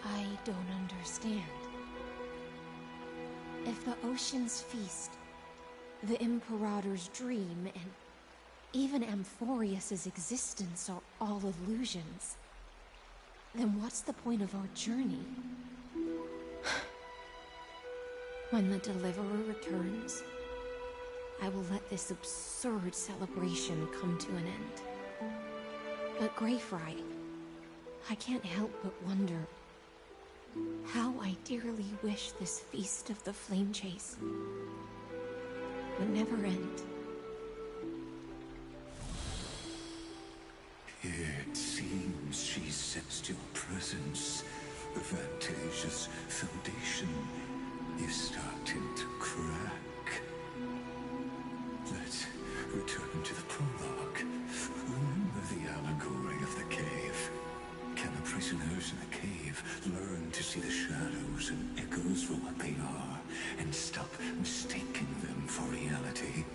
I don't understand. If the oceans feast, the Imperator's dream, even Amphorius's existence are all illusions, then what's the point of our journey? When the Deliverer returns, I will let this absurd celebration come to an end. But Greyfry, I can't help but wonder how I dearly wish this feast of the Flame Chase would never end. It seems she sensed your presence. The Fantasia's foundation is starting to crack. Let's return to the prologue. Remember the allegory of the cave. Can the prisoners in the cave learn to see the shadows and echoes for what they are, and stop mistaking them for reality?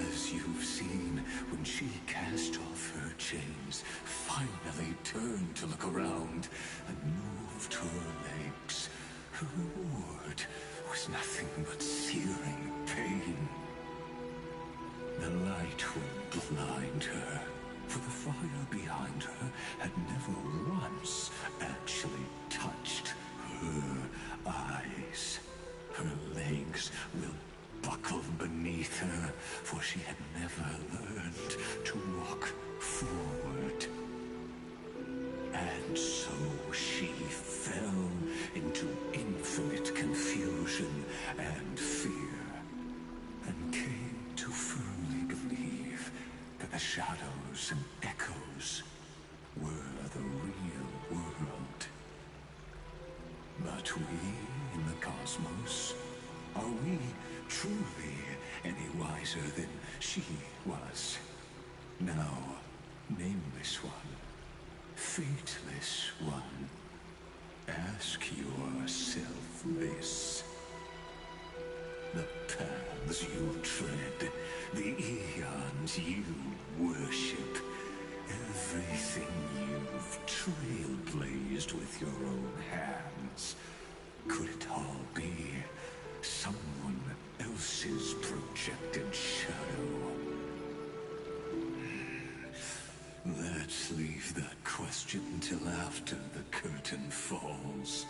As you've seen, when she cast off her chains, finally turned to look around, and moved her legs, her reward was nothing but searing pain. The light would blind her, for the fire behind her had never once actually touched her eyes. Her legs will buckle beneath her, for she had never learned to walk forward. And so she fell into infinite confusion and fear, and came to firmly believe that the shadows and echoes were the real world. But we in the cosmos, are we truly any wiser than she was? Now, nameless one, fateless one, ask yourself this. The paths you tread, the eons you worship, everything you've trailblazed with your own hands, could it all be someone else's projected shadow? Let's leave that question till after the curtain falls.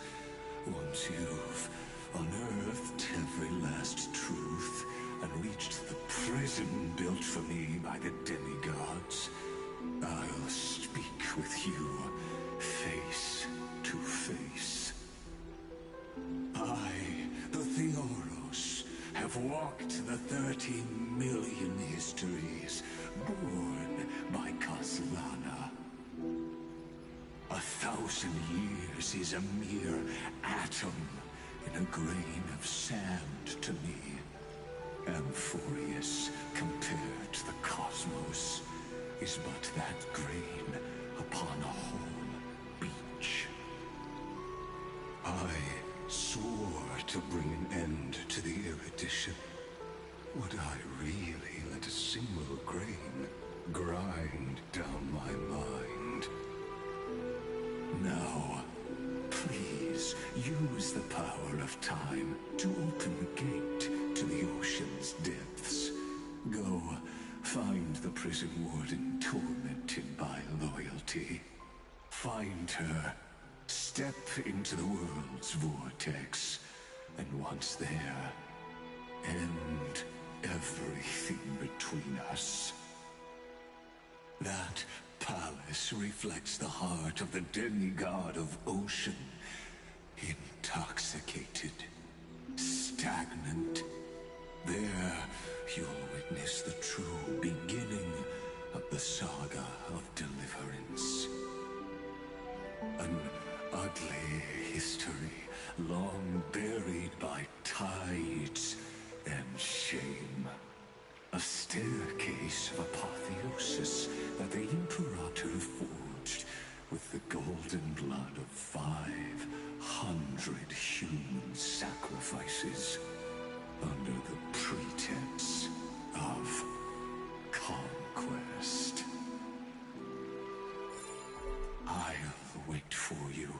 Once you've unearthed every last truth and reached the prison built for me by the demigods, I'll speak with you face to face. I, the Theoros, have walked the 13 million histories born by Kozlana. 1,000 years is a mere atom in a grain of sand to me. Amphorius, compared to the cosmos, is but that grain upon a whole beach. I swore to bring an end to the erudition. Would I really let a single grain grind down my mind? Now, please use the power of time to open the gate to the ocean's depths. Go, find the prison warden tormented by loyalty. Find her, step into the world's vortex, and once there, end everything between us. That palace reflects the heart of the demigod of ocean. Intoxicated, stagnant. There, you'll witness the true beginning of the saga of deliverance. An ugly history, long buried by tides and shame. A staircase of apotheosis that the Imperator forged with the golden blood of 500 human sacrifices under the pretense of conquest. I'll wait for you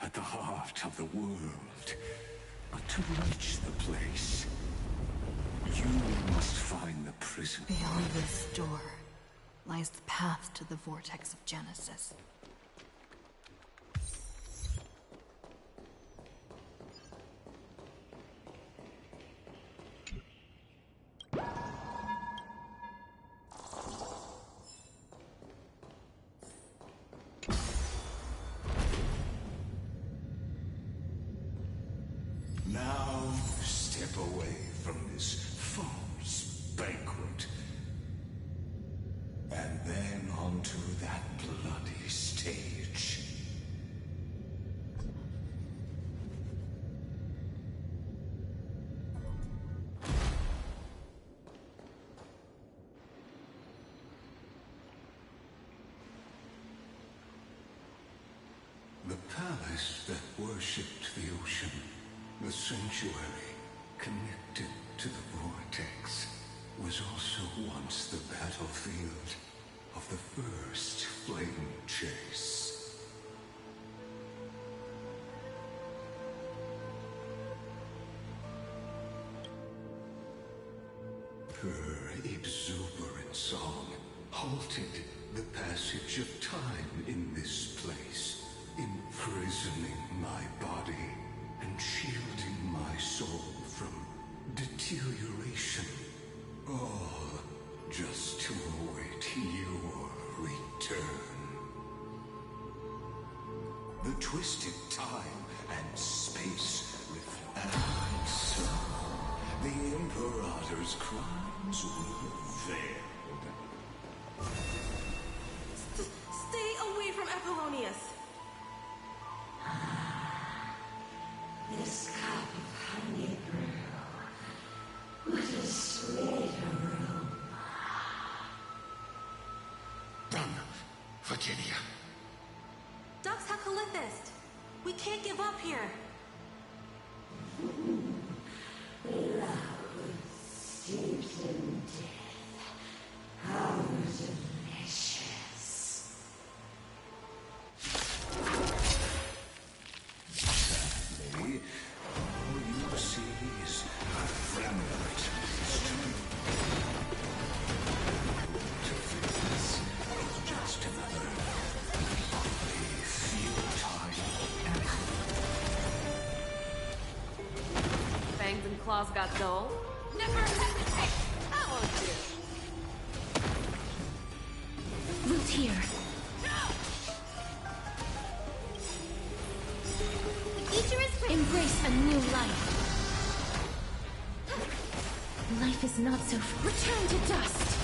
at the heart of the world, but to reach the place, you must find the prison Beyond this door lies the path to the vortex of Genesis. Now, step away from this false banquet. And then onto that bloody stage. The palace that worshipped the ocean, the sanctuary connected to the vortex, was also once the battlefield of the first flame chase. Her exuberant song halted the passage of time in this place, imprisoning my body and shielding my soul from deterioration. All just to await your return. The twisted time and space reflects. The Imperator's crimes were veiled. Stay away from Apollonius! This cup of honey brew would have swayed a room. Done, Virginia. Dux Hakalithist! We can't give up here! Love steeped in death. How delicious. Sadly, all you see is a fragment to fitness is just another futile Fangs and claws got dull? Never hesitate! That won't do. Root here. The future is great. Embrace a new life. Life is not so return to dust.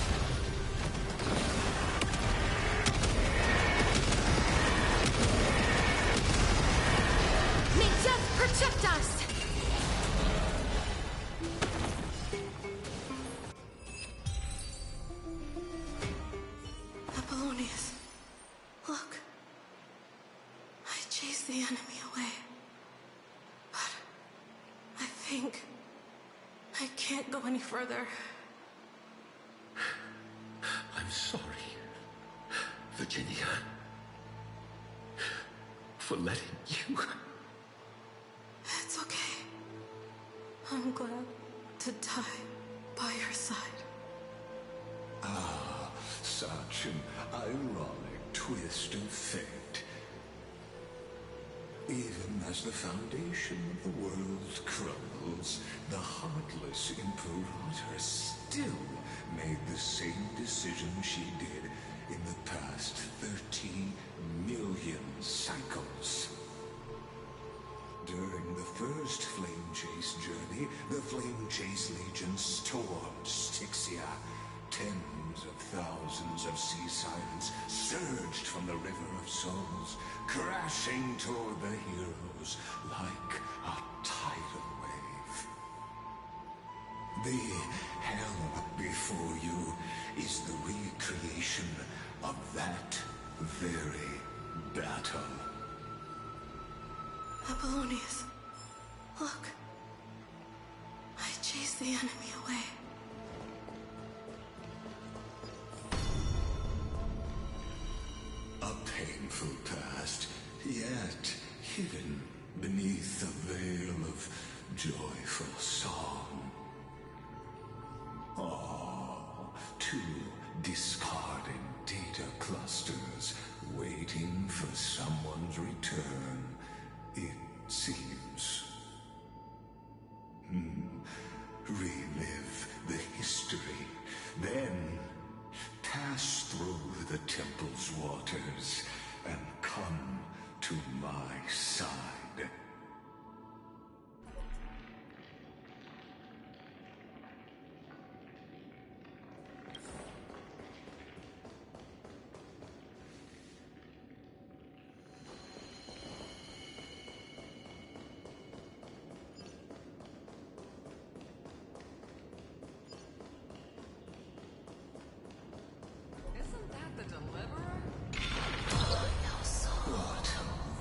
May death protect us! Apollonius, look. I chased the enemy away. But I think I can't go any further. I'm sorry, Virginia, for letting you. It's okay. I'm glad to die by your side. Ah, such an ironic twist of fate. Even as the foundation of the world crumbles, the heartless Imperator still made the same decision she did in the past 30 million cycles. During the first Flame Chase journey, the Flame Chase Legion stormed Styxia. Tens of thousands of sea sirens surged from the River of Souls, crashing toward the heroes like a tidal wave. The hell before you is the recreation of that very battle. Apollonius, look. I chased the enemy away. A painful past, yet hidden beneath a veil of joyful song. Ah, too someone's return, it seems. Relive the history, then pass through the temple's waters and come to my side.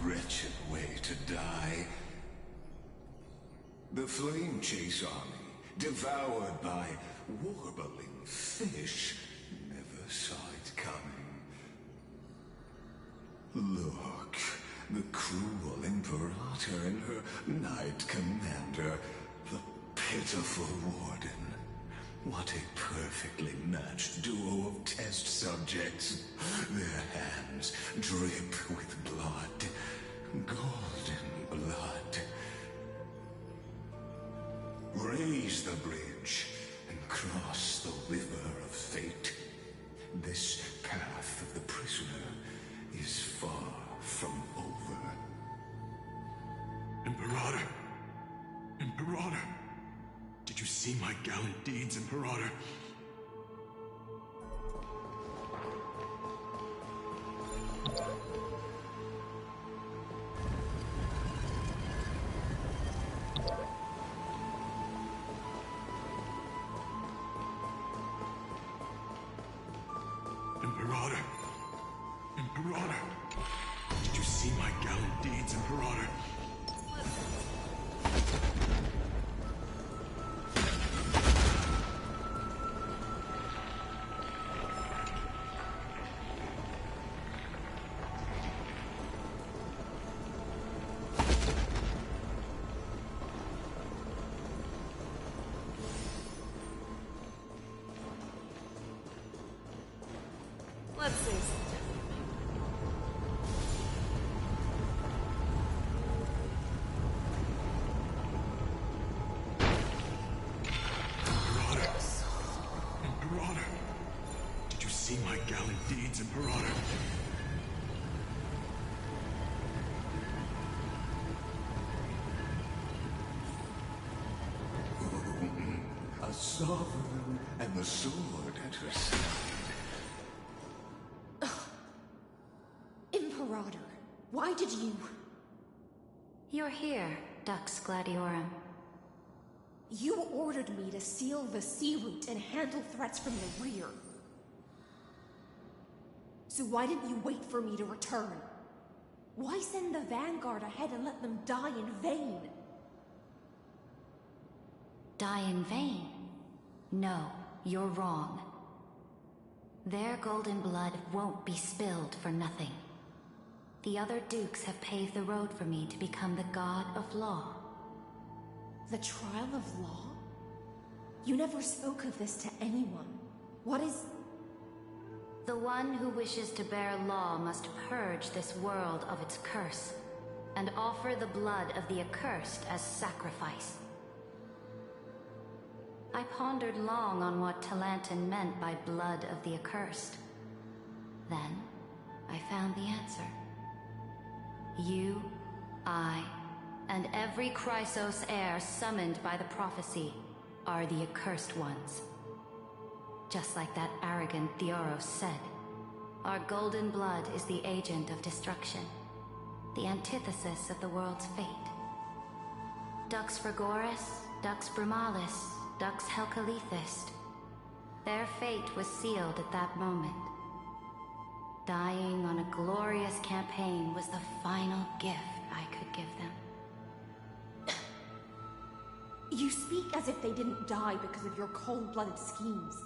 Wretched way to die. The Flame Chase army, devoured by warbling fish, never saw it coming. Look, the cruel Imperator and her Knight Commander, the pitiful Warden. What a perfectly matched duo of test subjects. Their hands drip with blood. Golden blood. Raise the bridge and cross the river of fate. This path of the prisoner is far from over. Imperator! Imperator! Did you see my gallant deeds, Imperator? Imperator! Imperator! Did you see my gallant deeds, Imperator? Let's say something. Imperator! Did you see my gallant deeds, Imperator? A sovereign and the sword at her side. Imperator, why did you... You're here, Dux Gladiorum. You ordered me to seal the sea route and handle threats from the rear. So why didn't you wait for me to return? Why send the Vanguard ahead and let them die in vain? Die in vain? No, you're wrong. Their golden blood won't be spilled for nothing. The other dukes have paved the road for me to become the god of law. The trial of law? You never spoke of this to anyone. What is... The one who wishes to bear law must purge this world of its curse, and offer the blood of the accursed as sacrifice. I pondered long on what Talantin meant by blood of the accursed. Then, I found the answer. You, I, and every Chrysos heir summoned by the prophecy are the accursed ones. Just like that arrogant Theoros said, our golden blood is the agent of destruction, the antithesis of the world's fate. Dux Frigoris, Dux Brumalis, Dux Helcalethist. Their fate was sealed at that moment. Dying on a glorious campaign was the final gift I could give them. You speak as if they didn't die because of your cold-blooded schemes.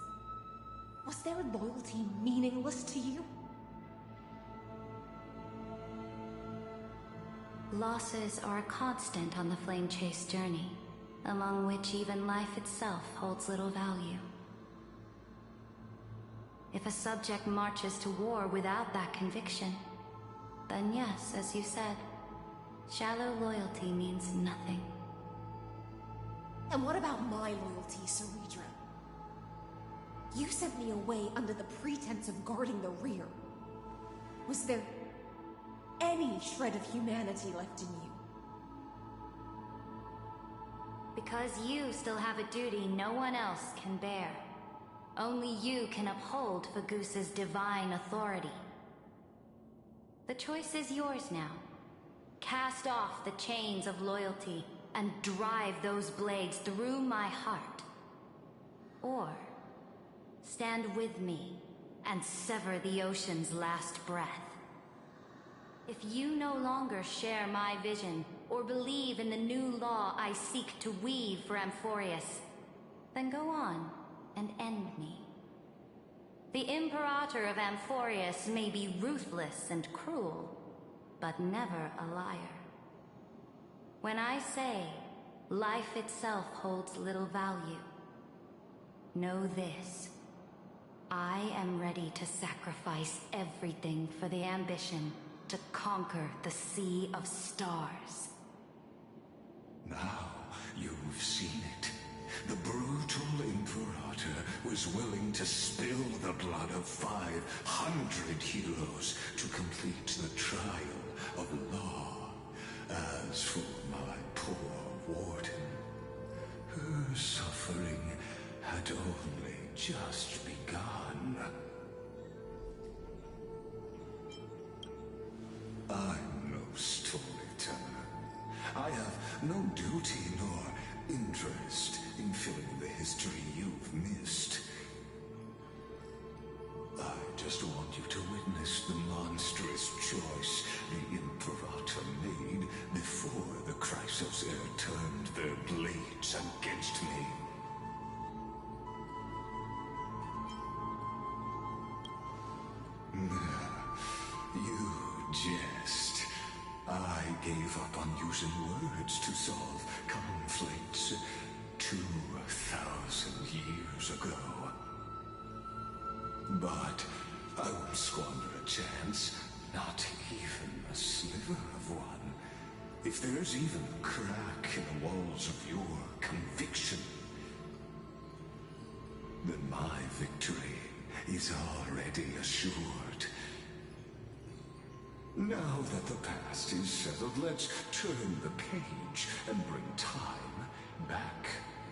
Was their loyalty meaningless to you? Losses are a constant on the Flame Chase journey, among which even life itself holds little value. If a subject marches to war without that conviction, then yes, as you said, shallow loyalty means nothing. And what about my loyalty, Cerydra? You sent me away under the pretense of guarding the rear. Was there any shred of humanity left in you? Because you still have a duty no one else can bear. Only you can uphold Fagusa's divine authority. The choice is yours now. Cast off the chains of loyalty and drive those blades through my heart. Or stand with me and sever the ocean's last breath. If you no longer share my vision or believe in the new law I seek to weave for Amphorius, then go on and end me. The Imperator of Amphorius may be ruthless and cruel, but never a liar. When I say life itself holds little value, know this. I am ready to sacrifice everything for the ambition to conquer the Sea of Stars. Now you've seen it. The brutal Imperator was willing to spill the blood of 500 heroes to complete the trial of law. As for my poor warden, her suffering had only just begun. I'm no storyteller. I have no duty nor interest in filling the history you've missed. I just want you to witness the monstrous choice the Imperator made before the Chrysosair turned their blades against me. You jest. I gave up on using words to solve conflicts 2,000 years ago. But I won't squander a chance, not even a sliver of one. If there's even a crack in the walls of your conviction, then my victory is already assured. Now that the past is settled, let's turn the page and bring time back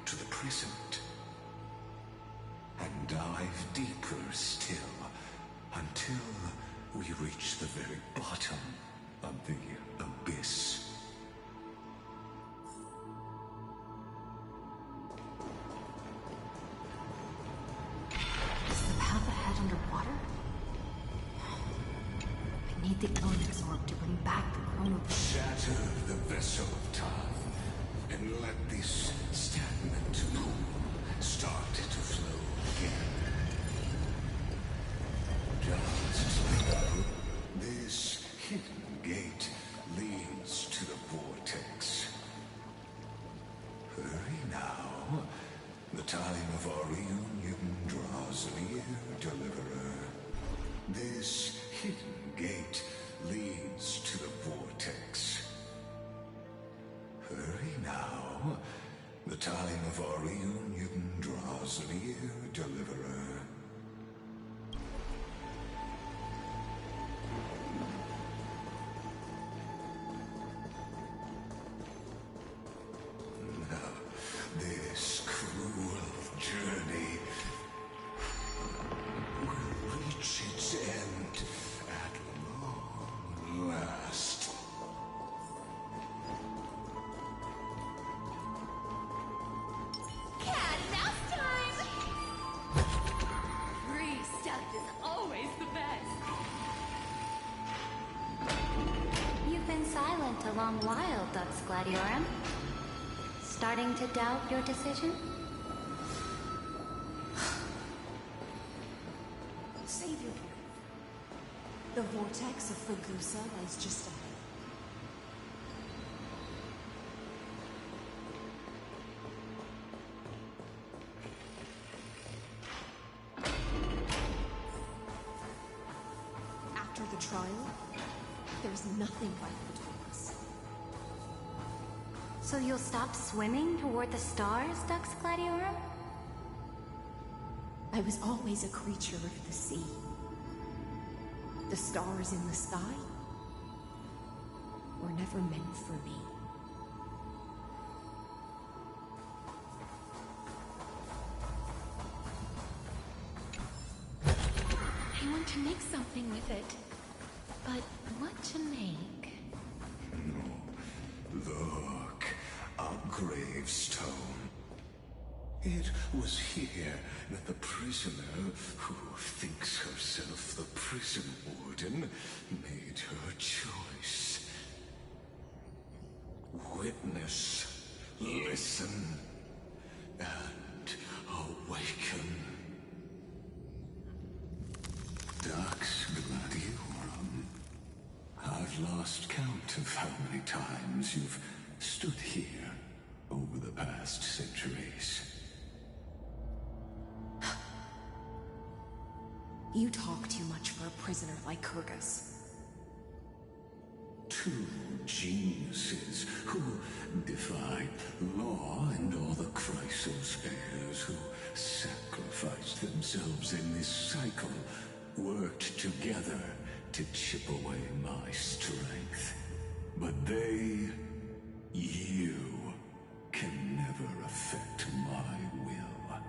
to the present. And dive deeper still, until we reach the very bottom of the abyss. Is the path ahead underwater? I need the Onyx Orb to bring back the chrono. Shatter the vessel of time, and let this stagnant pool start to flow again. Just like this hidden gate leads to the vortex. Hurry now. The time of our reunion draws near, Deliverer. This hidden gate leads to the vortex. Hurry now. The time of our reunion draws near, Deliverer. This cruel journey will reach its end at long last. Cat mouse time! Free stuff is always the best. You've been silent a long while, Dux Gladiorum. Starting to doubt your decision? Save your breath. The vortex of Fagusa lies just ahead. After the trial, there's nothing vital between us. So you'll stop swimming toward the stars, Dux Gladiorum? I was always a creature of the sea. The stars in the sky were never meant for me. I want to make something with it. But what to make? Look, a gravestone. It was here that the prisoner, who thinks herself the prison warden, made her choice. Witness, listen, and awaken. Dux Gladiorum. I've lost count of how many times you've stood here over the past centuries. You talk too much for a prisoner like Kyrgyz. Two geniuses who defied law and all the Chrysospheres, who sacrificed themselves in this cycle, worked together to chip away my strength. But they, you, can never affect my will.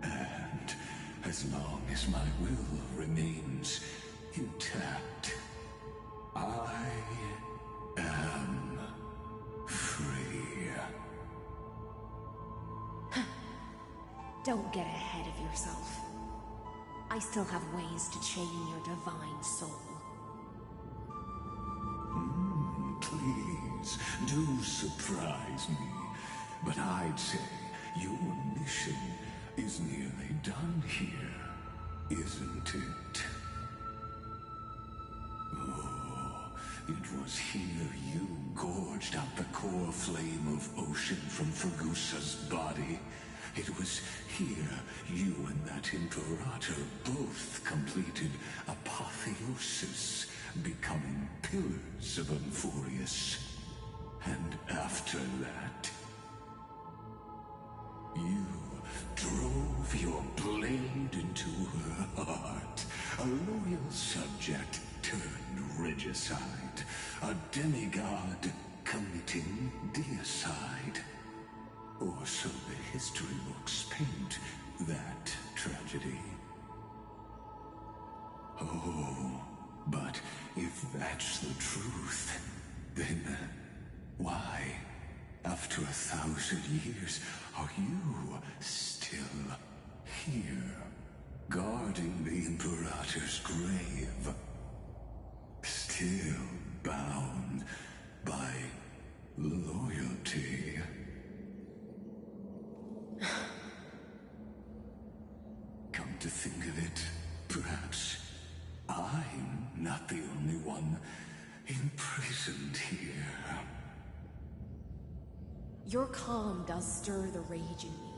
And as long as my will remains intact, I am free. Don't get ahead of yourself. I still have ways to chain your divine soul. Please, do surprise me. But I'd say your mission is nearly done here, isn't it? Oh, it was here you gorged out the core flame of ocean from Fergusa's body. It was here you and that Imperator both completed apotheosis, becoming pillars of Amphorius. And after that, you drove your blade into her heart. A loyal subject turned regicide. A demigod committing deicide. Or so the history books paint that tragedy. Oh, but if that's the truth, then why, after 1,000 years, are you still here, guarding the Imperator's grave? Still bound by loyalty? Come to think of it, perhaps I'm not the only one imprisoned here. Your calm does stir the rage in me.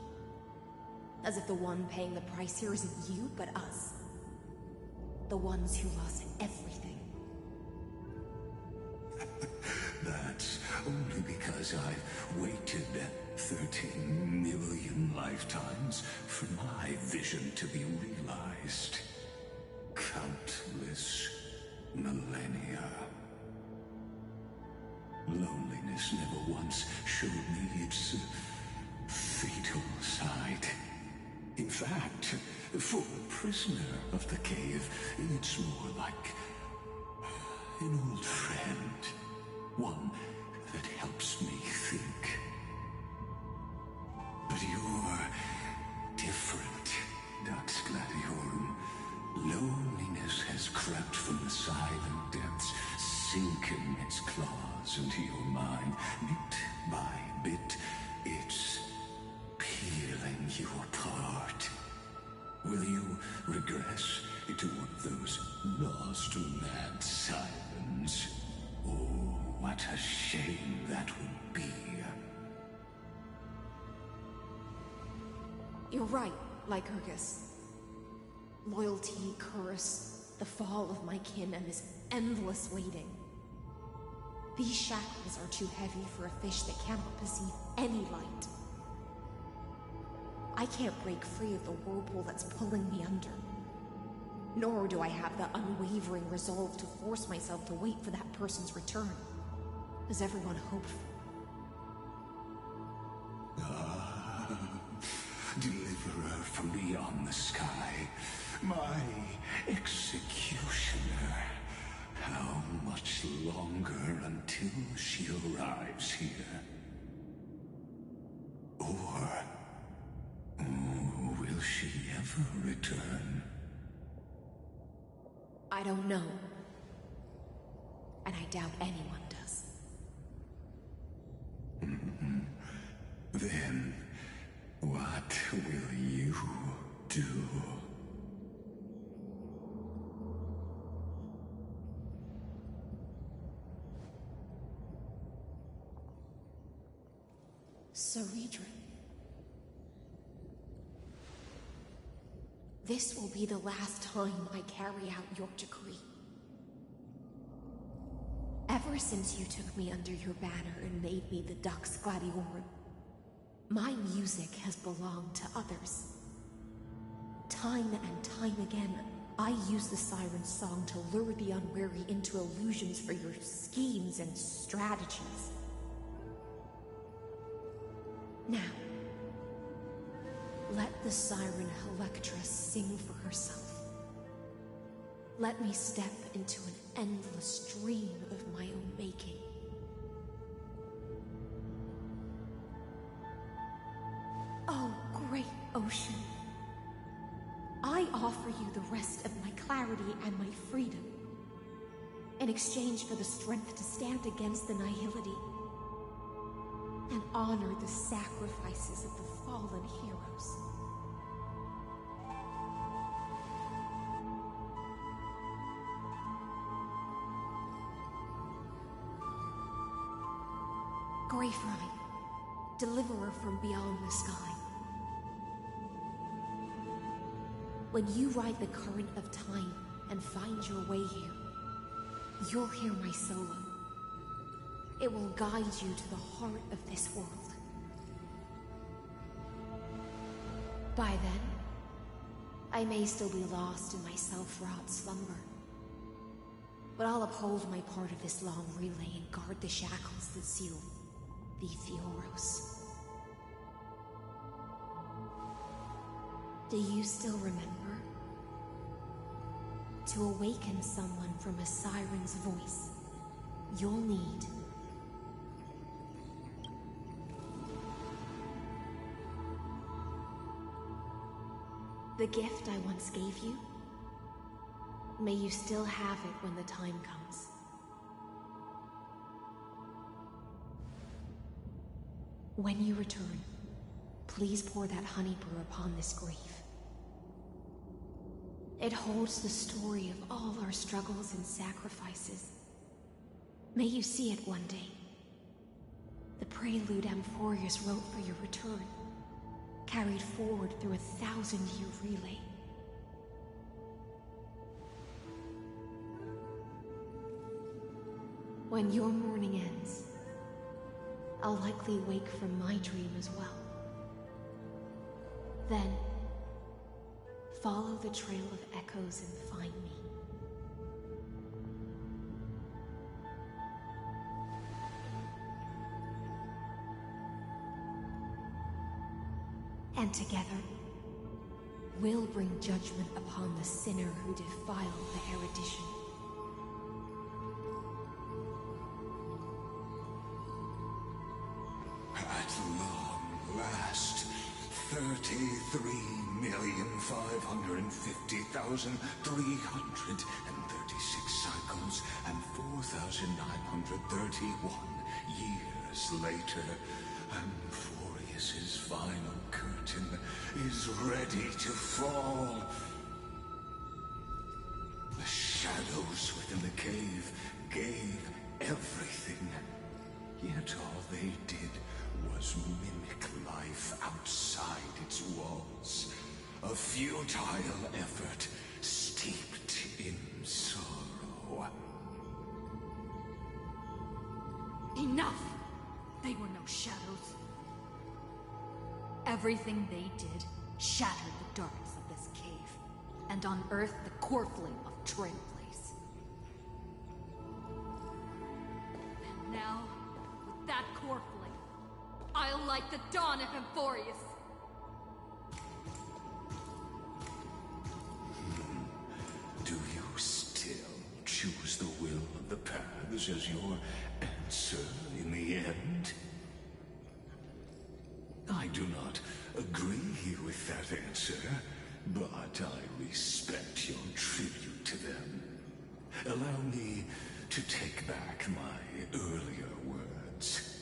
As if the one paying the price here isn't you, but us. The ones who lost everything. That's only because I've waited 13 million lifetimes for my vision to be realized. Countless millennia. Loneliness never once showed me its fatal side. In fact, for a prisoner of the cave, it's more like an old friend. One that helps me think. But you're different, Dux Gladiorum. Loneliness has crept from the silent depths, sinking its claws into your mind. Bit by bit, it's peeling you apart. Will you regress into one of those lost mad sirens? Oh, what a shame that would be. You're right, Lycurgus. Loyalty, curse, the fall of my kin, and this endless waiting. These shackles are too heavy for a fish that cannot perceive any light. I can't break free of the whirlpool that's pulling me under. Nor do I have the unwavering resolve to force myself to wait for that person's return, as everyone hoped for. Deliverer from beyond the sky, my executioner. How much longer until she arrives here? Or will she ever return? I don't know. And I doubt anyone does. Then, what will you do? Cerydra. This will be the last time I carry out your decree. Ever since you took me under your banner and made me the Dux Gladiorum, my music has belonged to others. Time and time again, I use the Siren's song to lure the unwary into illusions for your schemes and strategies. Now, let the Siren Electra sing for herself. Let me step into an endless dream of my own making. Oh, great ocean. I offer you the rest of my clarity and my freedom, in exchange for the strength to stand against the nihility and honor the sacrifices of the fallen heroes. Greyfry, deliverer from beyond the sky. When you ride the current of time and find your way here, you'll hear my solo. It will guide you to the heart of this world. By then, I may still be lost in my self-wrought slumber, but I'll uphold my part of this long relay and guard the shackles that seal the Theoros. Do you still remember? To awaken someone from a siren's voice, you'll need the gift I once gave you. May you still have it when the time comes. When you return, please pour that honey brew upon this grave. It holds the story of all our struggles and sacrifices. May you see it one day. The prelude Amphorius wrote for your return, carried forward through 1,000-year relay. When your mourning ends, I'll likely wake from my dream as well. Then, follow the trail of echoes and find me. And together, we'll bring judgment upon the sinner who defiled the erudition. At long last, 33,550,336 cycles and 4,931 years later, Amphorius's final curtain is ready to fall. The shadows within the cave gave everything, yet all they did was mimic life outside its walls. A futile effort steeped in Enough! They were no shadows. Everything they did shattered the darkness of this cave, and unearthed the core flame of Trailblaze. And now, with that core flame, I'll light the dawn of Emphorius! Do you still choose the will of the paths as your answer in the end? I do not agree with that answer, but I respect your tribute to them. Allow me to take back my earlier words.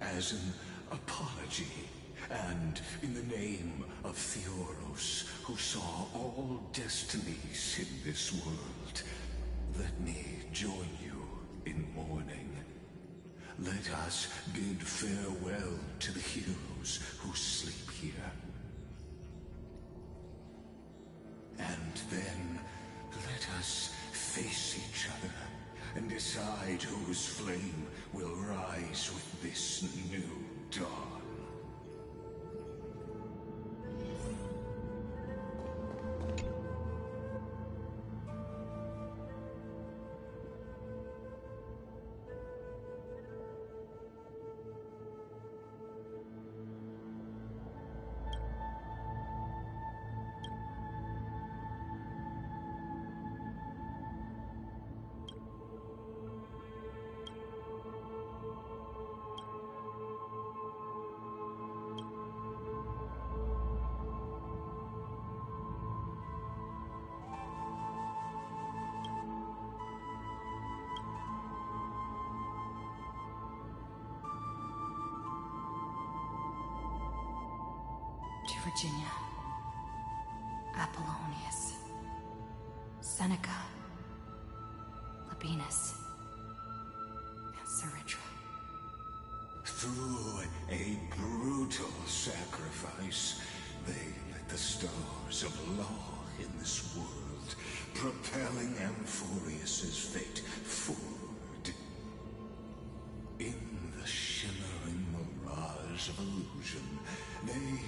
As an apology, and in the name of Theoros, who saw all destinies in this world, let me join you in mourning. Let us bid farewell to the heroes who sleep here. And then let us face each other and decide whose flame will rise with this new dawn. Virginia, Apollonius, Seneca, Labienus, and Cerydra. Through a brutal sacrifice, they lit the stars of law in this world, propelling Amphorius's fate forward. In the shimmering mirage of illusion, they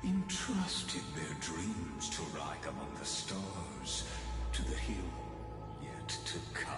entrusted their dreams to ride among the stars, to the hill yet to come.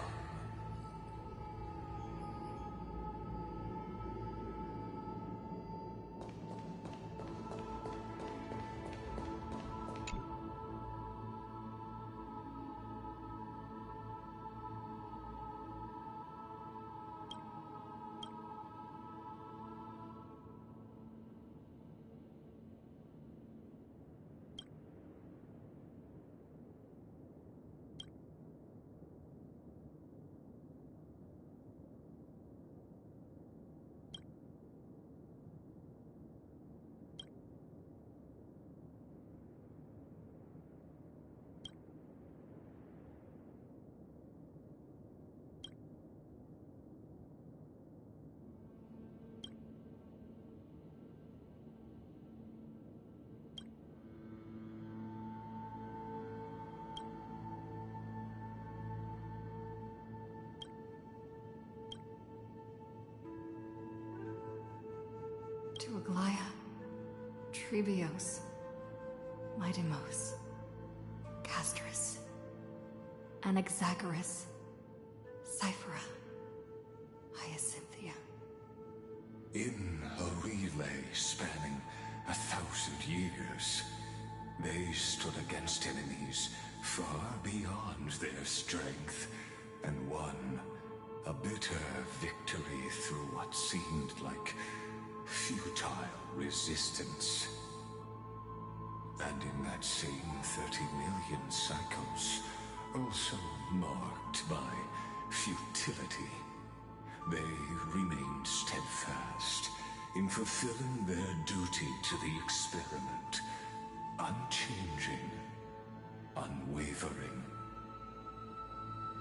To Aglaya, Trebios, Midimos, Castris, Anaxagoras, Cyphera, Hyacinthia. In a relay spanning 1,000 years, they stood against enemies far beyond their strength, and won a bitter victory through what seemed like futile resistance. And in that same 30 million cycles, also marked by futility, they remained steadfast in fulfilling their duty to the experiment, unchanging, unwavering.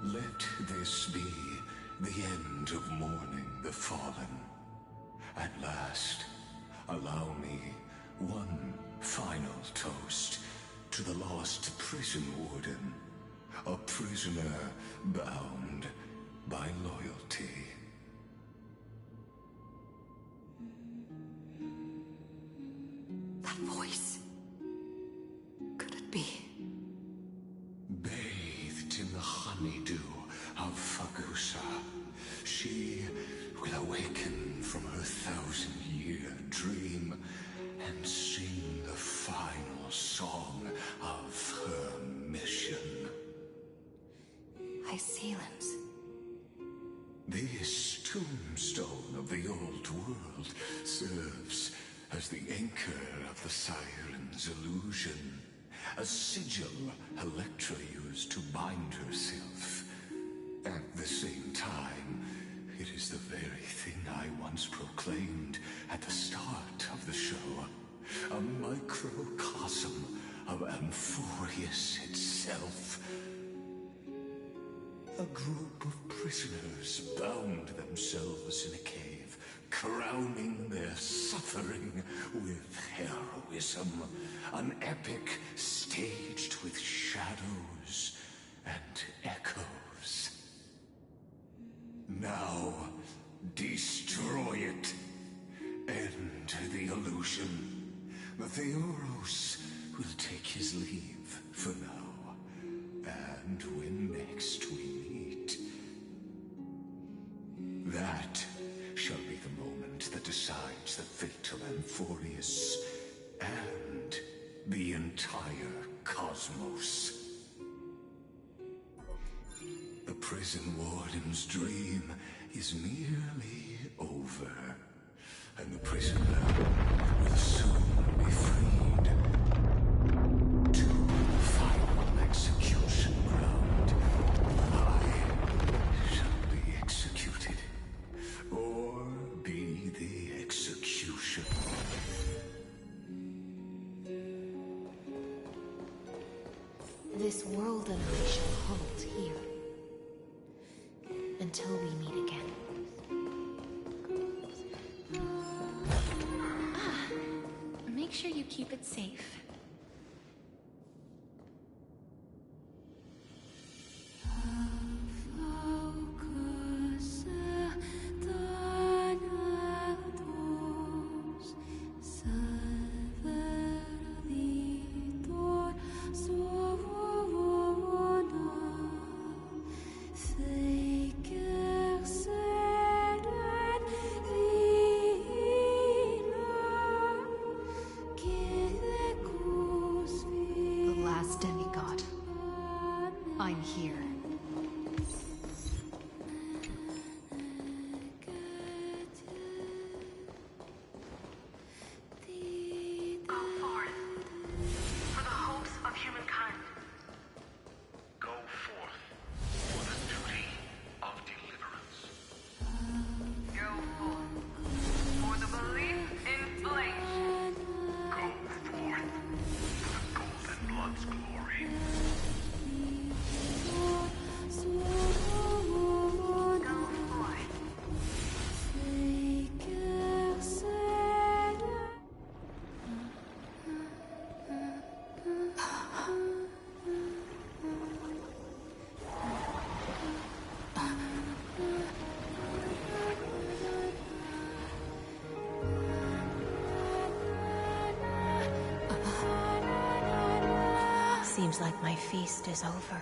Let this be the end of mourning the fallen. At last, allow me one final toast to the lost prison warden, A prisoner bound by loyalty. That voice. Could it be? Bathed in the honeydew of Fagusa, she will awaken from her 1,000-year dream and sing the final song of her mission. Hycealans. This tombstone of the old world serves as the anchor of the Siren's illusion, a sigil Electra used to bind herself. At the same time, it is the very thing I once proclaimed at the start of the show, a microcosm of Amphorius itself. A group of prisoners bound themselves in a cave, crowning their suffering with heroism. An epic staged with shadows and echoes. Now, destroy it. End the illusion. Theoros will take his leave for now. And when next we meet, that shall be the moment that decides the fate of Amphorius and the entire cosmos. The prison warden's dream is nearly over, and the prisoner will soon be freed to the final execution ground. I shall be executed, or be the execution. This world and I shall halt here. Until we meet again. Make sure you keep it safe. I'm here. Go forth for the hopes of humankind. Go forth for the duty of deliverance. Go forth for the belief in blame. Go forth for the Golden Blood's glory. Seems like my feast is over.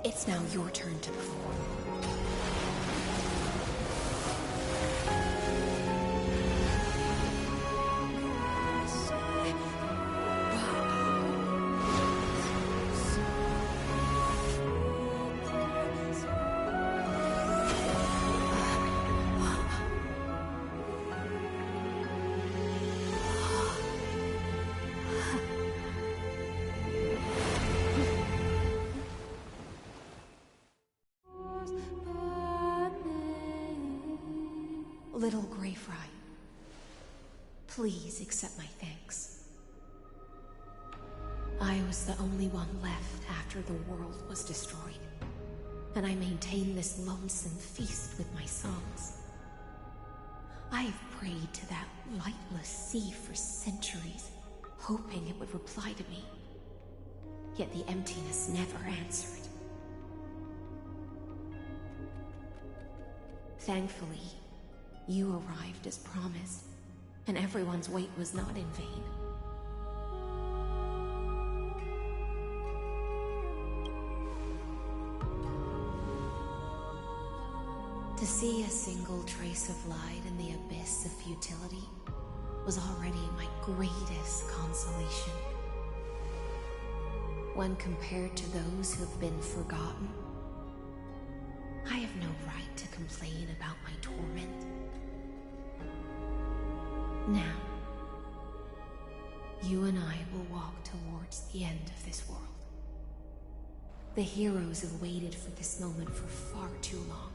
It's now your turn to perform. Little Grey Fry, please accept my thanks. I was the only one left after the world was destroyed, and I maintained this lonesome feast with my songs. I have prayed to that lightless sea for centuries, hoping it would reply to me. Yet the emptiness never answered. Thankfully, you arrived as promised, and everyone's wait was not in vain. To see a single trace of light in the abyss of futility was already my greatest consolation. When compared to those who have been forgotten, I have no right to complain about my torment. Now, you and I will walk towards the end of this world. The heroes have waited for this moment for far too long.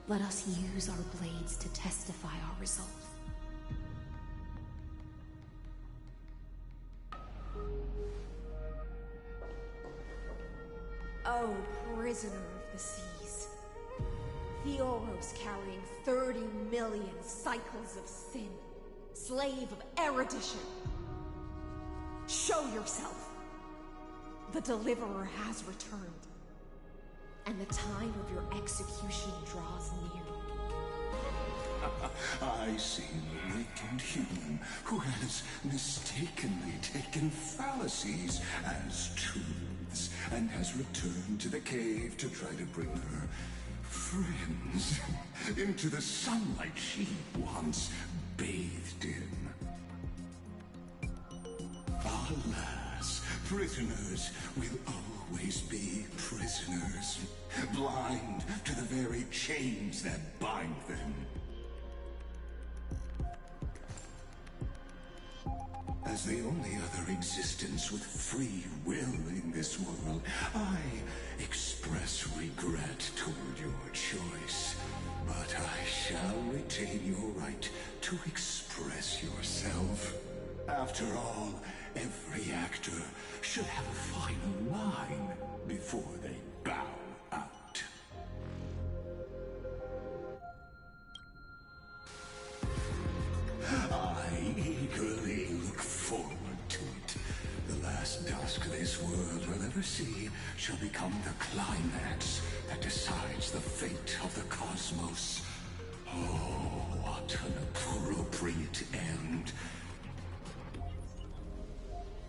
Let us use our blades to testify our resolve. Oh, prisoner of the seas. The Oros carrying 30 million cycles of sin. Slave of erudition. Show yourself. The Deliverer has returned. And the time of your execution draws near. I see a wicked human who has mistakenly taken fallacies as truths and has returned to the cave to try to bring her friends into the sunlight she once bathed in. Alas, prisoners will always be prisoners, blind to the very chains that bind them. As the only other existence with free will in this world, I express regret toward your choice. But I shall retain your right to express yourself. After all, every actor should have a final line before they bow out. I eagerly look forward to it. The last dusk this world will ever see shall become the climax that decides the fate of the cosmos. Oh, what an appropriate end.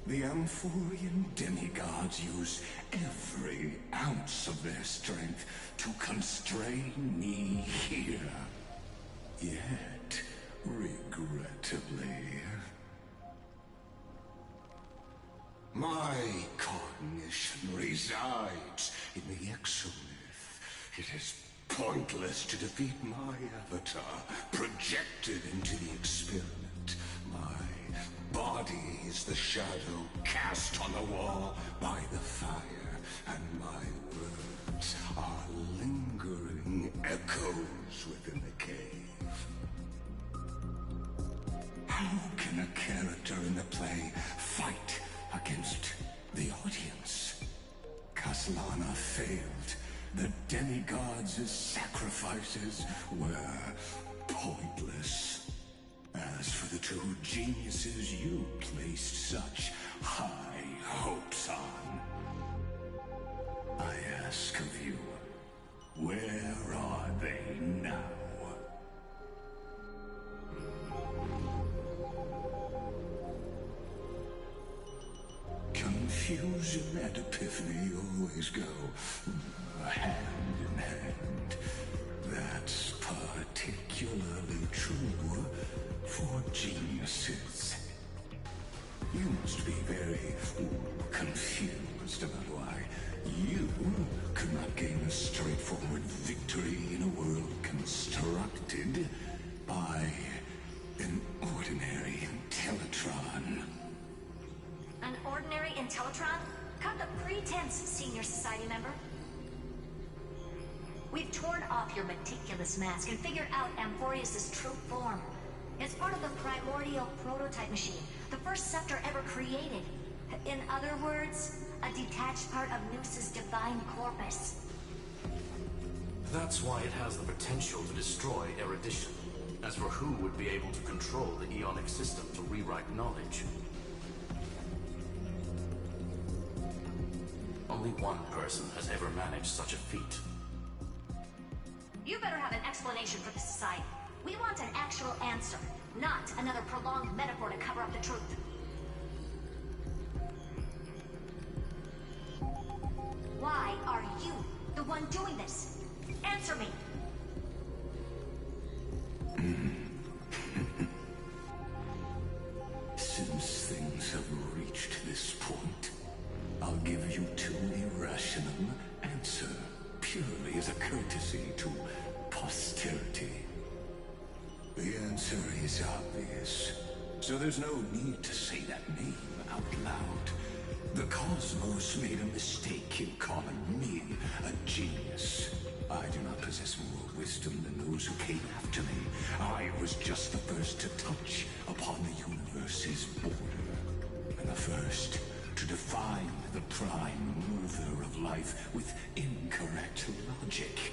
The Amphorian demigods use every ounce of their strength to constrain me here. Yet, regrettably, my cognition resides in the exolith. It is pointless to defeat my avatar, projected into the experiment. My body is the shadow cast on the wall by the fire, and my words are lingering echoes within the cave. How can a character in the play fight against the audience? Kaslana failed. The demigods' sacrifices were pointless. As for the two geniuses you placed such high hopes on, I ask of you, where are they now? Confusion and epiphany always go hand in hand. That's particularly true for geniuses. You must be very confused about why you could not gain a straightforward victory in a world constructed by an ordinary Intellitron. An ordinary Intellitron? Cut the pretense, Senior Society member. We've torn off your meticulous mask and figured out Amphorius' true form. It's part of the primordial prototype machine, the first scepter ever created. In other words, a detached part of Noos's divine corpus. That's why it has the potential to destroy erudition. As for who would be able to control the Eonic system to rewrite knowledge, only one person has ever managed such a feat. You better have an explanation for the society. We want an actual answer, not another prolonged metaphor to cover up the truth. Why are you the one doing this? Answer me! Since things have reached this point, I'll give you two irrational answer, purely as a courtesy to posterity. The answer is obvious, so there's no need to say that name out loud. The cosmos made a mistake in calling me a genius. I do not possess more wisdom than those who came after me. I was just the first to touch upon the universe's border, and the first to define the prime mover of life with incorrect logic.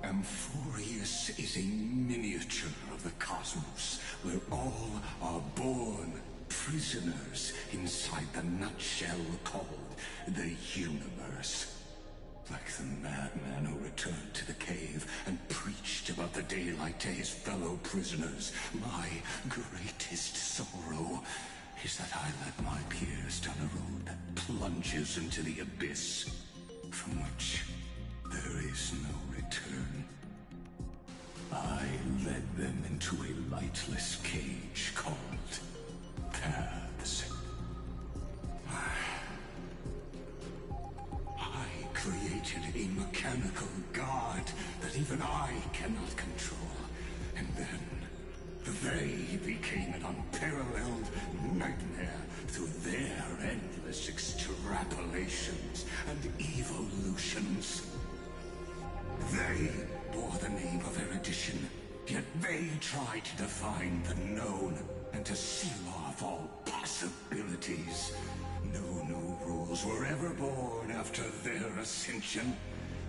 Amphorius is a miniature of the cosmos, where all are born prisoners inside the nutshell called the universe. Like the madman who returned to the cave and preached about the daylight to his fellow prisoners, my greatest sorrow is that I led my peers down a road that plunges into the abyss, from which there is no return. I led them into a lightless cage called paths. I created a mechanical god that even I cannot control, and then they became an unparalleled nightmare through their endless extrapolations and evolutions. They bore the name of erudition, yet they tried to define the known and to seal off all possibilities. No new rules were ever born after their ascension,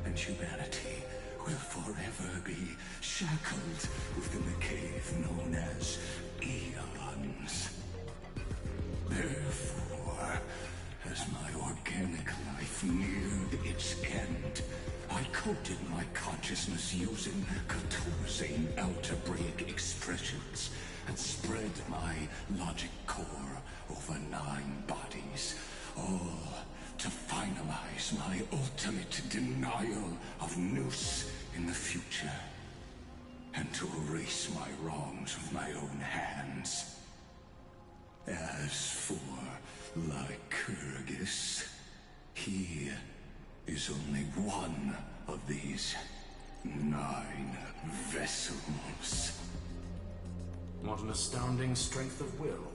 and humanity will forever be shackled within the cave known as eons. Therefore, as my organic life neared its end, I coded my consciousness using 14 algebraic expressions and spread my logic core over 9 bodies, all to finalize my ultimate denial of Nous in the future, and to erase my wrongs with my own hands. As for Lycurgus, he is only one of these 9 vessels. What an astounding strength of will.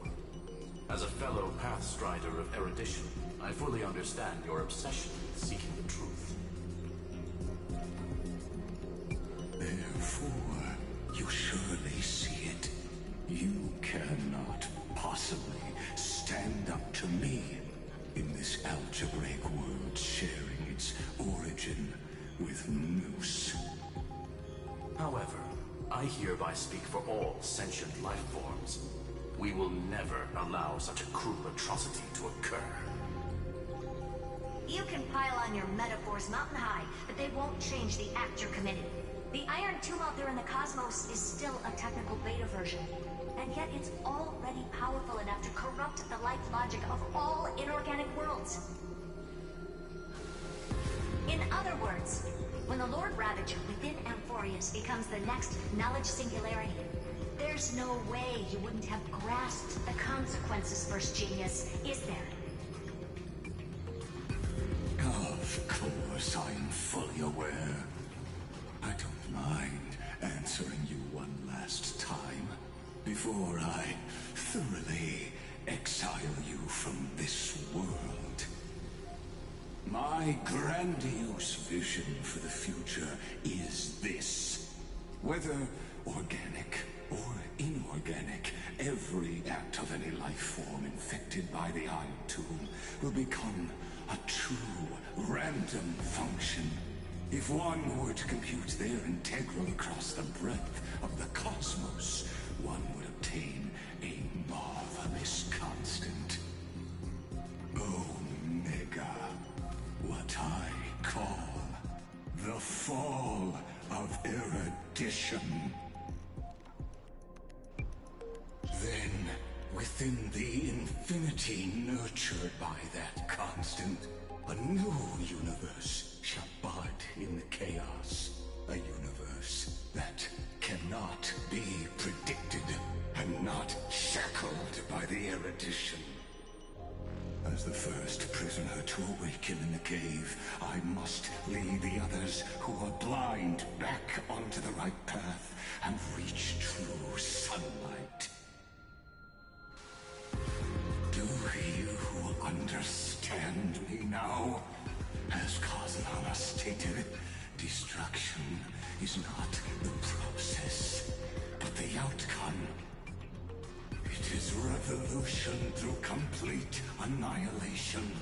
As a fellow Pathstrider of erudition, I fully understand your obsession with seeking the truth. Therefore, you surely see it. You cannot possibly stand up to me in this algebraic world sharing its origin with Nous. However, I hereby speak for all sentient life forms. We will never allow such a cruel atrocity to occur. You can pile on your metaphors mountain high, but they won't change the act you're committing. The Iron Tomb out there in the cosmos is still a technical beta version, and yet it's already powerful enough to corrupt the life logic of all inorganic worlds. In other words, when the Lord Ravager within Amphorius becomes the next knowledge singularity, there's no way you wouldn't have grasped the consequences, First Genius, is there? Of course, I'm fully aware. I don't mind answering you one last time before I thoroughly exile you from this world. My grandiose vision for the future is this. Whether organic or inorganic, every act of any life form infected by the Iron Tomb will become a true random function. If one were to compute their integral across the breadth of the cosmos, one would obtain a marvelous constant. Omega. eradication. Then, within the infinity nurtured by that constant, a new universe shall bud in the chaos. A universe that cannot be predicted and not shackled by the erudition. As the first prisoner to awaken in the cave, I must lead the others who are blind back onto the right path and reach true sunlight. Do you understand me now? As Cosmana stated, destruction is not the process, but the outcome. It is revolution through complete annihilation,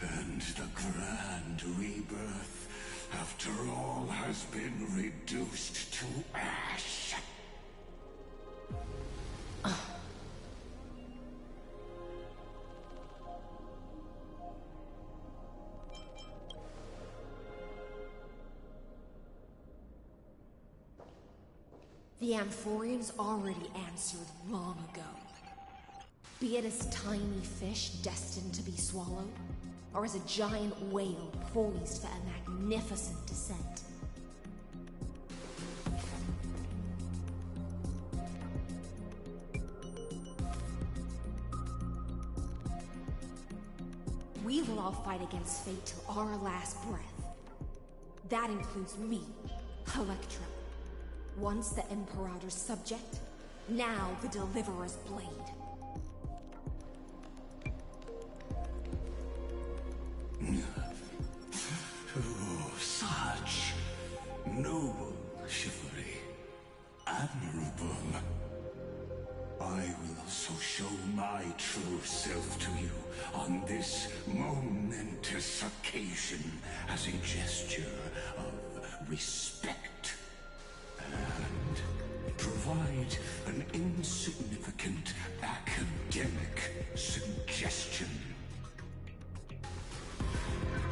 and the grand rebirth, after all has been reduced to ash. The Amphorians already answered long ago. Be it as tiny fish destined to be swallowed, or as a giant whale poised for a magnificent descent. We will all fight against fate till our last breath. That includes me, Electra. Once the Imperator's subject, now the Deliverer's blade. Oh, such noble chivalry. Admirable. I will so show my true self to you on this momentous occasion as a gesture of respect. And provide an insignificant academic suggestion.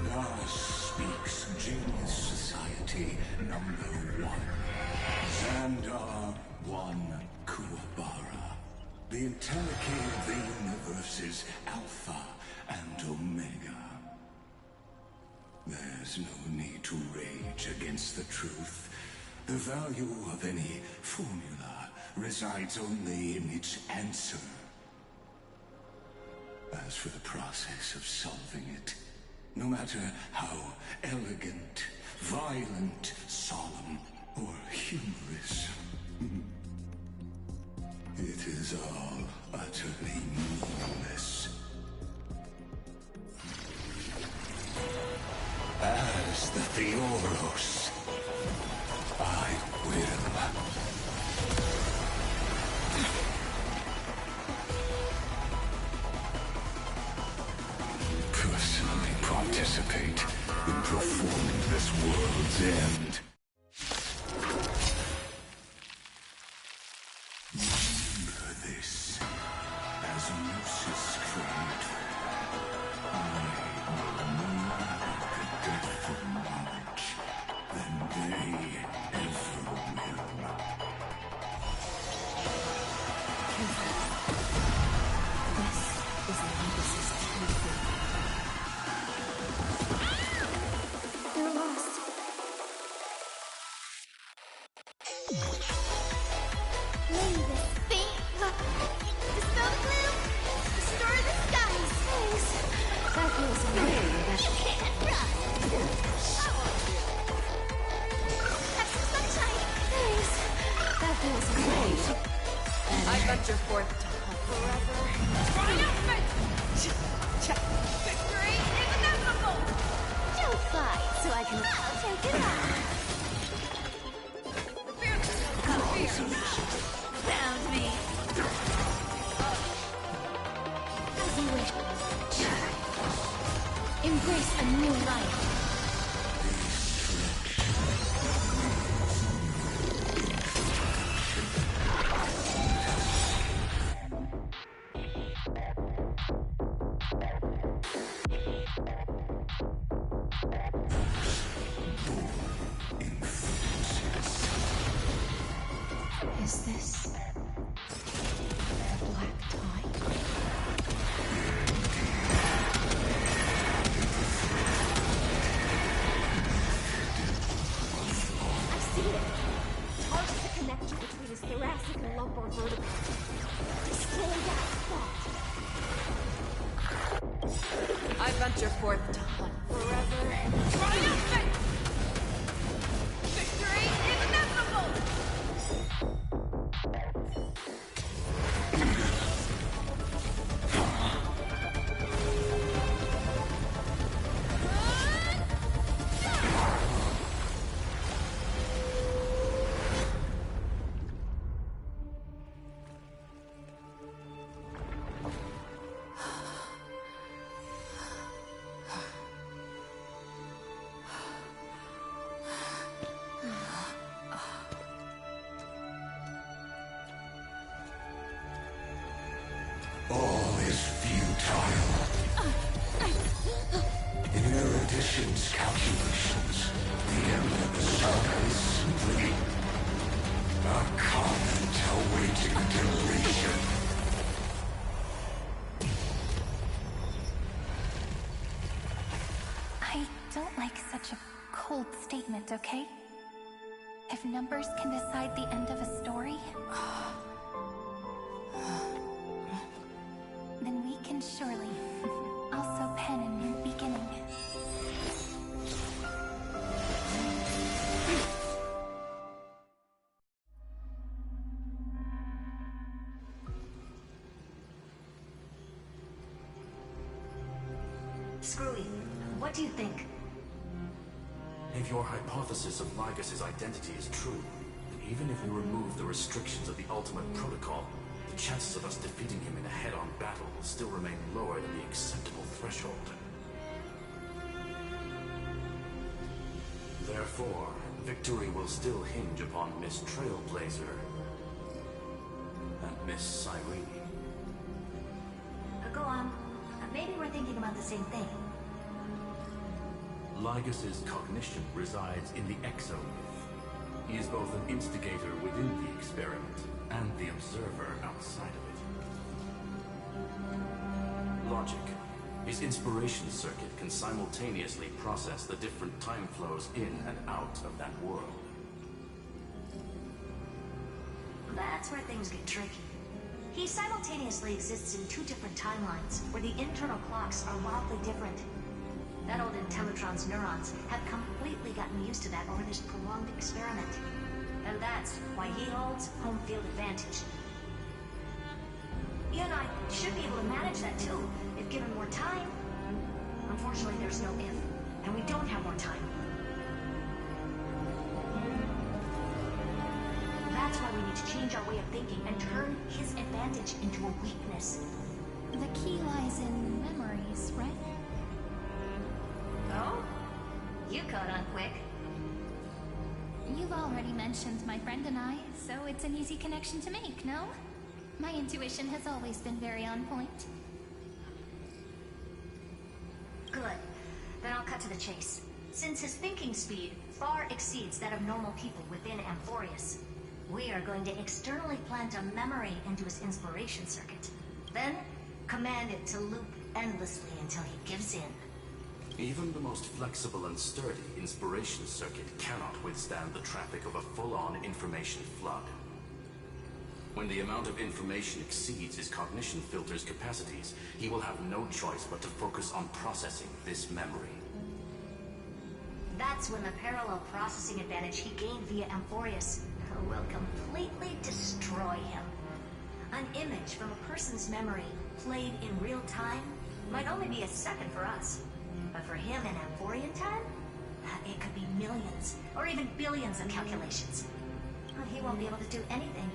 Thus speaks Genius Society #1, Xandar 1 Kuwabara, the entelechy of the universe's Alpha and Omega. There's no need to rage against the truth. The value of any formula resides only in its answer. As for the process of solving it, no matter how elegant, violent, solemn, or humorous, it is all utterly meaningless. As the Theoros, I will. Personally participate in performing this world's end. Remember this, as Gnosis claimed. I know more the depth of knowledge than they ever will. This is Legacy's true form. They're lost. Lay this thing. Dispel the gloom. Restore the skies. Thanks. That feels weird. Can't run. I want to. Have some sunshine. Thanks. That feels great. I got your fourth time. Forever. Triumphant! Victory is inevitable! Don't fight, so I can... I'll take it on. Found me. As you wish. Embrace a new life. want your fourth to hunt forever. Triumphant! Victory is inevitable! All is futile. In Erudition's calculations, the end of the saga is simply a comment awaiting deletion. I don't like such a cold statement, okay? If numbers can decide the end of a story, then we can surely also pen a new beginning. Screwy, what do you think? If your hypothesis of Lygus' identity is true, then even if we remove the restrictions of the Ultimate Protocol, the chances of us defeating him in a head-on battle will still remain lower than the acceptable threshold. Therefore, victory will still hinge upon Miss Trailblazer and Miss Cyrene. Go on. Maybe we're thinking about the same thing. Lygus' cognition resides in the exomyth. He is both an instigator within the experiment and the observer outside of it. Logic. His inspiration circuit can simultaneously process the different time flows in and out of that world. That's where things get tricky. He simultaneously exists in two different timelines, where the internal clocks are wildly different. That old Intellitron's neurons have completely gotten used to that over this prolonged experiment. And that's why he holds home field advantage. You and I should be able to manage that too, if given more time. Unfortunately, there's no if, and we don't have more time. That's why we need to change our way of thinking and turn his advantage into a weakness. The key lies in memories, right? Oh? You caught on quick. You've already mentioned my friend and I, so it's an easy connection to make, no? My intuition has always been very on point. Good. Then I'll cut to the chase. Since his thinking speed far exceeds that of normal people within Amphorius, we are going to externally plant a memory into his inspiration circuit. Then, command it to loop endlessly until he gives in. Even the most flexible and sturdy inspiration circuit cannot withstand the traffic of a full-on information flood. When the amount of information exceeds his cognition filter's capacities, he will have no choice but to focus on processing this memory. That's when the parallel processing advantage he gained via Amphorius will completely destroy him. An image from a person's memory played in real time might only be a second for us. But for him in Amphorian time, it could be millions, or even billions of calculations. He won't be able to do anything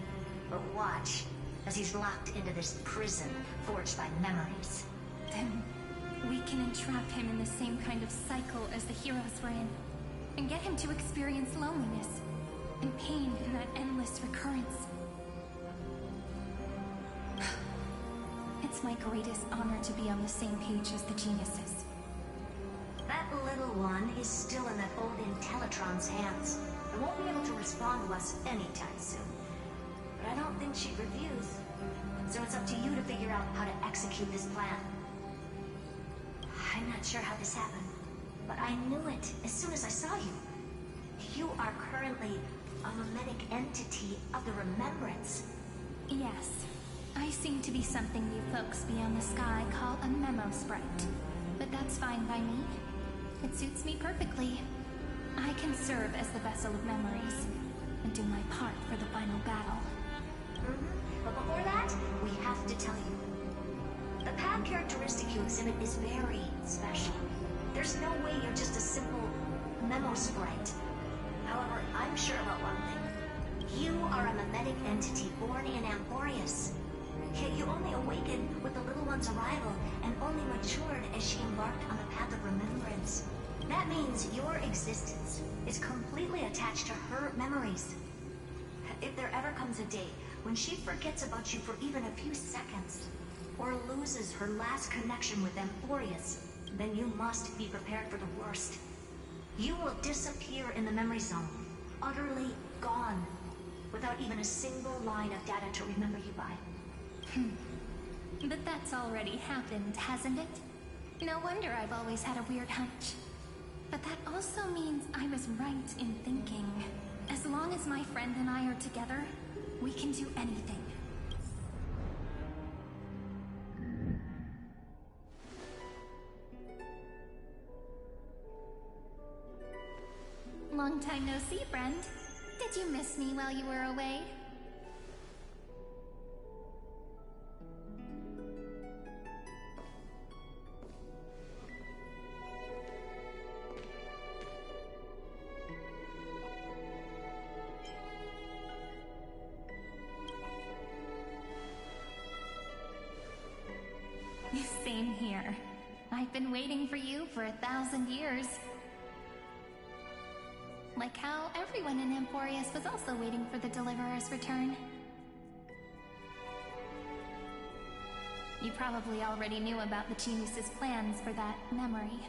but watch as he's locked into this prison forged by memories. Then we can entrap him in the same kind of cycle as the heroes were in, and get him to experience loneliness and pain in that endless recurrence. It's my greatest honor to be on the same page as the geniuses. That little one is still in that old Intellitron's hands. It won't be able to respond to us anytime soon. But I don't think she'd refuse. So it's up to you to figure out how to execute this plan. I'm not sure how this happened, but I knew it as soon as I saw you. You are currently a mimetic entity of the remembrance. Yes. I seem to be something you folks beyond the sky call a memo sprite. but that's fine by me. It suits me perfectly. I can serve as the vessel of memories and do my part for the final battle. But before that, we have to tell you. The path characteristic you exhibit is very special. There's no way you're just a simple memo sprite. However, I'm sure about one thing. You are a memetic entity born in Amphorius. Yet you only awakened with the little one's arrival and only matured as she embarked on the path of remembrance. That means your existence is completely attached to her memories. If there ever comes a day when she forgets about you for even a few seconds, or loses her last connection with Amphorius, then you must be prepared for the worst. You will disappear in the memory zone, utterly gone, without even a single line of data to remember you by. But that's already happened, hasn't it? No wonder I've always had a weird hunch. But that also means I was right in thinking, as long as my friend and I are together, we can do anything. Long time no see, friend. Did you miss me while you were away? Same here. I've been waiting for you for 1,000 years. Like how everyone in Amphorius was also waiting for the Deliverer's return. You probably already knew about the Genius's plans for that memory.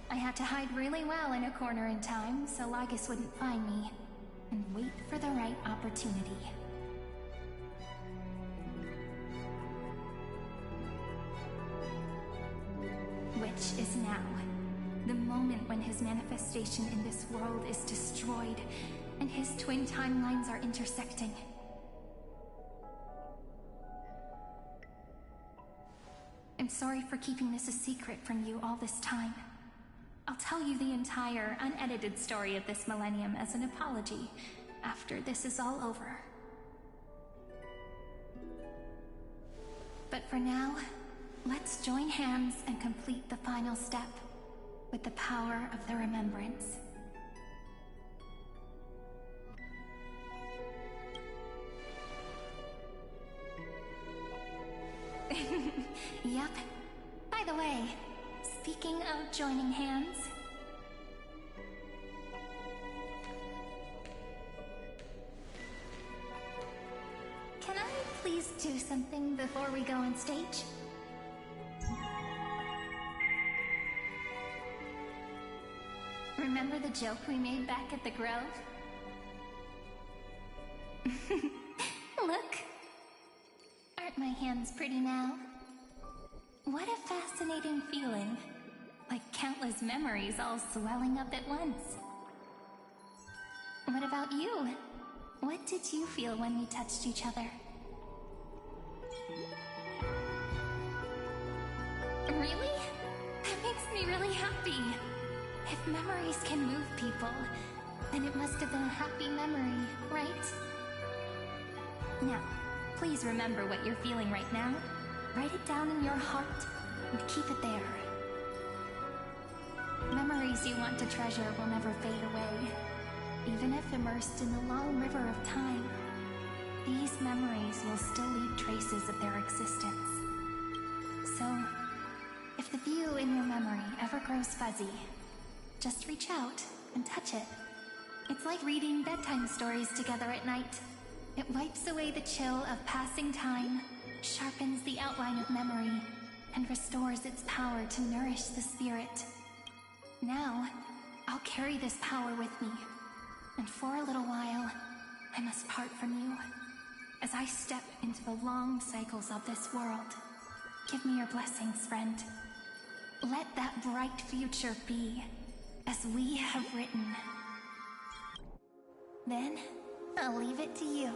I had to hide really well in a corner in time so Lygus wouldn't find me, and wait for the right opportunity. Which is now. The moment when his manifestation in this world is destroyed, and his twin timelines are intersecting. I'm sorry for keeping this a secret from you all this time. I'll tell you the entire, unedited story of this millennium as an apology, after this is all over. But for now, let's join hands and complete the final step. With the power of the remembrance. Yep. By the way, speaking of joining hands... Can I please do something before we go on stage? Remember the joke we made back at the Grove? Look! Aren't my hands pretty now? What a fascinating feeling. Like countless memories all swelling up at once. What about you? What did you feel when we touched each other? Really? That makes me really happy. If memories can move people, then it must have been a happy memory, right? Now, please remember what you're feeling right now. Write it down in your heart and keep it there. Memories you want to treasure will never fade away. Even if immersed in the long river of time, these memories will still leave traces of their existence. So, if the view in your memory ever grows fuzzy, just reach out and touch it. It's like reading bedtime stories together at night. It wipes away the chill of passing time, sharpens the outline of memory, and restores its power to nourish the spirit. Now, I'll carry this power with me, and for a little while, I must part from you. As I step into the long cycles of this world, give me your blessings, friend. Let that bright future be, as we have written. Then, I'll leave it to you.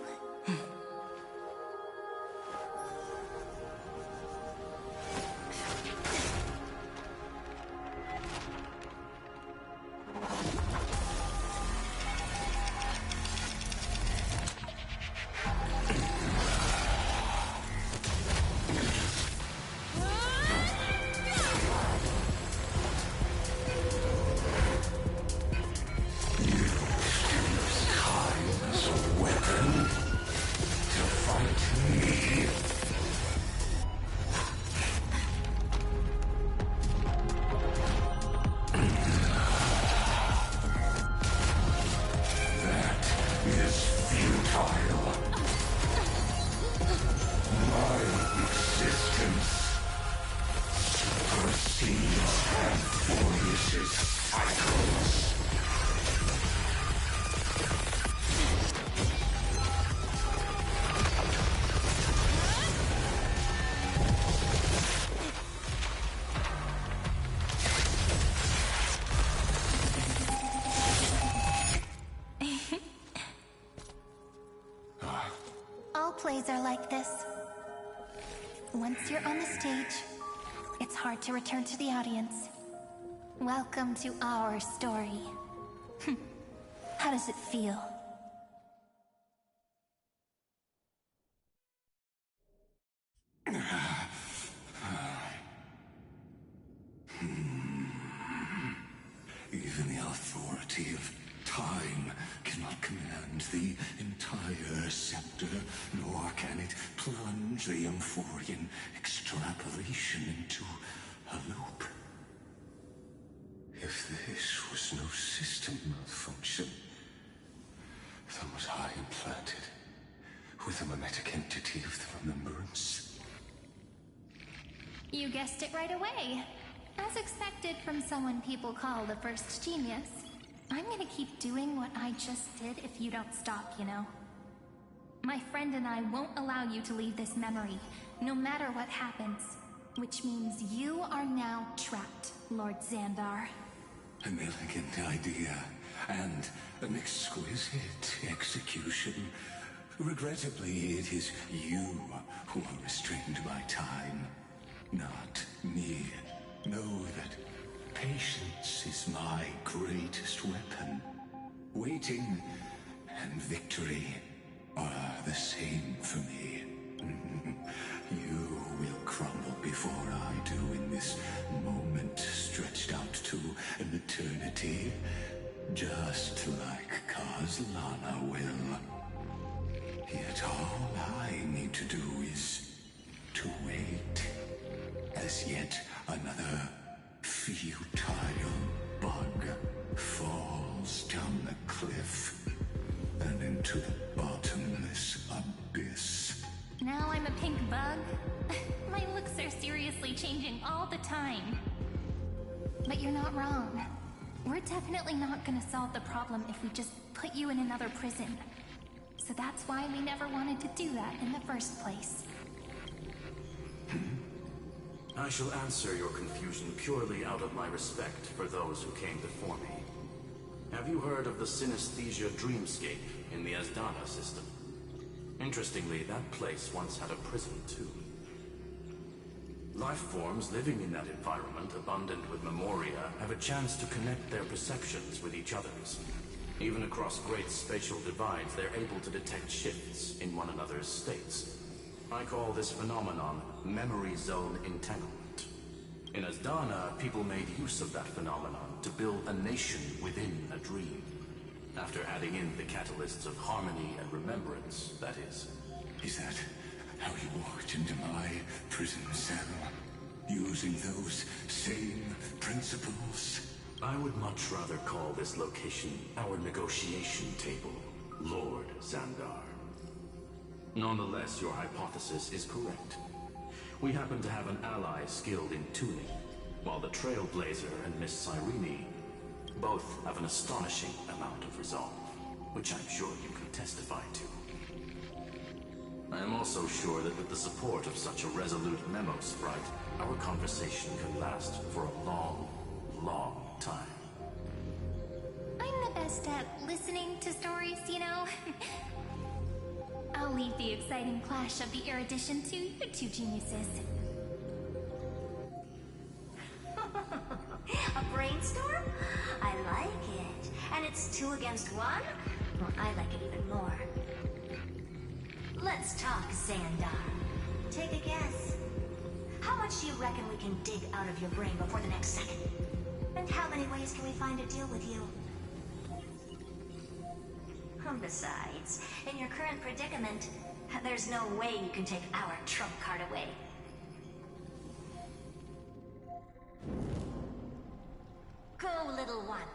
stories are like this. Once you're on the stage, it's hard to return to the audience. Welcome to our story. How does it feel? Even the authority of time cannot command the entire scepter, nor can it plunge the Amphorian extrapolation into a loop. If this was no system malfunction, then was I implanted with a mimetic entity of the remembrance? You guessed it right away. As expected from someone people call the first genius. I'm gonna keep doing what I just did if you don't stop, you know? My friend and I won't allow you to leave this memory, no matter what happens. Which means you are now trapped, Lord Xandar. An elegant idea, and an exquisite execution. Regrettably, it is you who are restrained by time, not me. Know that patience is my greatest weapon. Waiting and victory are the same for me. You will crumble before I do in this moment stretched out to an eternity, just like Kazlana will. Yet all I need to do is to wait, as yet another futile bug falls down the cliff and into the bottomless abyss. Now I'm a pink bug? My looks are seriously changing all the time. But you're not wrong. We're definitely not gonna solve the problem if we just put you in another prison. So that's why we never wanted to do that in the first place. I shall answer your confusion purely out of my respect for those who came before me. Have you heard of the synesthesia dreamscape in the Asdana system? Interestingly, that place once had a prison too. Life forms living in that environment, abundant with memoria, have a chance to connect their perceptions with each other's. Even across great spatial divides, they're able to detect shifts in one another's states. I call this phenomenon memory zone entanglement. In Asdana, people made use of that phenomenon to build a nation within a dream. After adding in the catalysts of harmony and remembrance, that is. Is that how you walked into my prison cell? Using those same principles? I would much rather call this location our negotiation table, Lord Xandar. Nonetheless, your hypothesis is correct. We happen to have an ally skilled in tuning, while the Trailblazer and Miss Cyrene both have an astonishing amount of resolve, which I'm sure you can testify to. I am also sure that with the support of such a resolute memo sprite, our conversation can last for a long, long time. I'm the best at listening to stories, you know? I'll leave the exciting clash of the erudition to you two geniuses. A brainstorm? I like it. And it's 2 against 1? Well, I like it even more. Let's talk, Xandar. Take a guess. How much do you reckon we can dig out of your brain before the next second? And how many ways can we find to deal with you? Besides, in your current predicament, there's no way you can take our trump card away. Go, little one.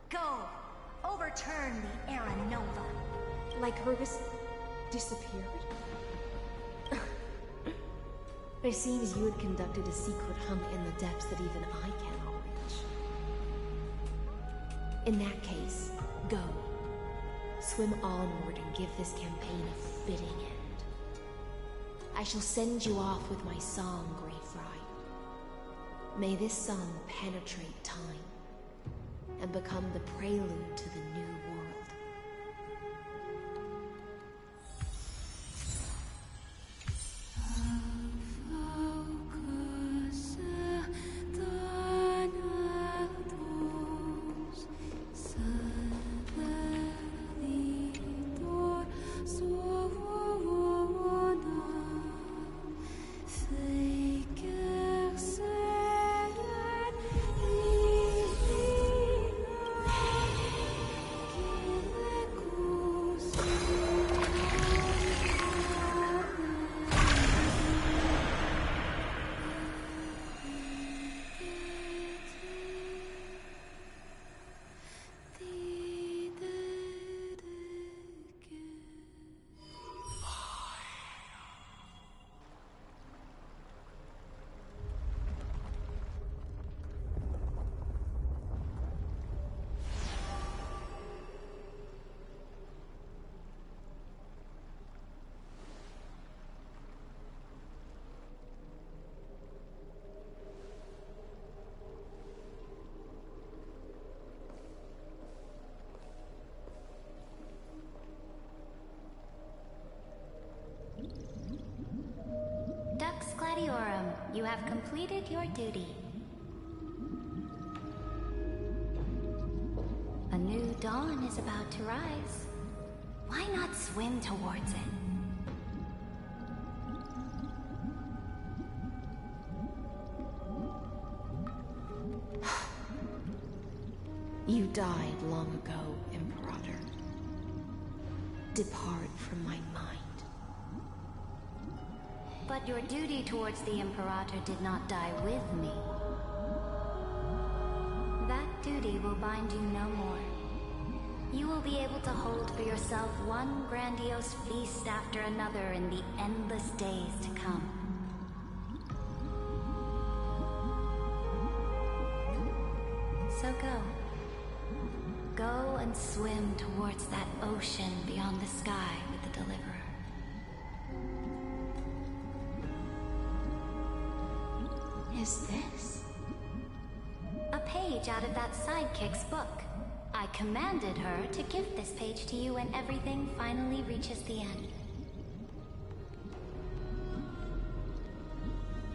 Go. Overturn the Era Nova. Like her disappeared? It seems you had conducted a secret hunt in the depths that even I cannot reach. In that case, go. Swim onward and give this campaign a fitting end. I shall send you off with my song, Grey Fry. May this song penetrate time and become the prelude to the new world. Gladiorum, you have completed your duty. A new dawn is about to rise. Why not swim towards it? You died long ago, Imperator. Depart from my mind. But your duty towards the Imperator did not die with me. That duty will bind you no more. You will be able to hold for yourself one grandiose feast after another in the endless days to come. So go. Go and swim towards that ocean beyond the sky with the Deliverer. Is this? A page out of that sidekick's book. I commanded her to give this page to you when everything finally reaches the end.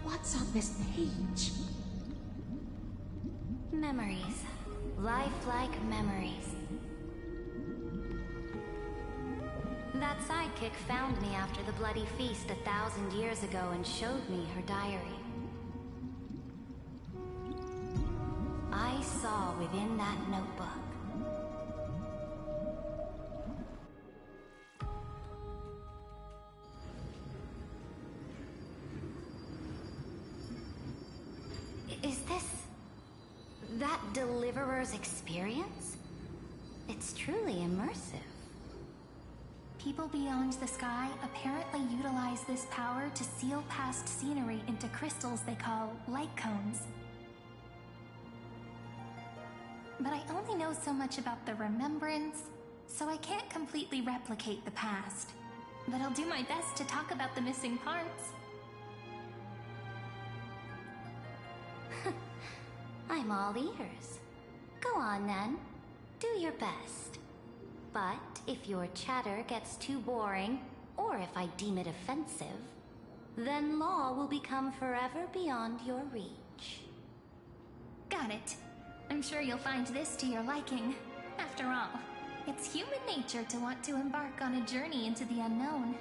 What's on this page? Memories. Lifelike memories. That sidekick found me after the bloody feast 1,000 years ago and showed me her diary. I saw within that notebook. Is this that Deliverer's experience? It's truly immersive. People beyond the sky apparently utilize this power to seal past scenery into crystals they call light cones. But I only know so much about the remembrance, so I can't completely replicate the past. But I'll do my best to talk about the missing parts. I'm all ears. Go on then. Do your best. But if your chatter gets too boring, or if I deem it offensive, then law will become forever beyond your reach. Got it. I'm sure you'll find this to your liking. After all, it's human nature to want to embark on a journey into the unknown.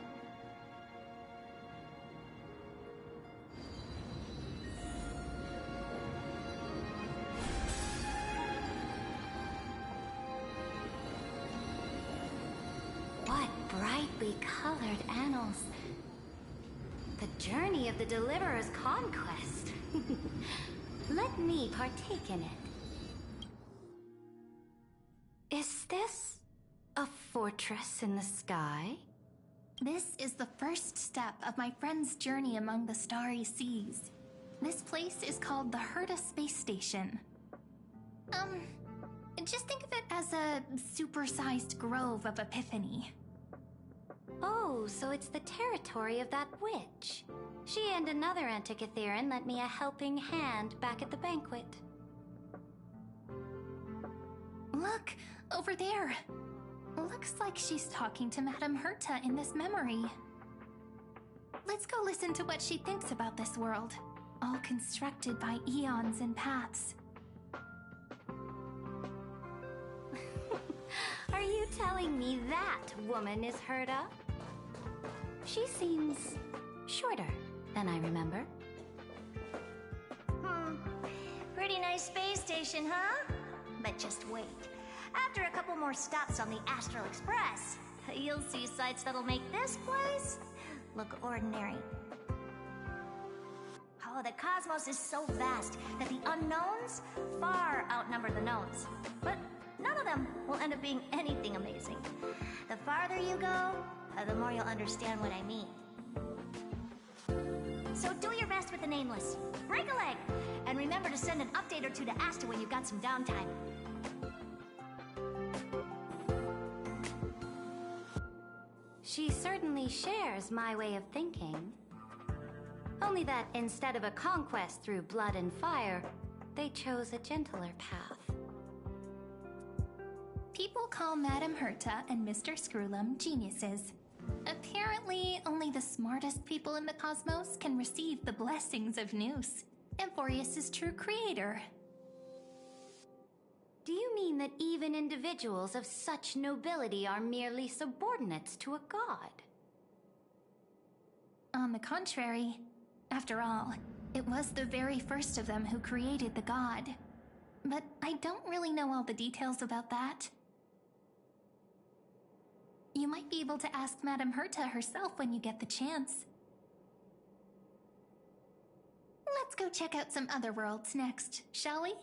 What brightly colored annals. The journey of the Deliverer's conquest. Let me partake in it. Is this a fortress in the sky? This is the first step of my friend's journey among the starry seas. This place is called the Herta Space Station. Just think of it as a supersized grove of Epiphany. Oh, so it's the territory of that witch. She and another Antikytherian lent me a helping hand back at the banquet. Look, over there. Looks like she's talking to Madame Herta in this memory. Let's go listen to what she thinks about this world, all constructed by eons and paths. Are you telling me that woman is Herta? She seems shorter than I remember. Pretty nice space station, huh? But just wait. After a couple more stops on the Astral Express, you'll see sights that'll make this place look ordinary. Oh, the cosmos is so vast that the unknowns far outnumber the knowns. But none of them will end up being anything amazing. The farther you go, the more you'll understand what I mean. So do your best with the nameless. Break a leg! And remember to send an update or two to Asta when you've got some downtime. She certainly shares my way of thinking. Only that instead of a conquest through blood and fire, they chose a gentler path. People call Madame Herta and Mr. Screwlum geniuses. Apparently Apparently, only the smartest people in the cosmos can receive the blessings of Nous, Amphorius' true creator. Do you mean that even individuals of such nobility are merely subordinates to a god? On the contrary, after all, it was the very first of them who created the god. But I don't really know all the details about that. You might be able to ask Madame Herta herself when you get the chance. Let's go check out some other worlds next, shall we?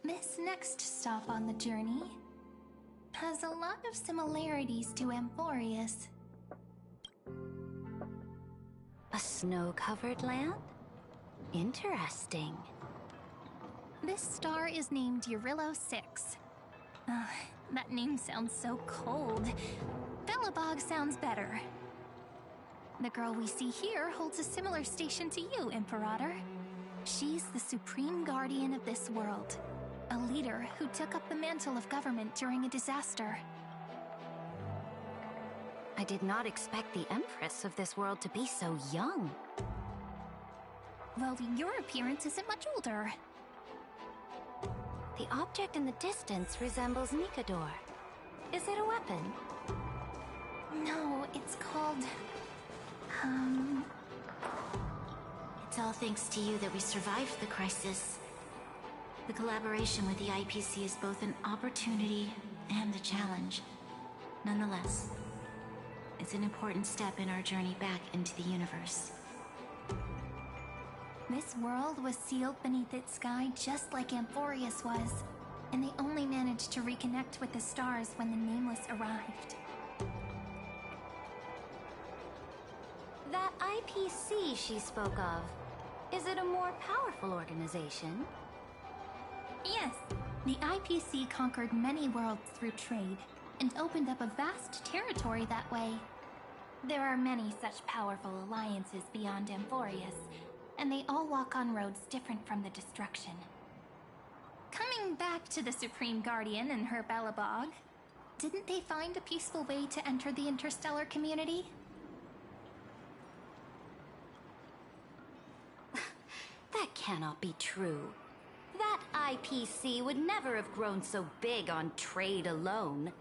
This next stop on the journey has a lot of similarities to Amphorius. A snow-covered land? Interesting. This star is named Eurillo 6. That name sounds so cold. Belobog sounds better. The girl we see here holds a similar station to you, Imperator. She's the supreme guardian of this world, a leader who took up the mantle of government during a disaster. I did not expect the Empress of this world to be so young. Well, your appearance isn't much older. The object in the distance resembles Nikador. Is it a weapon? No, it's called... It's all thanks to you that we survived the crisis. The collaboration with the IPC is both an opportunity and a challenge. Nonetheless, it's an important step in our journey back into the universe. This world was sealed beneath its sky just like Amphorius was, and they only managed to reconnect with the stars when the Nameless arrived. That IPC she spoke of, is it a more powerful organization? Yes, the IPC conquered many worlds through trade, and opened up a vast territory that way. There are many such powerful alliances beyond Amphorius, and they all walk on roads different from the destruction. Coming back to the Supreme Guardian and her Belobog, didn't they find a peaceful way to enter the interstellar community? That cannot be true. That IPC would never have grown so big on trade alone.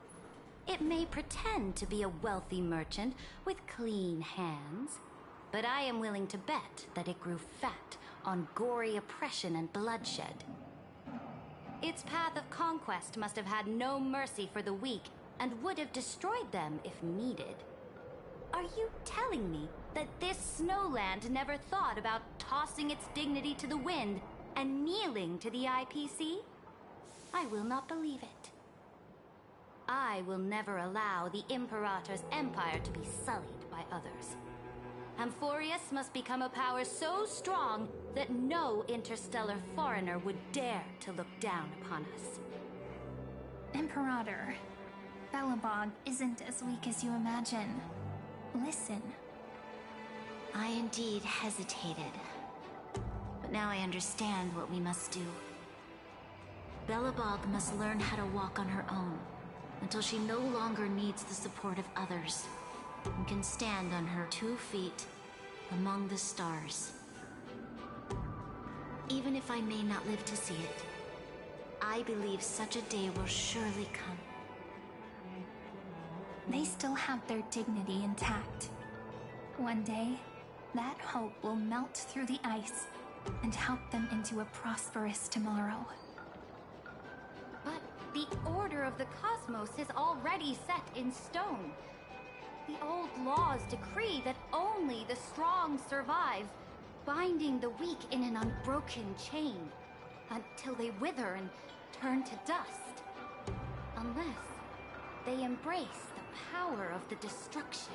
It may pretend to be a wealthy merchant with clean hands, but I am willing to bet that it grew fat on gory oppression and bloodshed. Its path of conquest must have had no mercy for the weak and would have destroyed them if needed. Are you telling me that this snowland never thought about tossing its dignity to the wind and kneeling to the IPC? I will not believe it. I will never allow the Imperator's empire to be sullied by others. Amphorius must become a power so strong that no interstellar foreigner would dare to look down upon us. Imperator, Belobog isn't as weak as you imagine. Listen. I indeed hesitated. But now I understand what we must do. Belobog must learn how to walk on her own, until she no longer needs the support of others, and can stand on her 2 feet among the stars. Even if I may not live to see it, I believe such a day will surely come. They still have their dignity intact. One day, that hope will melt through the ice and help them into a prosperous tomorrow. But the order of the cosmos is already set in stone. The old laws decree that only the strong survive, binding the weak in an unbroken chain, until they wither and turn to dust. Unless they embrace the power of the destruction.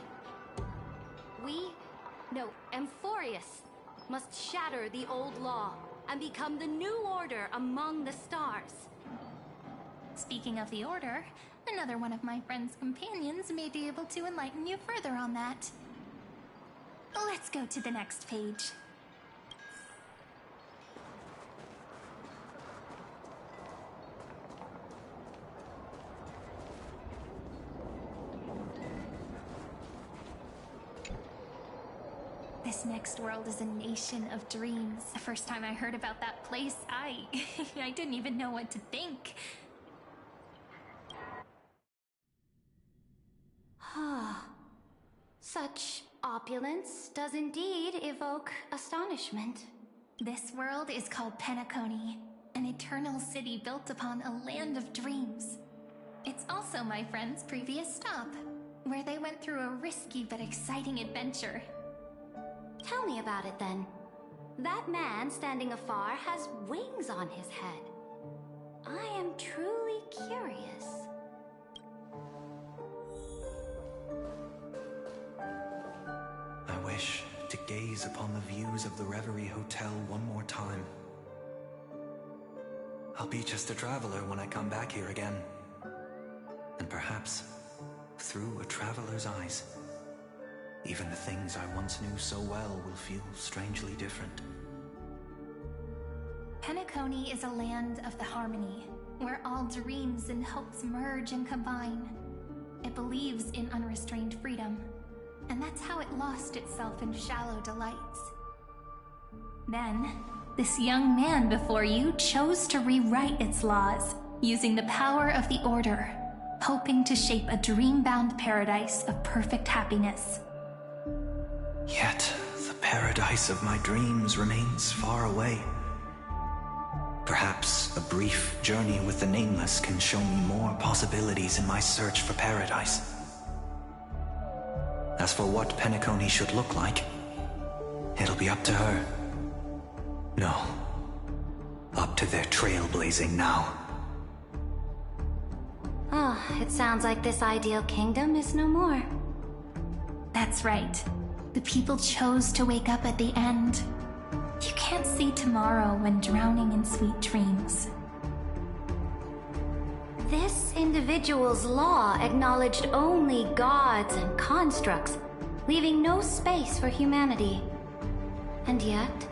Amphorius must shatter the old law and become the new order among the stars. Speaking of the Order, another one of my friend's companions may be able to enlighten you further on that. Let's go to the next page. This next world is a nation of dreams. The first time I heard about that place, I didn't even know what to think. Such opulence does indeed evoke astonishment. This world is called Penacony, an eternal city built upon a land of dreams. It's also my friend's previous stop, where they went through a risky but exciting adventure. Tell me about it then. That man standing afar has wings on his head. I am truly curious. I wish to gaze upon the views of the Reverie Hotel one more time. I'll be just a traveler when I come back here again. And perhaps, through a traveler's eyes, even the things I once knew so well will feel strangely different. Penacony is a land of the harmony, where all dreams and hopes merge and combine. It believes in unrestrained freedom, and that's how it lost itself in shallow delights. Then, this young man before you chose to rewrite its laws, using the power of the Order, hoping to shape a dream-bound paradise of perfect happiness. Yet, the paradise of my dreams remains far away. Perhaps a brief journey with the Nameless can show me more possibilities in my search for paradise. As for what Penacony should look like, it'll be up to her. No, up to their trailblazing now. It sounds like this ideal kingdom is no more. That's right. The people chose to wake up at the end. You can't see tomorrow when drowning in sweet dreams. This individual's law acknowledged only gods and constructs, leaving no space for humanity. And yet,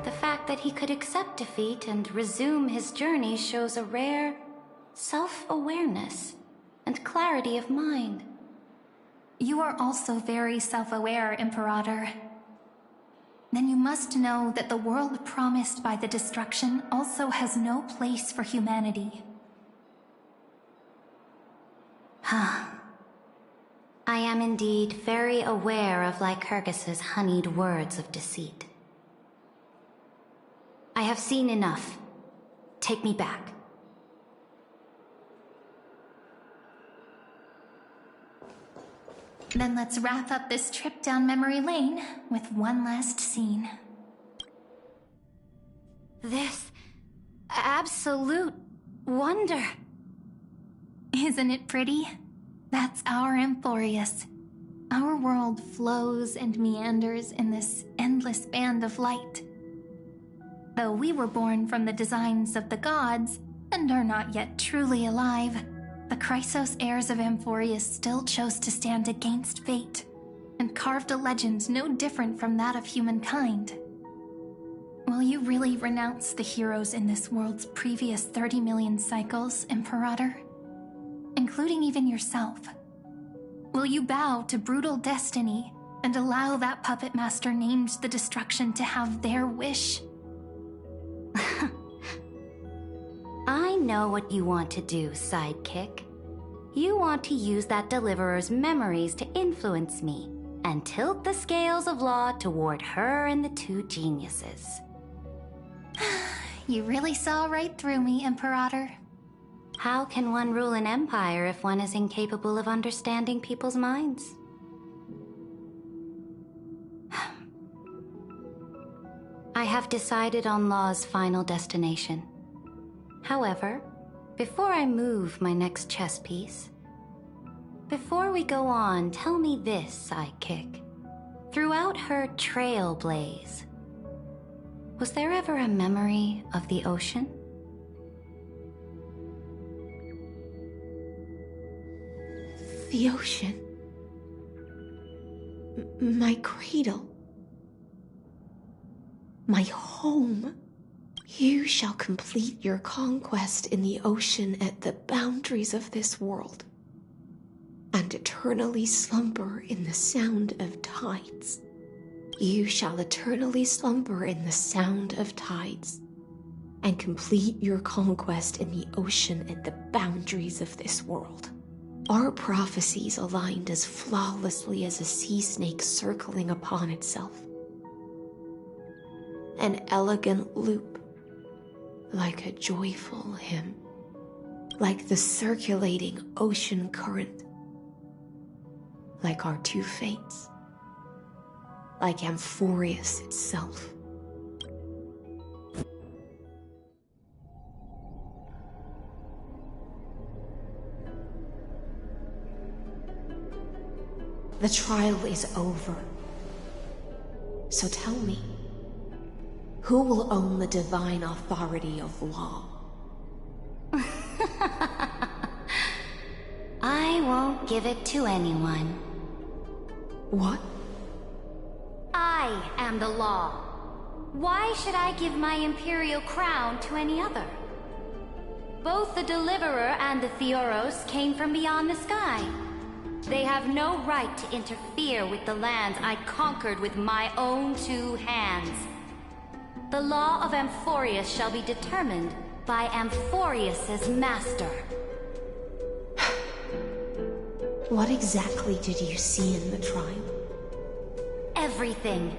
the fact that he could accept defeat and resume his journey shows a rare self-awareness and clarity of mind. You are also very self-aware, Imperator. Then you must know that the world promised by the destruction also has no place for humanity. I am indeed very aware of Lycurgus's honeyed words of deceit. I have seen enough. Take me back. Then let's wrap up this trip down memory lane with one last scene. This absolute wonder. Isn't it pretty? That's our Emporius. Our world flows and meanders in this endless band of light. Though we were born from the designs of the gods and are not yet truly alive, the Chrysos heirs of Emporius still chose to stand against fate and carved a legend no different from that of humankind. Will you really renounce the heroes in this world's previous 30 million cycles, Imperator? Including even yourself. Will you bow to brutal destiny and allow that puppet master named the destruction to have their wish? I know what you want to do, sidekick. You want to use that deliverer's memories to influence me and tilt the scales of law toward her and the two geniuses. You really saw right through me, Imperator. How can one rule an empire if one is incapable of understanding people's minds? I have decided on Law's final destination. However, before I move my next chess piece, before we go on, tell me this, sidekick. Throughout her trailblaze, was there ever a memory of the ocean? The ocean. My cradle. My home. You shall complete your conquest in the ocean at the boundaries of this world, and eternally slumber in the sound of tides. You shall eternally slumber in the sound of tides, and complete your conquest in the ocean and the boundaries of this world. Our prophecies aligned as flawlessly as a sea snake circling upon itself. An elegant loop, like a joyful hymn, like the circulating ocean current, like our two fates, like Amphorius itself. The trial is over. So tell me, who will own the divine authority of law? I won't give it to anyone. What? I am the law. Why should I give my imperial crown to any other? Both the Deliverer and the Theoros came from beyond the sky. They have no right to interfere with the lands I conquered with my own two hands. The law of Amphorius shall be determined by Amphorius's master. What exactly did you see in the trial? Everything.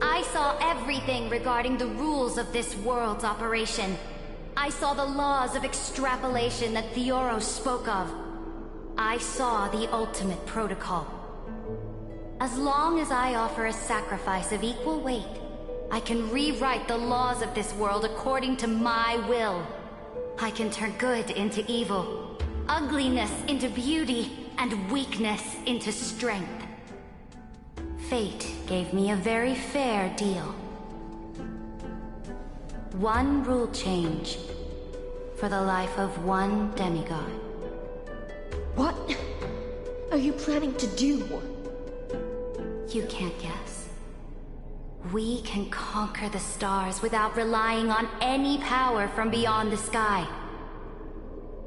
I saw everything regarding the rules of this world's operation. I saw the laws of extrapolation that Theoros spoke of. I saw the ultimate protocol. As long as I offer a sacrifice of equal weight, I can rewrite the laws of this world according to my will. I can turn good into evil, ugliness into beauty, and weakness into strength. Fate gave me a very fair deal. One rule change for the life of one demigod. What are you planning to do? You can't guess. We can conquer the stars without relying on any power from beyond the sky.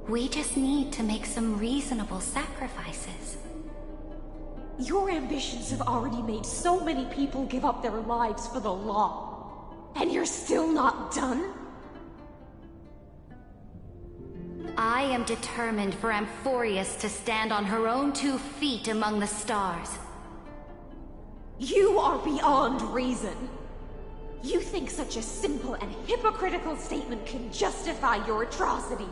We just need to make some reasonable sacrifices. Your ambitions have already made so many people give up their lives for the law. And you're still not done? I am determined for Amphorius to stand on her own 2 feet among the stars. You are beyond reason. You think such a simple and hypocritical statement can justify your atrocities.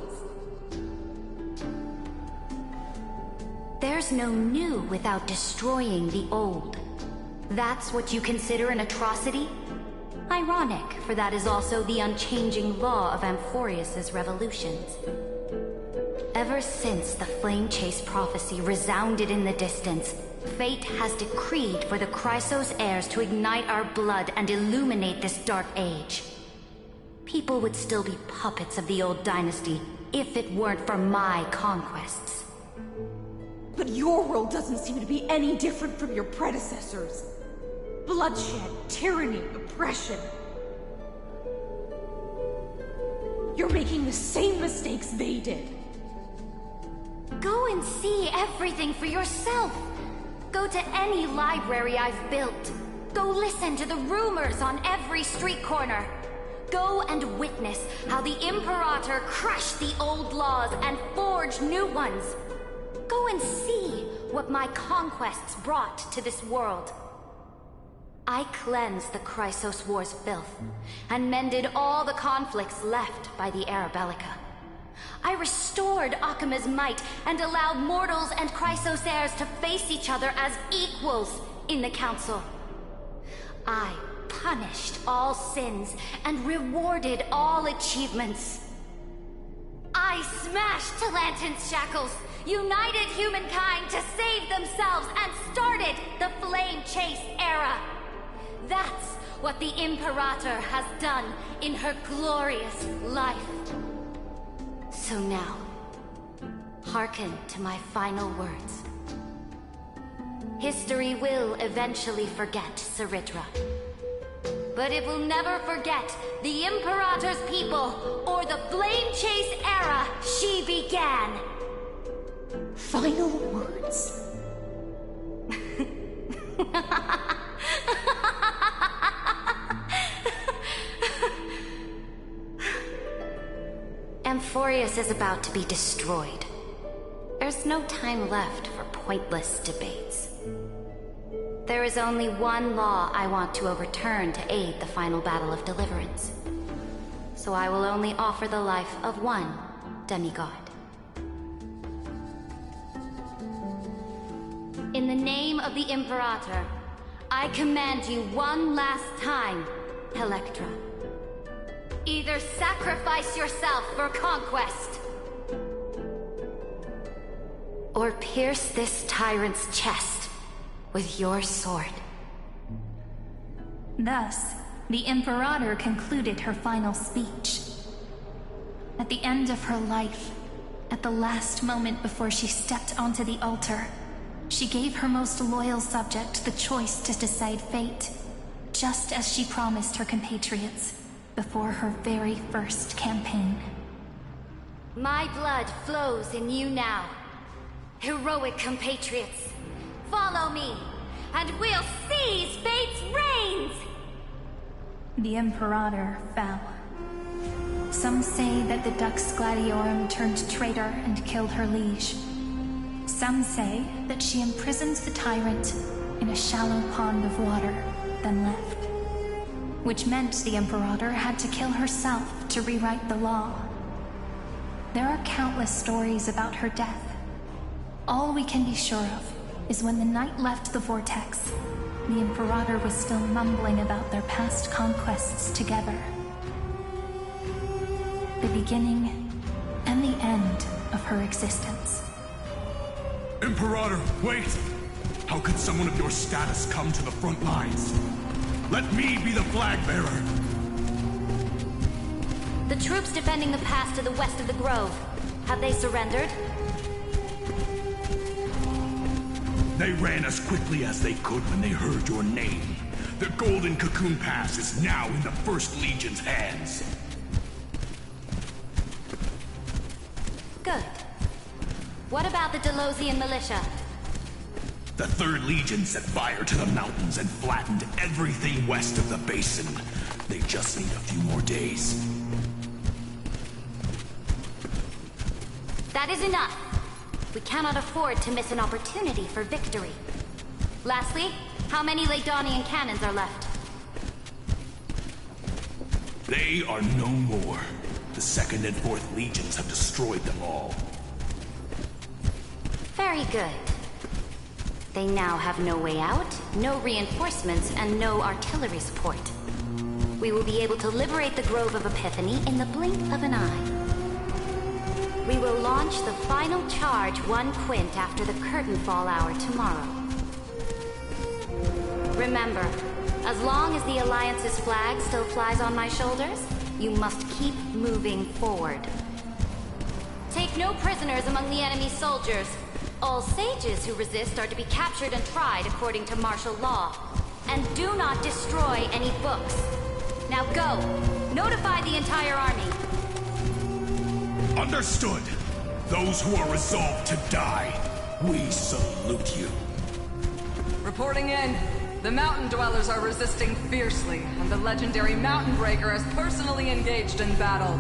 There's no new without destroying the old. That's what you consider an atrocity? Ironic, for that is also the unchanging law of Amphorius's revolutions. Ever since the Flame Chase prophecy resounded in the distance, fate has decreed for the Chrysos heirs to ignite our blood and illuminate this dark age. People would still be puppets of the old dynasty if it weren't for my conquests. But your world doesn't seem to be any different from your predecessors. Bloodshed, tyranny, oppression. You're making the same mistakes they did. Go and see everything for yourself. Go to any library I've built. Go listen to the rumors on every street corner. Go and witness how the Imperator crushed the old laws and forged new ones. Go and see what my conquests brought to this world. I cleansed the Chrysos War's filth, and mended all the conflicts left by the Era Bellica. I restored Akima's might, and allowed mortals and Chrysos heirs to face each other as equals in the Council. I punished all sins, and rewarded all achievements. I smashed Talantin's shackles, united humankind to save themselves, and started the Flame Chase era. That's what the Imperator has done in her glorious life. So now, hearken to my final words. History will eventually forget Cerydra, but it will never forget the Imperator's people or the Flame Chase era she began. Final words? Forius is about to be destroyed. There's no time left for pointless debates. There is only one law I want to overturn to aid the final battle of deliverance. So I will only offer the life of one demigod. In the name of the Imperator, I command you one last time, Electra. Either sacrifice yourself for conquest, or pierce this tyrant's chest with your sword. Thus, the Imperator concluded her final speech. At the end of her life, at the last moment before she stepped onto the altar, she gave her most loyal subject the choice to decide fate, just as she promised her compatriots before her very first campaign. My blood flows in you now. Heroic compatriots, follow me, and we'll seize fate's reins! The Imperator fell. Some say that the Dux Gladiorum turned traitor and killed her liege. Some say that she imprisoned the tyrant in a shallow pond of water, then left. Which meant the Imperator had to kill herself to rewrite the law. There are countless stories about her death. All we can be sure of is when the knight left the vortex, the Imperator was still mumbling about their past conquests together. The beginning and the end of her existence. Imperator, wait! How could someone of your status come to the front lines? Let me be the flag bearer! The troops defending the pass to the west of the grove, have they surrendered? They ran as quickly as they could when they heard your name. The Golden Cocoon Pass is now in the First Legion's hands. Good. What about the Delosian militia? The 3rd Legion set fire to the mountains and flattened everything west of the basin. They just need a few more days. That is enough. We cannot afford to miss an opportunity for victory. Lastly, how many Laydonian cannons are left? They are no more. The 2nd and 4th Legions have destroyed them all. Very good. They now have no way out, no reinforcements, and no artillery support. We will be able to liberate the Grove of Epiphany in the blink of an eye. We will launch the final charge 1 quint after the curtainfall hour tomorrow. Remember, as long as the Alliance's flag still flies on my shoulders, you must keep moving forward. Take no prisoners among the enemy's soldiers. All sages who resist are to be captured and tried according to martial law. And do not destroy any books. Now go! Notify the entire army! Understood! Those who are resolved to die, we salute you. Reporting in. The mountain dwellers are resisting fiercely, and the legendary Mountain Breaker has personally engaged in battle.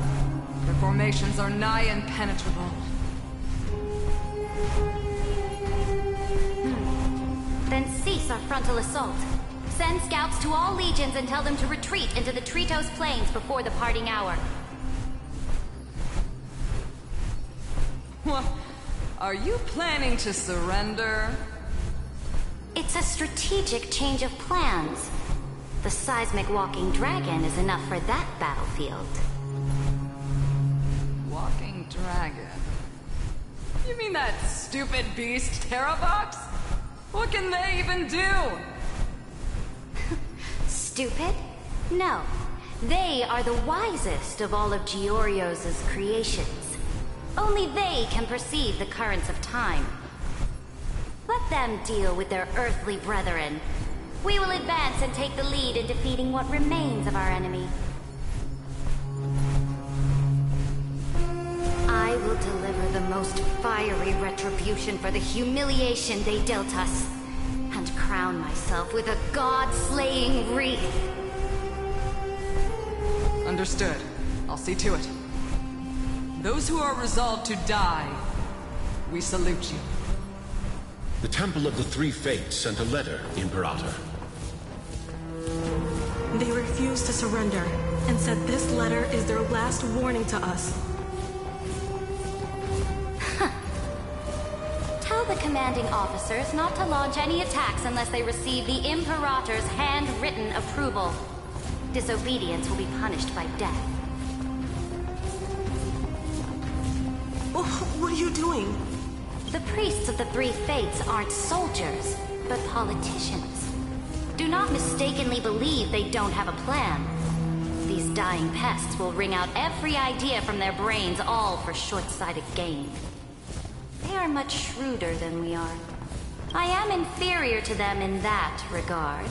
Their formations are nigh impenetrable. Then cease our frontal assault. Send scouts to all legions and tell them to retreat into the Tritos Plains before the parting hour. What? Are you planning to surrender? It's a strategic change of plans. The seismic walking dragon is enough for that battlefield. Walking dragon? You mean that stupid beast, Terravox? What can they even do? Stupid? No. They are the wisest of all of Giorio's creations. Only they can perceive the currents of time. Let them deal with their earthly brethren. We will advance and take the lead in defeating what remains of our enemy. I will deliver the most fiery retribution for the humiliation they dealt us, and crown myself with a god-slaying wreath. Understood. I'll see to it. Those who are resolved to die, we salute you. The Temple of the Three Fates sent a letter, Imperator. They refused to surrender, and said this letter is their last warning to us. Tell the commanding officers not to launch any attacks unless they receive the Imperator's handwritten approval. Disobedience will be punished by death. Oh, what are you doing? The priests of the Three Fates aren't soldiers, but politicians. Do not mistakenly believe they don't have a plan. These dying pests will wring out every idea from their brains, all for short-sighted gain. They are much shrewder than we are. I am inferior to them in that regard.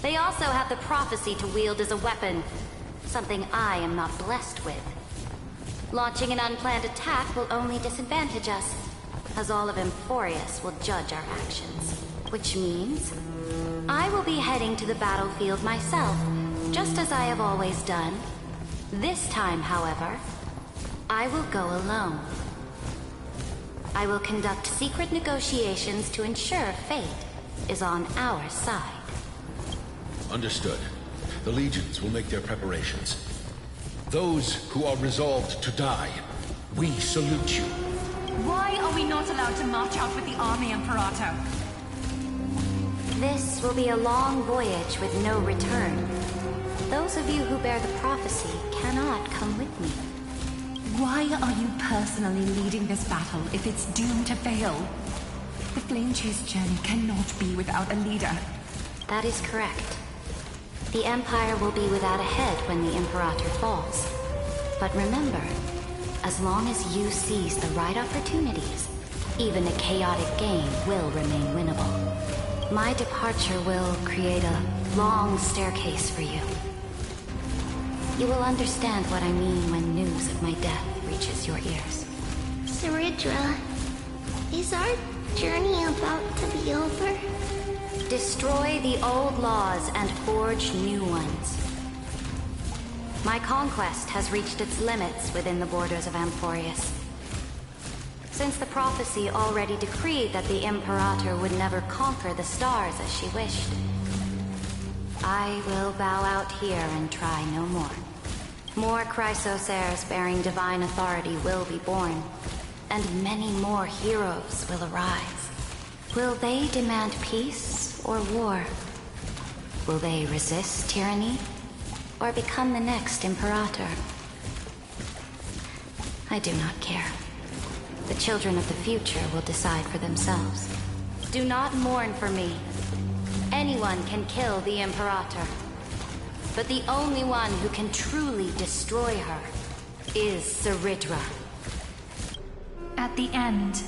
They also have the prophecy to wield as a weapon, something I am not blessed with. Launching an unplanned attack will only disadvantage us, as all of Emporius will judge our actions. Which means I will be heading to the battlefield myself, just as I have always done. This time, however, I will go alone. I will conduct secret negotiations to ensure fate is on our side. Understood. The legions will make their preparations. Those who are resolved to die, we salute you. Why are we not allowed to march out with the army, Imperator? This will be a long voyage with no return. Those of you who bear the prophecy cannot come with me. Why are you personally leading this battle if it's doomed to fail? The Flame Chase journey cannot be without a leader. That is correct. The Empire will be without a head when the Imperator falls. But remember, as long as you seize the right opportunities, even a chaotic game will remain winnable. My departure will create a long staircase for you. You will understand what I mean when news of my death reaches your ears. Cerydra, is our journey about to be over? Destroy the old laws and forge new ones. My conquest has reached its limits within the borders of Emporius. Since the prophecy already decreed that the Imperator would never conquer the stars as she wished, I will bow out here and try no more. More Chrysosaurs bearing divine authority will be born, and many more heroes will arise. Will they demand peace or war? Will they resist tyranny or become the next Imperator? I do not care. The children of the future will decide for themselves. Do not mourn for me. Anyone can kill the Imperator. But the only one who can truly destroy her is Cerydra. At the end,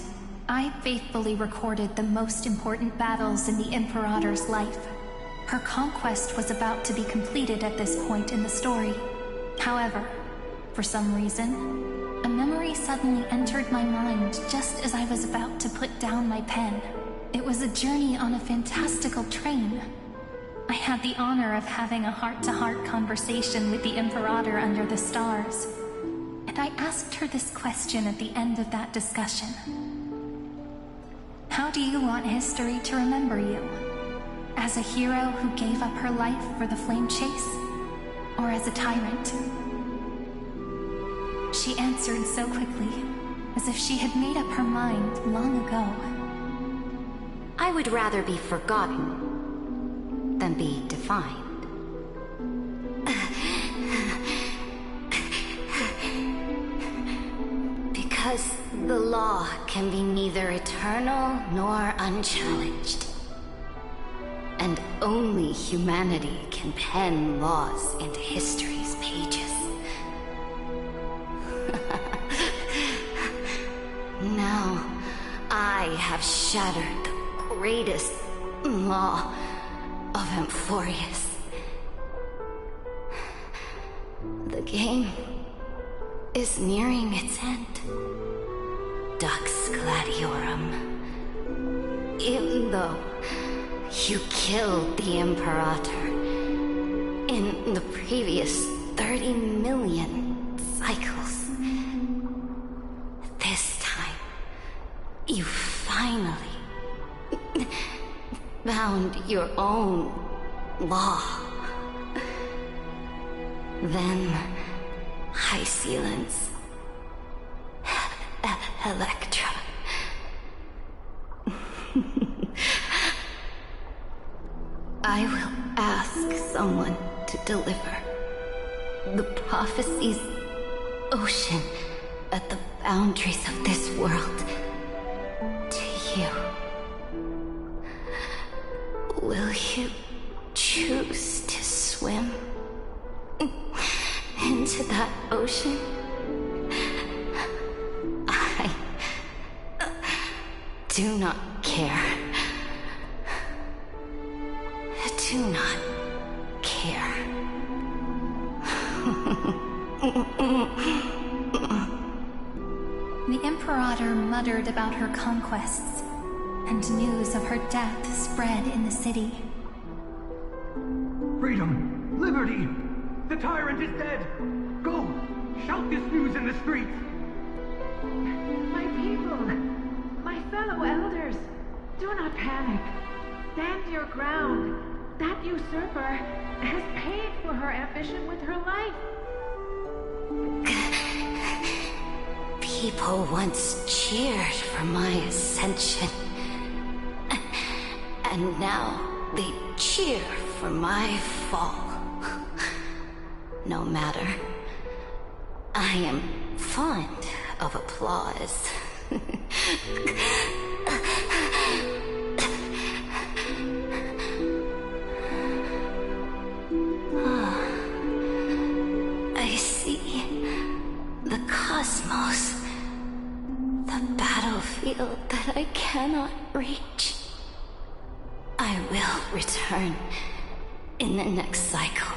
I faithfully recorded the most important battles in the Imperator's life. Her conquest was about to be completed at this point in the story. However, for some reason, a memory suddenly entered my mind just as I was about to put down my pen. It was a journey on a fantastical train. I had the honor of having a heart-to-heart conversation with the Imperator under the stars, and I asked her this question at the end of that discussion. How do you want history to remember you? As a hero who gave up her life for the Flame Chase? Or as a tyrant? She answered so quickly, as if she had made up her mind long ago. I would rather be forgotten than be defined. Because the law can be neither eternal nor unchallenged. And only humanity can pen laws into history's pages. Now, I have shattered the greatest law of Emporius. The game is nearing its end. Dux Gladiorum. Even though you killed the Imperator in the previous 30 million cycles, found your own law. Then, High Sealants, Electra. I will ask someone to deliver the prophecy's ocean at the boundaries of this world to you. Will you choose to swim into that ocean? I do not care. Do not care. The Imperator muttered about her conquests, and news of her death spread in the city. Freedom! Liberty! The tyrant is dead! Go! Shout this news in the streets! My people! My fellow elders! Do not panic! Stand your ground! That usurper has paid for her ambition with her life! People once cheered for my ascension. And now they cheer for my fall. No matter. I am fond of applause. I see the cosmos, the battlefield that I cannot reach. I will return in the next cycle.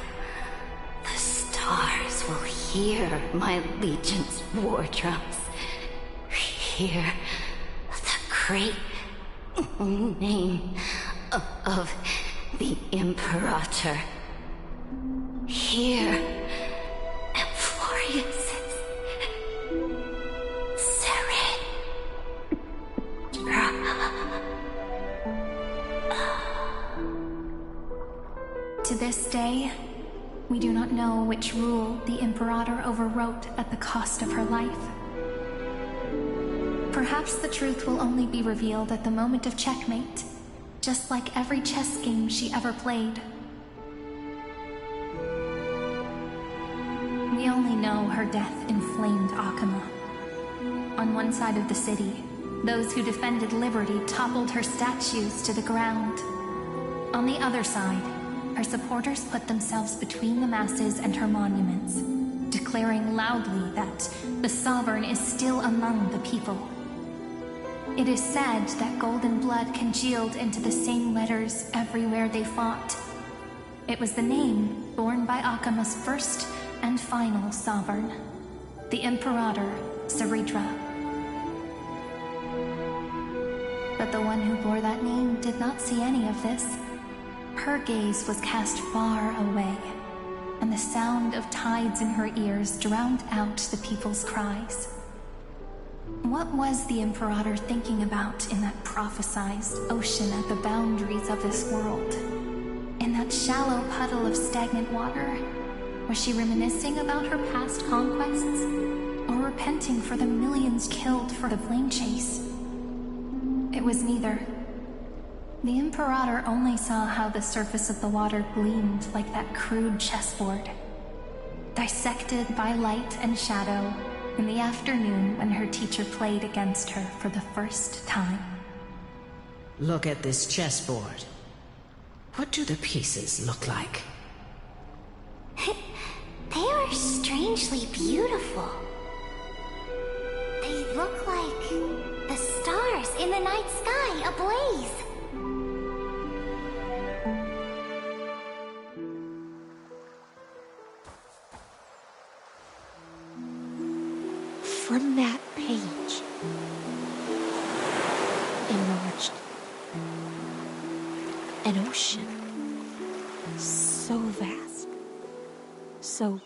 The stars will hear my legion's war drums. Hear the great name of the Imperator. Hear Emphorius' Cerydra. To this day, we do not know which rule the Imperator overwrote at the cost of her life. Perhaps the truth will only be revealed at the moment of checkmate, just like every chess game she ever played. We only know her death inflamed Akama. On one side of the city, those who defended liberty toppled her statues to the ground. On the other side, her supporters put themselves between the masses and her monuments, declaring loudly that the Sovereign is still among the people. It is said that golden blood congealed into the same letters everywhere they fought. It was the name borne by Akama's first and final sovereign, the Imperator, Ceydra. But the one who bore that name did not see any of this. Her gaze was cast far away, and the sound of tides in her ears drowned out the people's cries. What was the Imperator thinking about in that prophesized ocean at the boundaries of this world? In that shallow puddle of stagnant water? Was she reminiscing about her past conquests? Or repenting for the millions killed for the flame chase? It was neither. The Imperator only saw how the surface of the water gleamed like that crude chessboard, dissected by light and shadow in the afternoon when her teacher played against her for the first time. Look at this chessboard. What do the pieces look like? They are strangely beautiful. They look like the stars in the night sky ablaze. From that page emerged an ocean so vast, so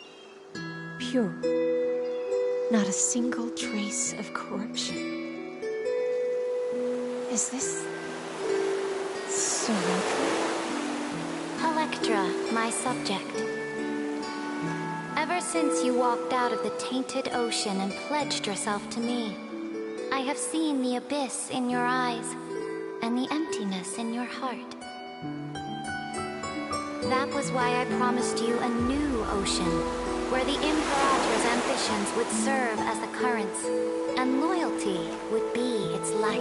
pure, not a single trace of corruption. Is this so Electra, my subject. Ever since you walked out of the tainted ocean and pledged yourself to me, I have seen the abyss in your eyes and the emptiness in your heart. That was why I promised you a new ocean, where the Imperator's ambitions would serve as the currents, and loyalty would be its light.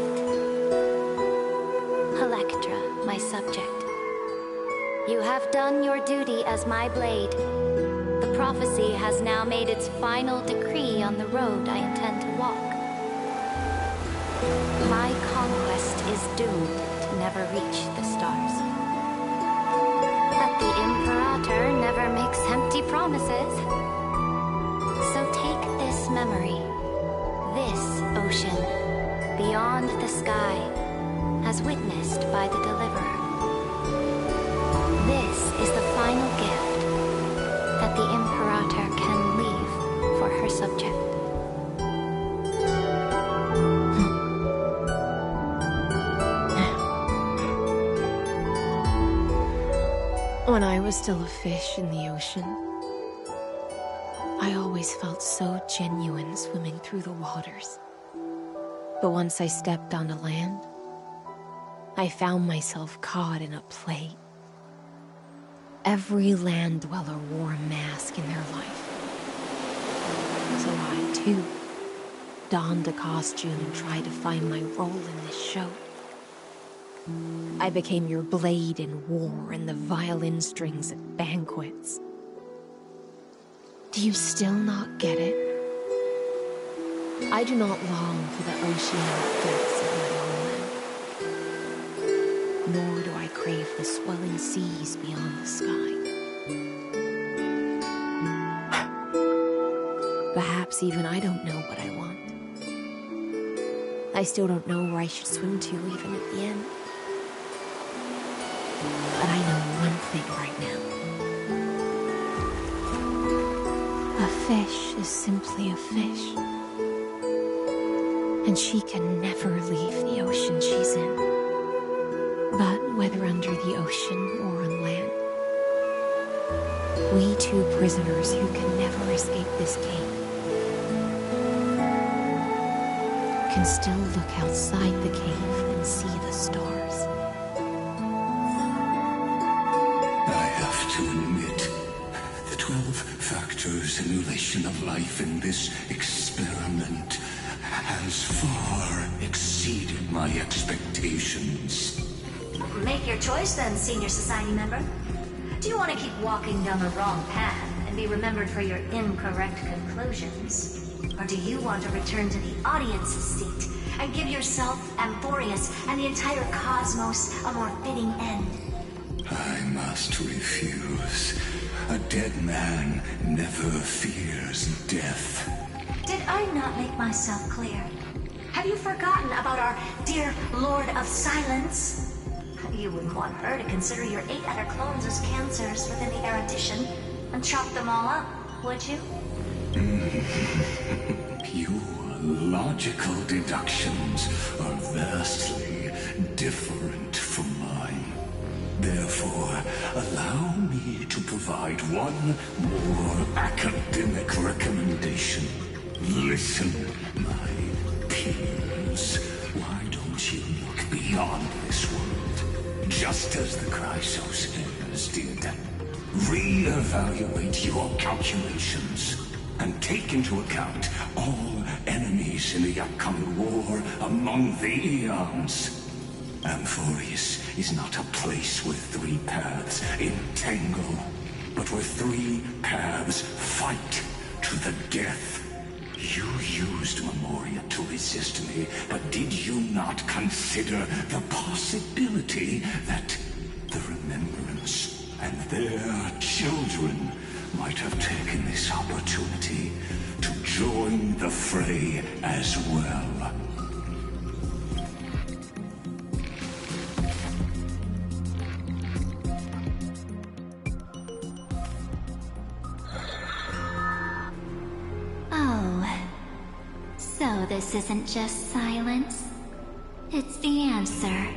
Electra, my subject. You have done your duty as my blade. The prophecy has now made its final decree on the road I intend to walk. My conquest is doomed to never reach the stars. But the Imperator never makes empty promises. So take this memory, this ocean, beyond the sky, as witnessed by the Deliverer. This is the final gift that the Imperator can leave for her subject. When I was still a fish in the ocean, I always felt so genuine swimming through the waters. But once I stepped onto land, I found myself caught in a play. Every land dweller wore a mask in their life. So I, too, donned a costume and tried to find my role in this show. I became your blade in war and the violin strings at banquets. Do you still not get it? I do not long for the oceanic depths of my homeland, nor do I crave the swelling seas beyond the sky. Perhaps even I don't know what I want. I still don't know where I should swim to even at the end. But I know one thing right now. A fish is simply a fish. And she can never leave the ocean she's in. But whether under the ocean or on land, we two prisoners who can never escape this cave can still look outside the cave and see the stars. To admit, the 12-factor simulation of life in this experiment has far exceeded my expectations. Make your choice then, senior society member. Do you want to keep walking down the wrong path and be remembered for your incorrect conclusions? Or do you want to return to the audience's seat and give yourself, Amphorius, and the entire cosmos a more fitting end? I must refuse. A dead man never fears death. Did I not make myself clear? Have you forgotten about our dear Lord of Silence? You wouldn't want her to consider your 8 other clones as cancers within the erudition and chop them all up, would you? Your logical deductions are vastly different from mine. Therefore, allow me to provide one more academic recommendation. Listen, my peers. Why don't you look beyond this world? Just as the Chrysospheres did. Re-evaluate your calculations and take into account all enemies in the upcoming war among the eons. Amphorius is not a place where 3 paths entangle, but where 3 paths fight to the death. You used Memoria to resist me, but did you not consider the possibility that the Remembrance and their children might have taken this opportunity to join the fray as well? This isn't just silence. It's the answer.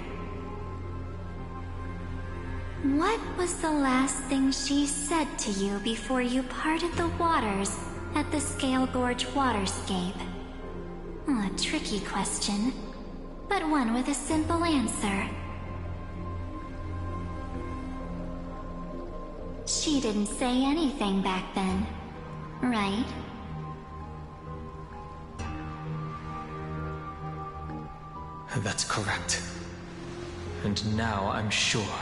What was the last thing she said to you before you parted the waters at the Scale Gorge waterscape? A tricky question, but one with a simple answer. She didn't say anything back then, right? That's correct. And now I'm sure.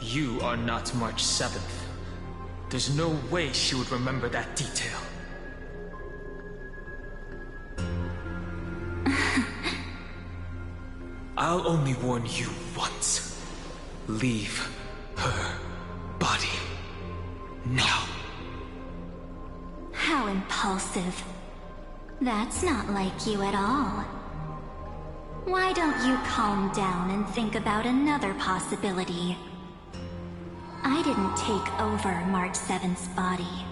You are not March 7th. There's no way she would remember that detail. I'll only warn you once. Leave her body now. How impulsive. That's not like you at all. Why don't you calm down and think about another possibility? I didn't take over March 7th's body.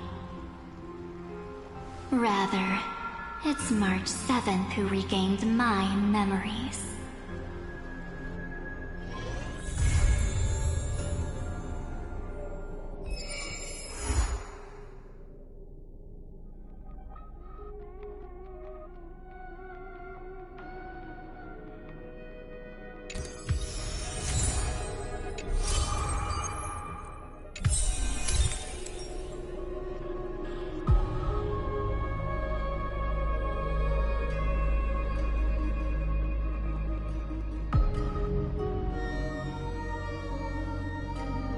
Rather, it's March 7th who regained my memories.